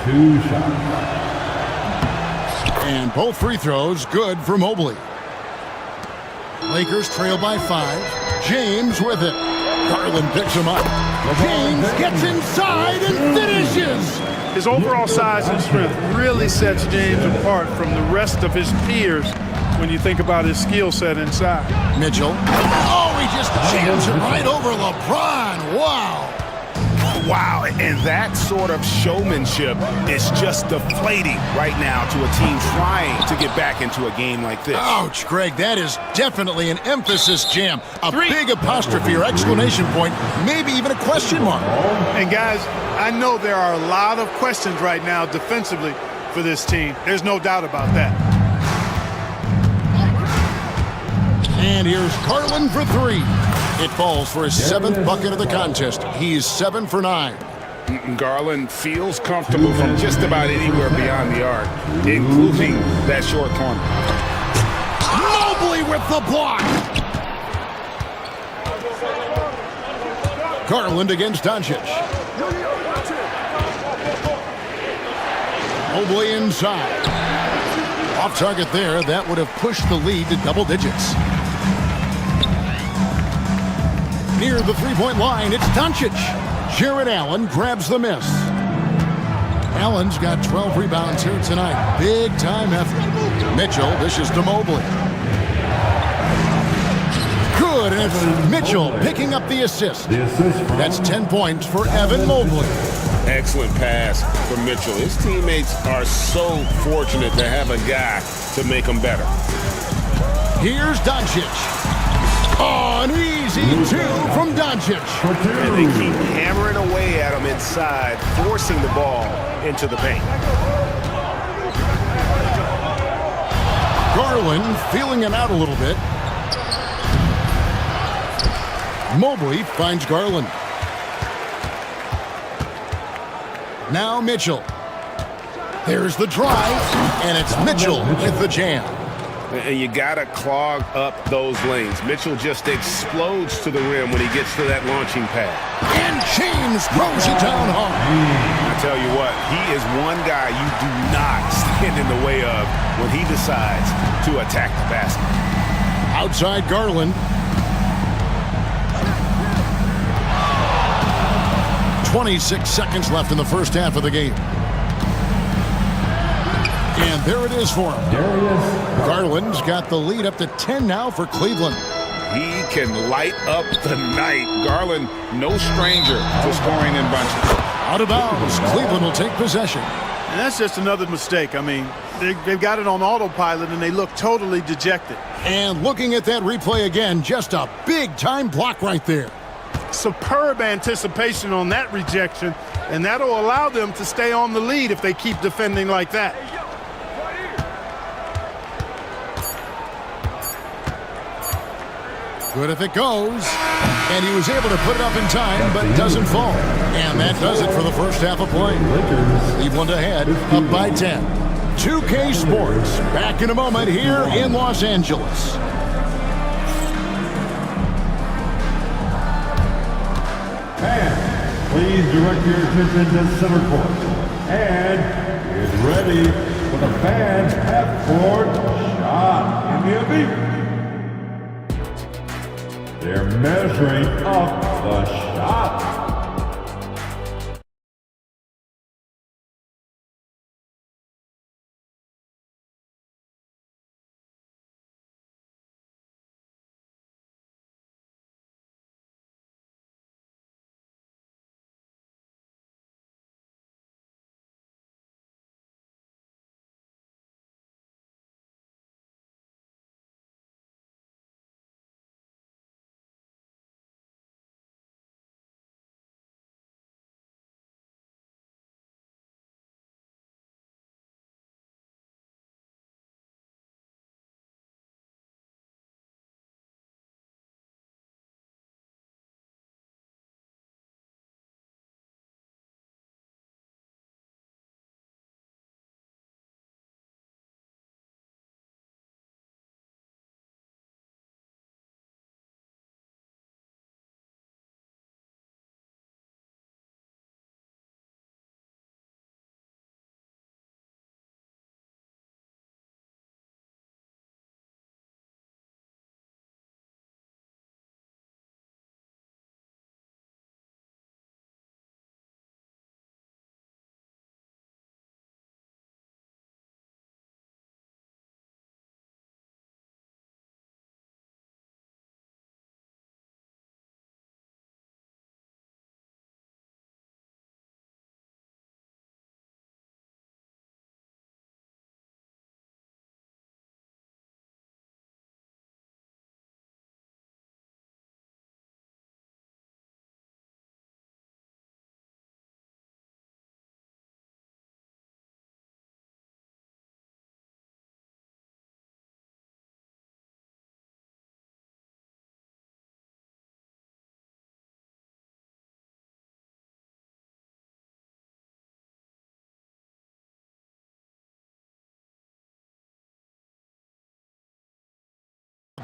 2 shots. And both free throws good for Mobley. Lakers trail by 5. James with it. Garland picks him up. James gets inside and finishes. His overall size and strength really sets James apart from the rest of his peers when you think about his skill set inside. Mitchell. Oh, he just jams it right over LeBron. Wow. Wow, and that sort of showmanship is just deflating right now to a team trying to get back into a game like this. Ouch, Greg, that is definitely an emphasis jam. A big apostrophe or exclamation point, maybe even a question mark. And guys, I know there are a lot of questions right now defensively for this team. There's no doubt about that. And here's Garland for 3. It falls for his 7th bucket of the contest. He's 7 for 9. Garland feels comfortable from just about anywhere beyond the arc, including that short corner. Mobley with the block. Garland against Doncic. Mobley inside. Off target there. That would have pushed the lead to double digits. Near the three-point line, it's Doncic. Jared Allen grabs the miss. Allen's got 12 rebounds here tonight. Big-time effort. Mitchell dishes to Mobley. Good, and it's Mitchell picking up the assist. That's 10 points for Evan Mobley. Excellent pass from Mitchell. His teammates are so fortunate to have a guy to make them better. Here's Doncic. Oh, an easy 2 from Doncic. And they keep hammering away at him inside, forcing the ball into the paint. Garland feeling him out a little bit. Mobley finds Garland. Now Mitchell. There's the drive, and it's Mitchell with the jam. And you got to clog up those lanes. Mitchell just explodes to the rim when he gets to that launching pad. And James throws it down hard. I tell you what, he is one guy you do not stand in the way of when he decides to attack the basket. Outside Garland. 26 seconds left in the first half of the game. And there it is for him. Garland's got the lead up to 10 now for Cleveland. He can light up the night. Garland, no stranger to scoring in bunches. Out of bounds. Cleveland will take possession. And that's just another mistake. I mean, they've got it on autopilot, and they look totally dejected. And looking at that replay again, just a big-time block right there. Superb anticipation on that rejection, and that'll allow them to stay on the lead if they keep defending like that. Good if it goes. And he was able to put it up in time, but doesn't fall. And that does it for the first half of play. Cleveland ahead, up by 10. 2K Sports, back in a moment here in Los Angeles. And please direct your attention to center court. And get ready for the fans half-court shot in the arena. They're measuring up the shot.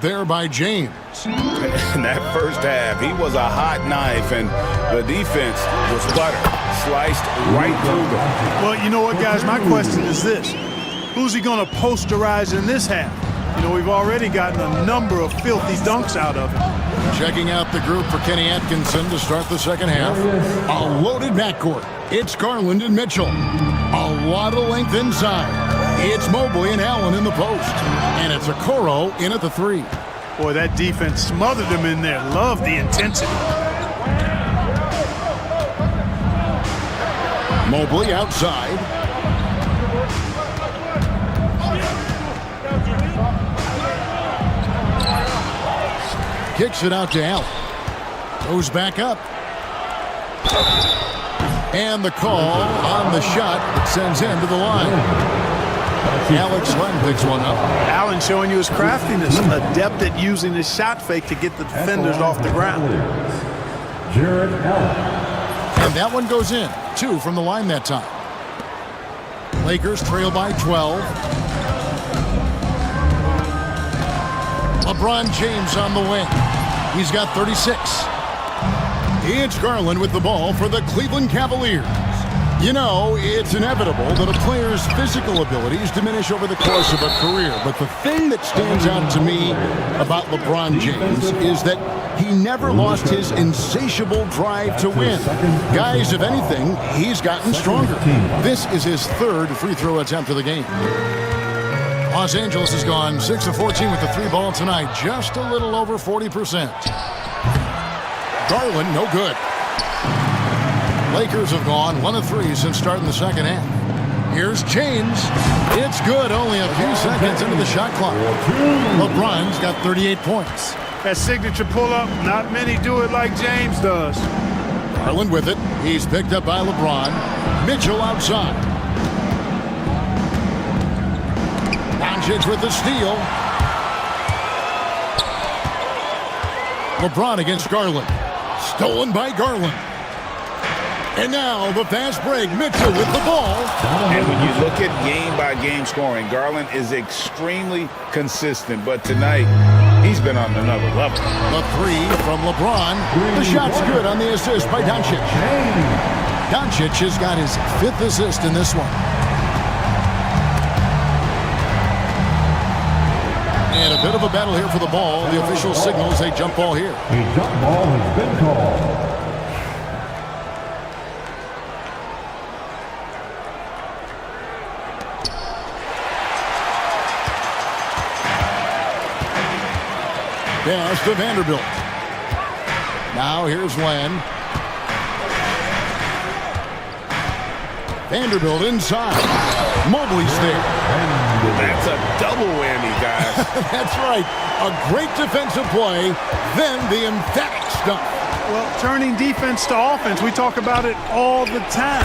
There by James. In that first half, he was a hot knife, and the defense was butter, sliced right through them. Well, you know what, guys? My question is this. Who's he going to posterize in this half? You know, we've already gotten a number of filthy dunks out of him. Checking out the group for Kenny Atkinson to start the second half. A loaded backcourt. It's Garland and Mitchell. A lot of length inside. It's Mobley and Allen in the post. And it's Okoro in at the three. Boy, that defense smothered him in there. Love the intensity. Mobley outside. Kicks it out to Allen. Goes back up. And the call on the shot that sends him to the line. Alex Len picks one up. Allen showing you his craftiness, adept at using his shot fake to get the defenders off the ground. And that one goes in. 2 from the line that time. Lakers trail by 12. LeBron James on the wing. He's got 36. It's Garland with the ball for the Cleveland Cavaliers. You know, it's inevitable that a player's physical abilities diminish over the course of a career. But the thing that stands out to me about LeBron James is that he never lost his insatiable drive to win. Guys, if anything, he's gotten stronger. This is his third free throw attempt of the game. Los Angeles has gone 6 of 14 with the three ball tonight, just a little over 40%. Garland, no good. Lakers have gone 1 of 3 since starting the second half. Here's James. It's good, only a few seconds into the shot clock. LeBron's got 38 points. That signature pull-up, not many do it like James does. Garland with it. He's picked up by LeBron. Mitchell outside. Doncic with the steal. LeBron against Garland. Stolen by Garland. And now the fast break. Mitchell with the ball. And when you look at game-by-game scoring, Garland is extremely consistent. But tonight, he's been on another level. The three from LeBron. The shot's good on the assist by Doncic. Doncic has got his 5th assist in this one. And a bit of a battle here for the ball. The official signals a jump ball here. A jump ball has been called. Pass to Vanderbilt. Now here's Len. Vanderbilt inside. Mobley's there. That's a double whammy, guys. That's right. A great defensive play, then the emphatic stuff. Well, turning defense to offense, we talk about it all the time.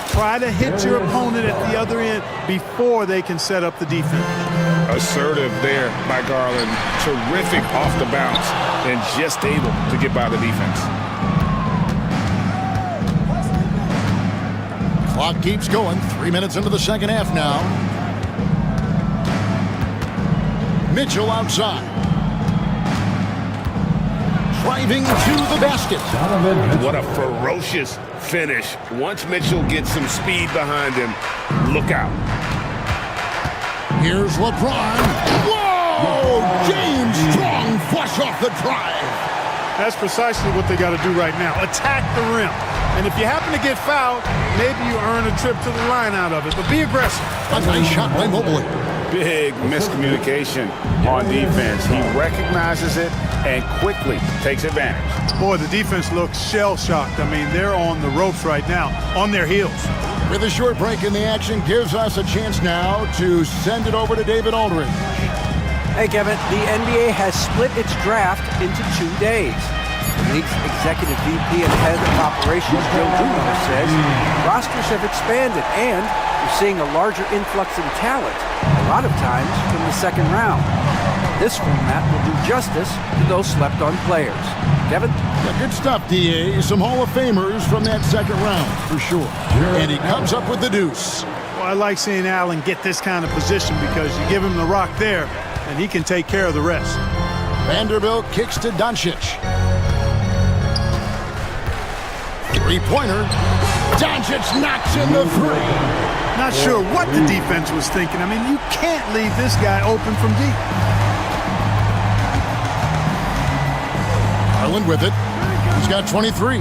Try to hit your opponent at the other end before they can set up the defense. Assertive there by Garland. Terrific off the bounce and just able to get by the defense. Clock keeps going. 3 minutes into the second half now. Mitchell outside. Driving to the basket. What a ferocious finish. Once Mitchell gets some speed behind him, look out. Here's LeBron. Whoa! James Strong flush off the drive. That's precisely what they got to do right now. Attack the rim. And if you happen to get fouled, maybe you earn a trip to the line out of it. But be aggressive. A nice shot by Mobley. Big miscommunication on defense. He recognizes it and quickly takes advantage. Boy, the defense looks shell-shocked. I mean, they're on the ropes right now, on their heels. With a short break in the action, gives us a chance now to send it over to David Aldridge. Hey, Kevin, the NBA has split its draft into 2 days. The league's executive VP and head of operations, Joe Dumars, says rosters have expanded and we're seeing a larger influx in talent, a lot of times from the second round. This format will do justice to those slept-on players. Kevin? Yeah, good stuff, D.A. Some Hall of Famers from that second round, for sure. And he comes up with the deuce. Well, I like seeing Allen get this kind of position because you give him the rock there, and he can take care of the rest. Vanderbilt kicks to Doncic. Three-pointer. Doncic knocks in the three. Not sure what the defense was thinking. I mean, you can't leave this guy open from deep. Garland with it. He's got 23.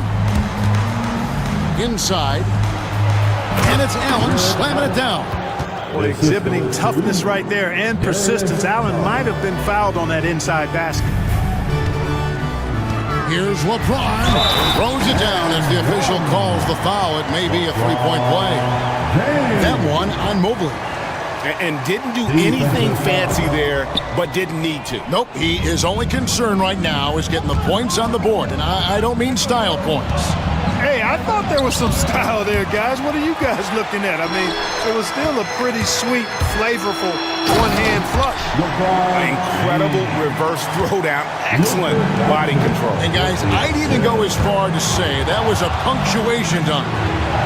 Inside. And it's Allen slamming it down. Well, exhibiting toughness right there and persistence. Allen might have been fouled on that inside basket. Here's LeBron. Throws it down as the official calls the foul. It may be a three-point play. That one on Mobley. And didn't do anything fancy there, but didn't need to. Nope, his only concern right now is getting the points on the board. And I don't mean style points. Hey, I thought there was some style there, guys. What are you guys looking at? I mean, it was still a pretty sweet, flavorful one-hand flush. Incredible reverse throwdown. Excellent body control. And guys, I'd even go as far to say that was a punctuation dunk.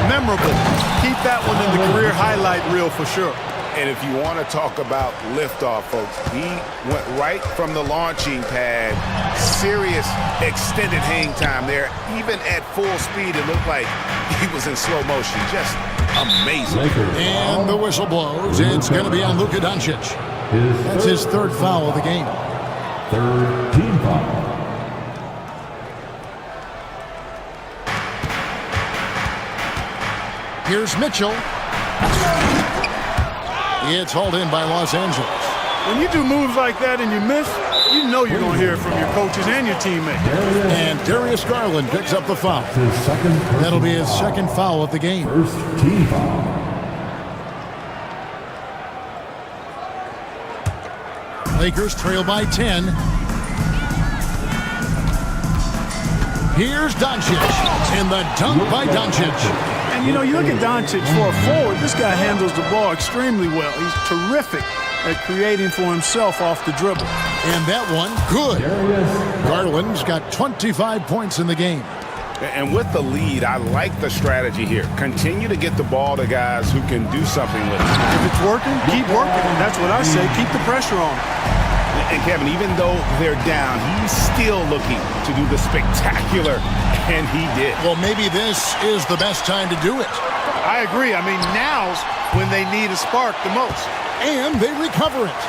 Memorable. Keep that one in the career highlight reel for sure. And if you want to talk about liftoff, folks, he went right from the launching pad. Serious extended hang time there. Even at full speed, it looked like he was in slow motion. Just amazing. And the whistle blows. It's going to be on Luka Doncic. That's his third foul of the game. Third team foul. Here's Mitchell. It's hauled in by Los Angeles. When you do moves like that and you miss, you know you're going to hear it from your coaches and your teammates. And Darius Garland picks up the foul. That'll be his second foul of the game. First team foul. Lakers trail by 10. Here's Doncic. And the dunk by Doncic. And, you know, you look at Doncic for a forward, this guy handles the ball extremely well. He's terrific at creating for himself off the dribble. And that one, good. Garland's got 25 points in the game. And with the lead, I like the strategy here. Continue to get the ball to guys who can do something with it. If it's working, keep working. And that's what I say. Keep the pressure on. And Kevin, even though they're down, he's still looking to do the spectacular, and he did. Well, maybe this is the best time to do it. I agree. I mean, now's when they need a spark the most. And they recover it.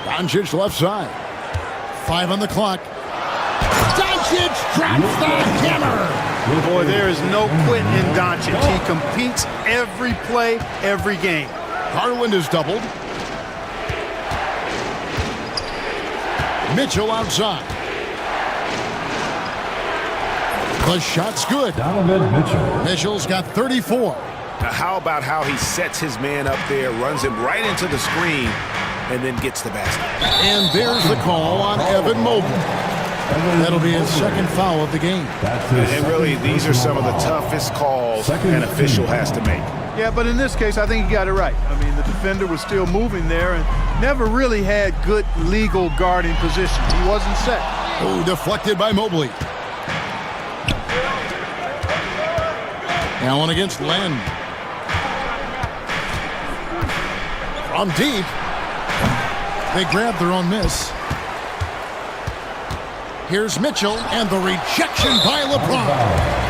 Doncic left side. 5 on the clock. Doncic drops the hammer. Boy, there is no quit in Doncic. He competes every play, every game. Garland is doubled. Mitchell outside. The shot's good. Mitchell's got 34. Now, how about how he sets his man up there, runs him right into the screen, and then gets the basket? And there's the call on Evan Mobley. That'll be his second foul of the game. And really, these are some of the toughest calls an official has to make. Yeah, but in this case, I think he got it right. I mean, the defender was still moving there and never really had good legal guarding position. He wasn't set. Oh, deflected by Mobley. Allen against Len. From deep. They grabbed their own miss. Here's Mitchell, and the rejection by LeBron.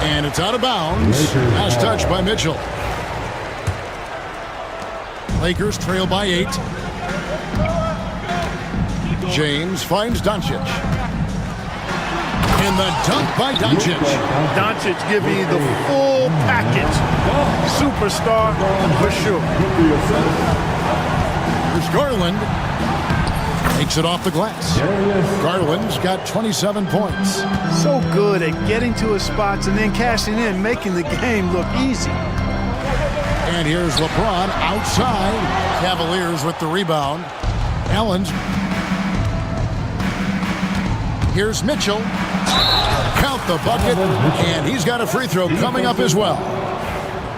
And it's out of bounds. Last touch by Mitchell. Lakers trail by 8. James finds Doncic. And the dunk by Doncic. Doncic giving you the full package. Superstar for sure. Here's Garland. Takes it off the glass. Garland's got 27 points. So good at getting to his spots and then cashing in, making the game look easy. And here's LeBron outside. Cavaliers with the rebound. Allen's. Here's Mitchell. Count the bucket. And he's got a free throw coming up as well.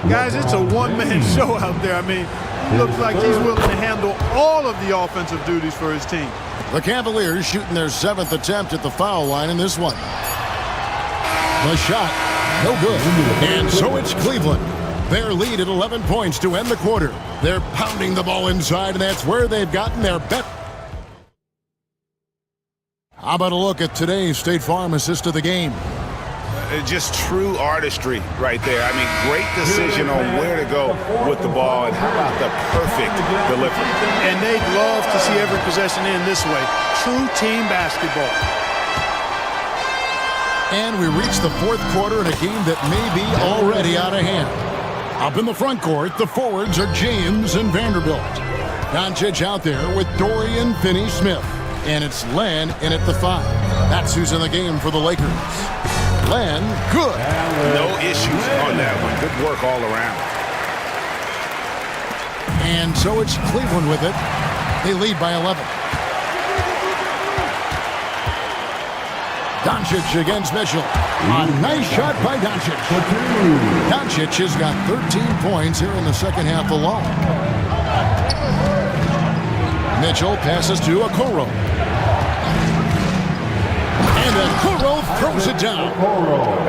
Guys, it's a one-man show out there. I mean, he looks like he's willing to handle all of the offensive duties for his team. The Cavaliers shooting their 7th attempt at the foul line in this one. The shot, no good. And so it's Cleveland. Their lead at 11 points to end the quarter. They're pounding the ball inside, and that's where they've gotten their bet. How about a look at today's State Farm assist of the game? Just true artistry right there. I mean, great decision on where to go with the ball, and how about the perfect delivery? And they'd love to see every possession end this way. True team basketball. And we reach the 4th quarter in a game that may be already out of hand. Up in the front court, the forwards are James and Vanderbilt. Doncic out there with Dorian Finney-Smith. And it's Len in at the 5. That's who's in the game for the Lakers. Len, good. No issues on that one. Good work all around. And so it's Cleveland with it. They lead by 11. Doncic against Mitchell. A nice shot by Doncic. Doncic has got 13 points here in the second half alone. Mitchell passes to Okoro. And Okoro throws it down.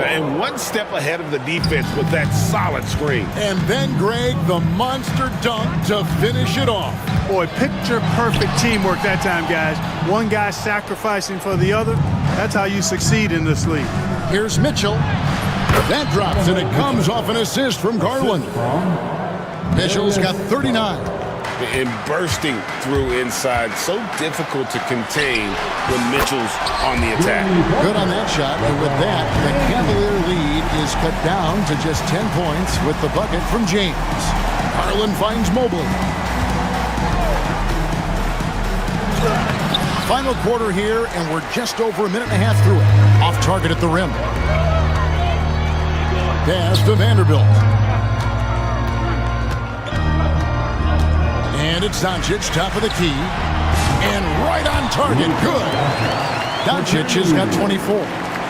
And one step ahead of the defense with that solid screen. And then Greg, the monster dunk to finish it off. Boy, picture-perfect teamwork that time, guys. One guy sacrificing for the other. That's how you succeed in this league. Here's Mitchell. That drops, and it comes off an assist from Garland. Mitchell's got 39. And bursting through inside. So difficult to contain when Mitchell's on the attack. Good on that shot. And with that, the Cavalier lead is cut down to just 10 points with the bucket from James. Garland finds Mobley. Final quarter here, and we're just over a minute and a half through it. Off target at the rim. Pass to Vanderbilt. And it's Doncic, top of the key. And right on target, good. Doncic has got 24.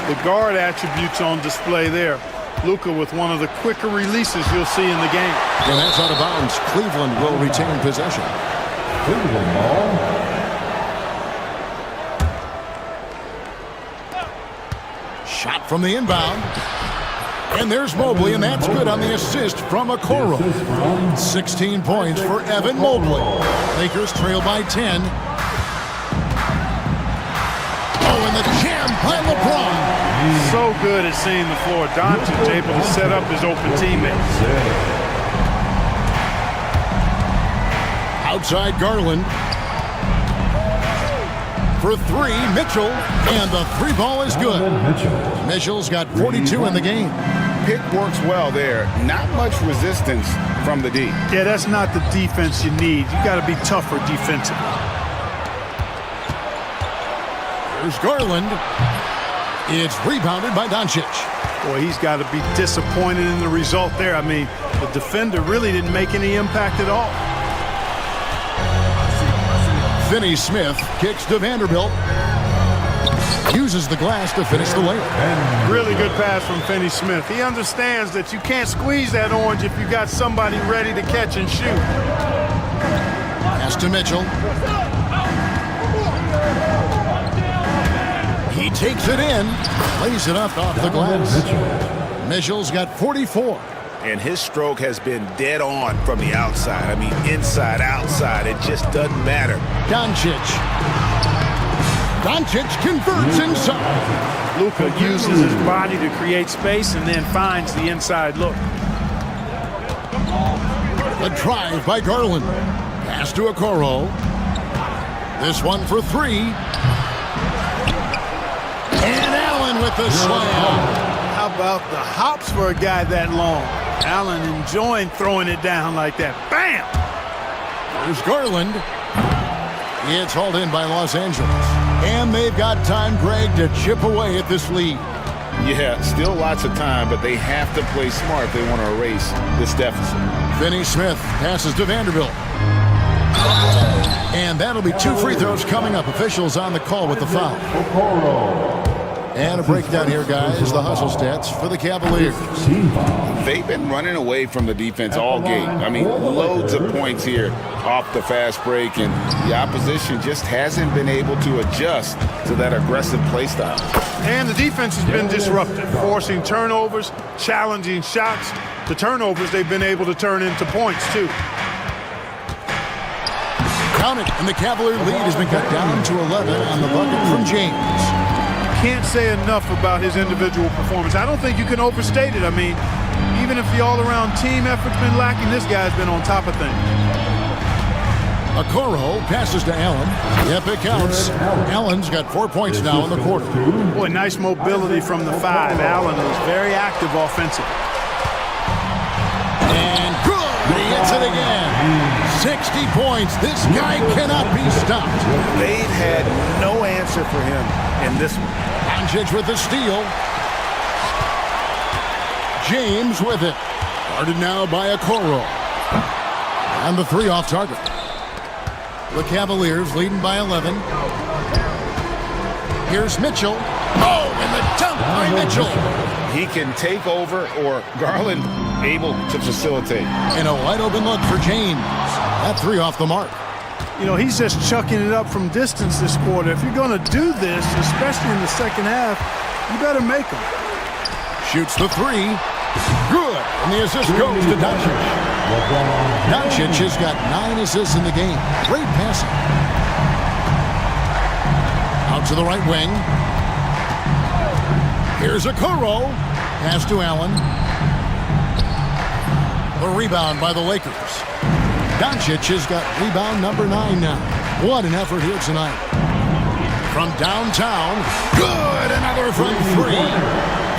The guard attributes on display there. Luka with one of the quicker releases you'll see in the game. And that's out of bounds. Cleveland will retain possession. Cleveland ball. Shot from the inbound. And there's Mobley, and that's good on the assist from Okoro. 16 points for Evan Mobley. Lakers trail by 10. Oh, and the jam by LeBron. So good at seeing the floor. Doncic able to set up his open teammates. Outside Garland. For three, Mitchell, and the three ball is good. Mitchell's got 42 in the game. Pick works well there. Not much resistance from the D. Yeah, that's not the defense you need. You got to be tougher defensively. There's Garland. It's rebounded by Doncic. Boy, he's got to be disappointed in the result there. I mean, the defender really didn't make any impact at all. Finney Smith kicks to Vanderbilt. Uses the glass to finish the layup. Really good pass from Finney Smith. He understands that you can't squeeze that orange if you got somebody ready to catch and shoot. Pass to Mitchell. He takes it in, lays it up off the glass. Mitchell's got 44. And his stroke has been dead on from the outside. I mean, inside, outside, it just doesn't matter. Doncic converts inside. Luka uses his body to create space and then finds the inside look. The drive by Garland. Pass to Okoro. This one for three. And Allen with the slam. How about the hops for a guy that long? Allen enjoying throwing it down like that. Bam! There's Garland. It's hauled in by Los Angeles. And they've got time, Greg, to chip away at this lead. Yeah, still lots of time, but they have to play smart if they want to erase this deficit. Finney Smith passes to Vanderbilt. And that'll be 2 free throws coming up. Officials on the call with the foul. And a breakdown here, guys. The hustle stats for the Cavaliers. They've been running away from the defense all game. I mean, loads of points here off the fast break, and the opposition just hasn't been able to adjust to that aggressive play style. And the defense has been disruptive, forcing turnovers, challenging shots. The turnovers they've been able to turn into points, too. Count it, and the Cavalier lead has been cut down to 11 on the bucket from James. Can't say enough about his individual performance. I don't think you can overstate it. I mean, even if the all-around team effort's been lacking, this guy's been on top of things. Okoro passes to Allen. Yep, it counts. Allen's got 4 points now in the quarter. Boy, nice mobility from the 5. Allen is very active offensively. And good! He hits it again. 60 points. This guy cannot be stopped. They've had no answer for him in this one. Doncic with the steal. James with it. Guarded now by Okoro. And the 3 off target. The Cavaliers leading by 11. Here's Mitchell. Oh, and the dunk by Mitchell. He can take over, or Garland able to facilitate. And a wide open look for James. That 3 off the mark. You know, he's just chucking it up from distance this quarter. If you're going to do this, especially in the second half, you better make them. Shoots the 3. Good. And the assist goes to Doncic. Doncic has got 9 assists in the game. Great passing. Out to the right wing. Here's Okoro. Pass to Allen. The rebound by the Lakers. Doncic has got rebound number 9 now. What an effort here tonight. From downtown. Good. Another from 3.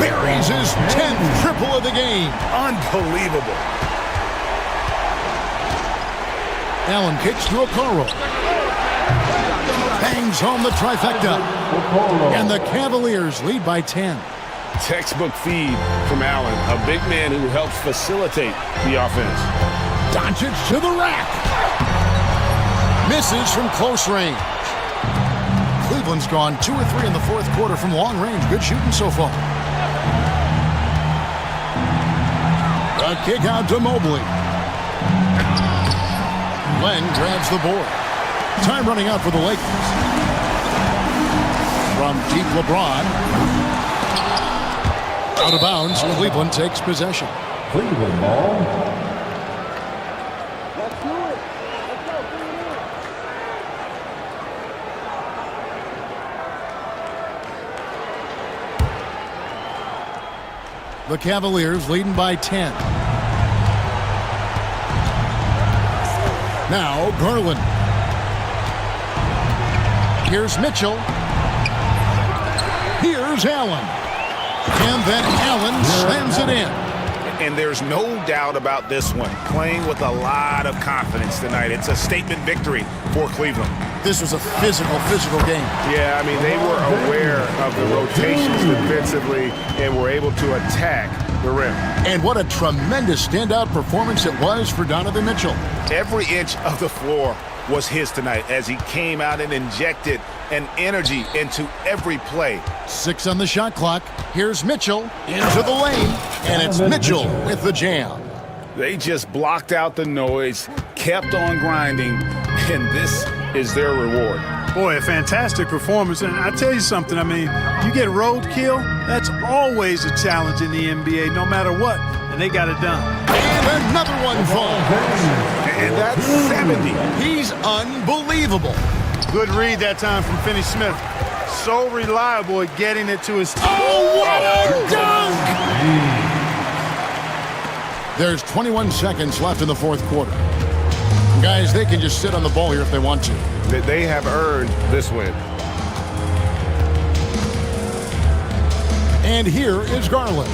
Buries his 10th triple of the game. Unbelievable. Allen kicks to Okoro. Bangs home the trifecta. And the Cavaliers lead by 10. Textbook feed from Allen, a big man who helps facilitate the offense. Doncic to the rack. Misses from close range. Cleveland's gone 2 or 3 in the fourth quarter from long range. Good shooting so far. A kick out to Mobley. Len grabs the board. Time running out for the Lakers. From deep LeBron. Out of bounds, Cleveland takes possession. Cleveland ball. The Cavaliers leading by 10. Now Garland. Here's Mitchell. Here's Allen. And then Allen slams it in. And there's no doubt about this one. Playing with a lot of confidence tonight. It's a statement victory for Cleveland. This was a physical game. Yeah, I mean, they were aware of the rotations defensively and were able to attack the rim. And what a tremendous standout performance it was for Donovan Mitchell. Every inch of the floor was his tonight as he came out and injected an energy into every play. 6 on the shot clock. Here's Mitchell into the lane, and it's Mitchell with the jam. They just blocked out the noise, kept on grinding, and this is their reward. Boy, a fantastic performance. And I tell you something, I mean, you get roadkill, that's always a challenge in the NBA, no matter what. And they got it done. And another one falls. And that's 70. He's unbelievable. Good read that time from Finney-Smith. So reliable at getting it to his... Oh, what a dunk! There's 21 seconds left in the fourth quarter. Guys, they can just sit on the ball here if they want to. They have earned this win. And here is Garland.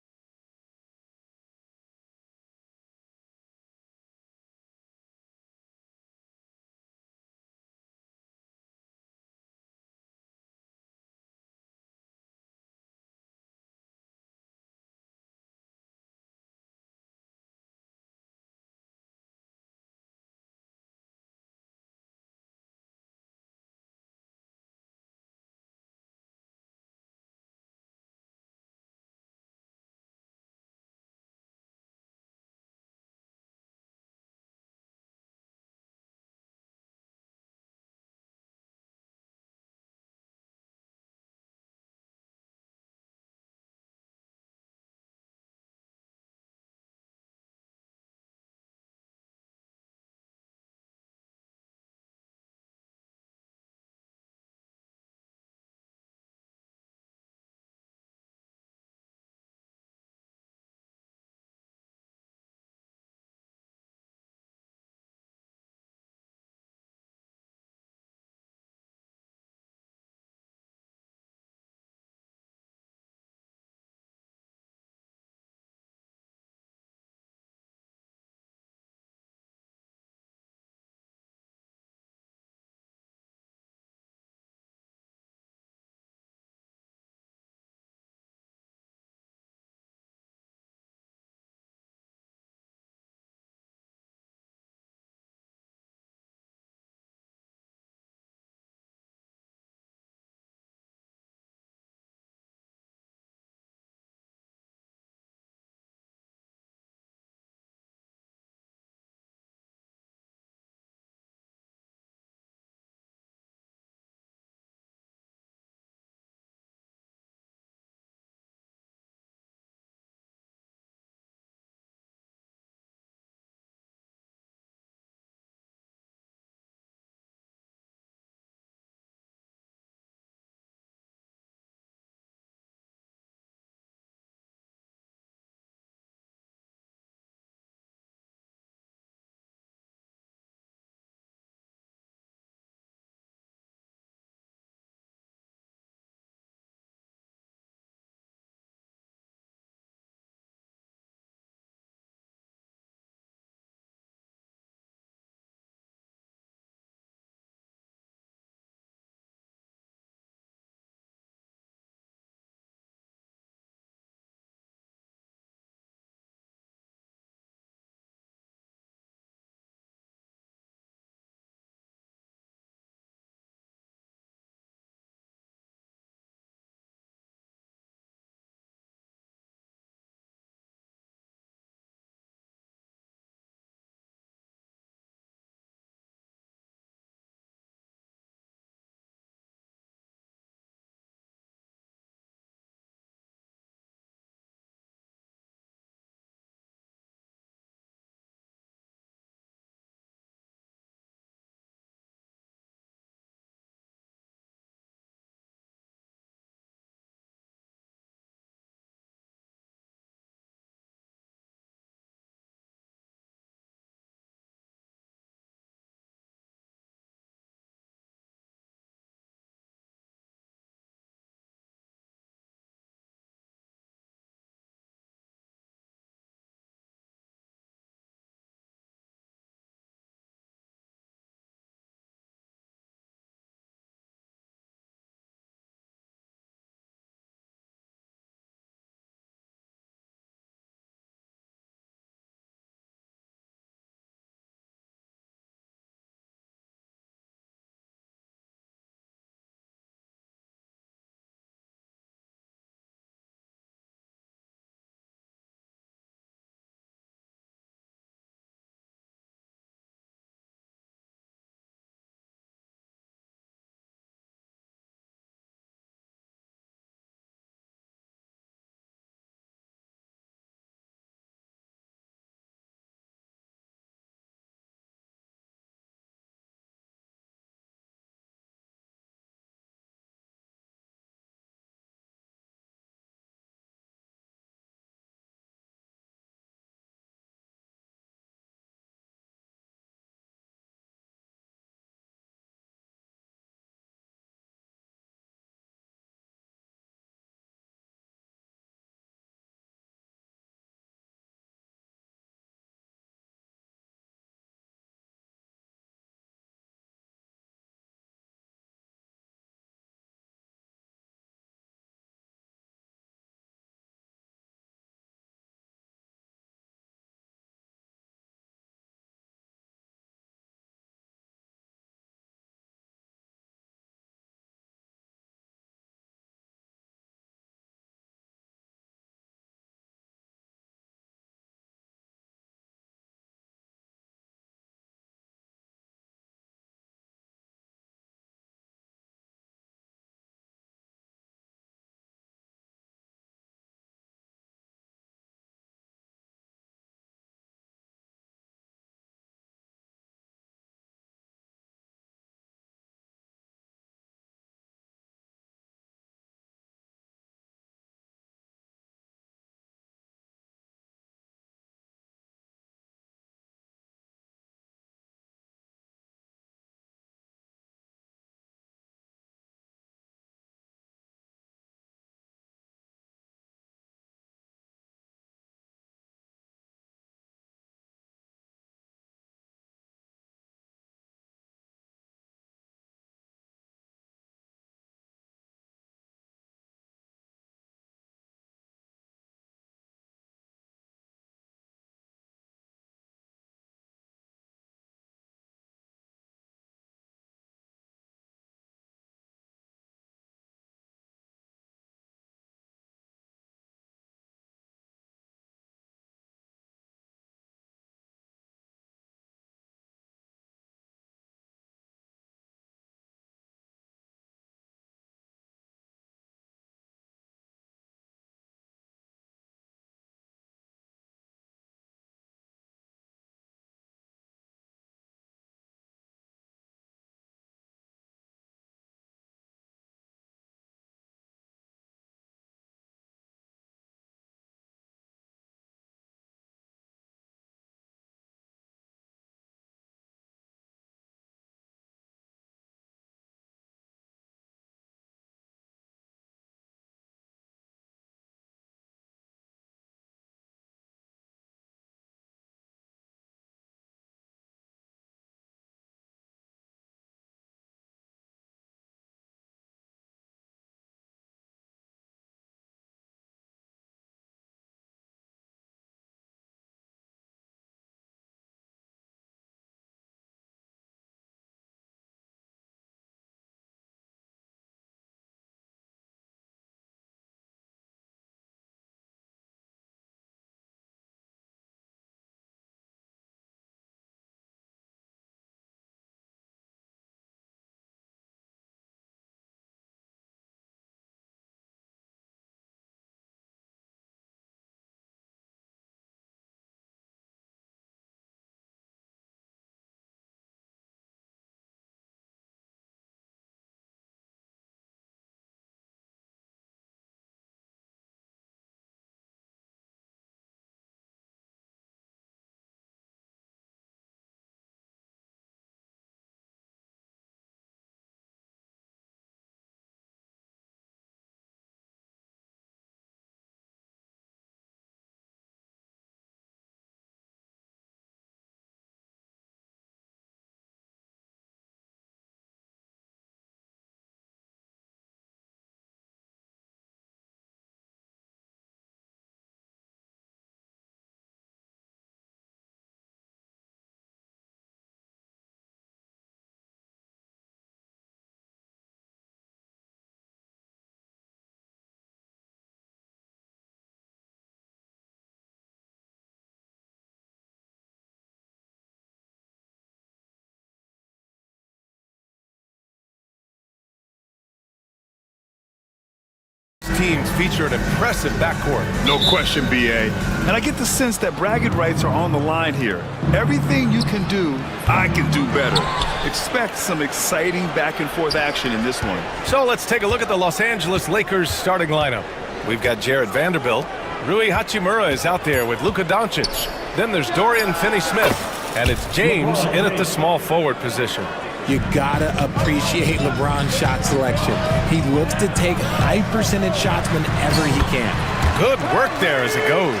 teams feature an impressive backcourt. No question, BA. And I get the sense that bragging rights are on the line here. Everything you can do, I can do better. Expect some exciting back-and-forth action in this one. So let's take a look at the Los Angeles Lakers starting lineup. We've got Jared Vanderbilt. Rui Hachimura is out there with Luka Doncic. Then there's Dorian Finney-Smith. And it's James in at the small forward position. You gotta appreciate LeBron's shot selection. He looks to take high percentage shots whenever he can. Good work there as it goes.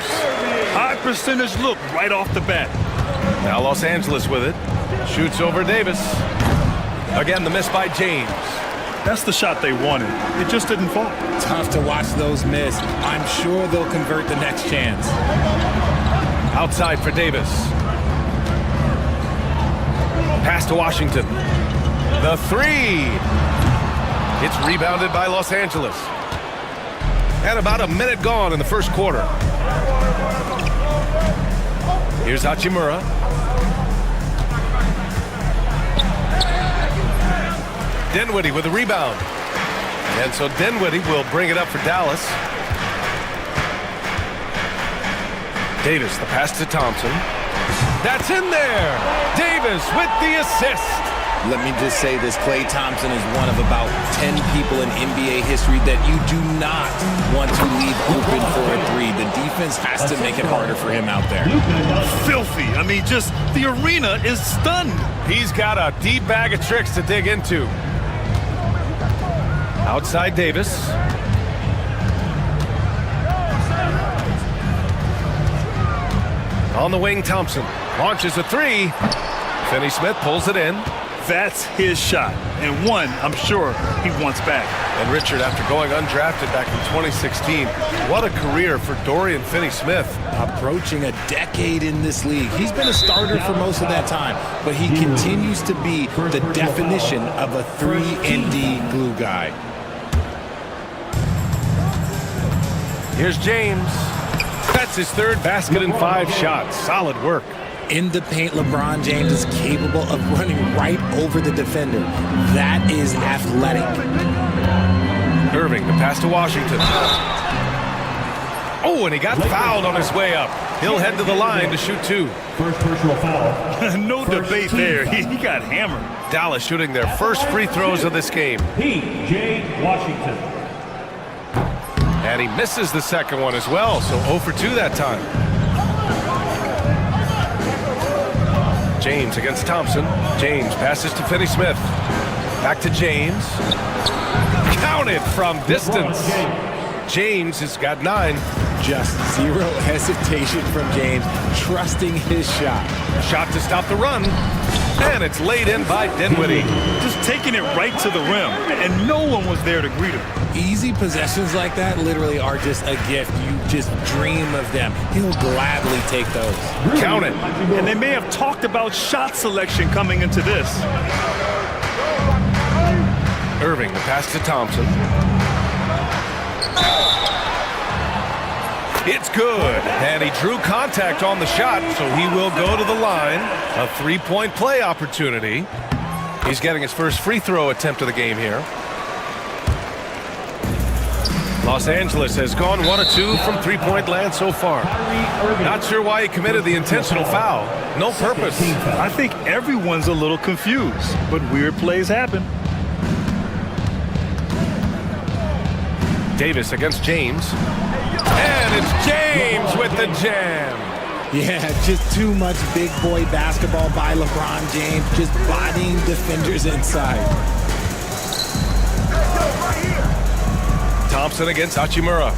High percentage look right off the bat. Now Los Angeles with it. Shoots over Davis. Again, the miss by James. That's the shot they wanted. It just didn't fall. Tough to watch those miss. I'm sure they'll convert the next chance. Outside for Davis. Pass to Washington. The three. It's rebounded by Los Angeles. And about a minute gone in the first quarter. Here's Hachimura. Dinwiddie with a rebound. And so Dinwiddie will bring it up for Dallas. Davis, the pass to Thompson. That's in there. Davis with the assist. Let me just say this, Klay Thompson is one of about 10 people in NBA history that you do not want to leave open for a three. The defense has to make it harder for him out there. Filthy. I mean, just the arena is stunned. He's got a deep bag of tricks to dig into. Outside Davis. On the wing, Thompson launches a three. Finney-Smith pulls it in. That's his shot, and one I'm sure he wants back. And Richard, after going undrafted back in 2016, what a career for Dorian Finney-Smith. Approaching a decade in this league. He's been a starter for most of that time, but he continues to be the definition of a 3-and-D glue guy. Here's James. That's his third basket in 5 shots. Solid work. In the paint, LeBron James is capable of running right over the defender. That is athletic. Irving, the pass to Washington. Oh, and he got fouled on his way up. He'll head to the line to shoot 2. First personal foul. No debate there. He got hammered. Dallas shooting their first free throws of this game. P.J. Washington. And he misses the second one as well, so 0 for 2 that time. James against Thompson. James passes to Finney-Smith. Back to James. Counted from distance. James has got 9. Just zero hesitation from James, trusting his shot. Shot to stop the run. And it's laid in by Dinwiddie. Just taking it right to the rim, and no one was there to greet him. Easy possessions like that literally are just a gift. You just dream of them. He'll gladly take those. Count it. And they may have talked about shot selection coming into this. Irving, the pass to Thompson. It's good. And he drew contact on the shot, so he will go to the line. A 3-point play opportunity. He's getting his first free throw attempt of the game here. Los Angeles has gone 1 of 2 from 3-point land so far. Not sure why he committed the intentional foul. No purpose. I think everyone's a little confused, but weird plays happen. Davis against James. And it's James with the jam. Yeah, just too much big boy basketball by LeBron James, just bodying defenders inside. Thompson against Hachimura.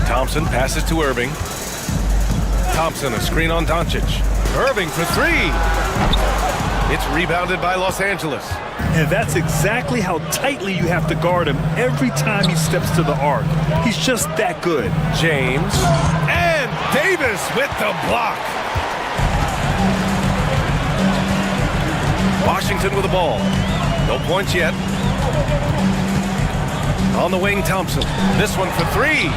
Thompson passes to Irving. Thompson, a screen on Doncic. Irving for 3. It's rebounded by Los Angeles. And that's exactly how tightly you have to guard him every time he steps to the arc. He's just that good. James. And Davis with the block. Washington with the ball. No points yet. On the wing, Thompson. This one for 3.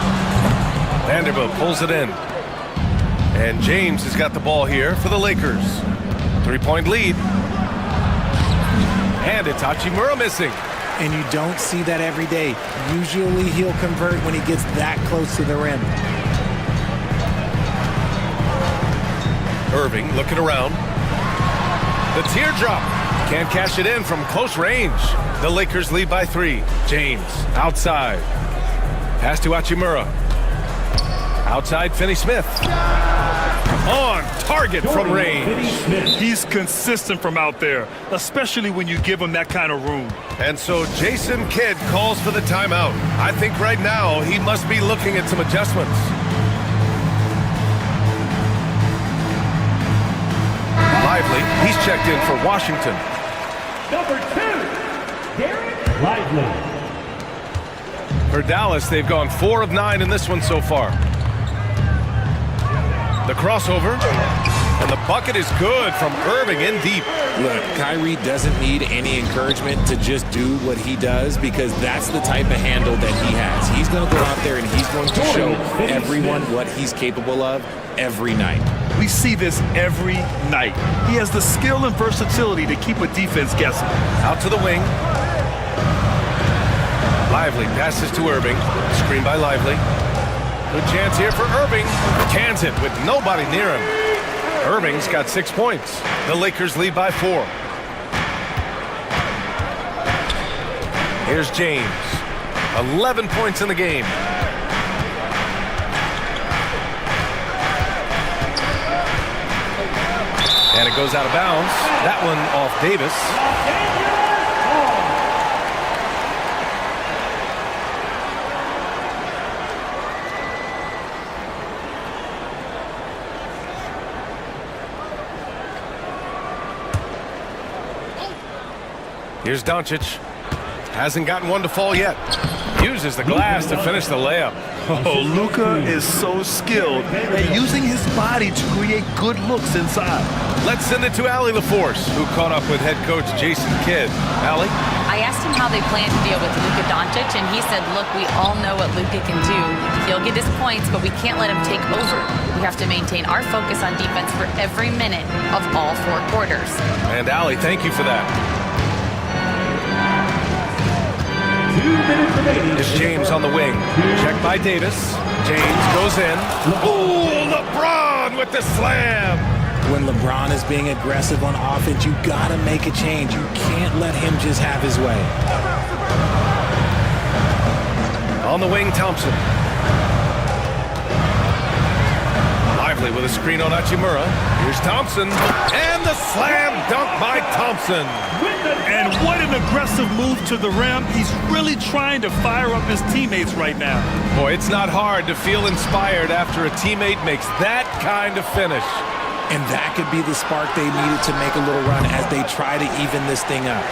Vanderbilt pulls it in. And James has got the ball here for the Lakers. 3-point lead. And it's Hachimura missing. and you don't see that every day. Usually he'll convert when he gets that close to the rim. Irving looking around. The teardrop. Can't cash it in from close range. The Lakers lead by 3. James outside. Pass to Hachimura. Outside, Finney-Smith. On target from range. He's consistent from out there, especially when you give him that kind of room. And so Jason Kidd calls for the timeout. I think right now he must be looking at some adjustments. Lively, he's checked in for Washington. Number 2, Derek Lively. For Dallas, they've gone 4 of 9 in this one so far. The crossover, and the bucket is good from Irving in deep. Look, Kyrie doesn't need any encouragement to just do what he does because that's the type of handle that he has. He's going to go out there and he's going to show everyone what he's capable of every night. We see this every night. He has the skill and versatility to keep a defense guessing. Out to the wing. Lively passes to Irving. Screen by Lively. Good chance here for Irving. Cans it with nobody near him. Irving's got 6 points. The Lakers lead by 4. Here's James. 11 points in the game. And it goes out of bounds. That one off Davis. Here's Doncic. Hasn't gotten one to fall yet. Uses the glass to finish the layup. Oh, Luka is so skilled at using his body to create good looks inside. Let's send it to Allie LaForce, who caught up with head coach Jason Kidd. Allie? I asked him how they plan to deal with Luka Doncic, and he said, look, we all know what Luka can do. He'll get his points, but we can't let him take over. We have to maintain our focus on defense for every minute of all 4 quarters. And Allie, thank you for that. 2 minutes remaining. It's James on the wing. Check by Davis. James goes in. Ooh, LeBron with the slam. When LeBron is being aggressive on offense, you gotta make a change. You can't let him just have his way. On the wing, Thompson. Lively with a screen on Hachimura. Here's Thompson. And the slam dunk by Thompson. And what an aggressive move to the rim. He's really trying to fire up his teammates right now. Boy, it's not hard to feel inspired after a teammate makes that kind of finish. And that could be the spark they needed to make a little run as they try to even this thing up.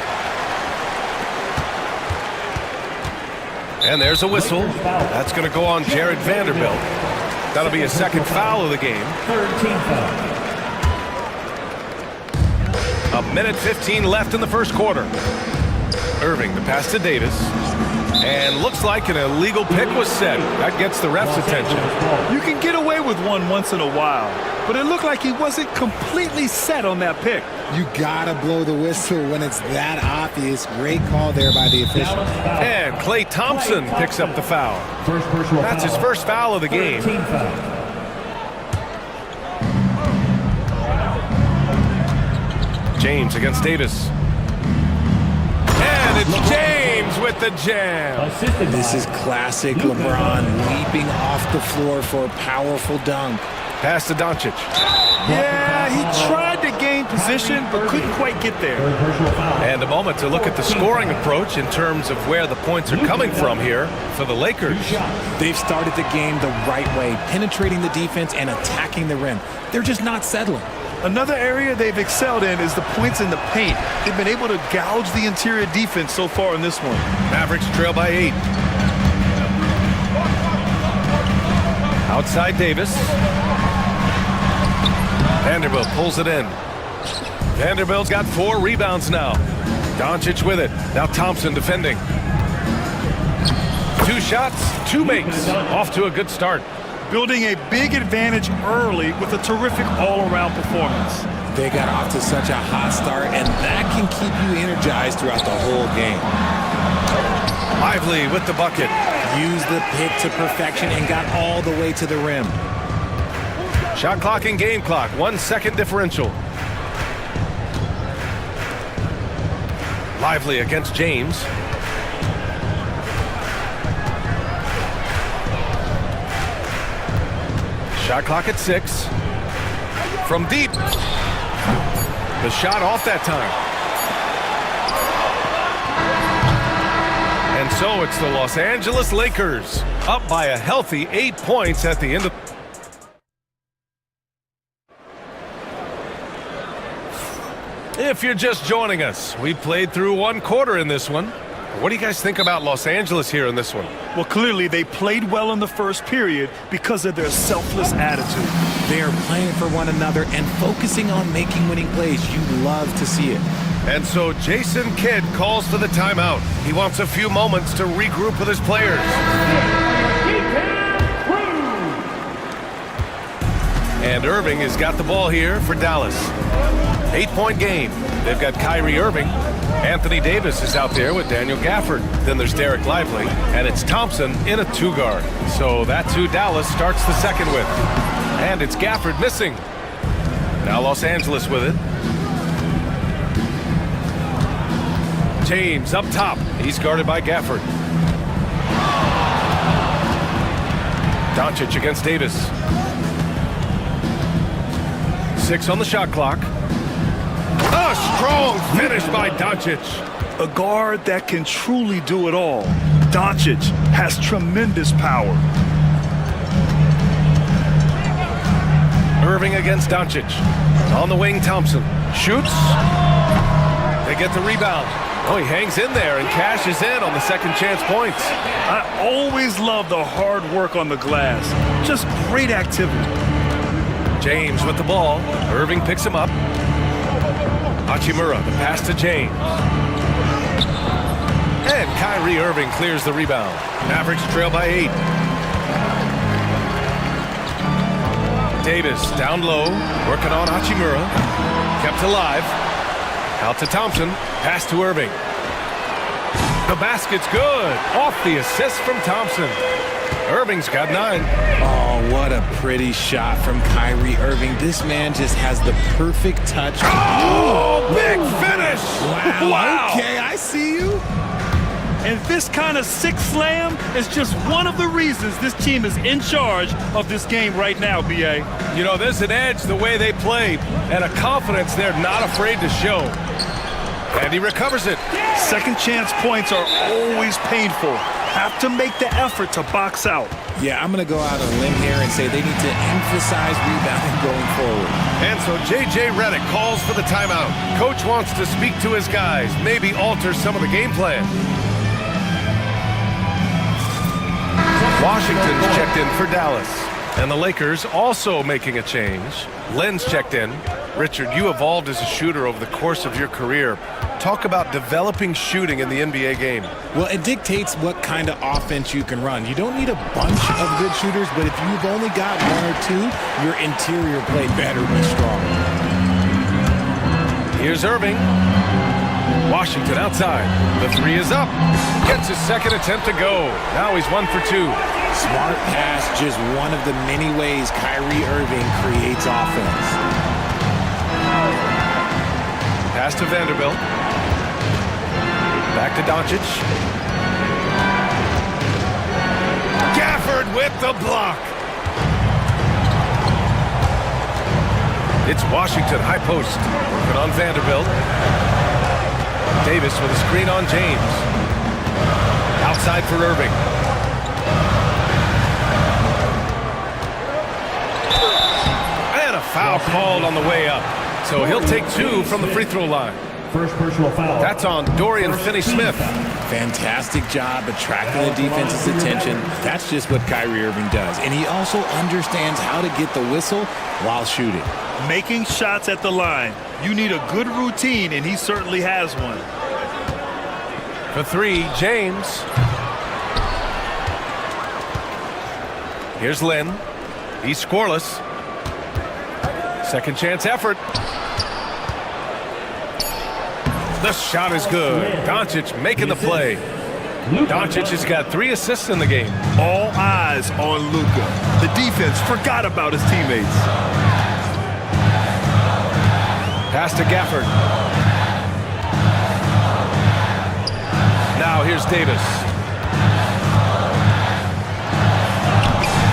And there's a whistle. That's going to go on Jared Vanderbilt. That'll be his second foul of the game. 13 foul. A minute 15 left in the first quarter. Irving, the pass to Davis. And looks like an illegal pick was set. That gets the ref's attention. You can get away with one once in a while, but it looked like he wasn't completely set on that pick. You gotta blow the whistle when it's that obvious. Great call there by the official. And Klay Thompson picks up the foul. That's his first foul of the game. James against Davis. And it's James with the jam. This is classic LeBron leaping off the floor for a powerful dunk. Pass to Doncic. Yeah, he tried to gain position, but couldn't quite get there. And a moment to look at the scoring approach in terms of where the points are coming from here for the Lakers. They've started the game the right way, penetrating the defense and attacking the rim. They're just not settling. Another area they've excelled in is the points in the paint. They've been able to gouge the interior defense so far in this one. Mavericks trail by 8. Outside Davis. Vanderbilt pulls it in. Vanderbilt's got 4 rebounds now. Doncic with it. Now Thompson defending. 2 shots, 2 makes. Off to a good start. Building a big advantage early with a terrific all-around performance. They got off to such a hot start, and that can keep you energized throughout the whole game. Lively with the bucket. Used the pick to perfection and got all the way to the rim. Shot clock and game clock, 1 second differential. Lively against James. Shot clock at 6. From deep. The shot off that time. And so it's the Los Angeles Lakers up by a healthy 8 points at the end of... If you're just joining us, we played through 1 quarter in this one. What do you guys think about Los Angeles here in this one? Well, clearly they played well in the first period because of their selfless attitude. They are playing for one another and focusing on making winning plays. You love to see it. And so Jason Kidd calls for the timeout. He wants a few moments to regroup with his players. And Irving has got the ball here for Dallas. 8-point game. They've got Kyrie Irving. Anthony Davis is out there with Daniel Gafford. Then there's Derek Lively, and it's Thompson in a 2-guard. So that's who Dallas starts the second with. And it's Gafford missing. Now Los Angeles with it. James up top. He's guarded by Gafford. Doncic against Davis. 6 on the shot clock. A strong finish by Doncic. A guard that can truly do it all. Doncic has tremendous power. Irving against Doncic. On the wing, Thompson. Shoots. They get the rebound. Oh, he hangs in there and cashes in on the second chance points. I always love the hard work on the glass. Just great activity. James with the ball. Irving picks him up. Hachimura, the pass to James. And Kyrie Irving clears the rebound. Mavericks trail by 8. Davis down low, working on Hachimura. Kept alive. Out to Thompson. Pass to Irving. The basket's good. Off the assist from Thompson. Irving's got 9. Oh, what a pretty shot from Kyrie Irving. This man just has the perfect touch. Oh, big finish. Wow. Okay, I see you. And this kind of sick slam is just one of the reasons this team is in charge of this game right now, B.A. You know, there's an edge the way they play and a confidence they're not afraid to show. And he recovers it. Second chance points are always painful. Have to make the effort to box out. Yeah, I'm going to go out on a limb here and say they need to emphasize rebounding going forward. And so J.J. Redick calls for the timeout. Coach wants to speak to his guys, maybe alter some of the game plan. Washington's checked in for Dallas. And the Lakers also making a change. Len's checked in. Richard, you evolved as a shooter over the course of your career. Talk about developing shooting in the NBA game. Well, it dictates what kind of offense you can run. You don't need a bunch of good shooters, but if you've only got 1 or 2, your interior play better be strong. Here's Irving. Washington outside. The 3 is up. Gets his second attempt to go. Now he's 1 for 2. Smart pass, just one of the many ways Kyrie Irving creates offense. Pass to Vanderbilt. Back to Doncic. Gafford with the block. It's Washington high post. Working on Vanderbilt. Davis with a screen on James. Outside for Irving. And a foul called on the way up. So he'll take 2 from the free throw line. First personal foul. That's on Dorian Finney-Smith. Fantastic job attracting the defense's attention. That's just what Kyrie Irving does. And he also understands how to get the whistle while shooting. Making shots at the line. You need a good routine, and he certainly has one. For 3, James. Here's Len. He's scoreless. Second chance effort. The shot is good. Doncic making the play. Doncic has got 3 assists in the game. All eyes on Luka. The defense forgot about his teammates. Pass to Gafford. Now here's Davis.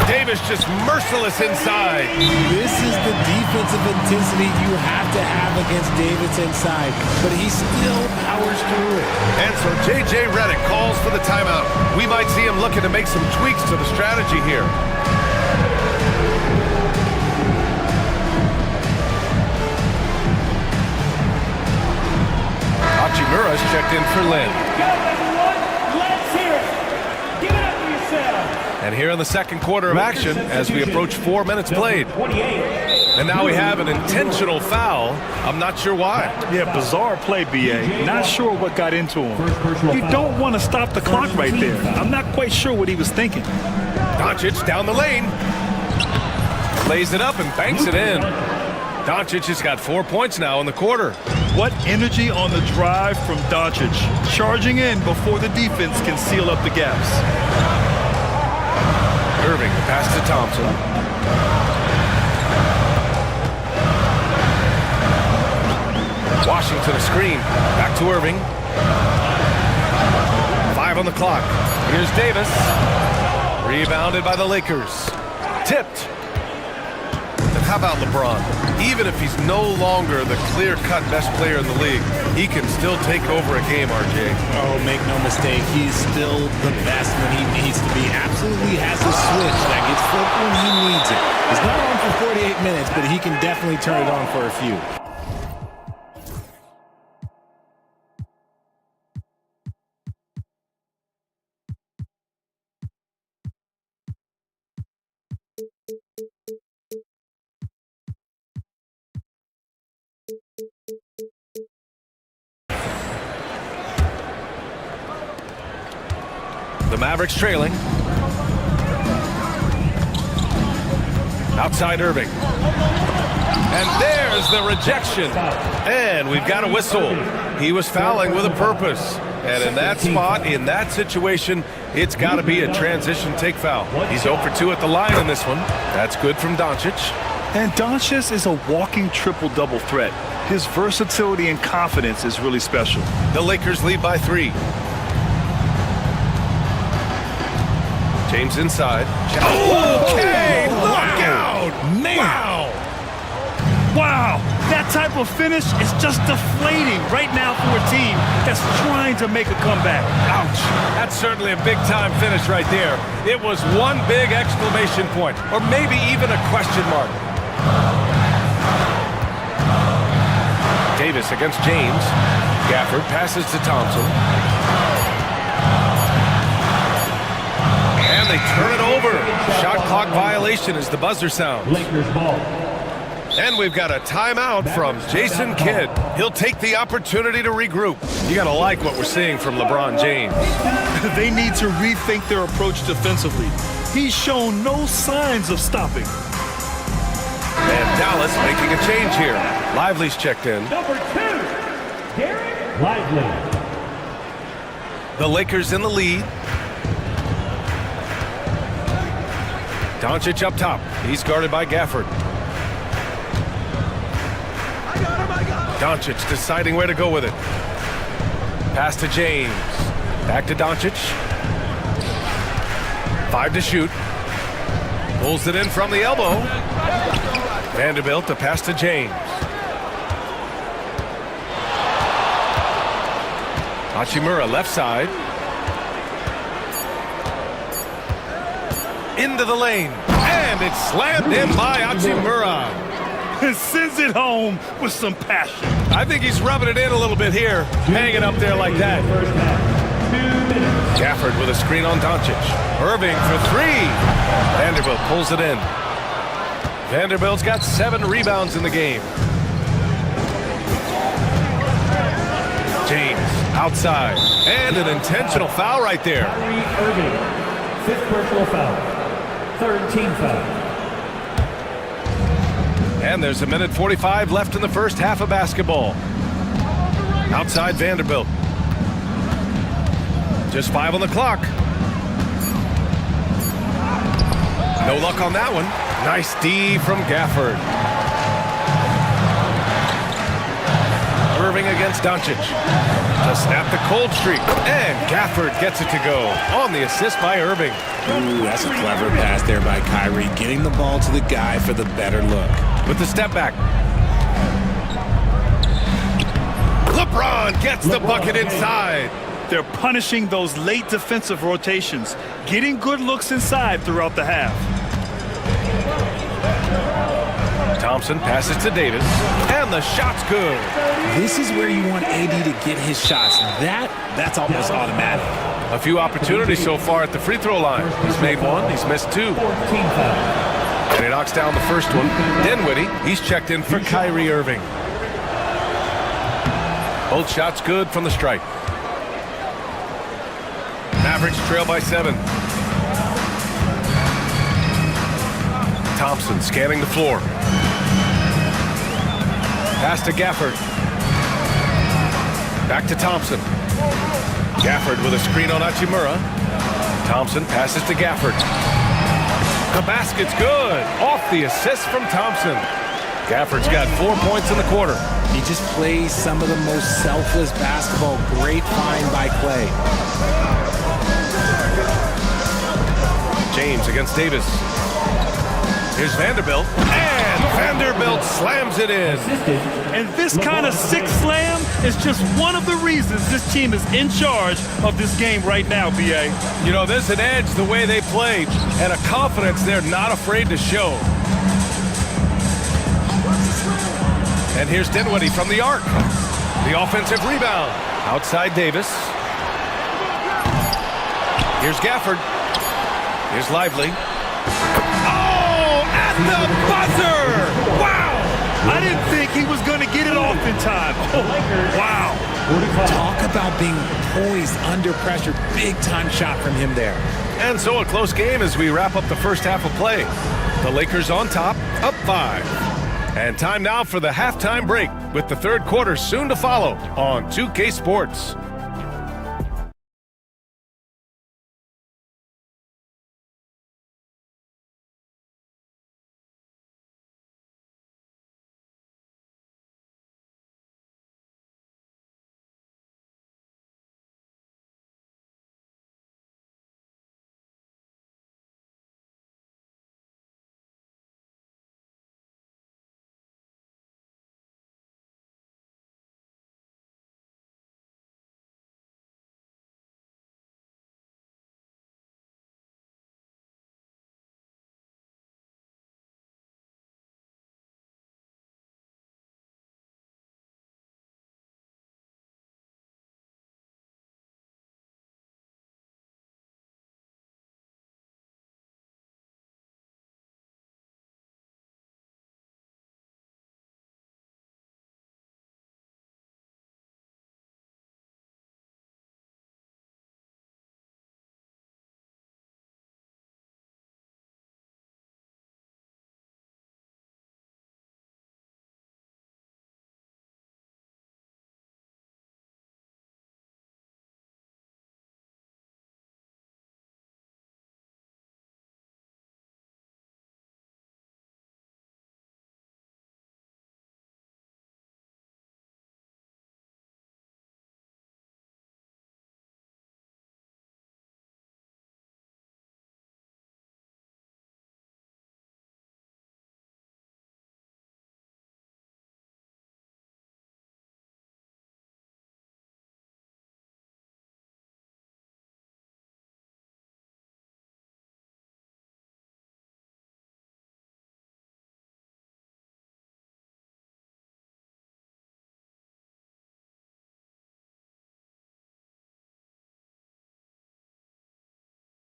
Davis just merciless inside. This is the defensive intensity you have to have against Davis inside, but he still powers through it. And so J.J. Redick calls for the timeout. We might see him looking to make some tweaks to the strategy here. Hachimura's checked in for Lynn. Let's hear it. Give it up for yourself. And here in the second quarter of action, as we approach 4 minutes played. And now we have an intentional foul. I'm not sure why. Yeah, bizarre play, B.A. Not sure what got into him. You don't want to stop the clock right there. I'm not quite sure what he was thinking. Doncic down the lane. Lays it up and banks it in. Doncic has got 4 points now in the quarter. What energy on the drive from Doncic. Charging in before the defense can seal up the gaps. Irving, the pass to Thompson. Washington a screen. Back to Irving. 5 on the clock. Here's Davis. Rebounded by the Lakers. Tipped. And how about LeBron? Even if he's no longer the clear-cut best player in the league, he can still take over a game, RJ. Oh, make no mistake, he's still the best when he needs to be. Absolutely has a switch that gets flipped when he needs it. He's not on for 48 minutes, but he can definitely turn it on for a few. The Mavericks trailing. Outside Irving. And there's the rejection. And we've got a whistle. He was fouling with a purpose. And in that spot, in that situation, it's got to be a transition take foul. He's 0 for 2 at the line in this one. That's good from Doncic. And Doncic is a walking triple-double threat. His versatility and confidence is really special. The Lakers lead by 3. James inside. Okay, look out! Man! Wow! That type of finish is just deflating right now for a team that's trying to make a comeback. Ouch! That's certainly a big-time finish right there. It was one big exclamation point, or maybe even a question mark. Davis against James. Gafford passes to Thompson. And they turn it over. Shot clock violation as the buzzer sounds. Lakers ball. And we've got a timeout from Jason Kidd. He'll take the opportunity to regroup. You got to like what we're seeing from LeBron James. They need to rethink their approach defensively. He's shown no signs of stopping. And Dallas making a change here. Lively's checked in. Number 2, Derek Lively. The Lakers in the lead. Doncic up top. He's guarded by Gafford. Doncic deciding where to go with it. Pass to James. Back to Doncic. 5 to shoot. Pulls it in from the elbow. Vanderbilt, the pass to James. Hachimura left side. Into the lane. And it's slammed in by Hachimura. Sends it home with some passion. I think he's rubbing it in a little bit here. Hanging up there like that. Gafford with a screen on Doncic. Irving for 3. Vanderbilt pulls it in. Vanderbilt's got 7 rebounds in the game. James outside. And an intentional foul right there. Irving, 5th personal foul. 3rd team foul. And there's 1:45 left in the first half of basketball. Outside Vanderbilt. Just 5 on the clock. No luck on that one. Nice D from Gafford. Irving against Doncic. To snap the cold streak. And Gafford gets it to go on the assist by Irving. Ooh, that's a clever pass there by Kyrie, getting the ball to the guy for the better look. With the step back. LeBron gets the bucket inside. They're punishing those late defensive rotations, getting good looks inside throughout the half. Thompson passes to Davis, and the shot's good. This is where you want AD to get his shots. That's almost automatic. A few opportunities so far at the free throw line. He's made one, he's missed two. And he knocks down the first one. Dinwiddie, he's checked in for Kyrie Irving. Both shots good from the stripe. Mavericks trail by 7. Thompson scanning the floor. Pass to Gafford. Back to Thompson. Gafford with a screen on Hachimura. Thompson passes to Gafford. The basket's good. Off the assist from Thompson. Gafford's got 4 points in the quarter. He just plays some of the most selfless basketball. Great find by Clay. James against Davis. Here's Vanderbilt. And Vanderbilt slams it in. And this kind of sick slam is just one of the reasons this team is in charge of this game right now, B.A. You know, there's an edge the way they play and a confidence they're not afraid to show. And here's Dinwiddie from the arc. The offensive rebound. Outside Davis. Here's Gafford. Here's Lively. Oh, at the buzzer! Wow! I didn't think he was going to get it off in time. Oh, wow. Talk about being poised under pressure. Big time shot from him there. And so a close game as we wrap up the first half of play. The Lakers on top, up 5. And time now for the halftime break with the third quarter soon to follow on 2K Sports.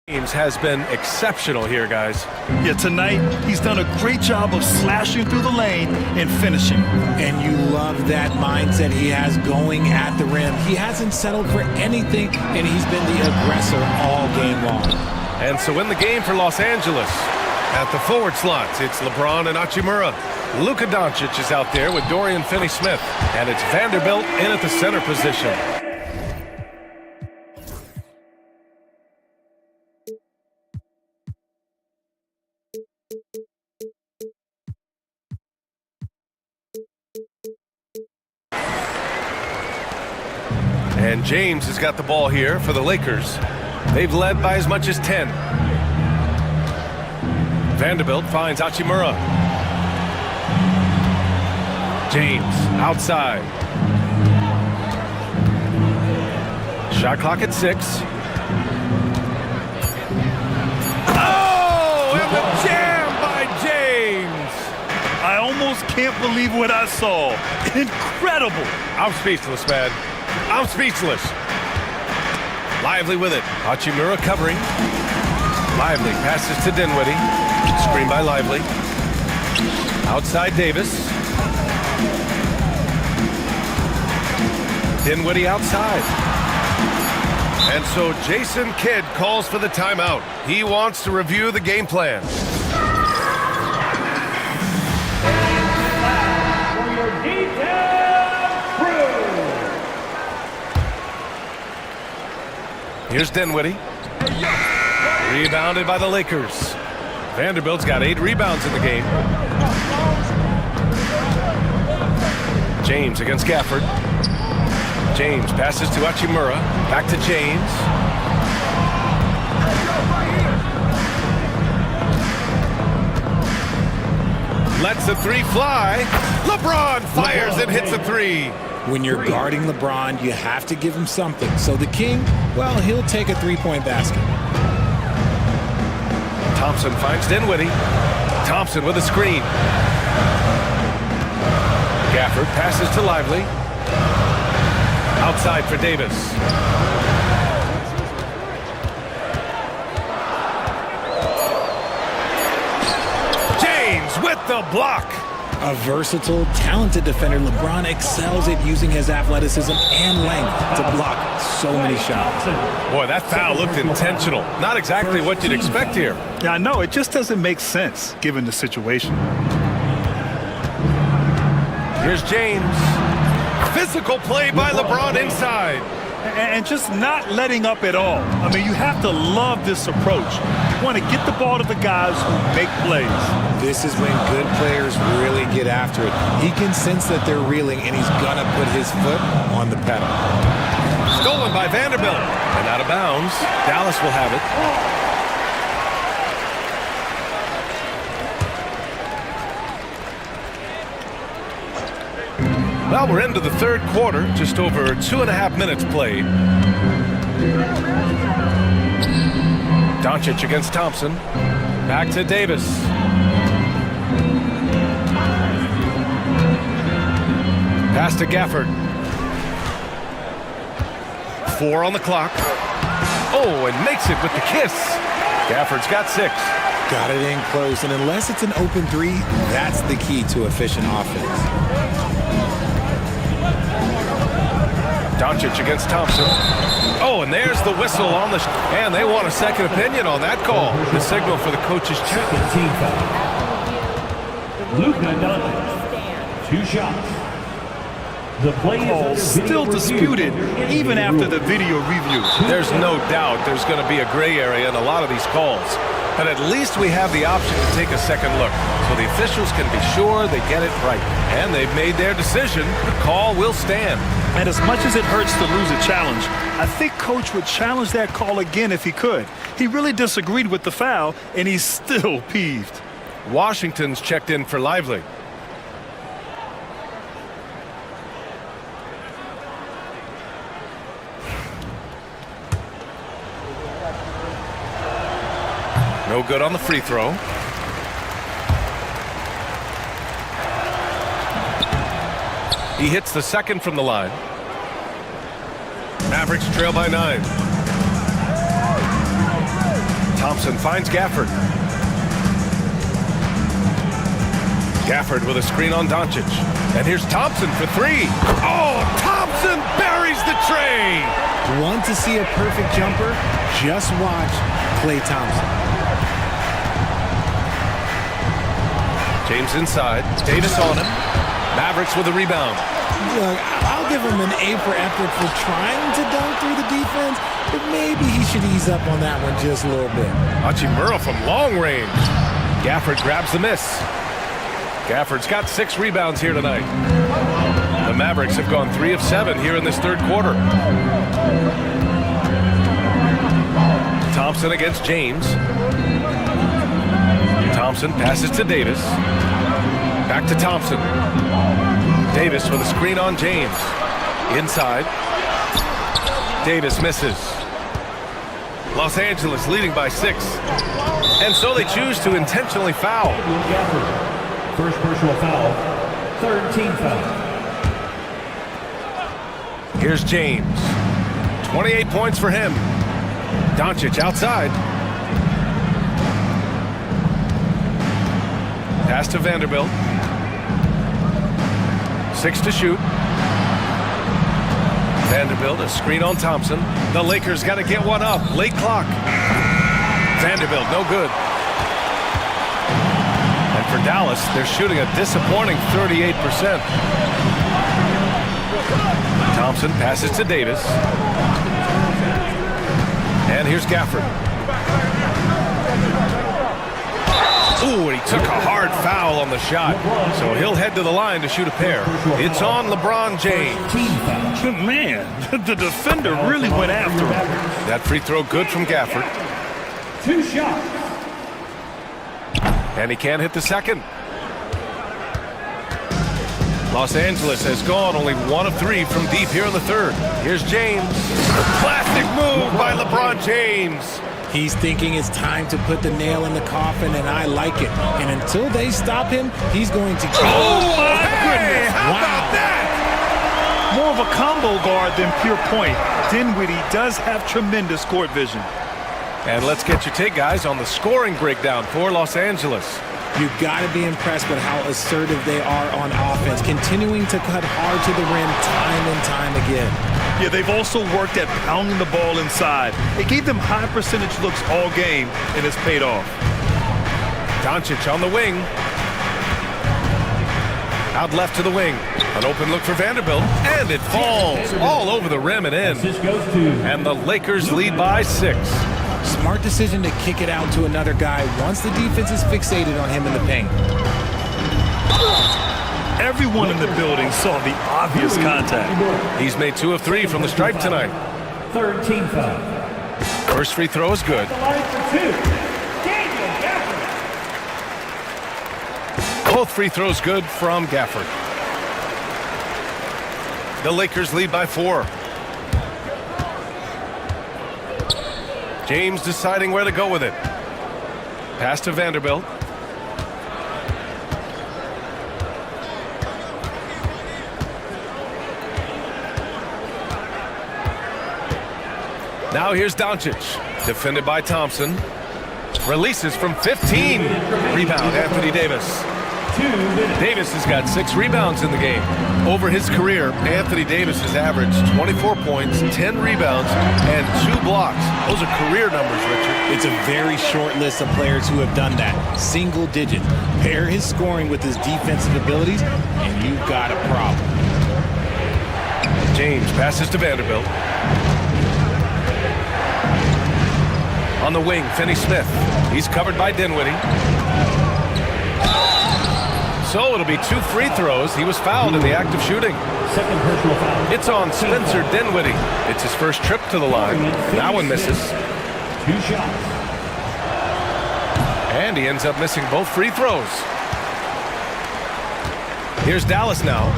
James has been exceptional here, guys. Yeah, tonight he's done a great job of slashing through the lane and finishing. And you love that mindset he has going at the rim. He hasn't settled for anything, and he's been the aggressor all game long. And so in the game for Los Angeles, At the forward slots, it's LeBron and Hachimura. Luka Doncic is out there with Dorian Finney-Smith. And it's Vanderbilt in at the center position. And James has got the ball here for the Lakers. They've led by as much as 10. Vanderbilt finds Hachimura. James outside. Shot clock at 6. Oh, and the jam by James. I almost can't believe what I saw. Incredible. I'm speechless, man. I'm speechless. Lively with it. Hachimura covering. Lively passes to Dinwiddie. Screen by Lively. Outside Davis. Dinwiddie outside. And so Jason Kidd calls for the timeout. He wants to review the game plan. For your detailed crew. Here's Dinwiddie. Rebounded by the Lakers. Vanderbilt's got 8 rebounds in the game. James against Gafford. James passes to Hachimura. Back to James. Lets the 3 fly. LeBron fires and hits a 3. When you're guarding LeBron, you have to give him something. So the King, well, he'll take a three-point basket. Thompson finds Dinwiddie. Thompson with a screen. Gafford passes to Lively. Outside for Davis. James with the block. A versatile, talented defender, LeBron excels at using his athleticism and length to block so many shots. Boy, that foul looked intentional. Not exactly what you'd expect here. Yeah, I know. It just doesn't make sense given the situation. Here's James. Physical play by LeBron inside. And just not letting up at all. I mean, you have to love this approach. You want to get the ball to the guys who make plays. This is when good players really get after it. He can sense that they're reeling, and he's going to put his foot on the pedal. Stolen by Vanderbilt. And out of bounds. Dallas will have it. Well, we're into the third quarter. Just over 2.5 minutes played. Doncic against Thompson. Back to Davis. Pass to Gafford. 4 on the clock. Oh, and makes it with the kiss. Gafford's got 6. Got it in close, and unless it's an open 3, that's the key to efficient offense. Doncic against Thompson. Oh, and there's the whistle on the... and they want a second opinion on that call. The signal for the coach's check. Team foul. Luka Doncic. 2 shots. The play is still disputed even after the video review. There's no doubt there's going to be a gray area in a lot of these calls. But at least we have the option to take a second look. So the officials can be sure they get it right. And they've made their decision. The call will stand. And as much as it hurts to lose a challenge, I think Coach would challenge that call again if he could. He really disagreed with the foul, and he's still peeved. Washington's checked in for Lively. No good on the free throw. He hits the second from the line. Mavericks trail by 9. Thompson finds Gafford. Gafford with a screen on Doncic. And here's Thompson for 3. Oh, Thompson buries the tray. Want to see a perfect jumper? Just watch Klay Thompson. James inside. Davis on him. Mavericks with a rebound. Look, I'll give him an A for effort for trying to dunk through the defense, but maybe he should ease up on that one just a little bit. Hachimura from long range. Gafford grabs the miss. Gafford's got 6 rebounds here tonight. The Mavericks have gone 3 of 7 here in this third quarter. Thompson against James. Thompson passes to Davis. Back to Thompson. Davis with a screen on James. Inside. Davis misses. Los Angeles leading by 6. And so they choose to intentionally foul. First personal foul, third team foul. Here's James. 28 points for him. Doncic outside. Pass to Vanderbilt. 6 to shoot. Vanderbilt, a screen on Thompson. The Lakers got to get one up. Late clock. Vanderbilt, no good. And for Dallas, they're shooting a disappointing 38%. Thompson passes to Davis. And here's Gafford. Ooh, and he took a hard foul on the shot. So he'll head to the line to shoot a pair. It's on LeBron James. Man, the defender really went after him. That free throw good from Gafford. 2 shots. And he can't hit the second. Los Angeles has gone only 1 of 3 from deep here in the third. Here's James. Classic move by LeBron James. He's thinking it's time to put the nail in the coffin, and I like it. And until they stop him, he's going to... Oh, my goodness. How about that? More of a combo guard than pure point. Dinwiddie does have tremendous court vision. And let's get your take, guys, on the scoring breakdown for Los Angeles. You've got to be impressed with how assertive they are on offense, continuing to cut hard to the rim time and time again. Yeah, they've also worked at pounding the ball inside. It gave them high percentage looks all game, and it's paid off. Doncic on the wing. Out left to the wing. An open look for Vanderbilt, and it falls all over the rim and in. And the Lakers lead by 6. Smart decision to kick it out to another guy once the defense is fixated on him in the paint. Everyone in the building saw the obvious contact. He's made 2 of 3 from the stripe tonight. Third team foul. First free throw is good. The line for 2. Daniel Gafford. Both free throws good from Gafford. The Lakers lead by 4. James deciding where to go with it. Pass to Vanderbilt. Now here's Doncic. Defended by Thompson. Releases from 15. Rebound, Anthony Davis. Davis has got 6 rebounds in the game. Over his career, Anthony Davis has averaged 24 points, 10 rebounds, and 2 blocks. Those are career numbers, Richard. It's a very short list of players who have done that. Single digit. Pair his scoring with his defensive abilities, and you've got a problem. James passes to Vanderbilt. On the wing, Finney-Smith. He's covered by Dinwiddie. So it'll be 2 free throws. He was fouled in the act of shooting. Second personal foul. It's on Spencer Dinwiddie. It's his first trip to the line. That one misses. 2 shots. And he ends up missing both free throws. Here's Dallas now.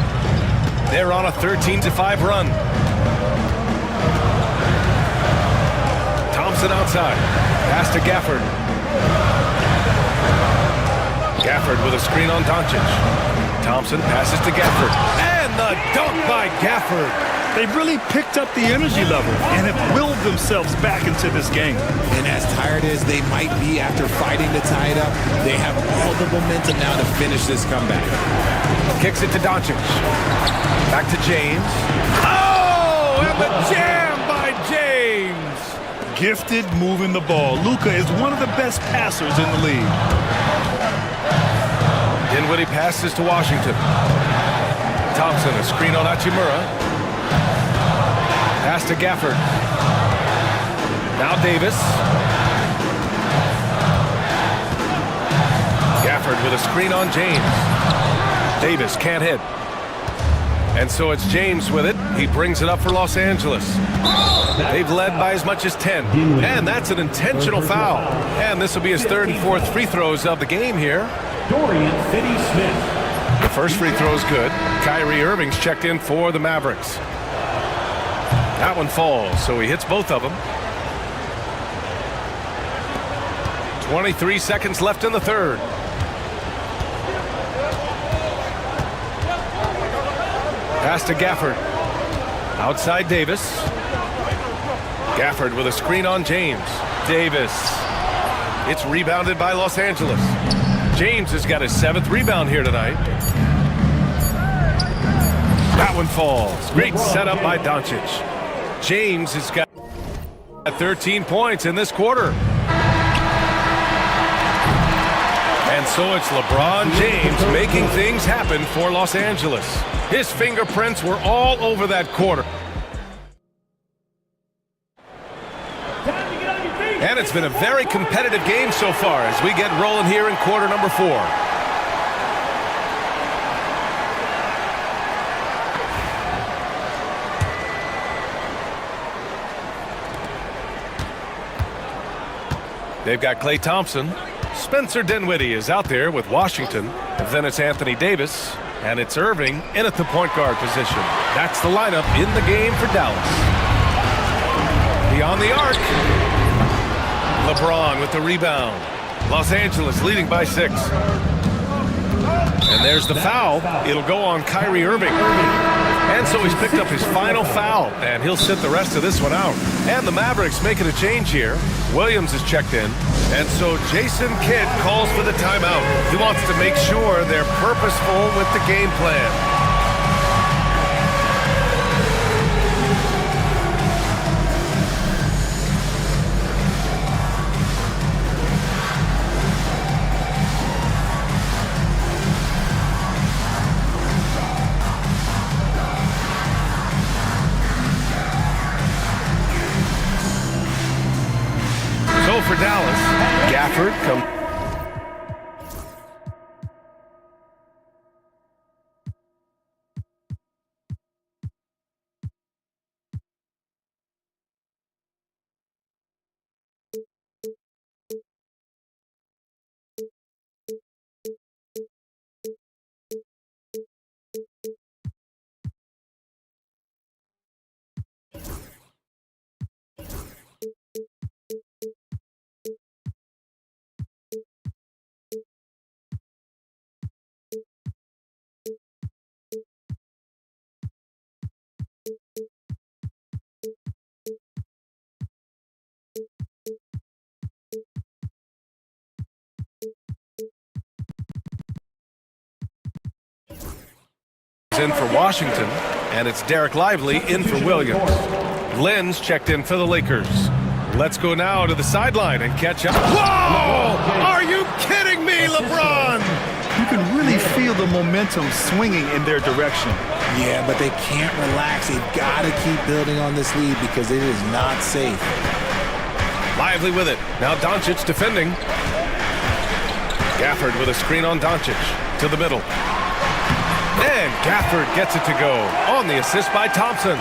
They're on a 13-5 run. Thompson outside. Pass to Gafford. Gafford with a screen on Doncic. Thompson passes to Gafford. And the dunk by Gafford. They've really picked up the energy level and have willed themselves back into this game. And as tired as they might be after fighting to tie it up, they have all the momentum now to finish this comeback. Kicks it to Doncic. Back to James. Oh, and the jam by James. Gifted moving the ball. Luka is one of the best passers in the league. Dinwiddie passes to Washington. Thompson, a screen on Hachimura. Pass to Gafford. Now Davis. Gafford with a screen on James. Davis can't hit. And so it's James with it. He brings it up for Los Angeles. They've led by as much as 10. And that's an intentional foul. And this will be his third and fourth free throws of the game here. Dorian Finney-Smith. The first free throw is good. Kyrie Irving's checked in for the Mavericks. That one falls, so he hits both of them. 23 seconds left in the third. Pass to Gafford. Outside Davis. Gafford with a screen on James. Davis. It's rebounded by Los Angeles. James has got his 7th rebound here tonight. That one falls. Great setup by Doncic. James has got 13 points in this quarter. And so it's LeBron James making things happen for Los Angeles. His fingerprints were all over that quarter. And it's been a very competitive game so far as we get rolling here in quarter number 4. They've got Klay Thompson. Spencer Dinwiddie is out there with Washington. And then it's Anthony Davis. And it's Irving in at the point guard position. That's the lineup in the game for Dallas. Beyond the arc. LeBron with the rebound. Los Angeles leading by 6. And there's the foul. It'll go on Kyrie Irving. And so he's picked up his final foul. And he'll sit the rest of this one out. And the Mavericks making a change here. Williams is checked in. And so Jason Kidd calls for the timeout. He wants to make sure they're purposeful with the game plan. So for Dallas, Gafford comes. In for Washington, and it's Derek Lively in for Williams. Lynn's checked in for the Lakers. Let's go now to the sideline and catch up. Whoa! Are you kidding me, LeBron? You can really feel the momentum swinging in their direction. Yeah, but they can't relax. They've got to keep building on this lead because it is not safe. Lively with it. Now Doncic defending. Gafford with a screen on Doncic to the middle. And Gafford gets it to go on the assist by Thompson.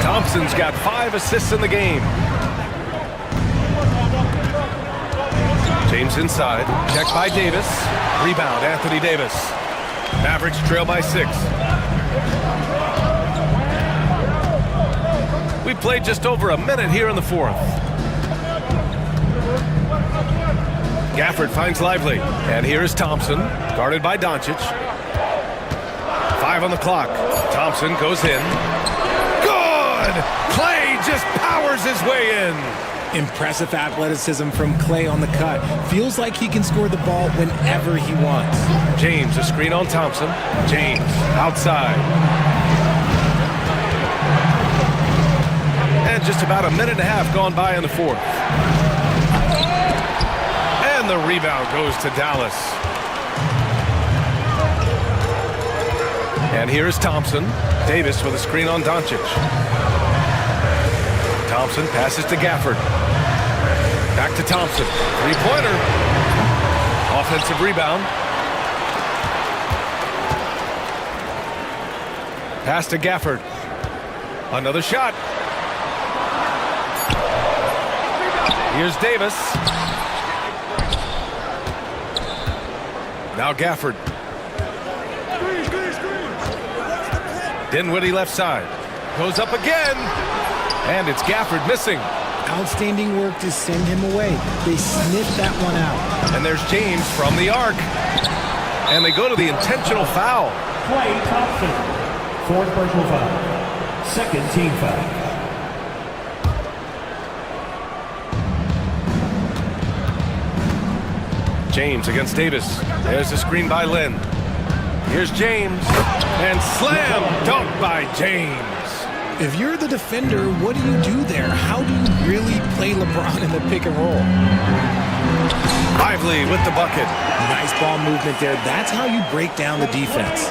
Thompson's got 5 assists in the game. James inside, checked by Davis. Rebound, Anthony Davis. Mavericks trail by 6. We played just over a minute here in the 4th. Gafford finds Lively, and here is Thompson, guarded by Doncic. 5 on the clock. Thompson goes in. Good! Klay just powers his way in. Impressive athleticism from Klay on the cut. Feels like he can score the ball whenever he wants. James, a screen on Thompson. James, outside. And just about a minute and a half gone by in the 4th. And the rebound goes to Dallas. And here is Thompson. Davis with a screen on Doncic. Thompson passes to Gafford. Back to Thompson. Three-pointer. Offensive rebound. Pass to Gafford. Another shot. Here's Davis. Now Gafford. Dinwiddie left side. Goes up again. And it's Gafford missing. Outstanding work to send him away. They sniffed that one out. And there's James from the arc. And they go to the intentional foul. Klay Thompson. Fourth personal foul. Second team foul. James against Davis. There's the screen by Lynn. Here's James. And slam dunk by James. If you're the defender, what do you do there? How do you really play LeBron in the pick and roll? Lively with the bucket. Nice ball movement there. That's how you break down the defense.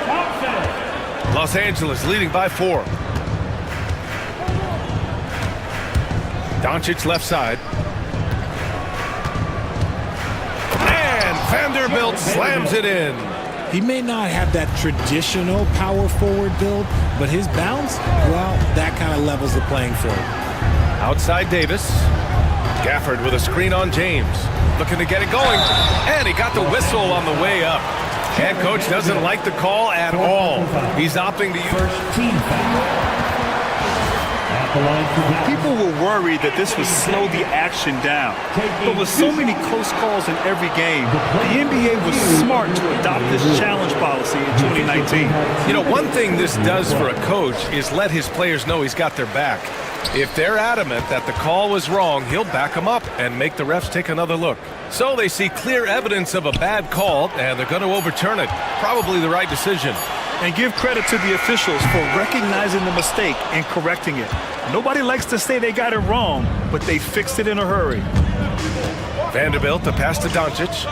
Los Angeles leading by 4. Doncic left side. And Vanderbilt slams it in. He may not have that traditional power forward build, but his bounce, well, that kind of levels the playing field. Outside Davis. Gafford with a screen on James. Looking to get it going. And he got the whistle on the way up. Head coach doesn't like the call at all. He's opting to use First team foul. People were worried that this would slow the action down. But with so many close calls in every game, the NBA was smart to adopt this challenge policy in 2019. You know, one thing this does for a coach is let his players know he's got their back. If they're adamant that the call was wrong, he'll back them up and make the refs take another look. So they see clear evidence of a bad call, and they're going to overturn it. Probably the right decision. And give credit to the officials for recognizing the mistake and correcting it. Nobody likes to say they got it wrong, but they fixed it in a hurry. Vanderbilt, the pass to Doncic.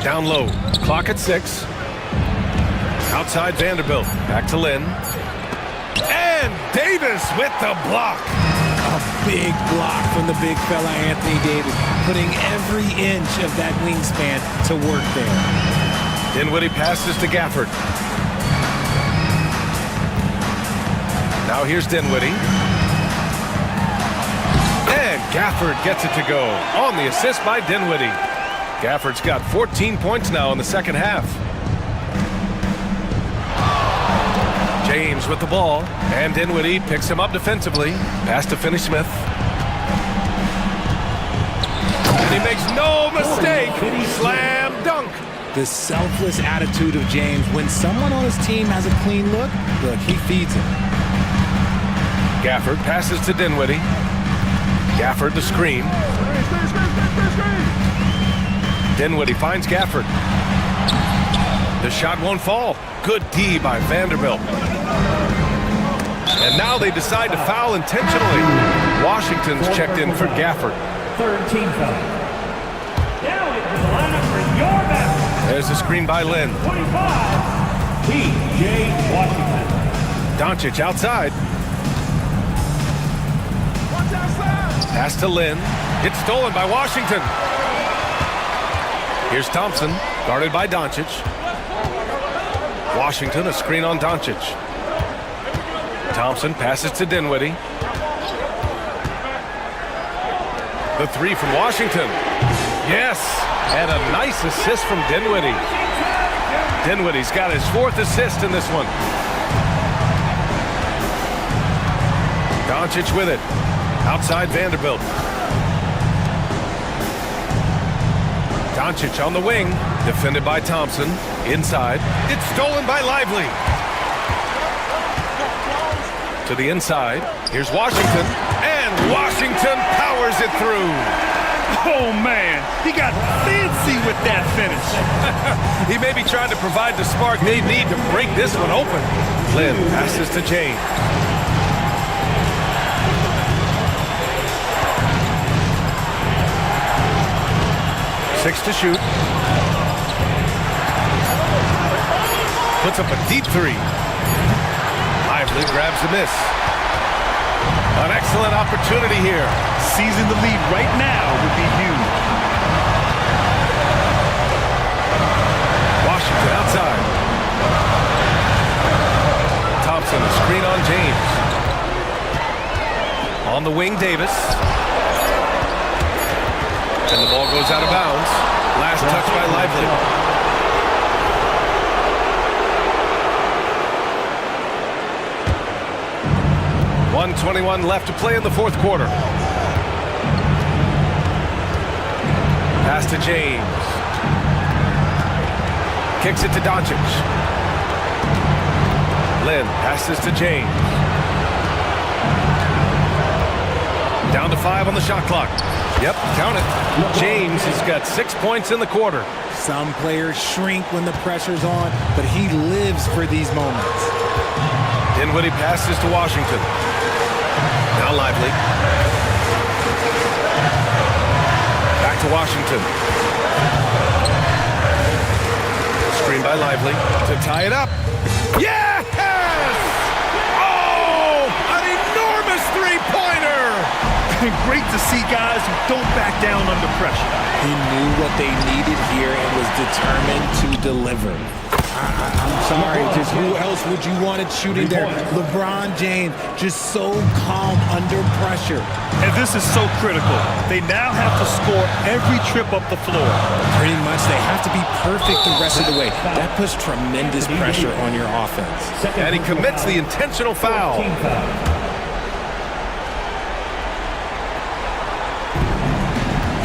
Down low, clock at 6. Outside Vanderbilt, back to Lynn. And Davis with the block. A big block from the big fella Anthony Davis, putting every inch of that wingspan to work there. Dinwiddie passes to Gafford. Now here's Dinwiddie. And Gafford gets it to go on the assist by Dinwiddie. Gafford's got 14 points now in the second half. James with the ball, and Dinwiddie picks him up defensively. Pass to Finney-Smith. And he makes no mistake. Slam dunk. The selfless attitude of James. When someone on his team has a clean look, he feeds him. Gafford passes to Dinwiddie. Gafford the screen. Dinwiddie finds Gafford. The shot won't fall. Good D by Vanderbilt. And now they decide to foul intentionally. Washington's checked in for Gafford. Third team foul. Now into the lineup for your best. There's a screen by Lynn. 25. P.J. Washington. Doncic outside. Pass to Lynn. It's stolen by Washington. Here's Thompson, guarded by Doncic. Washington, a screen on Doncic. Thompson passes to Dinwiddie. The three from Washington. Yes, and a nice assist from Dinwiddie. Dinwiddie's got his 4th assist in this one. Doncic with it. Outside Vanderbilt. Doncic on the wing, defended by Thompson. Inside, it's stolen by Lively. To the inside, here's Washington, and Washington powers it through. Oh, man, he got fancy with that finish. He may be trying to provide the spark they need to break this one open. Lynn passes to James. 6 to shoot. Puts up a deep 3. Lively grabs the miss. An excellent opportunity here. Seizing the lead right now would be huge. Washington outside. Thompson, a screen on James. On the wing, Davis. And the ball goes out of bounds. Last touch by Lively. .121 left to play in the fourth quarter. Pass to James. Kicks it to Doncic. Lynn passes to James. Down to 5 on the shot clock. Yep, count it. James has got 6 points in the quarter. Some players shrink when the pressure's on, but he lives for these moments. Dinwiddie passes to Washington. Now Lively. Back to Washington. Screen by Lively to tie it up. Yes! Oh! An enormous three-pointer! Great to see guys who don't back down under pressure. He knew what they needed here and was determined to deliver. I'm sorry, just who else would you want it shooting there? LeBron James, just so calm under pressure. And this is so critical. They now have to score every trip up the floor. Pretty much, they have to be perfect the rest of the way. That puts tremendous pressure on your offense. And he commits the intentional foul.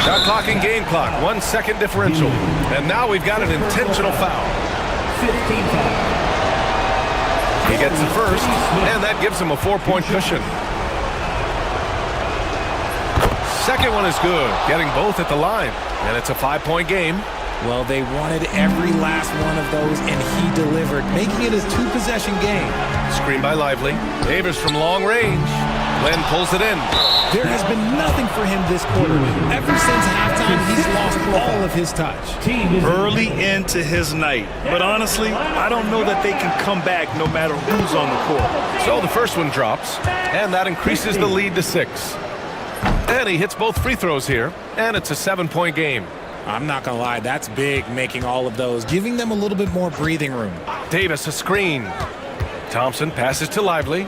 Shot clock and game clock, 1 second differential. And now we've got an intentional foul. He gets the first, and that gives him a 4-point cushion. Second one is good, getting both at the line. And it's a 5-point game. Well, they wanted every last one of those, and he delivered, making it a 2-possession game. Screen by Lively. Davis from long range. Glenn pulls it in. There has been nothing for him this quarter. Ever since halftime, he's lost all of his touch. Early into his night. But honestly, I don't know that they can come back no matter who's on the court. So the first one drops, and that increases the lead to 6. And he hits both free throws here, and it's a 7-point game. I'm not going to lie, that's big, making all of those, giving them a little bit more breathing room. Davis, a screen. Thompson passes to Lively.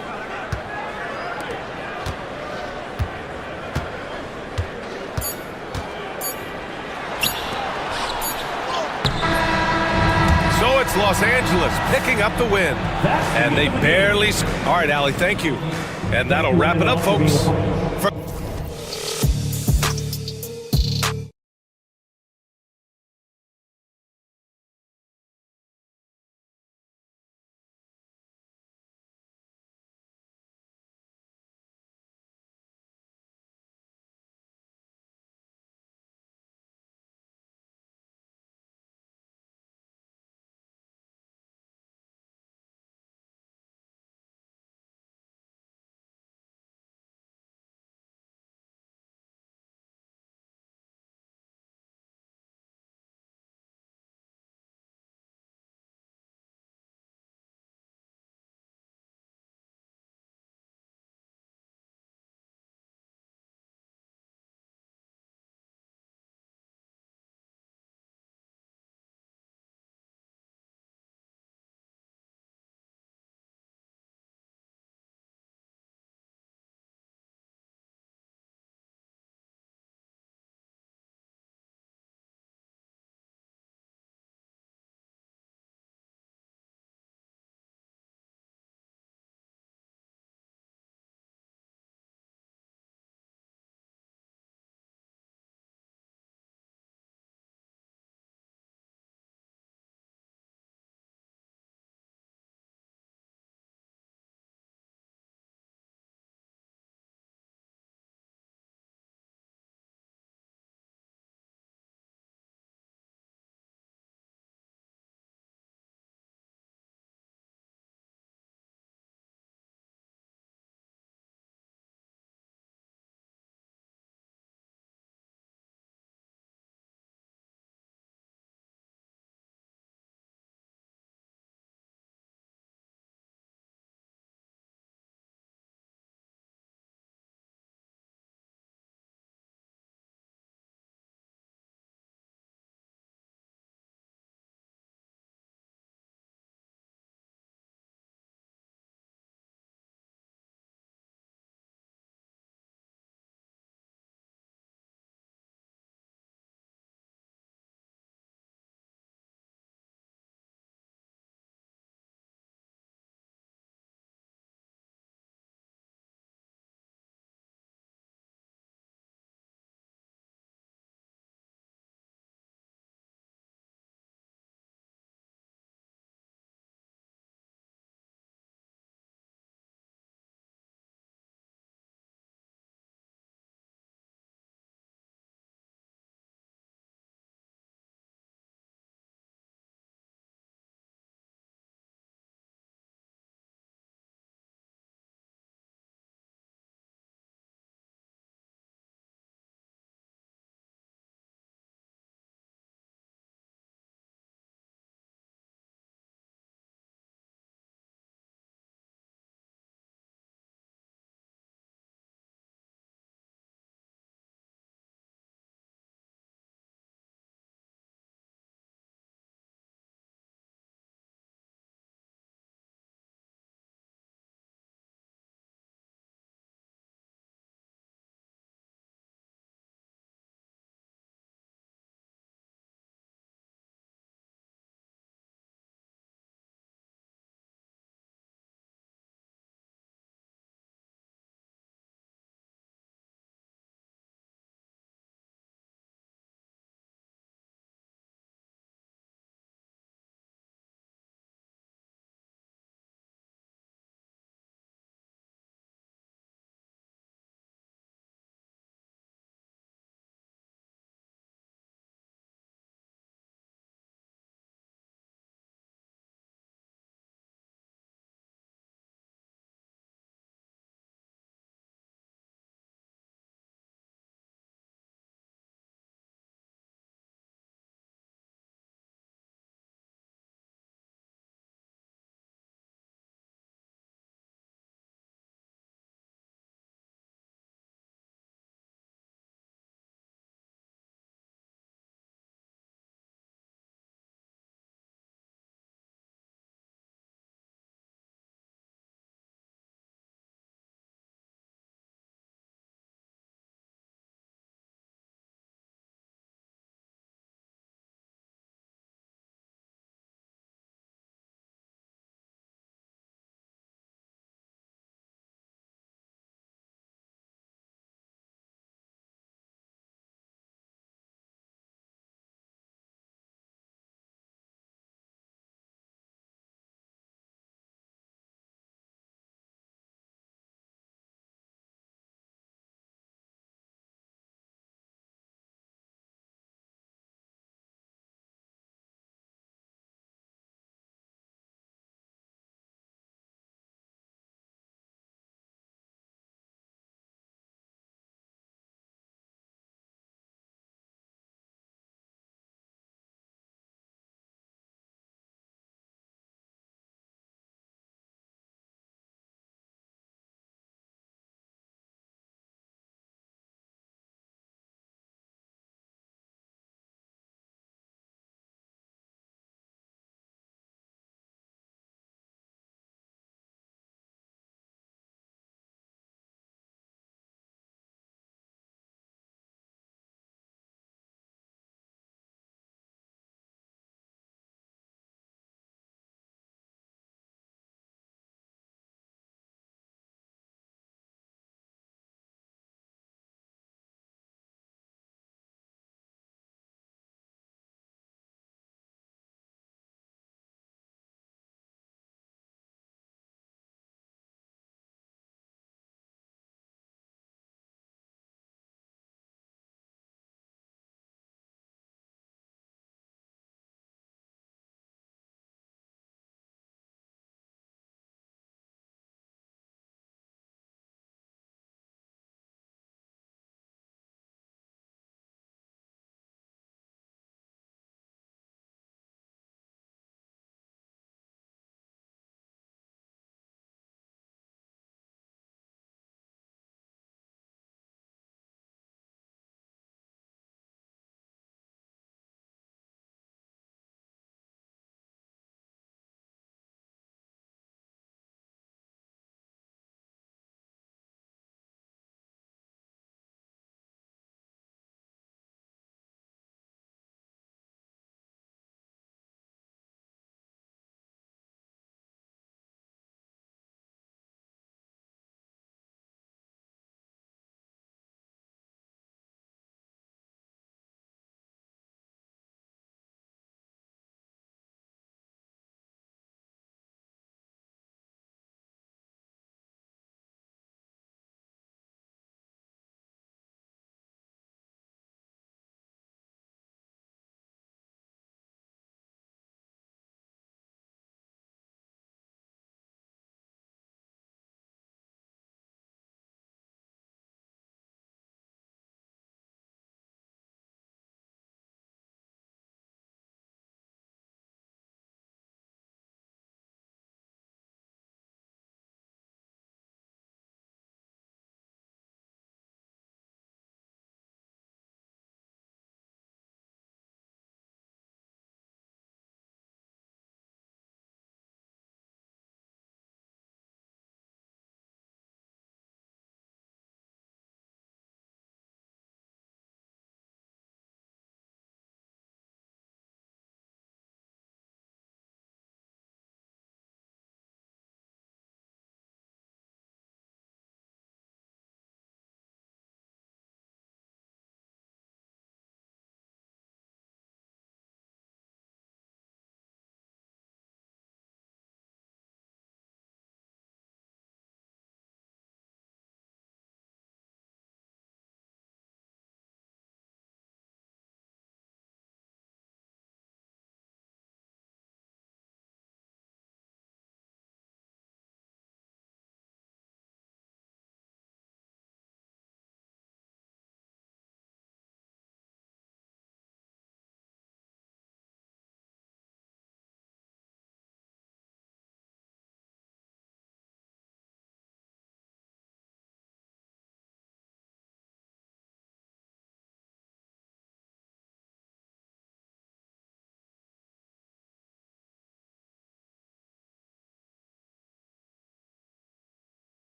So it's Los Angeles picking up the win. And they barely... All right, Allie, thank you. And that'll wrap it up, folks.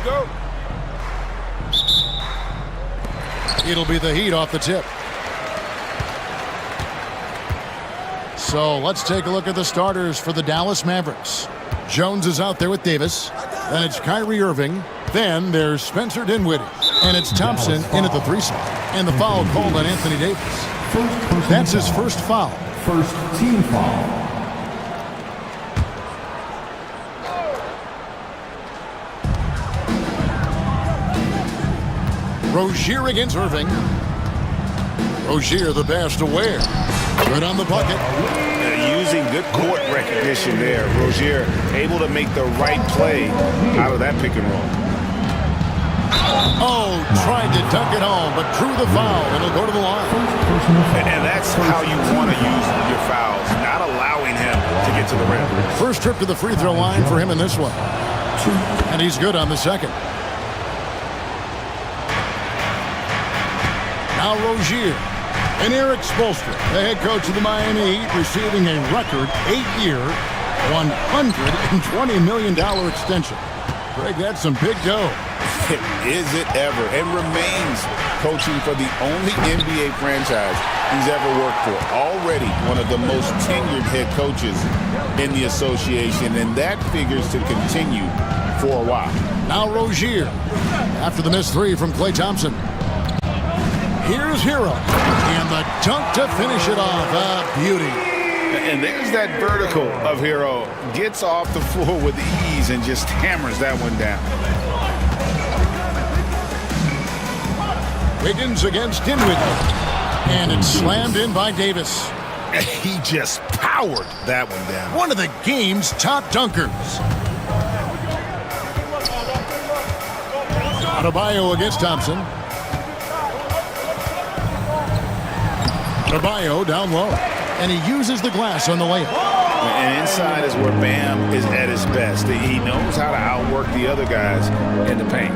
we go. It'll be the Heat off the tip. So let's take a look at the starters for the Dallas Mavericks. Jones is out there with Davis. Then it's Kyrie Irving. Then there's Spencer Dinwiddie. And it's Thompson in at the 3 spot. And the foul called on Anthony Davis. That's his first foul. First team foul. Rozier against Irving. Rozier the pass to Ware. Good on the bucket. Using good court recognition there. Rozier able to make the right play out of that pick and roll. Oh, tried to dunk it home, but drew the foul, and he'll go to the line. And that's how you want to use your fouls, not allowing him to get to the rim. First trip to the free throw line for him in this one. And he's good on the second. Now Rozier. And Eric Spoelstra, the head coach of the Miami Heat, receiving a record 8-year, $120 million extension. Greg, that's some big dough. Is it ever? And remains coaching for the only NBA franchise he's ever worked for. Already one of the most tenured head coaches in the association, and that figures to continue for a while. Now Rozier, after the missed 3 from Klay Thompson. Here's Hero, and the dunk to finish it off. A beauty. And there's that vertical of Hero. Gets off the floor with ease and just hammers that one down. Wiggins against Dinwiddie. And it's slammed in by Davis. He just powered that one down. One of the game's top dunkers. Adebayo against Thompson. Adebayo down low. And he uses the glass on the layup. And inside is where Bam is at his best. He knows how to outwork the other guys in the paint.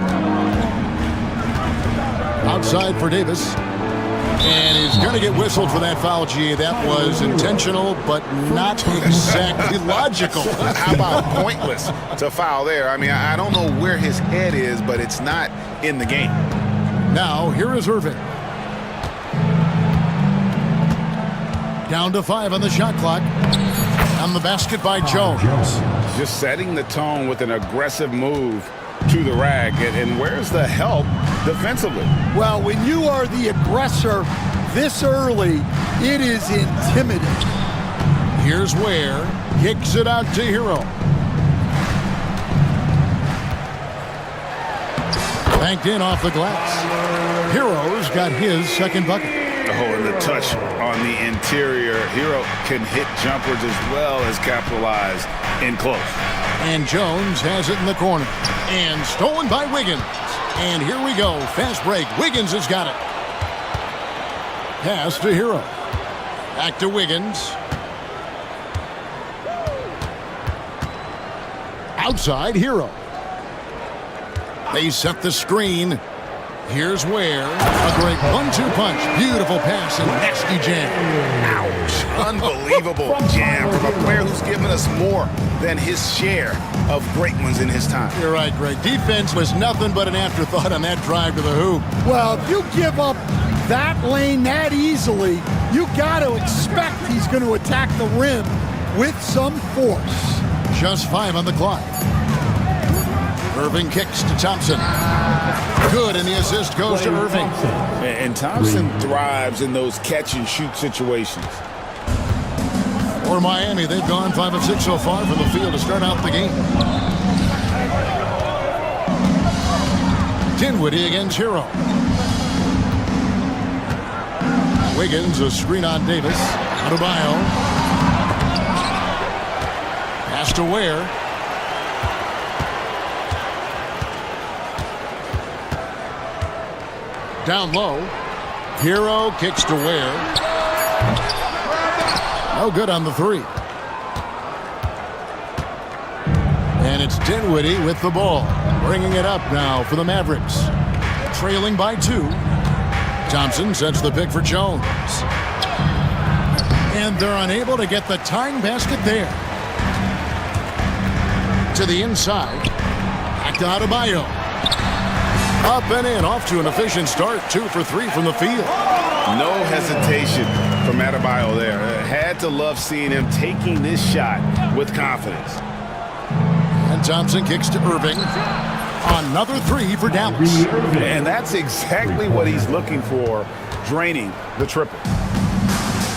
Outside for Davis. And he's going to get whistled for that foul, G. That was intentional, but not exactly logical. How about pointless to foul there? I mean, I don't know where his head is, but it's not in the game. Now, here is Irving. Down to 5 on the shot clock. On the basket by Jones. Just setting the tone with an aggressive move to the rag. And where's the help defensively? Well, when you are the aggressor this early, it is intimidating. Here's Ware. Kicks it out to Hero. Banked in off the glass. Hero's got his second bucket. Oh, and the touch on the interior. Hero can hit jumpers as well as capitalize in close. And Jones has it in the corner. And stolen by Wiggins. And here we go. Fast break. Wiggins has got it. Pass to Hero. Back to Wiggins. Outside Hero. They set the screen. Here's Ware. A great 1-2 punch. Beautiful pass and nasty jam. Ouch. Unbelievable jam from a player who's given us more than his share of great ones in his time. You're right, Greg. Defense was nothing but an afterthought on that drive to the hoop. Well, if you give up that lane that easily, you got to expect he's going to attack the rim with some force. Just 5 on the clock. Irving kicks to Thompson. Good, and the assist goes to Irving. And Thompson thrives in those catch-and-shoot situations. For Miami, they've gone 5 of 6 so far from the field to start out the game. Dinwiddie against Hero. Wiggins, a screen on Davis. Adebayo. Pass to Ware. Down low. Hero kicks to Ware. No good on the 3. And it's Dinwiddie with the ball. Bringing it up now for the Mavericks. Trailing by 2. Thompson sets the pick for Jones. And they're unable to get the tying basket there. To the inside. Back to Adebayo. Up and in, off to an efficient start. 2 for 3 from the field. No hesitation from Adebayo there. Had to love seeing him taking this shot with confidence. And Thompson kicks to Irving. Another 3 for Dallas. And that's exactly what he's looking for, draining the triple.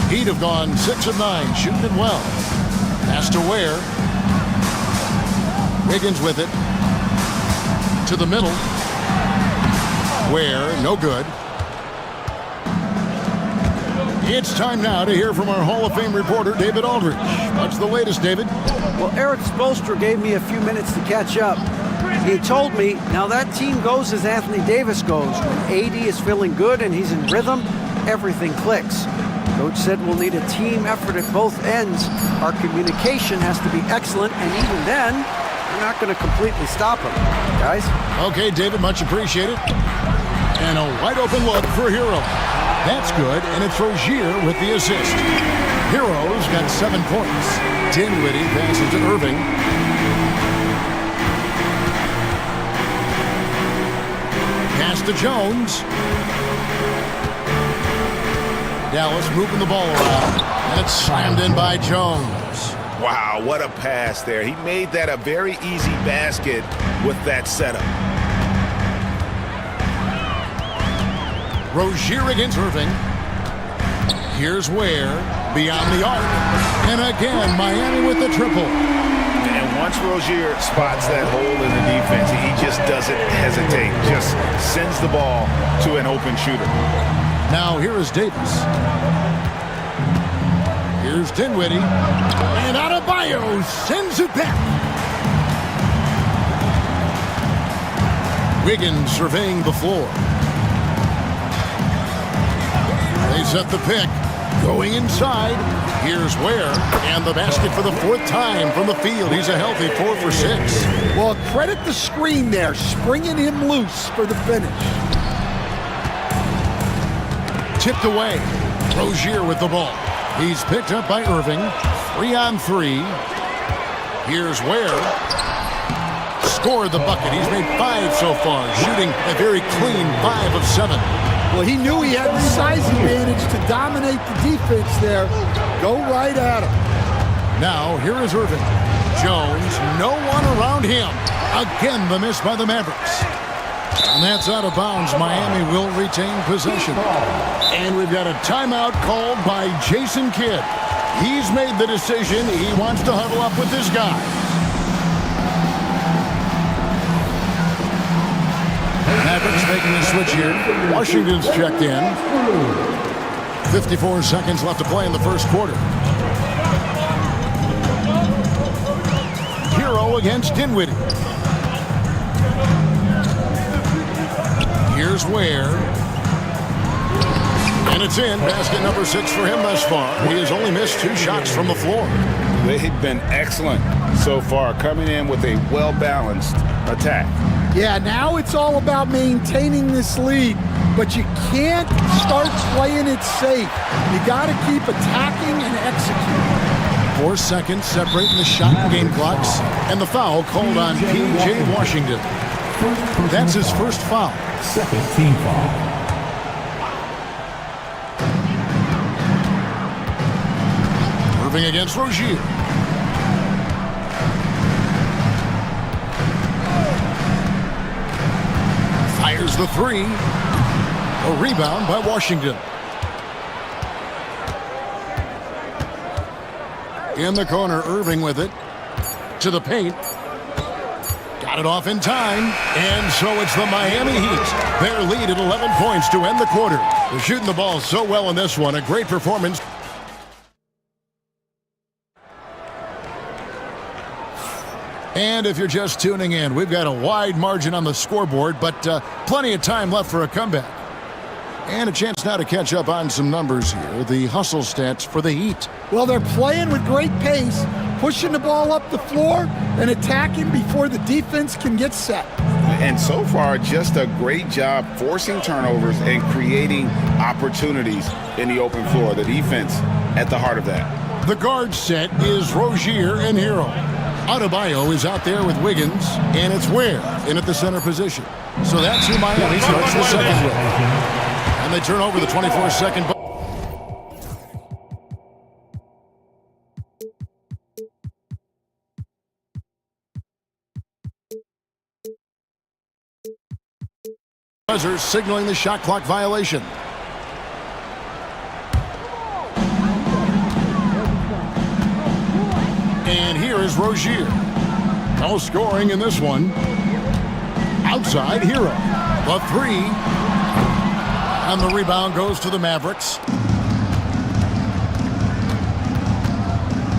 Heat have gone 6 of 9, shooting it well. Pass to Ware. Wiggins with it. To the middle. Ware, no good. It's time now to hear from our Hall of Fame reporter, David Aldridge. What's the latest, David? Well, Eric Spoelstra gave me a few minutes to catch up. He told me, now that team goes as Anthony Davis goes. When AD is feeling good and he's in rhythm, everything clicks. Coach said we'll need a team effort at both ends. Our communication has to be excellent, and even then, we're not going to completely stop him. Guys? Okay, David, much appreciated. And a wide-open look for Hero. That's good, and it's Rozier with the assist. Hero's got 7 points. Dinwiddie passes to Irving. Pass to Jones. Dallas moving the ball around, and it's slammed in by Jones. Wow, what a pass there. He made that a very easy basket with that setup. Rozier against Irving. Here's Ware, beyond the arc. And again, Miami with the triple. And once Rozier spots that hole in the defense, he just doesn't hesitate. Just sends the ball to an open shooter. Now here is Davis. Here's Dinwiddie. And Adebayo sends it back. Wiggins surveying the floor. They set the pick. Going inside. Here's Ware. And the basket for the 4th time from the field. He's a healthy 4 for 6. Well, credit the screen there, springing him loose for the finish. Tipped away. Rozier with the ball. He's picked up by Irving. 3 on 3. Here's Ware. Scored the bucket. He's made 5 so far, shooting a very clean 5 of 7. Well, he knew he had the size advantage to dominate the defense there. Go right at him. Now, here is Irving. Jones, no one around him. Again, the miss by the Mavericks. And that's out of bounds. Miami will retain possession. And we've got a timeout called by Jason Kidd. He's made the decision. He wants to huddle up with his guy. Mavericks making a switch here. Washington's checked in. 54 seconds left to play in the first quarter. Hero against Dinwiddie. Here's Ware. And it's in. Basket number 6 for him thus far. He has only missed 2 shots from the floor. They've been excellent so far, coming in with a well-balanced attack. Yeah, now it's all about maintaining this lead, but you can't start playing it safe. You got to keep attacking and executing. 4 seconds separating the shot and game clocks, and the foul called on P.J. Washington. That's his first foul. Second team foul. Irving against Rozier. Fires the 3. A rebound by Washington. In the corner, Irving with it. To the paint. Got it off in time. And so it's the Miami Heat. Their lead at 11 points to end the quarter. They're shooting the ball so well in this one. A great performance. And if you're just tuning in, we've got a wide margin on the scoreboard, but plenty of time left for a comeback. And a chance now to catch up on some numbers here. The hustle stats for the Heat. Well, they're playing with great pace, pushing the ball up the floor and attacking before the defense can get set. And so far, just a great job forcing turnovers and creating opportunities in the open floor. The defense at the heart of that. The guard set is Rozier and Hero. Adebayo is out there with Wiggins, and it's Ware in at the center position. So that's who Miami starts the second with. And they turn over the 24-second. Buzzer signaling the shot clock violation. And here is Rozier. No scoring in this one. Outside Hero. The three. And the rebound goes to the Mavericks.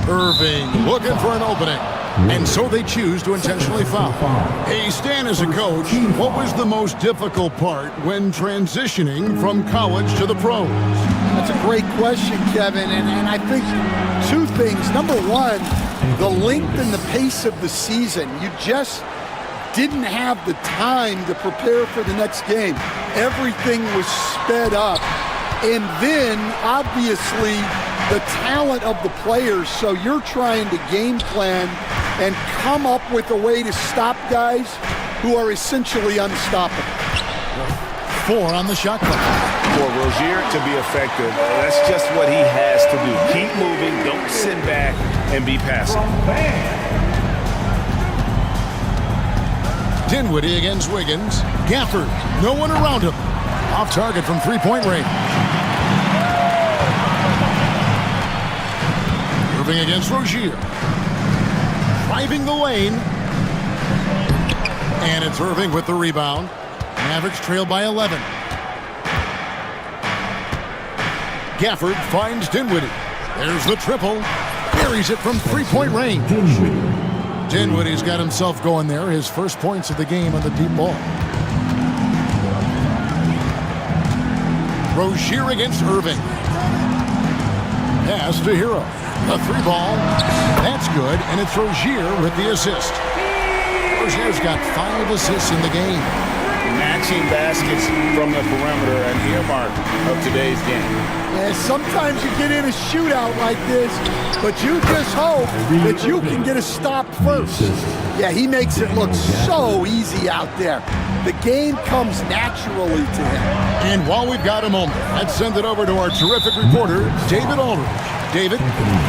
Irving looking for an opening. And so they choose to intentionally foul. Hey, Stan, as a coach, what was the most difficult part when transitioning from college to the pros? That's a great question, Kevin, and I think two things. Number one, the length and the pace of the season. You just didn't have the time to prepare for the next game. Everything was sped up. And then, obviously, the talent of the players. So you're trying to game plan and come up with a way to stop guys who are essentially unstoppable. 4 on the shot clock. For Rozier to be effective, that's just what he has to do. Keep moving, don't sit back and be passive. Dinwiddie against Wiggins. Gafford, no one around him. Off target from three-point range. Irving against Rozier. Driving the lane. And it's Irving with the rebound. Mavericks trail by 11. Gafford finds Dinwiddie. There's the triple. Buries it from three-point range. Dinwiddie's got himself going there. His first points of the game on the deep ball. Rozier against Irving. Pass to Hero. The three ball. That's good, and it's Rozier with the assist. Rozier's got 5 assists in the game. Matching baskets from the perimeter, an earmark of today's game. And sometimes you get in a shootout like this, but you just hope that you can get a stop first. Yeah, he makes it look so easy out there. The game comes naturally to him. And while we've got a moment, let's send it over to our terrific reporter, David Aldridge. David?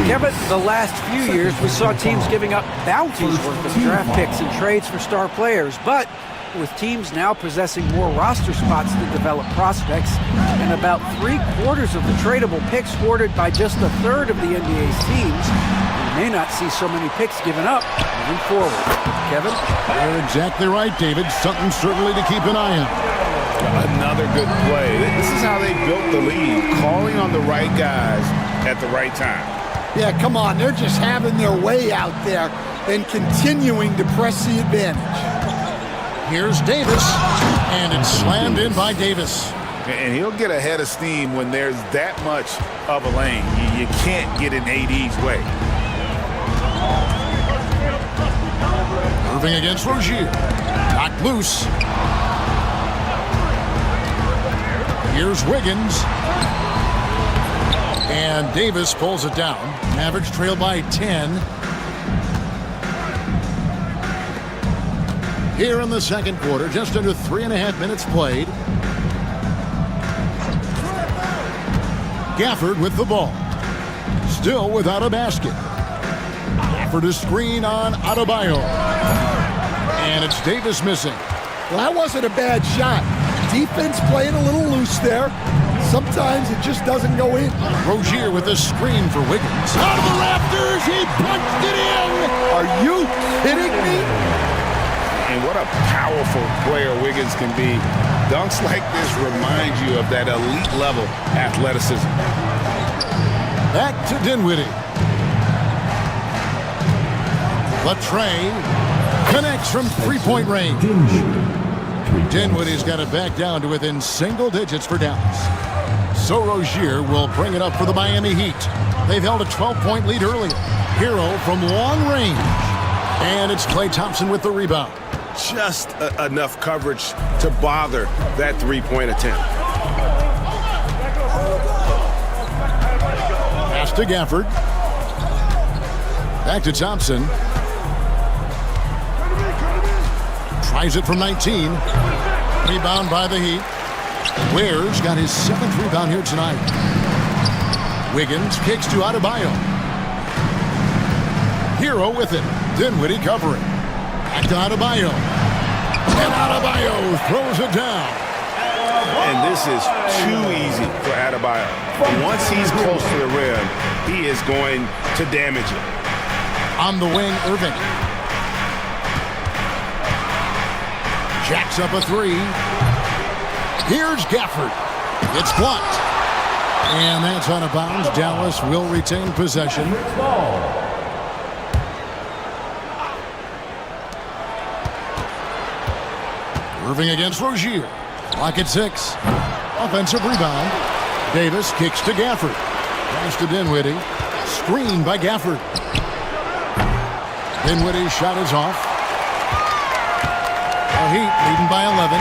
Kevin, the last few years we saw teams giving up bounties worth of draft picks and trades for star players, but with teams now possessing more roster spots to develop prospects and about 3/4 of the tradable picks hoarded by just a third of the NBA's teams, we may not see so many picks given up moving forward. Kevin? You're exactly right, David. Something certainly to keep an eye on. Another good play. This is how they built the lead, calling on the right guys at the right time. Yeah, come on. They're just having their way out there and continuing to press the advantage. Here's Davis, and it's slammed in by Davis. And he'll get a head of steam when there's that much of a lane. You can't get in AD's way. Irving against Rozier. Knocked loose. Here's Wiggins. And Davis pulls it down. Mavericks trail by 10. Here in the second quarter, just under 3.5 minutes played. Gafford with the ball. Still without a basket. Gafford a screen on Adebayo. And it's Davis missing. Well, that wasn't a bad shot. Defense playing a little loose there. Sometimes it just doesn't go in. Rozier with a screen for Wiggins. Out of the rafters, he punched it in! Are you kidding me? And what a powerful player Wiggins can be. Dunks like this remind you of that elite level athleticism. Back to Dinwiddie. Latrey connects from three-point range. Dinwiddie's got it back down to within single digits for Dallas. So Rozier will bring it up for the Miami Heat. They've held a 12-point lead earlier. Hero from long range. And it's Klay Thompson with the rebound. Just enough coverage to bother that three-point attempt. Pass to Gafford. Back to Thompson. Tries it from 19. Rebound by the Heat. Ware's got his 7th rebound here tonight. Wiggins kicks to Adebayo. Hero with it. Dinwiddie covering. Back to Adebayo. And Adebayo throws it down. And this is too easy for Adebayo. Once he's close to the rim, he is going to damage it. On the wing, Irving. Jacks up a 3. Here's Gafford. It's blocked. And that's out of bounds. Dallas will retain possession. Irving against Rozier. Clock at 6. Offensive rebound. Davis kicks to Gafford. Pass to Dinwiddie. Screen by Gafford. Dinwiddie's shot is off. The Heat leading by 11.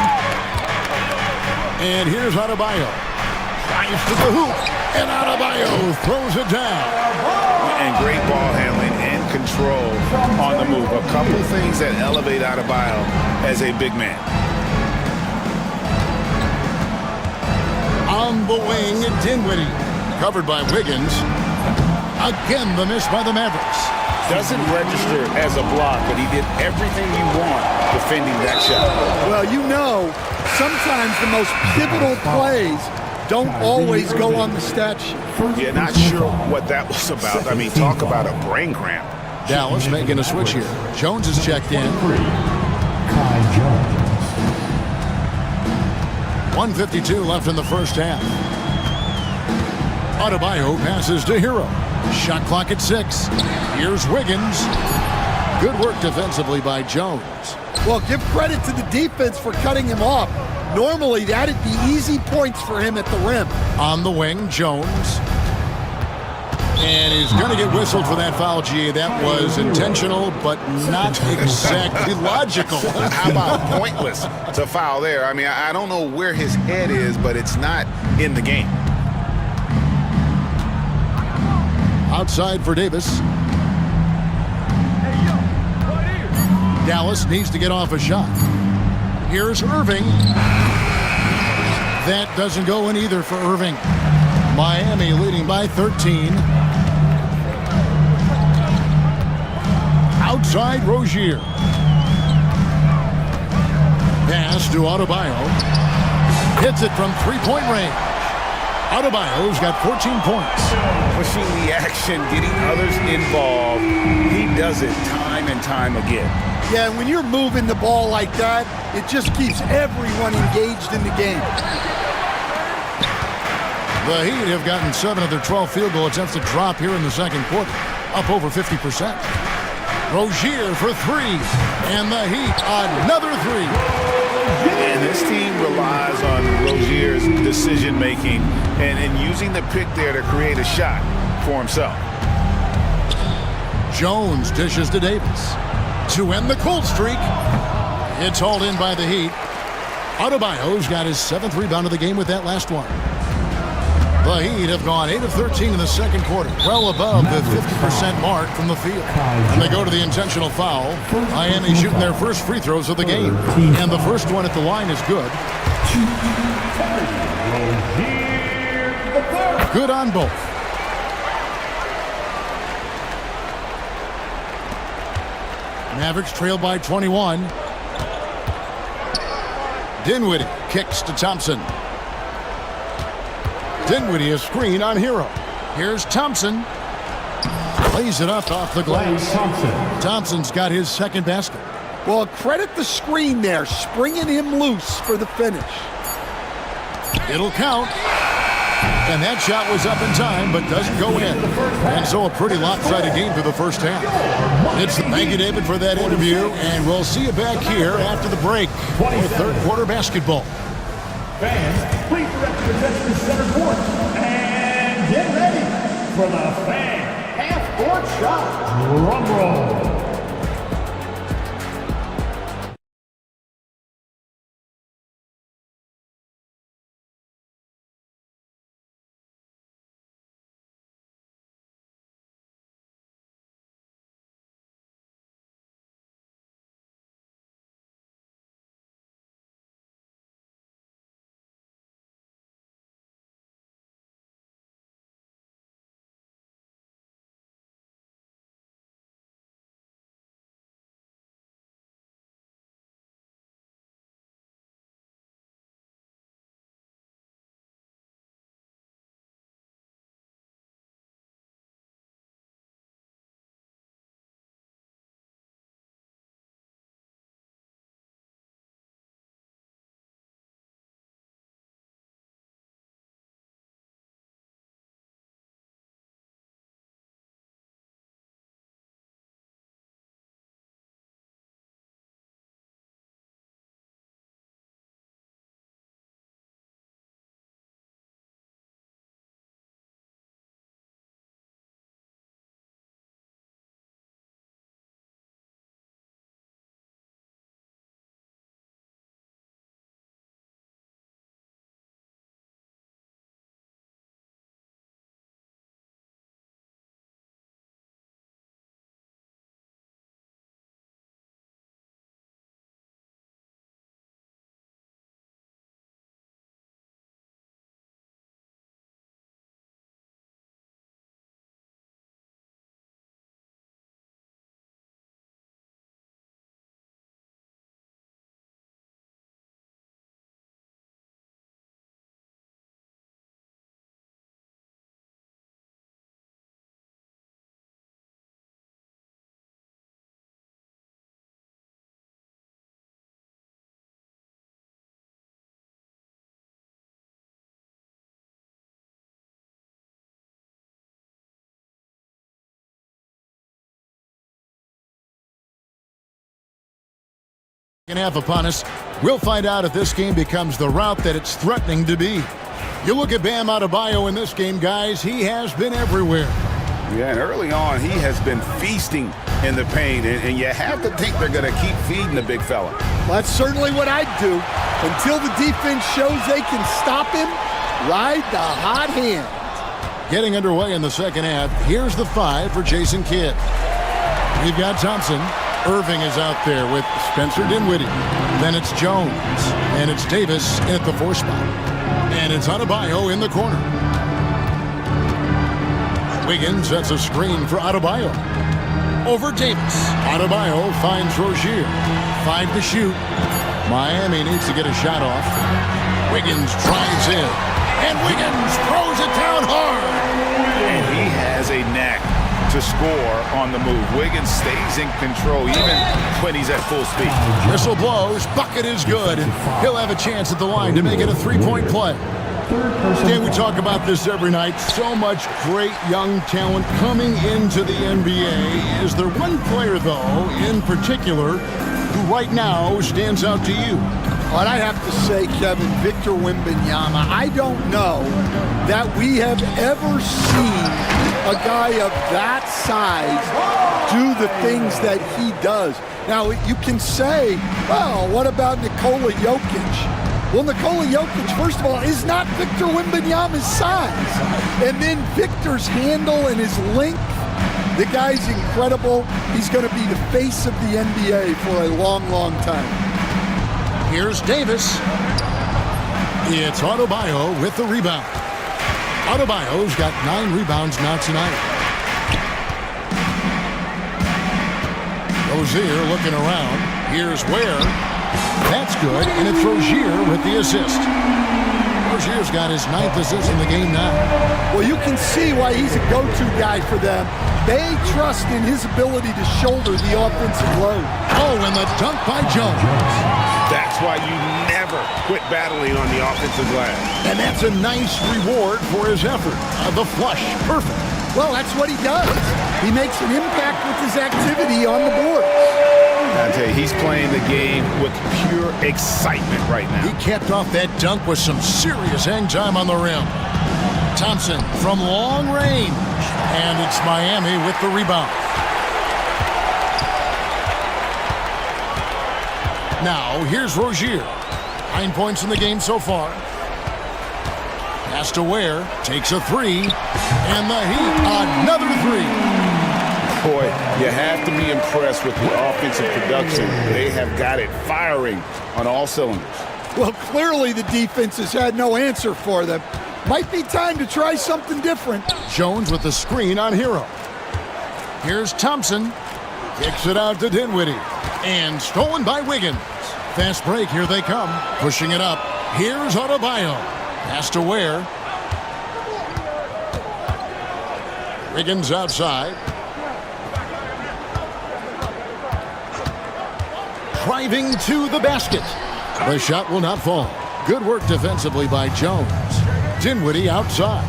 And here's Adebayo. Drives to the hoop. And Adebayo throws it down. And great ball handling and control on the move. A couple of things that elevate Adebayo as a big man. On the wing, Dinwiddie. Covered by Wiggins. Again, the miss by the Mavericks. Doesn't register as a block, but he did everything you want defending that shot. Well, you know, sometimes the most pivotal plays don't always go on the stat sheet. Yeah, not sure what that was about. I mean, talk about a brain cramp. Dallas making a switch here. Jones is checked in. 1:52 left in the first half. Adebayo passes to Hero. Shot clock at 6. Here's Wiggins. Good work defensively by Jones. Well, give credit to the defense for cutting him off. Normally, that'd be easy points for him at the rim. On the wing, Jones. And he's going to get whistled for that foul, G. That was intentional, but not exactly logical. How about pointless to foul there? I mean, I don't know where his head is, but it's not in the game. Outside for Davis. Dallas needs to get off a shot. Here's Irving. That doesn't go in either for Irving. Miami leading by 13. Outside Rozier. Pass to Adebayo. Hits it from three-point range. Adebayo's got 14 points. Pushing the action, getting others involved. He does it time and time again. Yeah, when you're moving the ball like that, it just keeps everyone engaged in the game. The Heat have gotten 7 of their 12 field goal attempts to drop here in the second quarter, up over 50%. Rozier for 3, and the Heat another 3. And this team relies on Rozier's decision-making and using the pick there to create a shot for himself. Jones dishes to Davis to end the cold streak. It's hauled in by the Heat. Adebayo's got his 7th rebound of the game with that last one. The Heat have gone 8 of 13 in the second quarter, well above the 50% mark from the field. And they go to the intentional foul. Miami shooting their first free throws of the game. And the first one at the line is good. Good on both. Mavericks trail by 21. Dinwiddie kicks to Thompson. Dinwiddie a screen on Hero. Here's Thompson. Lays it up off the glass. Thompson's got his 2nd basket. Well, credit the screen there, springing him loose for the finish. It'll count. And that shot was up in time, but doesn't go in. And so a pretty lopsided game for the first half. Thank you, David, for that interview. And we'll see you back here after the break for third quarter basketball. Fans, please direct your attention to center court and get ready for the fan half-court shot. Drum roll. Second half upon us. We'll find out if this game becomes the route that it's threatening to be. You look at Bam Adebayo in this game, guys. He has been everywhere. Yeah, and early on, he has been feasting in the paint, and you have to think they're going to keep feeding the big fella. That's certainly what I'd do. Until the defense shows they can stop him, ride the hot hand. Getting underway in the second half. Here's the 5 for Jason Kidd. We've got Thompson. Irving is out there with Spencer Dinwiddie. Then it's Jones. And it's Davis at the 4 spot. And it's Adebayo in the corner. Wiggins sets a screen for Adebayo. Over Davis. Adebayo finds Rozier. 5 to shoot. Miami needs to get a shot off. Wiggins drives in. And Wiggins throws it down hard. And he has a knack to score on the move. Wiggins stays in control even when he's at full speed. Whistle blows. Bucket is good. And he'll have a chance at the line to make it a 3-point play. Dan, we talk about this every night. So much great young talent coming into the NBA. Is there one player, though, in particular, who right now stands out to you? What I have to say, Kevin, Victor Wembanyama, I don't know that we have ever seen a guy of that size do the things that he does. Now, you can say, well, what about Nikola Jokic? Well, Nikola Jokic, first of all, is not Victor Wembanyama's size. And then Victor's handle and his length, the guy's incredible. He's going to be the face of the NBA for a long, long time. Here's Davis. It's Adebayo with the rebound. Adebayo's got 9 rebounds now tonight. Rozier looking around. Here's Ware. That's good, and it's Rozier with the assist. Rozier's got his 9th assist in the game now. Well, you can see why he's a go-to guy for them. They trust in his ability to shoulder the offensive load. Oh, and the dunk by Jones. That's why you never quit battling on the offensive glass. And that's a nice reward for his effort. The flush, perfect. Well, that's what he does. He makes an impact with his activity on the board. I tell you, he's playing the game with pure excitement right now. He capped off that dunk with some serious hang time on the rim. Thompson from long range. And it's Miami with the rebound. Now, here's Rozier. 9 points in the game so far. Pass to Ware. Takes a 3. And the Heat, another 3. Boy, you have to be impressed with the offensive production. They have got it firing on all cylinders. Well, clearly the defense has had no answer for them. Might be time to try something different. Jones with the screen on Hero. Here's Thompson. Kicks it out to Dinwiddie. And stolen by Wiggins. Fast break, here they come. Pushing it up. Here's Adebayo. Pass to Ware. Wiggins outside. Driving to the basket. The shot will not fall. Good work defensively by Jones. Dinwiddie outside.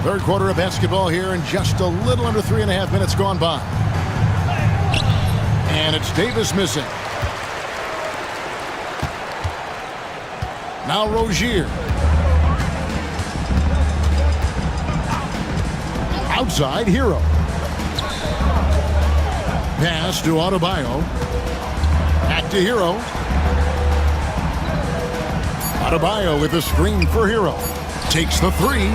Third quarter of basketball here, and just a little under 3.5 minutes gone by. And it's Davis missing. Now Rozier. Outside, Hero. Pass to Adebayo. Back to Hero. Adebayo with the screen for Hero. Takes the 3.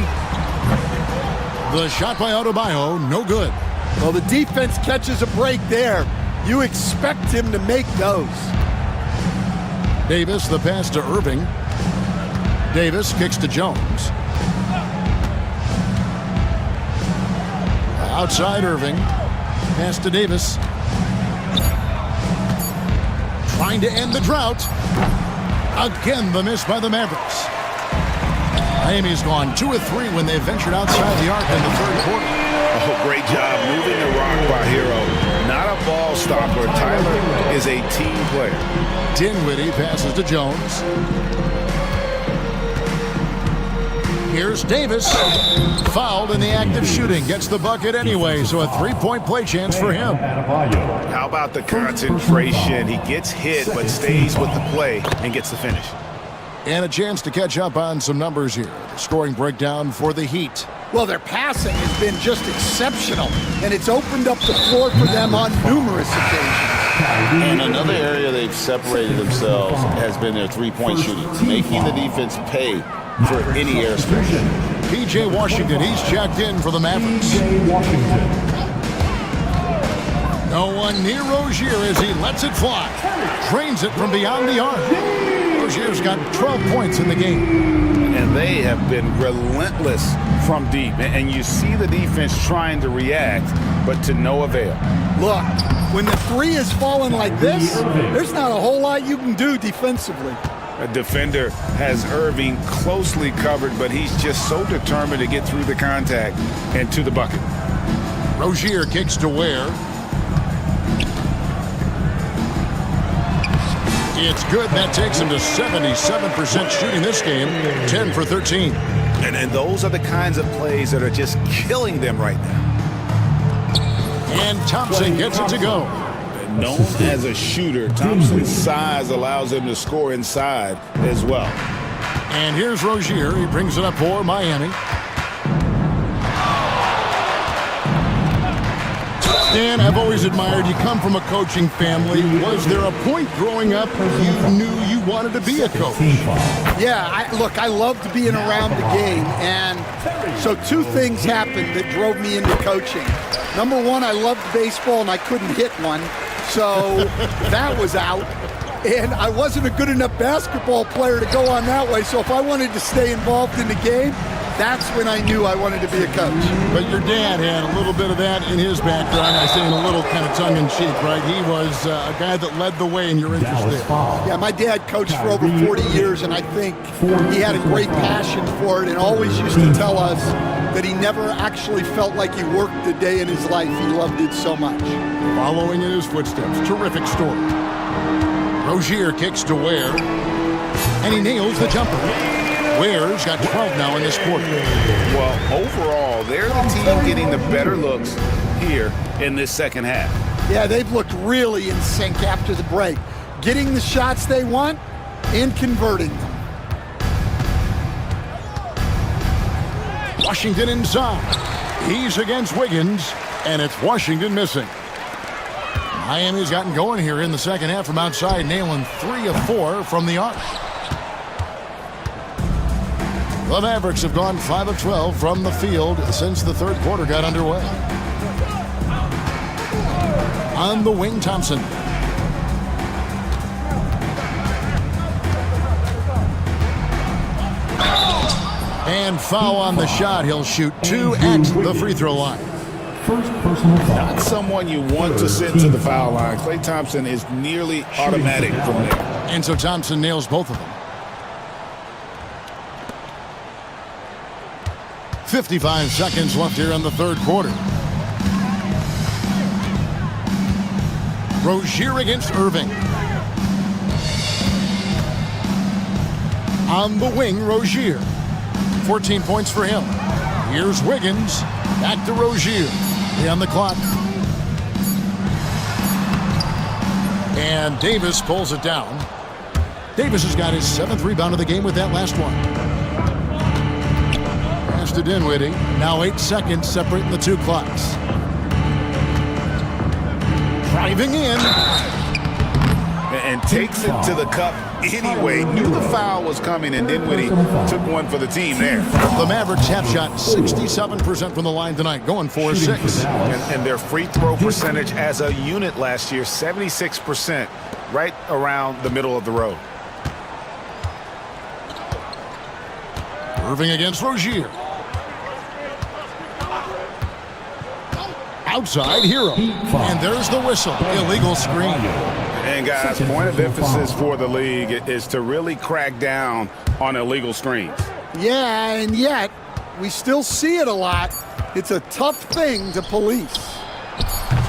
The shot by Adebayo, no good. Well, the defense catches a break there. You expect him to make those. Davis, the pass to Irving. Davis kicks to Jones. Outside Irving. Pass to Davis. Trying to end the drought. Again, the miss by the Mavericks. Miami's gone 2 of 3 when they ventured outside the arc in the third quarter. Oh, great job moving the rock by Hero. Not a ball stopper. Tyler is a team player. Dinwiddie passes to Jones. Here's Davis. Fouled in the act of shooting. Gets the bucket anyway, so a three-point play chance for him. How about the concentration? He gets hit but stays with the play and gets the finish. And a chance to catch up on some numbers here. The scoring breakdown for the Heat. Well, their passing has been just exceptional, and it's opened up the floor for them on numerous occasions. And another area they've separated themselves has been their three-point shooting, making the defense pay for any airspace. P.J. Washington, he's checked in for the Mavericks. No one near Rozier as he lets it fly. Drains it from beyond the arc. Rozier's got 12 points in the game. And they have been relentless from deep. And you see the defense trying to react, but to no avail. Look, when the three is falling like this, there's not a whole lot you can do defensively. A defender has Irving closely covered, but he's just so determined to get through the contact and to the bucket. Rozier kicks to Ware. It's good. That takes him to 77% shooting this game, 10 for 13. And those are the kinds of plays that are just killing them right now. And Thompson gets it to go. Known as a shooter, Thompson's size allows him to score inside as well. And here's Rozier. He brings it up for Miami. Dan, I've always admired you. Come from a coaching family. Was there a point growing up you knew you wanted to be a coach? Yeah, I loved being around the game. And so two things happened that drove me into coaching. Number one, I loved baseball and I couldn't hit one. So that was out. And I wasn't a good enough basketball player to go on that way. So if I wanted to stay involved in the game, that's when I knew I wanted to be a coach. But your dad had a little bit of that in his background. I say in a little kind of tongue-in-cheek, right? He was a guy that led the way in your interest there. Yeah, my dad coached for over 40 years, and I think he had a great passion for it and always used to tell us that he never actually felt like he worked a day in his life. He loved it so much. Following in his footsteps, terrific story. Rozier kicks to Ware, and he nails the jumper. Ware's got 12 now in this quarter. Well, overall, they're the team getting the better looks here in this second half. Yeah, they've looked really in sync after the break, getting the shots they want and converting them. Washington inside. He's against Wiggins, and it's Washington missing. Miami's gotten going here in the second half from outside, nailing 3 of 4 from the arc. The Mavericks have gone 5 of 12 from the field since the third quarter got underway. On the wing, Thompson. And foul on the shot. He'll shoot 2 at the free throw line. Not someone you want to send to the foul line. Klay Thompson is nearly automatic from there. And so Thompson nails both of them. 55 seconds left here in the third quarter. Rozier against Irving. On the wing, Rozier. 14 points for him. Here's Wiggins. Back to Rozier. On the clock. And Davis pulls it down. Davis has got his 7th rebound of the game with that last one. Pass to Dinwiddie. Now 8 seconds separating the two clocks. Driving in. And takes it to the cup anyway. Knew the foul was coming, and Dinwiddie took one for the team there. The Mavericks have shot 67% from the line tonight, going 4-6. And their free throw percentage as a unit last year, 76%, right around the middle of the road. Irving against Rozier. Outside, Hero. And there's the whistle. Illegal screen. And guys, point of emphasis for the league is to really crack down on illegal screens. Yeah, and yet we still see it a lot. It's a tough thing to police.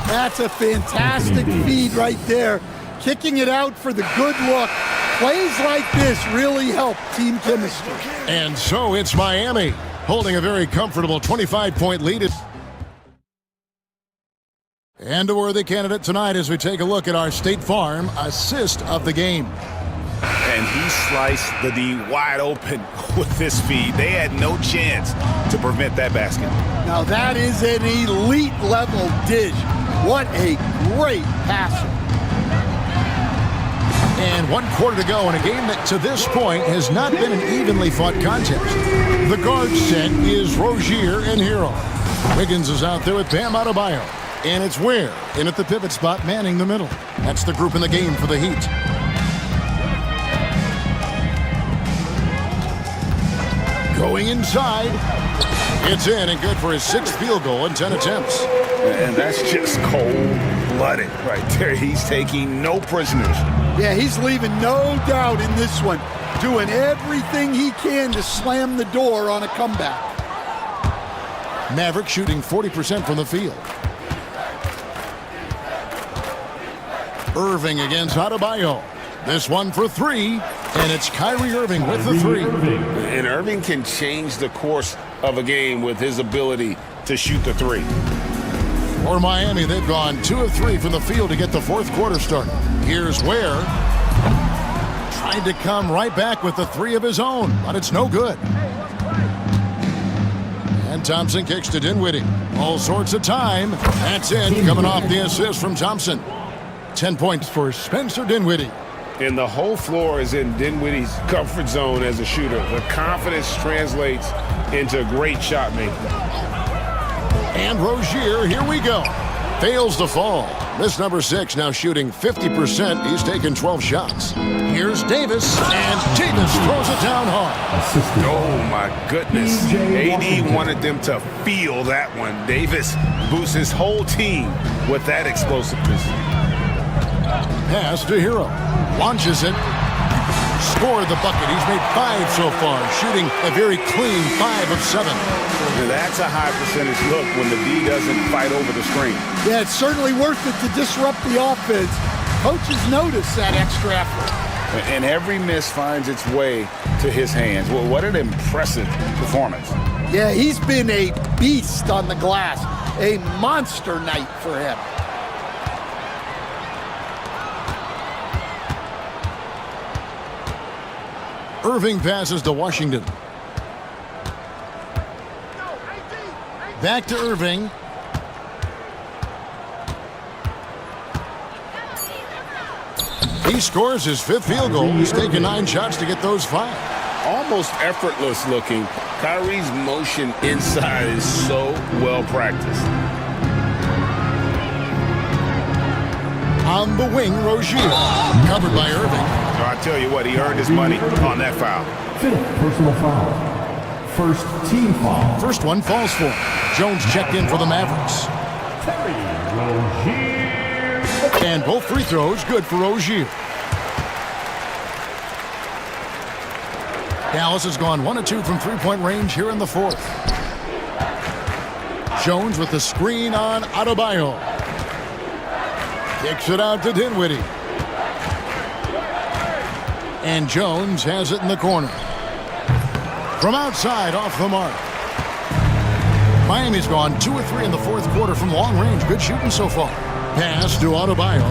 That's a fantastic feed right there. Kicking it out for the good look Plays like this really help team chemistry. And so it's Miami, holding a very comfortable 25-point lead. And a worthy candidate tonight as we take a look at our State Farm assist of the game. And he sliced the D wide open with this feed. They had no chance to prevent that basket. Now that is an elite level dish. What a great passer. And 1 quarter to go in a game that to this point has not been an evenly fought contest. The guard set is Rozier and Hero. Wiggins is out there with Bam Adebayo. And it's Ware in at the pivot spot, manning the middle. That's the group in the game for the Heat. Going inside. It's in and good for his 6th field goal in 10 attempts. And that's just cold-blooded right there. He's taking no prisoners. Yeah, he's leaving no doubt in this one. Doing everything he can to slam the door on a comeback. Maverick shooting 40% from the field. Irving against Adebayo. This one for 3, and it's Kyrie Irving with the 3. And Irving can change the course of a game with his ability to shoot the 3. For Miami, they've gone 2 of 3 from the field to get the 4th quarter started. Here's Ware. Trying to come right back with the 3 of his own, but it's no good. And Thompson kicks to Dinwiddie. All sorts of time. That's it, coming off the assist from Thompson. 10 points for Spencer Dinwiddie. And the whole floor is in Dinwiddie's comfort zone as a shooter. The confidence translates into great shot making. And Rozier, here we go. Fails to fall. This number 6 now shooting 50%. He's taken 12 shots. Here's Davis, and Davis throws it down hard. Oh, my goodness. AD wanted them to feel that one. Davis boosts his whole team with that explosiveness. Pass to Hero. Launches it. Scored the bucket. He's made 5 so far, shooting a very clean 5 of 7. Now that's a high percentage look when the D doesn't fight over the screen. Yeah, it's certainly worth it to disrupt the offense. Coaches notice that extra effort. And every miss finds its way to his hands. Well, what an impressive performance. Yeah, he's been a beast on the glass. A monster night for him. Irving passes to Washington. Back to Irving. He scores his 5th field goal. He's taken 9 shots to get those 5. Almost effortless looking. Kyrie's motion inside is so well practiced. On the wing, Rozier. Covered by Irving. I tell you what, he earned his money on that foul. 5th personal foul. First team foul. First one falls for him. Jones checked in for the Mavericks. Rozier. And both free throws good for Rozier. Dallas has gone 1 of 2 from 3-point range here in the 4th. Jones with the screen on Adebayo. Kicks it out to Dinwiddie. And Jones has it in the corner. From outside, off the mark. Miami's gone 2 of 3 in the 4th quarter from long range. Good shooting so far. Pass to Adebayo.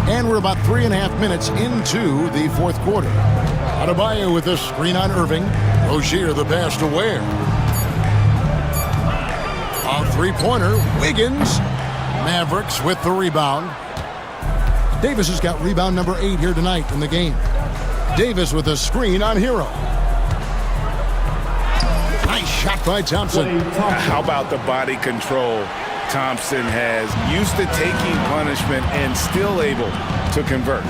And we're about 3.5 minutes into the 4th quarter. Adebayo with the screen on Irving. Rozier the pass to Ware. A 3-pointer, Wiggins. Mavericks with the rebound. Davis has got rebound number 8 here tonight in the game. Davis with a screen on Hero. Nice shot by Thompson. How about the body control Thompson has? Used to taking punishment and still able to convert.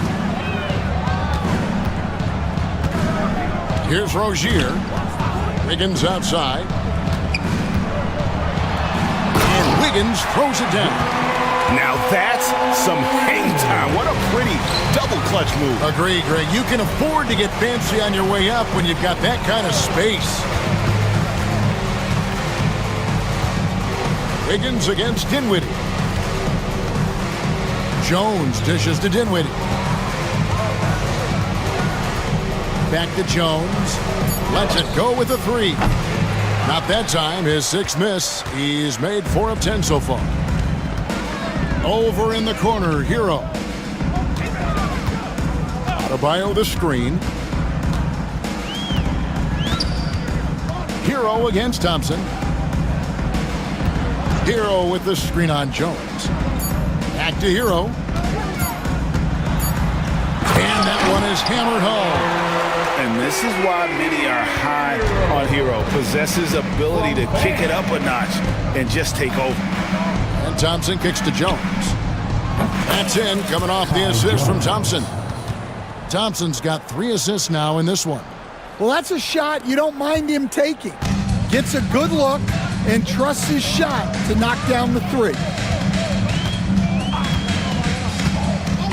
Here's Rozier. Wiggins outside. And Wiggins throws it down. Now that's some hang time. What a pretty double clutch move. Agree, Greg. You can afford to get fancy on your way up when you've got that kind of space. Wiggins against Dinwiddie. Jones dishes to Dinwiddie. Back to Jones. Lets it go with a three. Not that time. His sixth miss. He's made 4 of 10 so far. Over in the corner, Hero. Adebayo the screen. Hero against Thompson. Hero with the screen on Jones. Back to Hero. And that one is hammered home. And this is why many are high on Hero. Possesses ability to kick it up a notch and just take over. And Thompson kicks to Jones. That's in, coming off the assist from Thompson. Thompson's got 3 assists now in this one. Well, that's a shot you don't mind him taking. Gets a good look and trusts his shot to knock down the 3.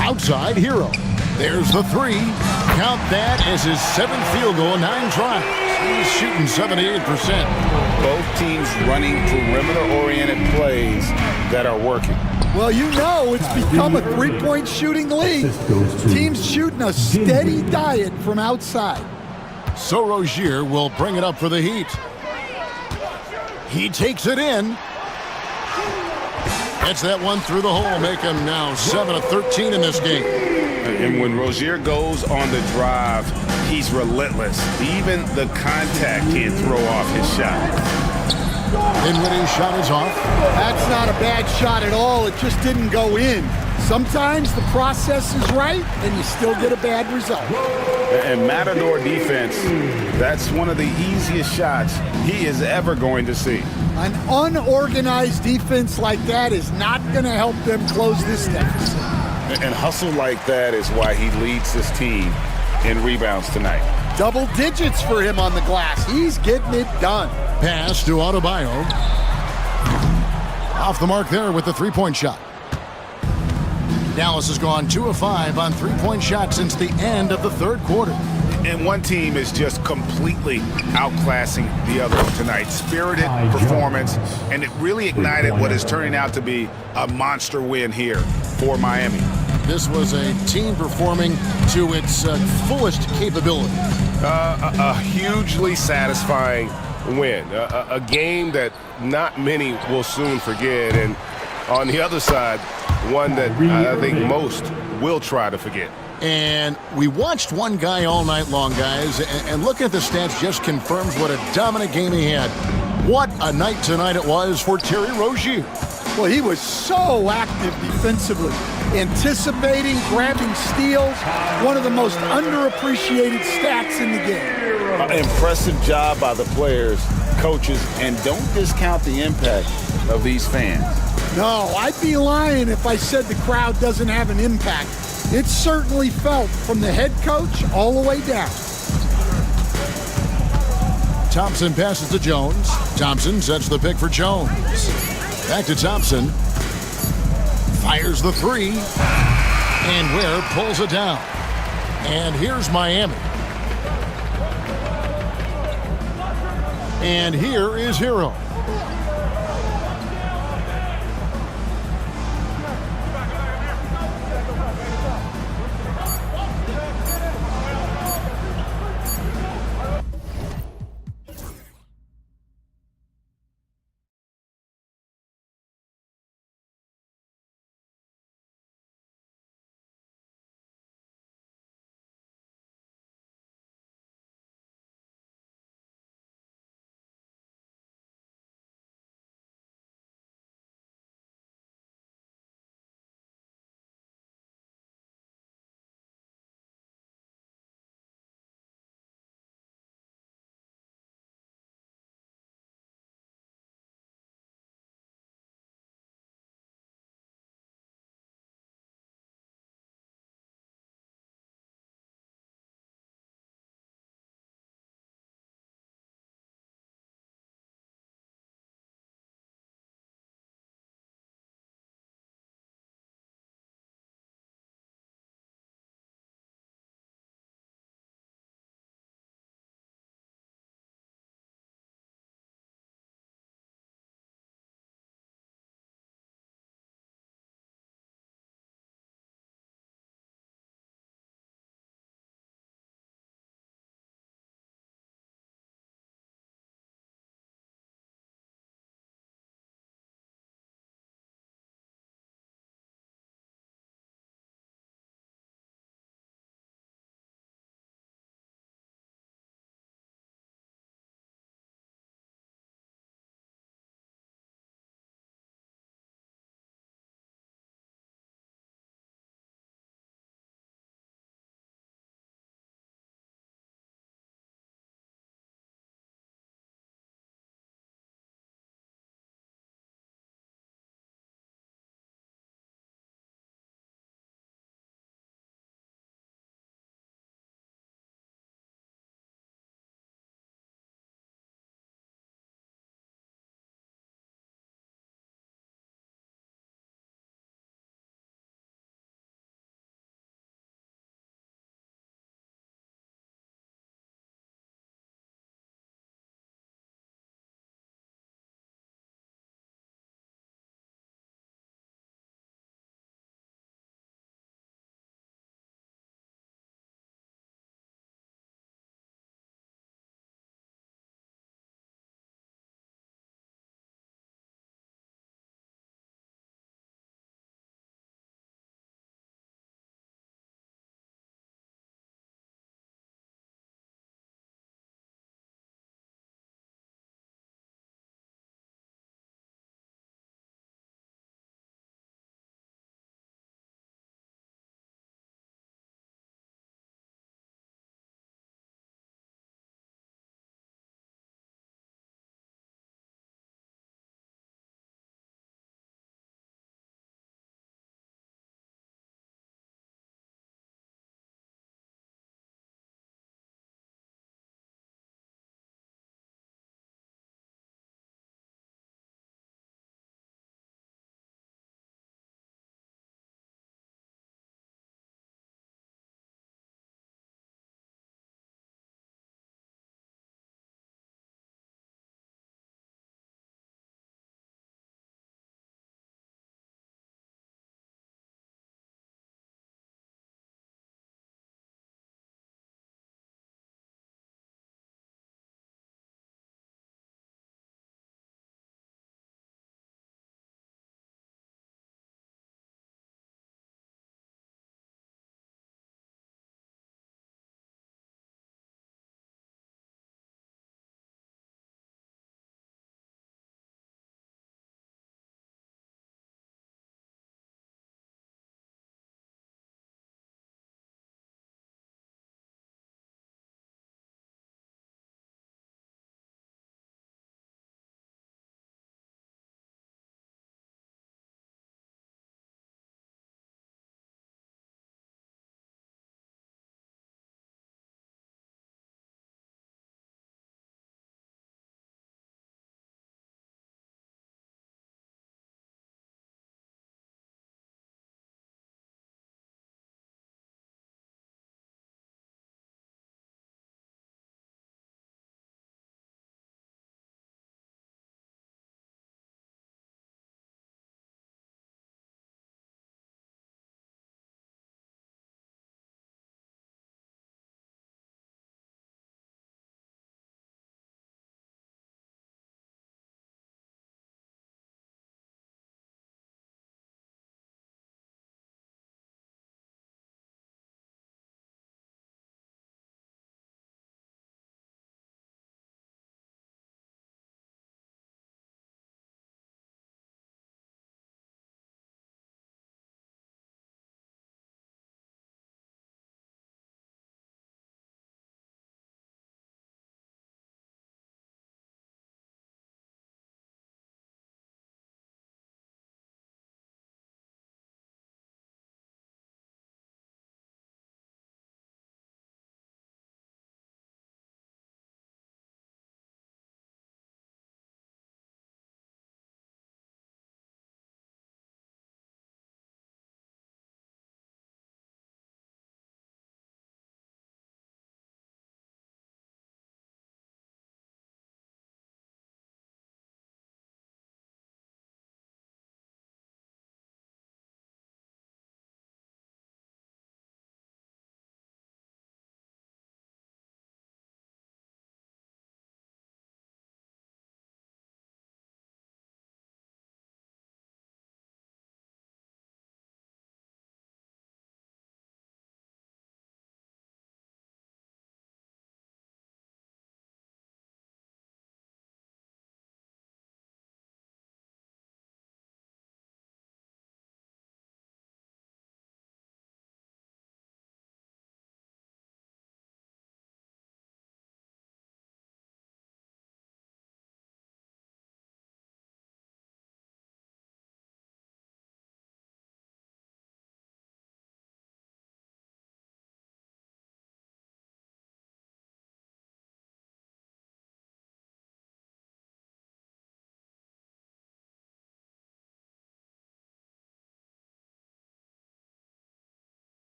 Outside, Hero. There's the 3. Count that as his 7th field goal in 9 tries. He's shooting 78%. Both teams running perimeter-oriented plays that are working. Well, you know it's become a three-point shooting league. Teams shooting a steady diet from outside. So Rozier will bring it up for the Heat. He takes it in. Gets that one through the hole, make him now 7 of 13 in this game. And when Rozier goes on the drive, he's relentless. Even the contact can't throw off his shot. Dinwiddie's shot is off. That's not a bad shot at all. It just didn't go in. Sometimes the process is right, and you still get a bad result. And Matador defense, that's one of the easiest shots he is ever going to see. An unorganized defense like that is not going to help them close this deficit. And hustle like that is why he leads this team in rebounds tonight. Double digits for him on the glass. He's getting it done. Pass to Adebayo. Off the mark there with the three-point shot. Dallas has gone 2 of 5 on three-point shots since the end of the third quarter. And one team is just completely outclassing the other one tonight. Spirited performance, and it really ignited what is turning out to be a monster win here for Miami. This was a team performing to its fullest capability. A hugely satisfying win. A game that not many will soon forget. And on the other side, one that I think most will try to forget. And we watched one guy all night long, guys, and looking at the stats just confirms what a dominant game he had. What a night tonight it was for Terry Rozier. Well, he was so active defensively, anticipating, grabbing steals, one of the most underappreciated stats in the game. Impressive job by the players, coaches, and don't discount the impact of these fans. No, I'd be lying if I said the crowd doesn't have an impact. It's certainly felt from the head coach all the way down. Thompson passes to Jones. Thompson sets the pick for Jones. Back to Thompson. Fires the 3. And Ware pulls it down. And here's Miami. And here is Hero.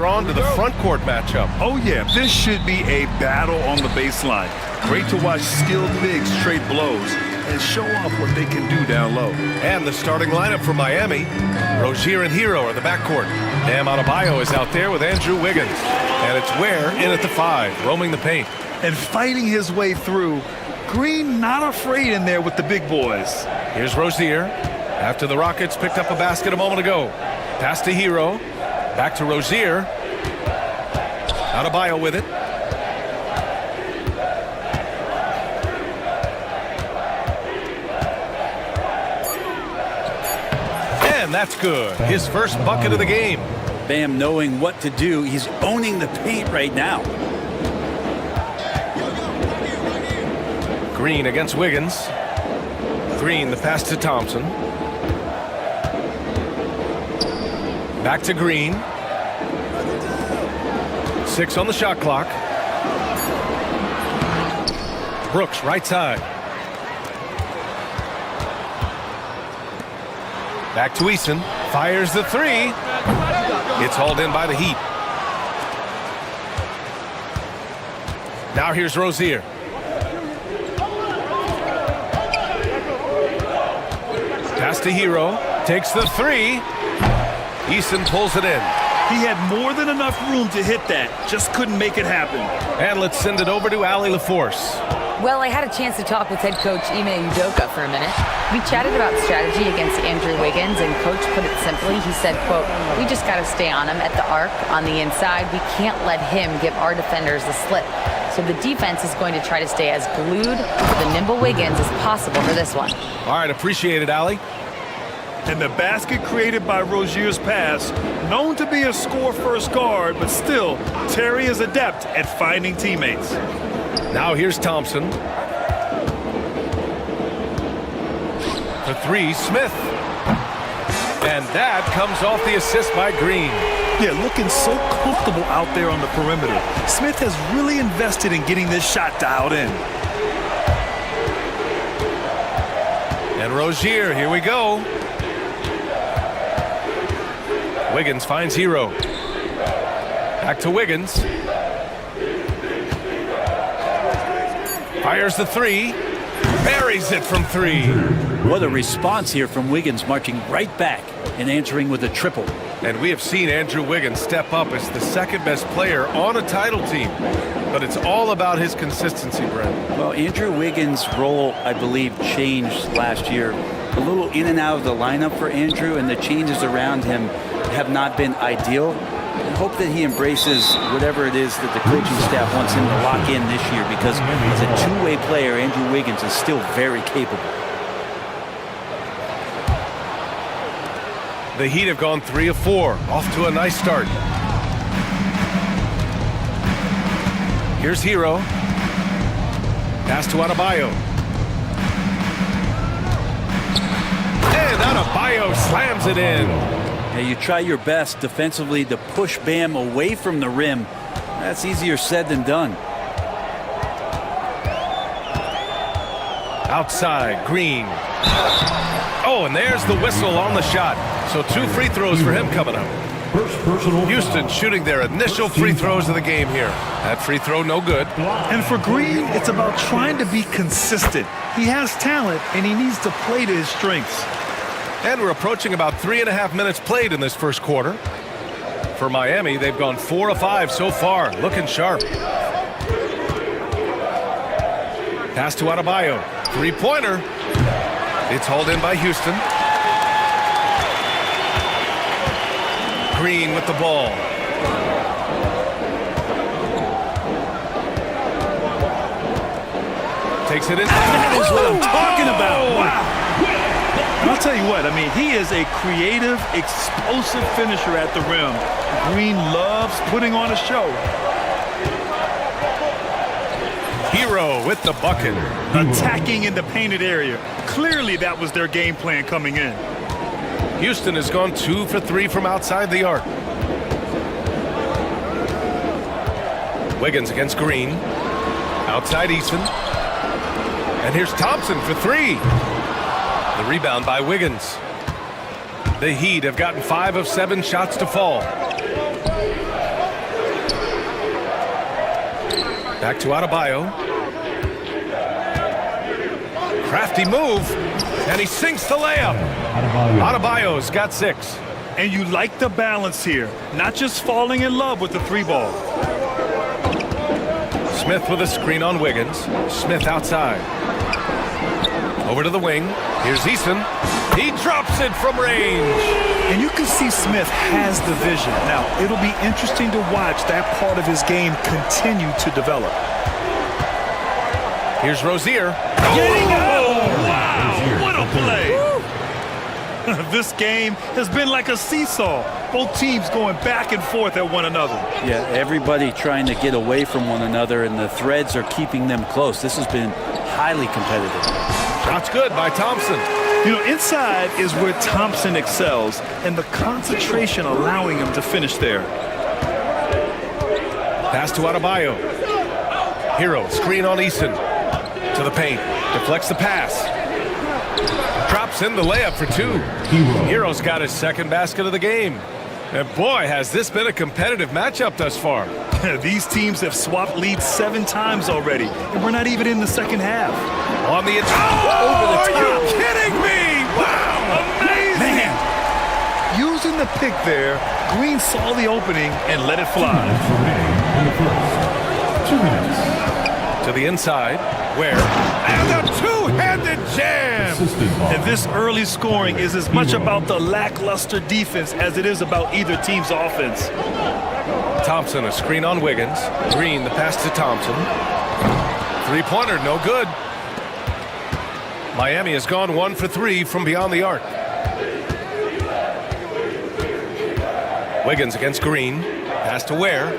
We're on to the front court matchup. Oh, yeah, this should be a battle on the baseline. Great to watch skilled bigs trade blows and show off what they can do down low. And the starting lineup for Miami. Rozier and Hero are the backcourt. Bam Adebayo is out there with Andrew Wiggins. And it's Ware in at the 5, roaming the paint. And fighting his way through. Green not afraid in there with the big boys. Here's Rozier. After the Rockets picked up a basket a moment ago. Pass to Hero. Back to Rozier. Adebayo with it. And that's good. His first bucket of the game. Bam knowing what to do. He's owning the paint right now. Green against Wiggins. Green, the pass to Thompson. Back to Green. 6 on the shot clock. Brooks, right side. Back to Eason. Fires the 3. It's hauled in by the Heat. Now here's Rozier. Pass to Hero. Takes the 3. Eason pulls it in. He had more than enough room to hit that. Just couldn't make it happen. And let's send it over to Allie LaForce. Well, I had a chance to talk with head coach Ime Udoka for a minute. We chatted about strategy against Andrew Wiggins, and coach put it simply. He said, quote, "We just got to stay on him at the arc on the inside. We can't let him give our defenders the slip. So the defense is going to try to stay as glued to the nimble Wiggins as possible for this one." All right, appreciate it, Allie. And the basket created by Rozier's pass, known to be a score-first guard, but still, Terry is adept at finding teammates. Now here's Thompson. The 3, Smith. And that comes off the assist by Green. Yeah, looking so comfortable out there on the perimeter. Smith has really invested in getting this shot dialed in. And Rozier, here we go. Wiggins finds Hero. Back to Wiggins. Fires the 3. Buries it from 3. What a response here from Wiggins, marching right back and answering with a triple. And we have seen Andrew Wiggins step up as the second best player on a title team. But it's all about his consistency, Brent. Well, Andrew Wiggins' role, I believe, changed last year. A little in and out of the lineup for Andrew, and the changes around him have not been ideal. I hope that he embraces whatever it is that the coaching staff wants him to lock in this year, because as a two-way player, Andrew Wiggins is still very capable. The Heat have gone 3 of 4, off to a nice start. Here's Hero. Pass to Adebayo. And Adebayo slams it in. Now you try your best defensively to push Bam away from the rim. That's easier said than done. Outside, Green. Oh, and there's the whistle on the shot. So 2 free throws for him coming up. Houston shooting their initial free throws of the game here. That free throw no good. And for Green, it's about trying to be consistent. He has talent, and he needs to play to his strengths. And we're approaching about 3.5 minutes played in this first quarter. For Miami, they've gone 4 of 5 so far, looking sharp. Pass to Adebayo. Three-pointer. It's hauled in by Houston. Green with the ball. Takes it in. That is what I'm talking about. Wow. And I'll tell you what, I mean, he is a creative, explosive finisher at the rim. Green loves putting on a show. Hero with the bucket. Attacking in the painted area. Clearly that was their game plan coming in. Houston has gone 2 for 3 from outside the arc. Wiggins against Green. Outside Eason. And here's Thompson for 3. The rebound by Wiggins. The Heat have gotten 5 of 7 shots to fall. Back to Adebayo. Crafty move, and he sinks the layup. Adebayo's got 6. And you like the balance here, not just falling in love with the 3-ball. Smith with a screen on Wiggins. Smith outside. Over to the wing. Here's Eason. He drops it from range. And you can see Smith has the vision. Now, it'll be interesting to watch that part of his game continue to develop. Here's Rozier. Getting out! Wow, what a play! This game has been like a seesaw. Both teams going back and forth at one another. Yeah, everybody trying to get away from one another, and the threads are keeping them close. This has been highly competitive. Shot's good by Thompson. You know, inside is where Thompson excels, and the concentration allowing him to finish there. Pass to Adebayo. Hero, screen on Eason. To the paint. Deflects the pass. Drops in the layup for 2. Hero's got his second basket of the game. And boy, has this been a competitive matchup thus far. These teams have swapped leads 7 times already, and we're not even in the second half. On the over the top. Are you kidding me? Wow, amazing! Man, using the pick there, Green saw the opening and let it fly. 2 minutes. To the inside, where? And a two-handed jam! And this early scoring is as much about the lackluster defense as it is about either team's offense. Thompson, a screen on Wiggins. Green, the pass to Thompson. 3-pointer, no good. Miami has gone 1 for 3 from beyond the arc. Wiggins against Green. Pass to Ware.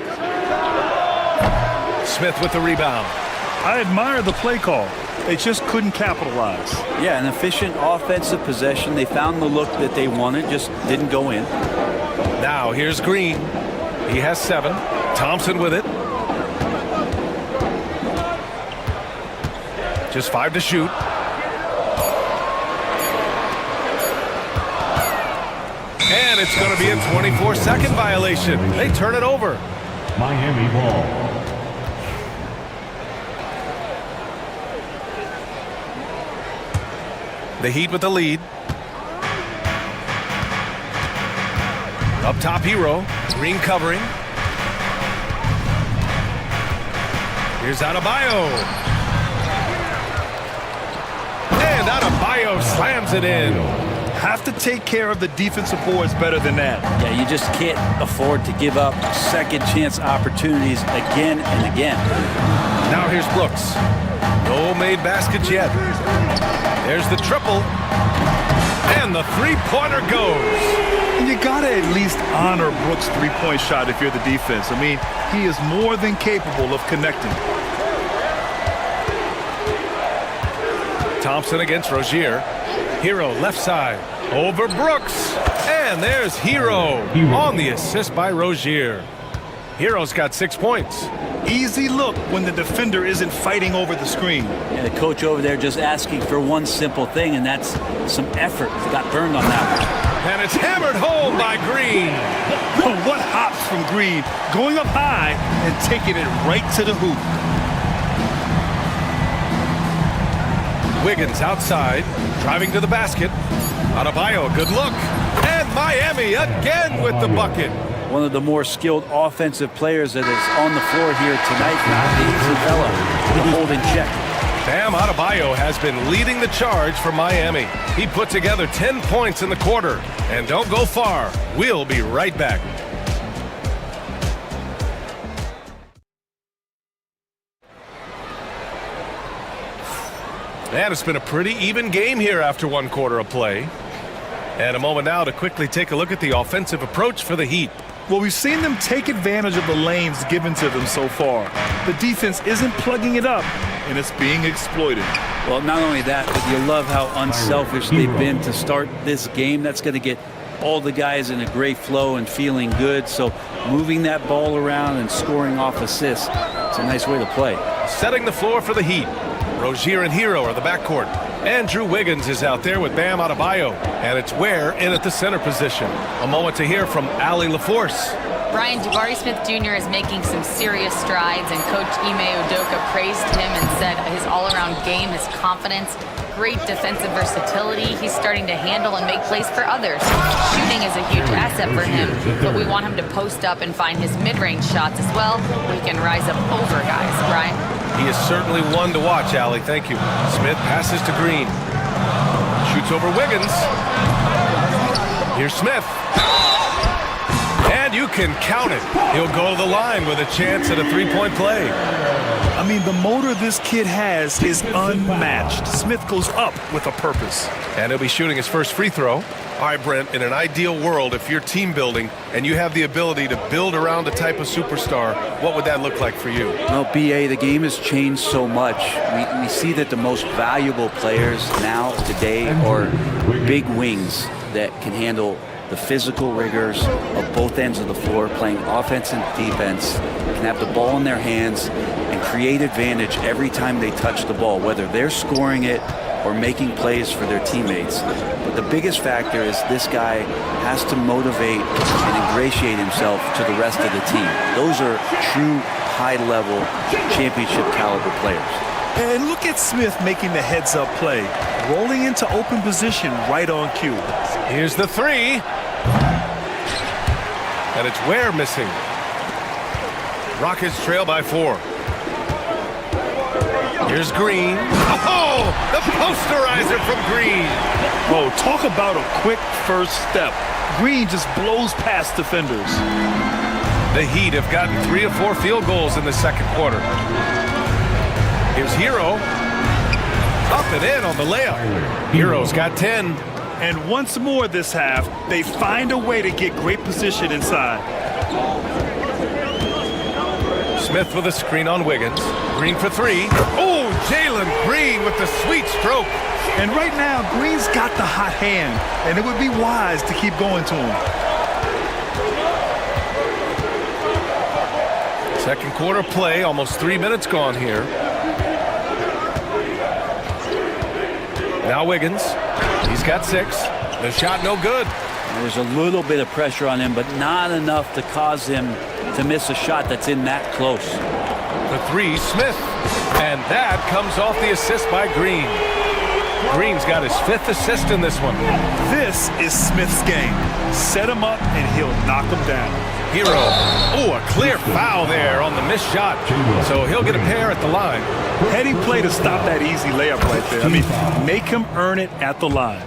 Smith with the rebound. I admire the play call. They just couldn't capitalize. Yeah, an efficient offensive possession. They found the look that they wanted, just didn't go in. Now here's Green. He has 7. Thompson with it. Just 5 to shoot. And it's going to be a 24-second violation. They turn it over. Miami ball. The Heat with the lead. Up top, Hero. Green covering. Here's Adebayo. And Adebayo slams it in. Have to take care of the defensive boards better than that. Yeah, you just can't afford to give up second chance opportunities again and again. Now here's Brooks. No made baskets yet. There's the triple. And the 3-pointer goes. And you gotta at least honor Brooks' 3-point shot if you're the defense. I mean, he is more than capable of connecting. Thompson against Rozier. Hero left side. Over Brooks. And there's Hero on the assist by Rozier. Hero's got 6 points. Easy look when the defender isn't fighting over the screen. Yeah, the coach over there just asking for one simple thing, and that's some effort. He got burned on that one. And it's hammered home by Green. What hops from Green, going up high and taking it right to the hoop. Wiggins outside, driving to the basket. Adebayo, good look. And Miami again with the bucket. One of the more skilled offensive players that is on the floor here tonight, not Isabella, to hold in check. Bam Adebayo has been leading the charge for Miami. He put together 10 points in the quarter. And don't go far. We'll be right back. And it's been a pretty even game here after 1 quarter of play. And a moment now to quickly take a look at the offensive approach for the Heat. Well, we've seen them take advantage of the lanes given to them so far. The defense isn't plugging it up, and it's being exploited. Well, not only that, but you love how unselfish they've been to start this game. That's going to get all the guys in a great flow and feeling good. So moving that ball around and scoring off assists, it's a nice way to play. Setting the floor for the Heat. Rozier and Hero are the backcourt. Andrew Wiggins is out there with Bam Adebayo. And it's Ware in at the center position. A moment to hear from Allie LaForce. Brian, Jabari Smith Jr. is making some serious strides, and Coach Ime Udoka praised him and said his all-around game, his confidence, great defensive versatility. He's starting to handle and make plays for others. Shooting is a huge asset for him, but we want him to post up and find his mid-range shots as well, where he can rise up over guys. Brian? He is certainly one to watch, Allie. Thank you. Smith passes to Green. Shoots over Wiggins. Here's Smith. And you can count it. He'll go to the line with a chance at a three-point play. I mean, the motor this kid has is unmatched. Smith goes up with a purpose. And he'll be shooting his first free throw. All right, Brent, in an ideal world, if you're team building and you have the ability to build around a type of superstar, what would that look like for you? Well, BA, the game has changed so much. We see that the most valuable players now, today, are big wings that can handle the physical rigors of both ends of the floor, playing offense and defense, can have the ball in their hands and create advantage every time they touch the ball, whether they're scoring it or making plays for their teammates. But the biggest factor is this guy has to motivate and ingratiate himself to the rest of the team. Those are true high-level championship caliber players. And look at Smith making the heads-up play, rolling into open position right on cue. Here's the three. And it's Ware missing. Rockets trail by 4. Here's Green. Oh, the posterizer from Green. Oh, talk about a quick first step. Green just blows past defenders. The Heat have gotten 3 of 4 field goals in the second quarter. Here's Hero. Up and in on the layup. Hero's got 10. And once more this half, they find a way to get great position inside. Smith with a screen on Wiggins. Green for 3. Oh, Jalen Green with the sweet stroke. And right now, Green's got the hot hand, and it would be wise to keep going to him. Second quarter play, almost 3 minutes gone here. Now Wiggins. He's got 6. The shot no good. There's a little bit of pressure on him, but not enough to cause him to miss a shot that's in that close. The 3, Smith. And that comes off the assist by Green. Green's got his 5th assist in this one. This is Smith's game. Set him up and he'll knock him down. Hero. Oh, a clear foul there on the missed shot. So he'll get a pair at the line. Heady play to stop that easy layup right there. I mean, make him earn it at the line.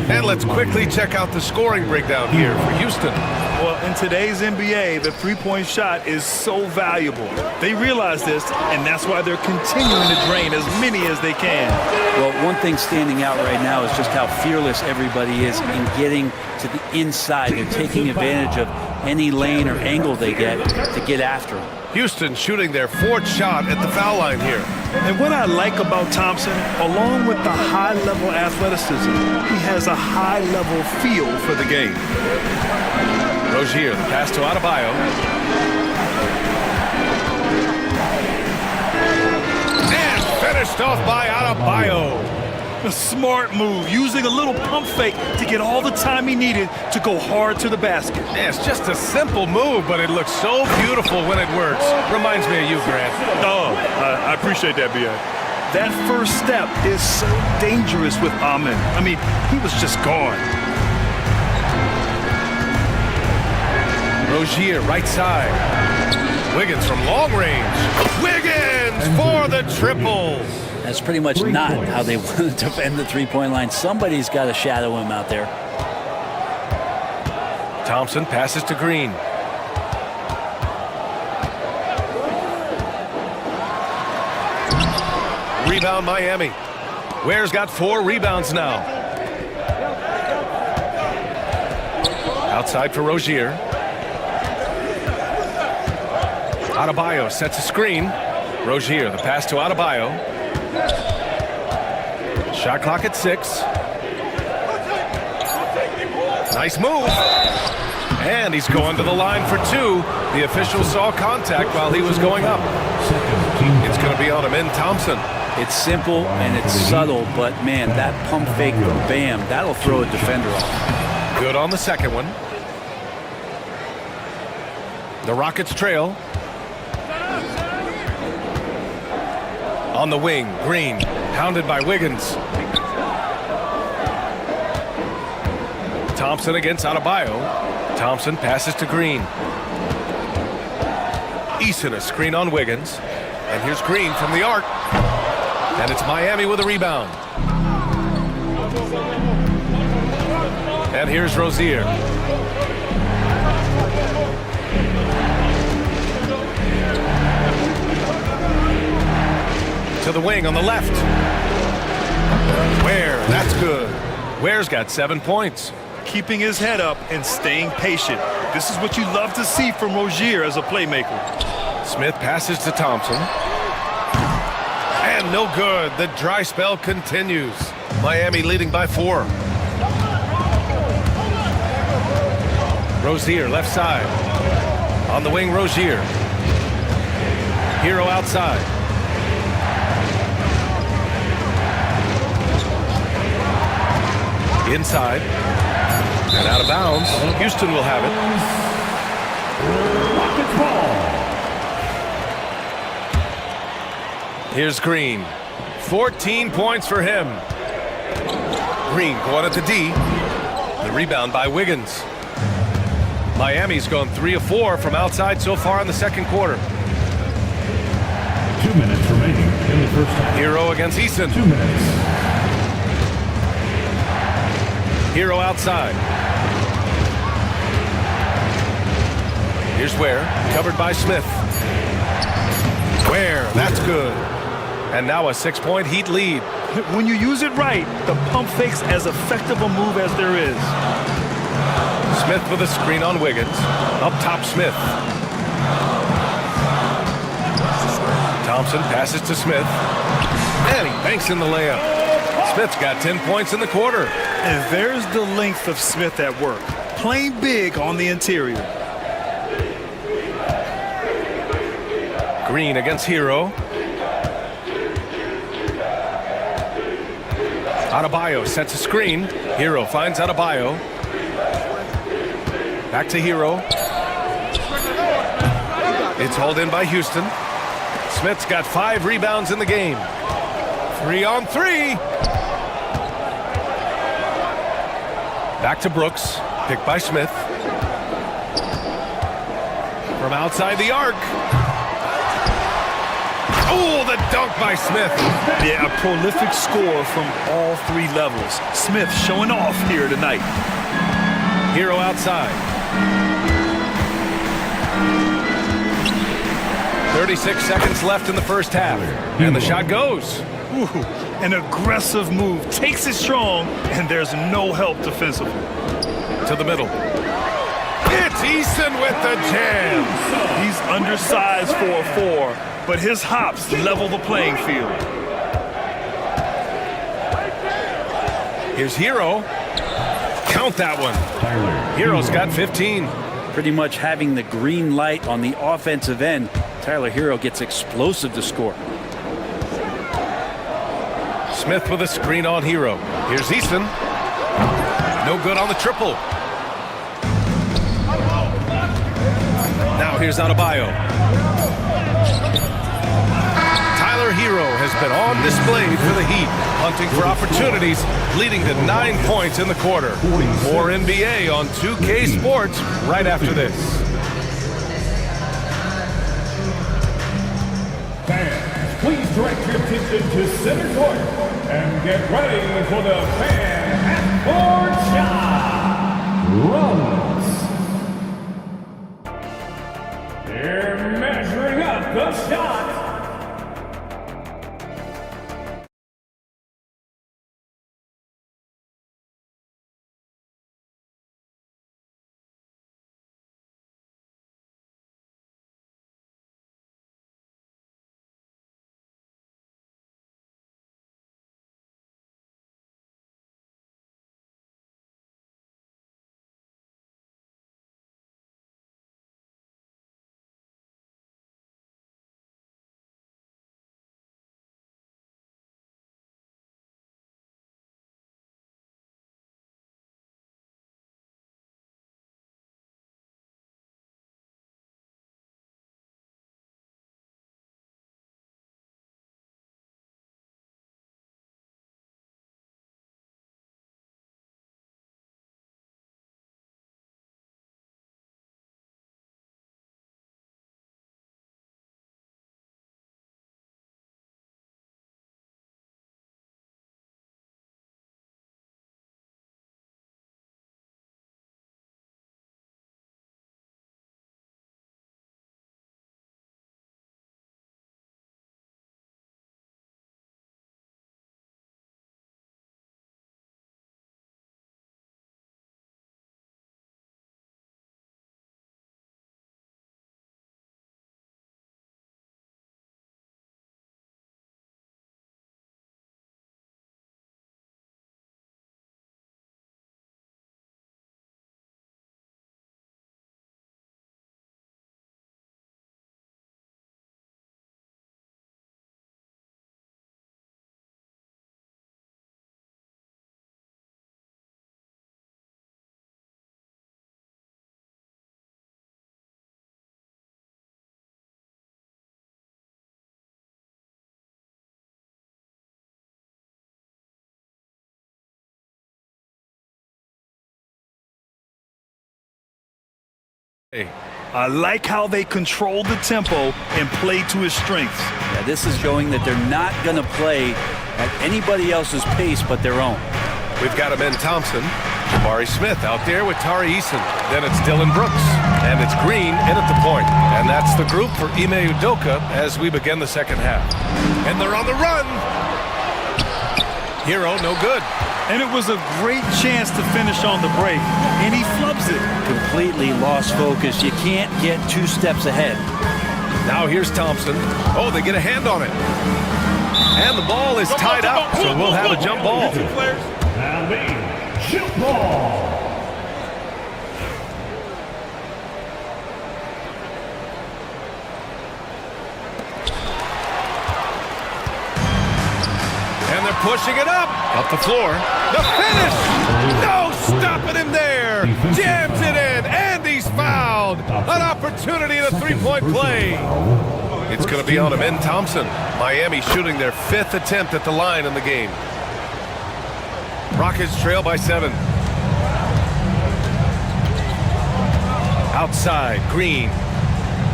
And let's quickly check out the scoring breakdown here for Houston. Well, in today's NBA, the three-point shot is so valuable. They realize this, and that's why they're continuing to drain as many as they can. Well, one thing standing out right now is just how fearless everybody is in getting to the inside. They're taking advantage of any lane or angle they get to get after him. Houston shooting their 4th shot at the foul line here. And what I like about Thompson, along with the high-level athleticism, he has a high-level feel for the game. Rozier, the pass to Adebayo. And finished off by Adebayo. A smart move, using a little pump fake to get all the time he needed to go hard to the basket. Yeah, it's just a simple move, but it looks so beautiful when it works. Reminds me of you, Grant. Oh, I appreciate that, B.A. That first step is so dangerous with Amen. I mean, he was just gone. Rozier, right side. Wiggins from long range. Wiggins for the triple. That's pretty much not how they want to defend the three-point line. Somebody's got to shadow him out there. Thompson passes to Green. Rebound Miami. Ware's got 4 rebounds now. Outside for Rozier. Adebayo sets a screen. Rozier, the pass to Adebayo. Shot clock at 6. Nice move. And he's going to the line for 2. The official saw contact while he was going up. It's going to be on Amen Thompson. It's simple and it's subtle, but man, that pump fake from Bam, that'll throw a defender off. Good on the second one. The Rockets trail. On the wing, Green, hounded by Wiggins. Thompson against Adebayo. Thompson passes to Green. Eason a screen on Wiggins. And here's Green from the arc. And it's Miami with a rebound. And here's Rozier. To the wing on the left. Ware, that's good. Ware's got 7 points. Keeping his head up and staying patient. This is what you love to see from Rozier as a playmaker. Smith passes to Thompson. And no good. The dry spell continues. Miami leading by 4. Rozier left side. On the wing, Rozier. Hero outside. Inside. And out of bounds. Houston will have it. Rockets ball. Here's Green. 14 points for him. Green going at the D. The rebound by Wiggins. Miami's gone 3 of 4 from outside so far in the second quarter. 2 minutes remaining in the first half. Hero against Eason. 2 minutes. Hero outside. Here's Ware, covered by Smith. Ware, that's good. And now a 6-point Heat lead. When you use it right, the pump fake's as effective a move as there is. Smith with a screen on Wiggins. Up top, Smith. Thompson passes to Smith. And he banks in the layup. Smith's got 10 points in the quarter. And there's the length of Smith at work. Playing big on the interior. Green against Hero. Adebayo sets a screen. Hero finds Adebayo. Back to Hero. It's hauled in by Houston. Smith's got 5 rebounds in the game. 3 on 3. Back to Brooks. Picked by Smith. From outside the arc. Oh, the dunk by Smith. Yeah, a prolific score from all 3 levels. Smith showing off here tonight. Hero outside. 36 seconds left in the first half. And the shot goes. Ooh, an aggressive move. Takes it strong, and there's no help defensively. To the middle. It's Eason with the jam. He's undersized for a 4, but his hops level the playing field. Here's Hero. Count that one. Hero's got 15. Pretty much having the green light on the offensive end. Tyler Hero gets explosive to score. Smith with a screen on Hero. Here's Easton. No good on the triple. Now here's Adebayo. Tyler Hero has been on display for the Heat, hunting for opportunities, leading to 9 points in the quarter. More NBA on 2K Sports right after this. Fans, please direct your attention to center court and get ready for the fan half-court shot. Runs. They're measuring up the shot. I like how they control the tempo and play to his strengths. Yeah, this is showing that they're not going to play at anybody else's pace but their own. We've got him in Thompson. Jabari Smith out there with Tari Eason. Then it's Dylan Brooks. And it's Green in at the point. And that's the group for Ime Udoka as we begin the second half. And they're on the run. Hero, no good. And it was a great chance to finish on the break. And he flubs it. Completely lost focus. You can't get 2 steps ahead. Now here's Thompson. Oh, they get a hand on it. And the ball is tied up, so we'll have a jump ball. Now the jump ball. And they're pushing it up. Up the floor. The finish! No stopping him there! Jams it in, and he's fouled! An opportunity at a three-point play. It's going to be on him in Thompson. Miami shooting their 5th attempt at the line in the game. Rockets trail by 7. Outside, Green.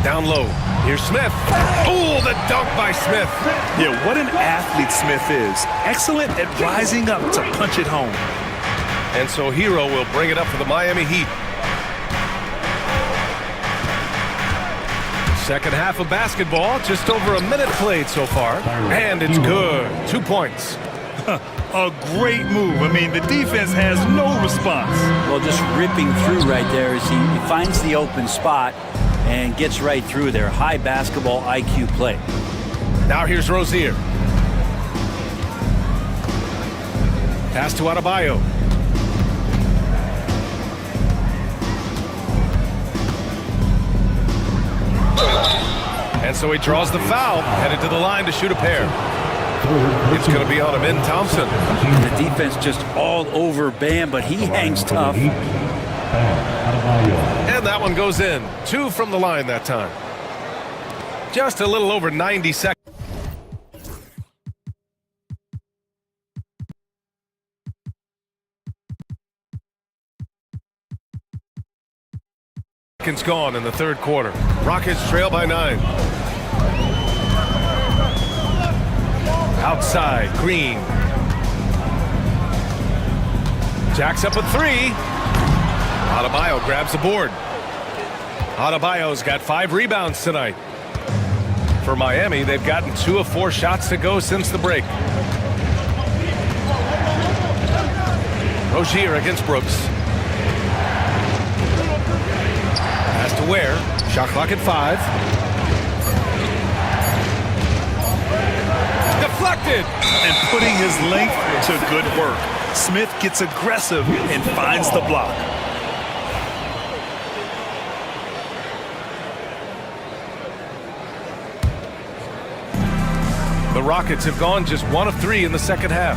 Down low. Here's Smith. Oh, the dunk by Smith. Yeah, what an athlete Smith is. Excellent at rising up to punch it home. And so Hero will bring it up for the Miami Heat. Second half of basketball, just over a minute played so far. And it's good. 2 points. A great move. I mean, the defense has no response. Well, just ripping through right there as he finds the open spot and gets right through there. High basketball IQ play. Now here's Rozier. Pass to Adebayo. And so he draws the foul, headed to the line to shoot a pair. It's going to be on him in Thompson. The defense just all over Bam, but he hangs tough. And that one goes in. 2 from the line that time. Just a little over 90 seconds. Gone in the third quarter. Rockets trail by 9. Outside, Green. Jacks up a 3. Adebayo grabs the board. Adebayo's got 5 rebounds tonight. For Miami, they've gotten 2 of 4 shots to go since the break. Rozier against Brooks. Pass to Ware. Shot clock at 5. Deflected! And putting his length to good work. Smith gets aggressive and finds the block. The Rockets have gone just 1 of 3 in the second half.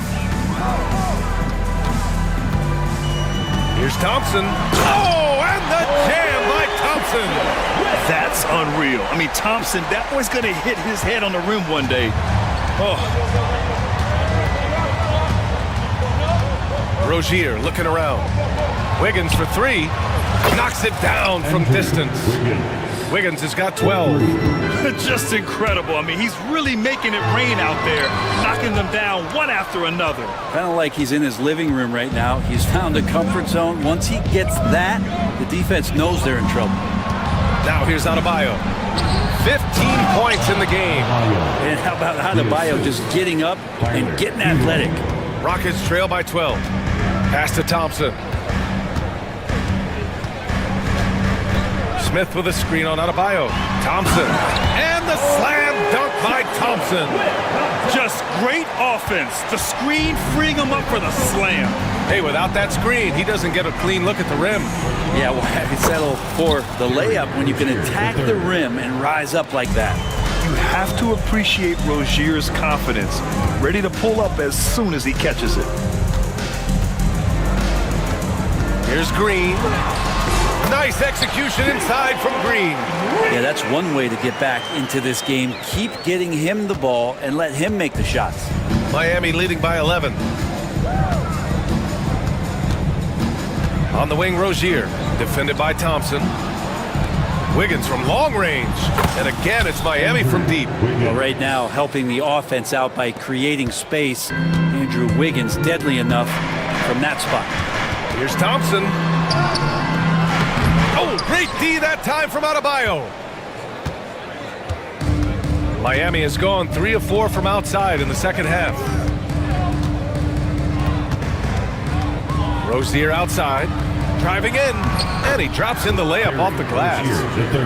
Here's Thompson. Oh, and the jam by Thompson. That's unreal. I mean, Thompson, that boy's going to hit his head on the rim one day. Oh. Rozier looking around. Wiggins for 3. Knocks it down from distance. Wiggins has got 12. Just incredible. I mean, he's really making it rain out there, knocking them down one after another. Kind of like he's in his living room right now. He's found a comfort zone. Once he gets that, the defense knows they're in trouble. Now here's Adebayo. 15 points in the game. And how about Adebayo just getting up and getting athletic? Rockets trail by 12. Pass to Thompson. Smith with a screen on Adebayo. Thompson. And the slam dunk by Thompson. Just great offense. The screen freeing him up for the slam. Hey, without that screen, he doesn't get a clean look at the rim. Yeah, well, I settle for the layup when you can attack the rim and rise up like that. You have to appreciate Rozier's confidence. Ready to pull up as soon as he catches it. Here's Green. Nice execution inside from Green. Yeah, that's one way to get back into this game. Keep getting him the ball and let him make the shots. Miami leading by 11. On the wing, Rozier. Defended by Thompson. Wiggins from long range. And again, it's Miami from deep. Well, right now, helping the offense out by creating space. Andrew Wiggins, deadly enough from that spot. Here's Thompson. Oh, great D that time from Adebayo. Miami has gone 3 of 4 from outside in the second half. Rozier outside, driving in, and he drops in the layup off the glass.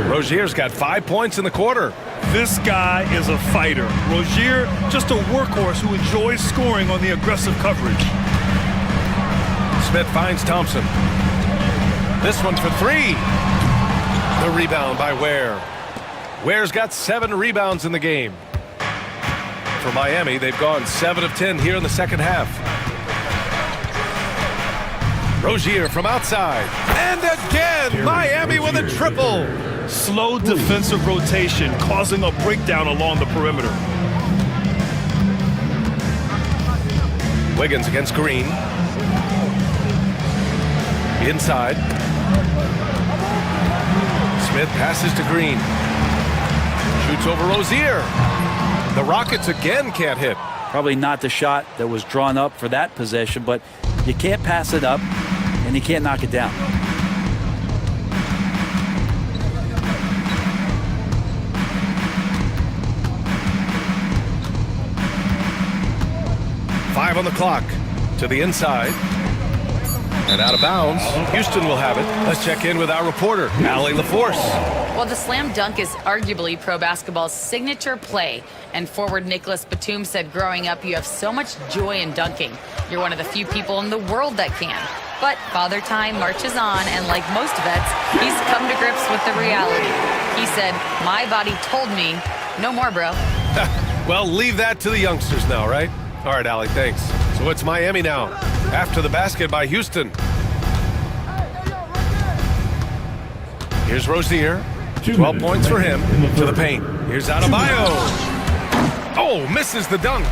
Rozier's got 5 points in the quarter. This guy is a fighter. Rozier, just a workhorse who enjoys scoring on the aggressive coverage. Smith finds Thompson. This one's for 3. The rebound by Ware. Ware's got 7 rebounds in the game. For Miami, they've gone 7 of 10 here in the second half. Rozier from outside. And again, Miami with a triple. Slow defensive rotation, causing a breakdown along the perimeter. Wiggins against Green. Inside. Smith passes to Green. Shoots over Rozier. The Rockets again can't hit. Probably not the shot that was drawn up for that possession, but you can't pass it up and you can't knock it down. Five on the clock. To the inside. And out of bounds. Houston will have it. Let's check in with our reporter, Allie LaForce. Well, the slam dunk is arguably pro basketball's signature play. And forward Nicholas Batum said growing up, you have so much joy in dunking. You're one of the few people in the world that can. But Father Time marches on, and like most vets, he's come to grips with the reality. He said, my body told me, no more, bro. Well, leave that to the youngsters now, right? All right, Allie, thanks. So it's Miami now, after the basket by Houston. Here's Rozier. 12 points for him. To the paint. Here's Adebayo. Oh, misses the dunk.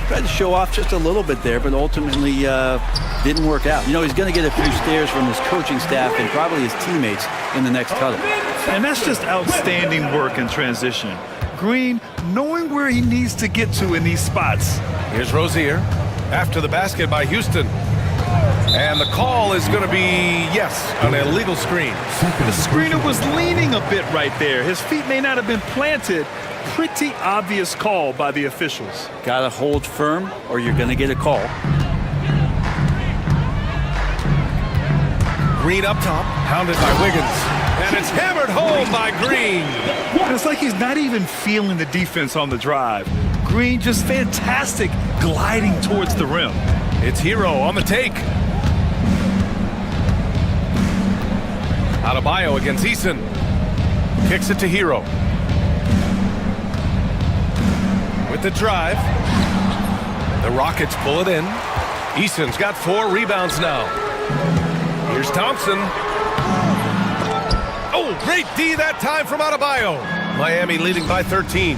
Tried to show off just a little bit there, but ultimately didn't work out. You know, he's going to get a few stares from his coaching staff and probably his teammates in the next huddle. And that's just outstanding work in transition. Green knowing where he needs to get to in these spots. Here's Rozier after the basket by Houston. And the call is going to be, yes, an illegal screen. The screener was leaning a bit right there. His feet may not have been planted. Pretty obvious call by the officials. Gotta hold firm or you're going to get a call. Green up top, pounded by Wiggins. And it's hammered home by Green. It's like he's not even feeling the defense on the drive. Green just fantastic gliding towards the rim. It's Hero on the take. Adebayo against Eason. Kicks it to Hero. With the drive. The Rockets pull it in. Eason's got 4 rebounds now. Here's Thompson. Oh, great D that time from Adebayo. Miami leading by 13.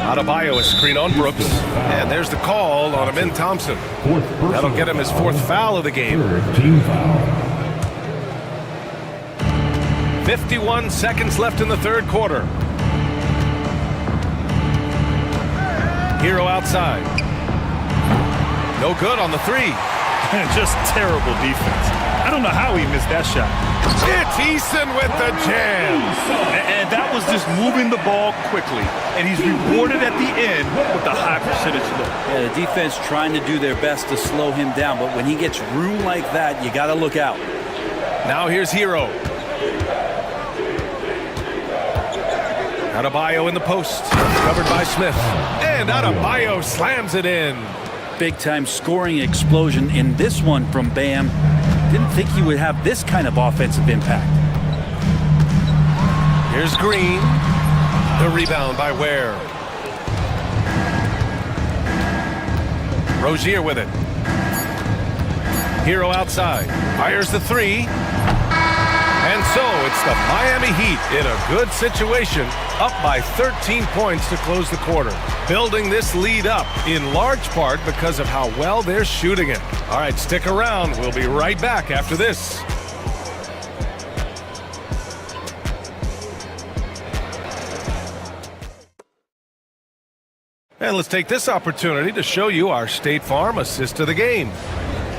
Adebayo is screen on Brooks. And there's the call on Amin Thompson. That'll get him his 4th foul of the game. 51 seconds left in the 3rd quarter. Hero outside. No good on the 3. Just terrible defense. I don't know how he missed that shot. It's Eason with the jam. And that was just moving the ball quickly. And he's rewarded at the end with a high percentage look. Yeah, the defense trying to do their best to slow him down. But when he gets room like that, you got to look out. Now here's Hero. Adebayo in the post. Covered by Smith. And Adebayo slams it in. Big-time scoring explosion in this one from Bam. Didn't think he would have this kind of offensive impact. Here's Green. The rebound by Ware. Rozier with it. Hero outside. Fires the 3. And so it's the Miami Heat in a good situation, up by 13 points to close the quarter. Building this lead up in large part because of how well they're shooting it. All right, stick around. We'll be right back after this. And let's take this opportunity to show you our State Farm assist of the game.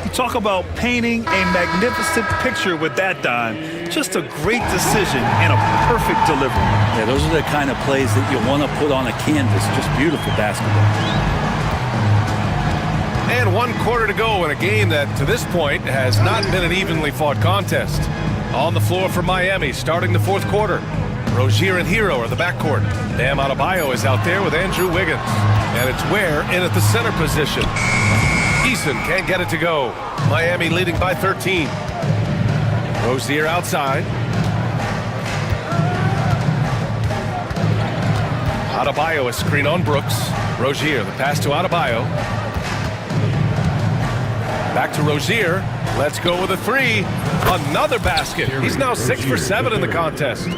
You talk about painting a magnificent picture with that dime. Just a great decision and a perfect delivery. Yeah, those are the kind of plays that you want to put on a canvas. Just beautiful basketball. And 1 quarter to go in a game that, to this point, has not been an evenly fought contest. On the floor for Miami, starting the 4th quarter. Rozier and Hero are the backcourt. Bam Adebayo is out there with Andrew Wiggins. And it's Ware in at the center position. Eason can't get it to go. Miami leading by 13. Rozier outside. Adebayo a screen on Brooks. Rozier, the pass to Adebayo. Back to Rozier. Let's go with a 3. Another basket. He's now 6 for 7 in the contest.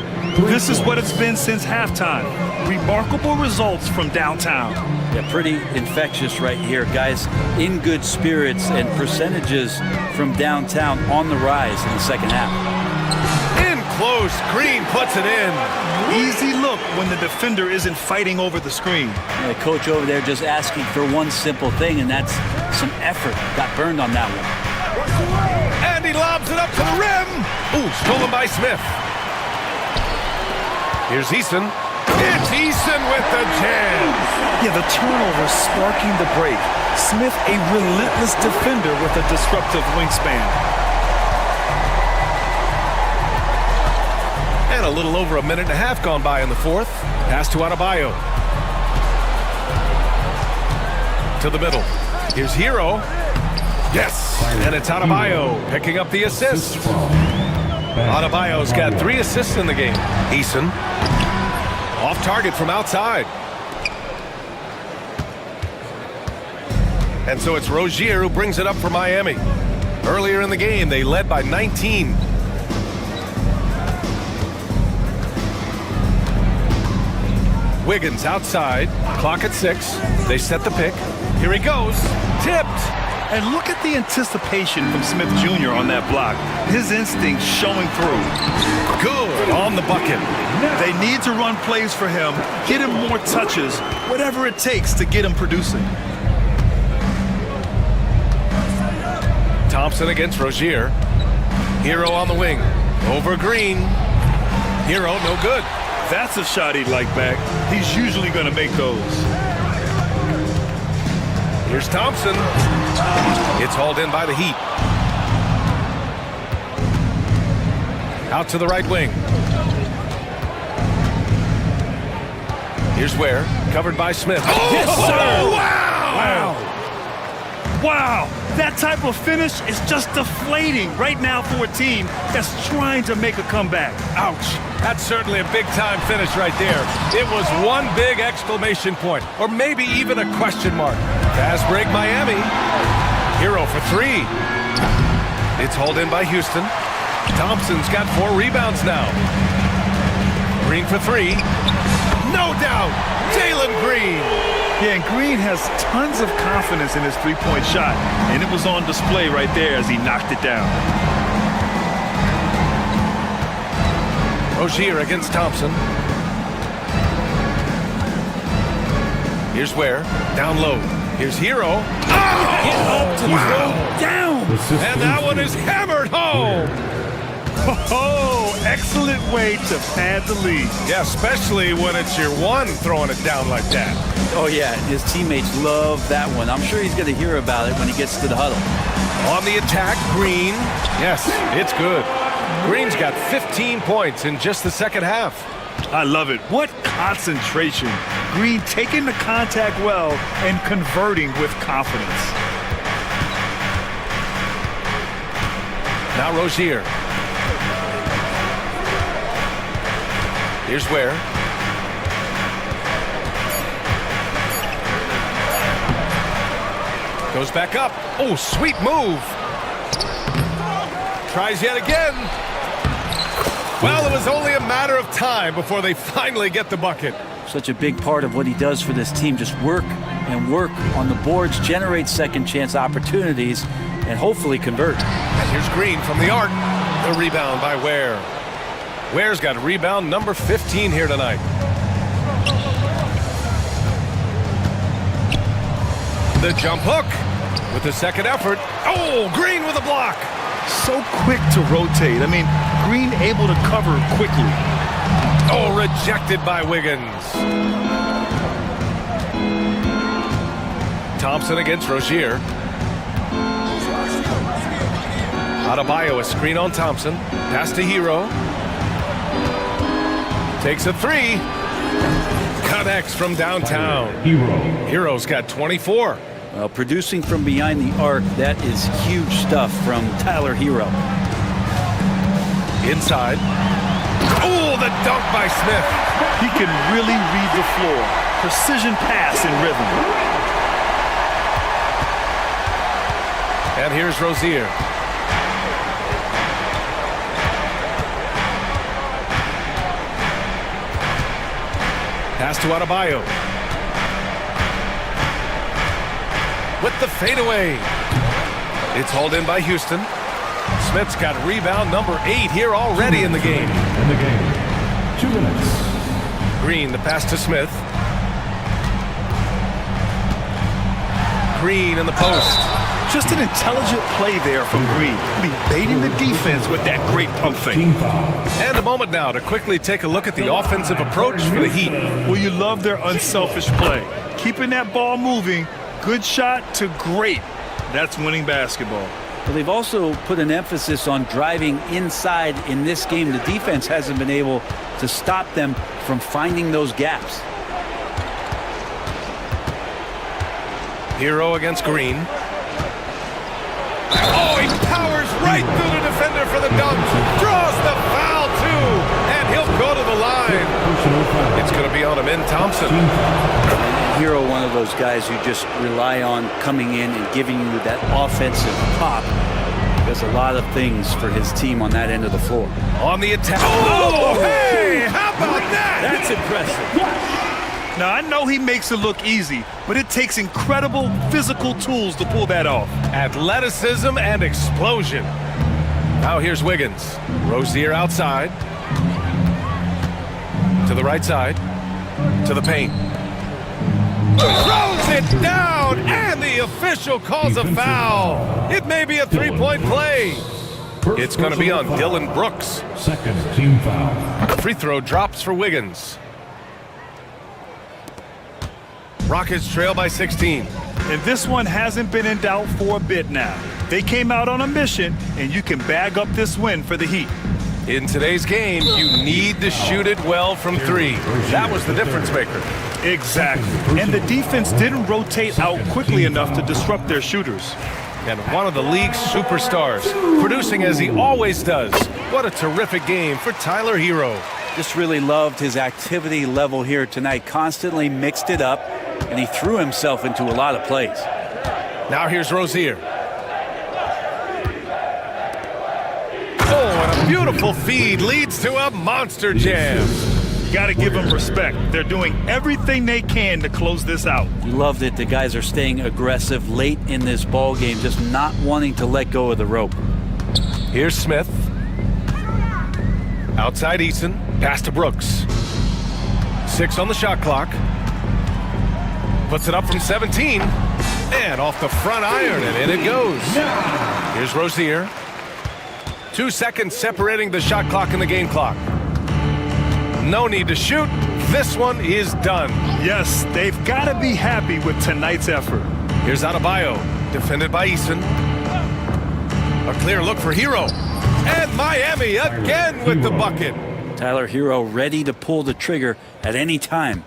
This is what it's been since halftime. Remarkable results from downtown. Yeah, pretty infectious right here. Guys in good spirits and percentages from downtown on the rise in the second half. In close. Green puts it in. Easy look when the defender isn't fighting over the screen. The coach over there just asking for one simple thing, and that's some effort. Got burned on that one. And he lobs it up to the rim. Ooh, stolen by Smith. Here's Eason. It's Eason with the jam. Yeah, the turnover sparking the break. Smith, a relentless defender with a disruptive wingspan. And a little over a minute and a half gone by in the 4th. Pass to Adebayo. To the middle. Here's Hero. Yes, and it's Adebayo picking up the assist. Adebayo's got 3 assists in the game. Eason. Off target from outside. And so it's Rozier who brings it up for Miami. Earlier in the game, they led by 19. Wiggins outside. Clock at 6. They set the pick. Here he goes. Tipped. And look at the anticipation from Smith Jr. on that block. His instincts showing through. Good on the bucket. They need to run plays for him, get him more touches, whatever it takes to get him producing. Thompson against Rozier. Hero on the wing. Over Green. Hero, no good. That's a shot he'd like back. He's usually going to make those. Here's Thompson. It's hauled in by the Heat. Out to the right wing. Here's Ware, covered by Smith. Oh, yes, sir! Wow! Wow! That type of finish is just deflating right now for a team that's trying to make a comeback. Ouch! That's certainly a big-time finish right there. It was one big exclamation point, or maybe even a question mark. Fast break Miami. Hero for 3. It's hauled in by Houston. Thompson's got 4 rebounds now. Green for 3. No doubt, Jalen Green. Yeah, and Green has tons of confidence in his three-point shot, and it was on display right there as he knocked it down. Rozier against Thompson. Here's Ware, down low. Here's Hero. Oh! Wow. Down! And that one is hammered home. Oh, excellent way to pad the lead. Yeah, especially when it's your one throwing it down like that. Oh, yeah, his teammates love that one. I'm sure he's going to hear about it when he gets to the huddle. On the attack, Green. Yes, it's good. Green's got 15 points in just the second half. I love it. What concentration. Green taking the contact well and converting with confidence. Now Rozier. Here's Ware. Goes back up. Oh, sweet move. Tries yet again. Well, it was only a matter of time before they finally get the bucket. Such a big part of what he does for this team. Just work and work on the boards, generate second chance opportunities, and hopefully convert. And here's Green from the arc. The rebound by Ware. Ware's got rebound number 15 here tonight. The jump hook with the second effort. Oh, Green with a block. So quick to rotate. I mean, Green able to cover quickly. Oh, rejected by Wiggins. Thompson against Rozier. Adebayo, a screen on Thompson. Pass to Hero. Takes a three. Connects from downtown. Hero's got 24. Well, producing from behind the arc, that is huge stuff from Tyler Hero. Inside. Oh, the dunk by Smith. He can really read the floor. Precision pass and rhythm. And here's Rozier. Pass to Adebayo. With the fadeaway. It's hauled in by Houston. Smith's got rebound number 8 here already in the game. 2 minutes. Green, the pass to Smith. Green in the post. Just an intelligent play there from Green. Baiting the defense with that great pump fake. And a moment now to quickly take a look at the offensive approach for the Heat. Well, you love their unselfish play. Keeping that ball moving, good shot to great. That's winning basketball. But they've also put an emphasis on driving inside in this game. The defense hasn't been able to stop them from finding those gaps. Hero against Green. Oh, he powers right through the defender for the dunk. Draws the foul, too. And he'll go to the line. It's going to be on him in Thompson. Hero, one of those guys who just rely on coming in and giving you that offensive pop. Does a lot of things for his team on that end of the floor. On the attack. Oh, hey, how about that? That's impressive. Now, I know he makes it look easy, but it takes incredible physical tools to pull that off. Athleticism and explosion. Now here's Wiggins. Rozier outside. To the right side. To the paint. Throws it down, and the official calls a foul. It may be a three-point play. It's going to be on Dylan Brooks. Second team foul. Free throw drops for Wiggins. Rockets trail by 16. And this one hasn't been in doubt for a bit now. They came out on a mission, and you can bag up this win for the Heat. In today's game, you need to shoot it well from 3. That was the difference maker. Exactly. And the defense didn't rotate out quickly enough to disrupt their shooters. And one of the league's superstars, producing as he always does. What a terrific game for Tyler Hero. Just really loved his activity level here tonight. Constantly mixed it up, and he threw himself into a lot of plays. Now here's Rozier. Oh, and a beautiful feed leads to a monster jam. You got to give them respect. They're doing everything they can to close this out. Love that the guys are staying aggressive late in this ball game, just not wanting to let go of the rope. Here's Smith. Outside Eason. Pass to Brooks. 6 on the shot clock. Puts it up from 17. And off the front iron, and in it goes. Here's Rozier. 2 seconds separating the shot clock and the game clock. No need to shoot. This one is done. Yes, they've got to be happy with tonight's effort. Here's Adebayo, defended by Eason. A clear look for Hero. And Miami again with the bucket. Tyler Hero ready to pull the trigger at any time.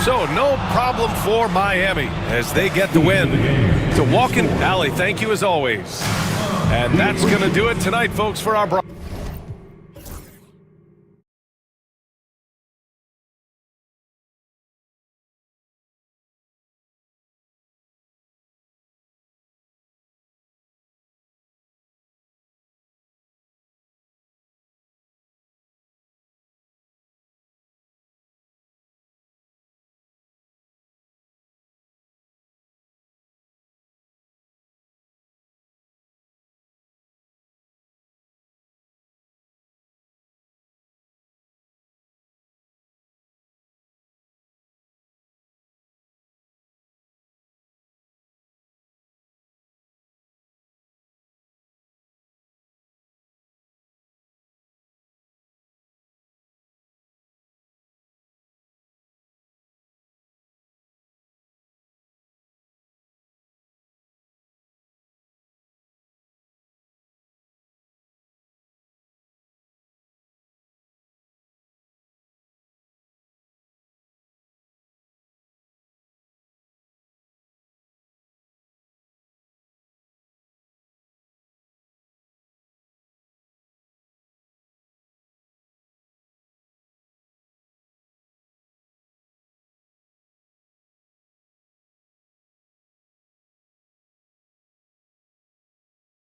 So no problem for Miami as they get the win. To Walken Alley, thank you as always. And that's going to do it tonight, folks, for our broadcast.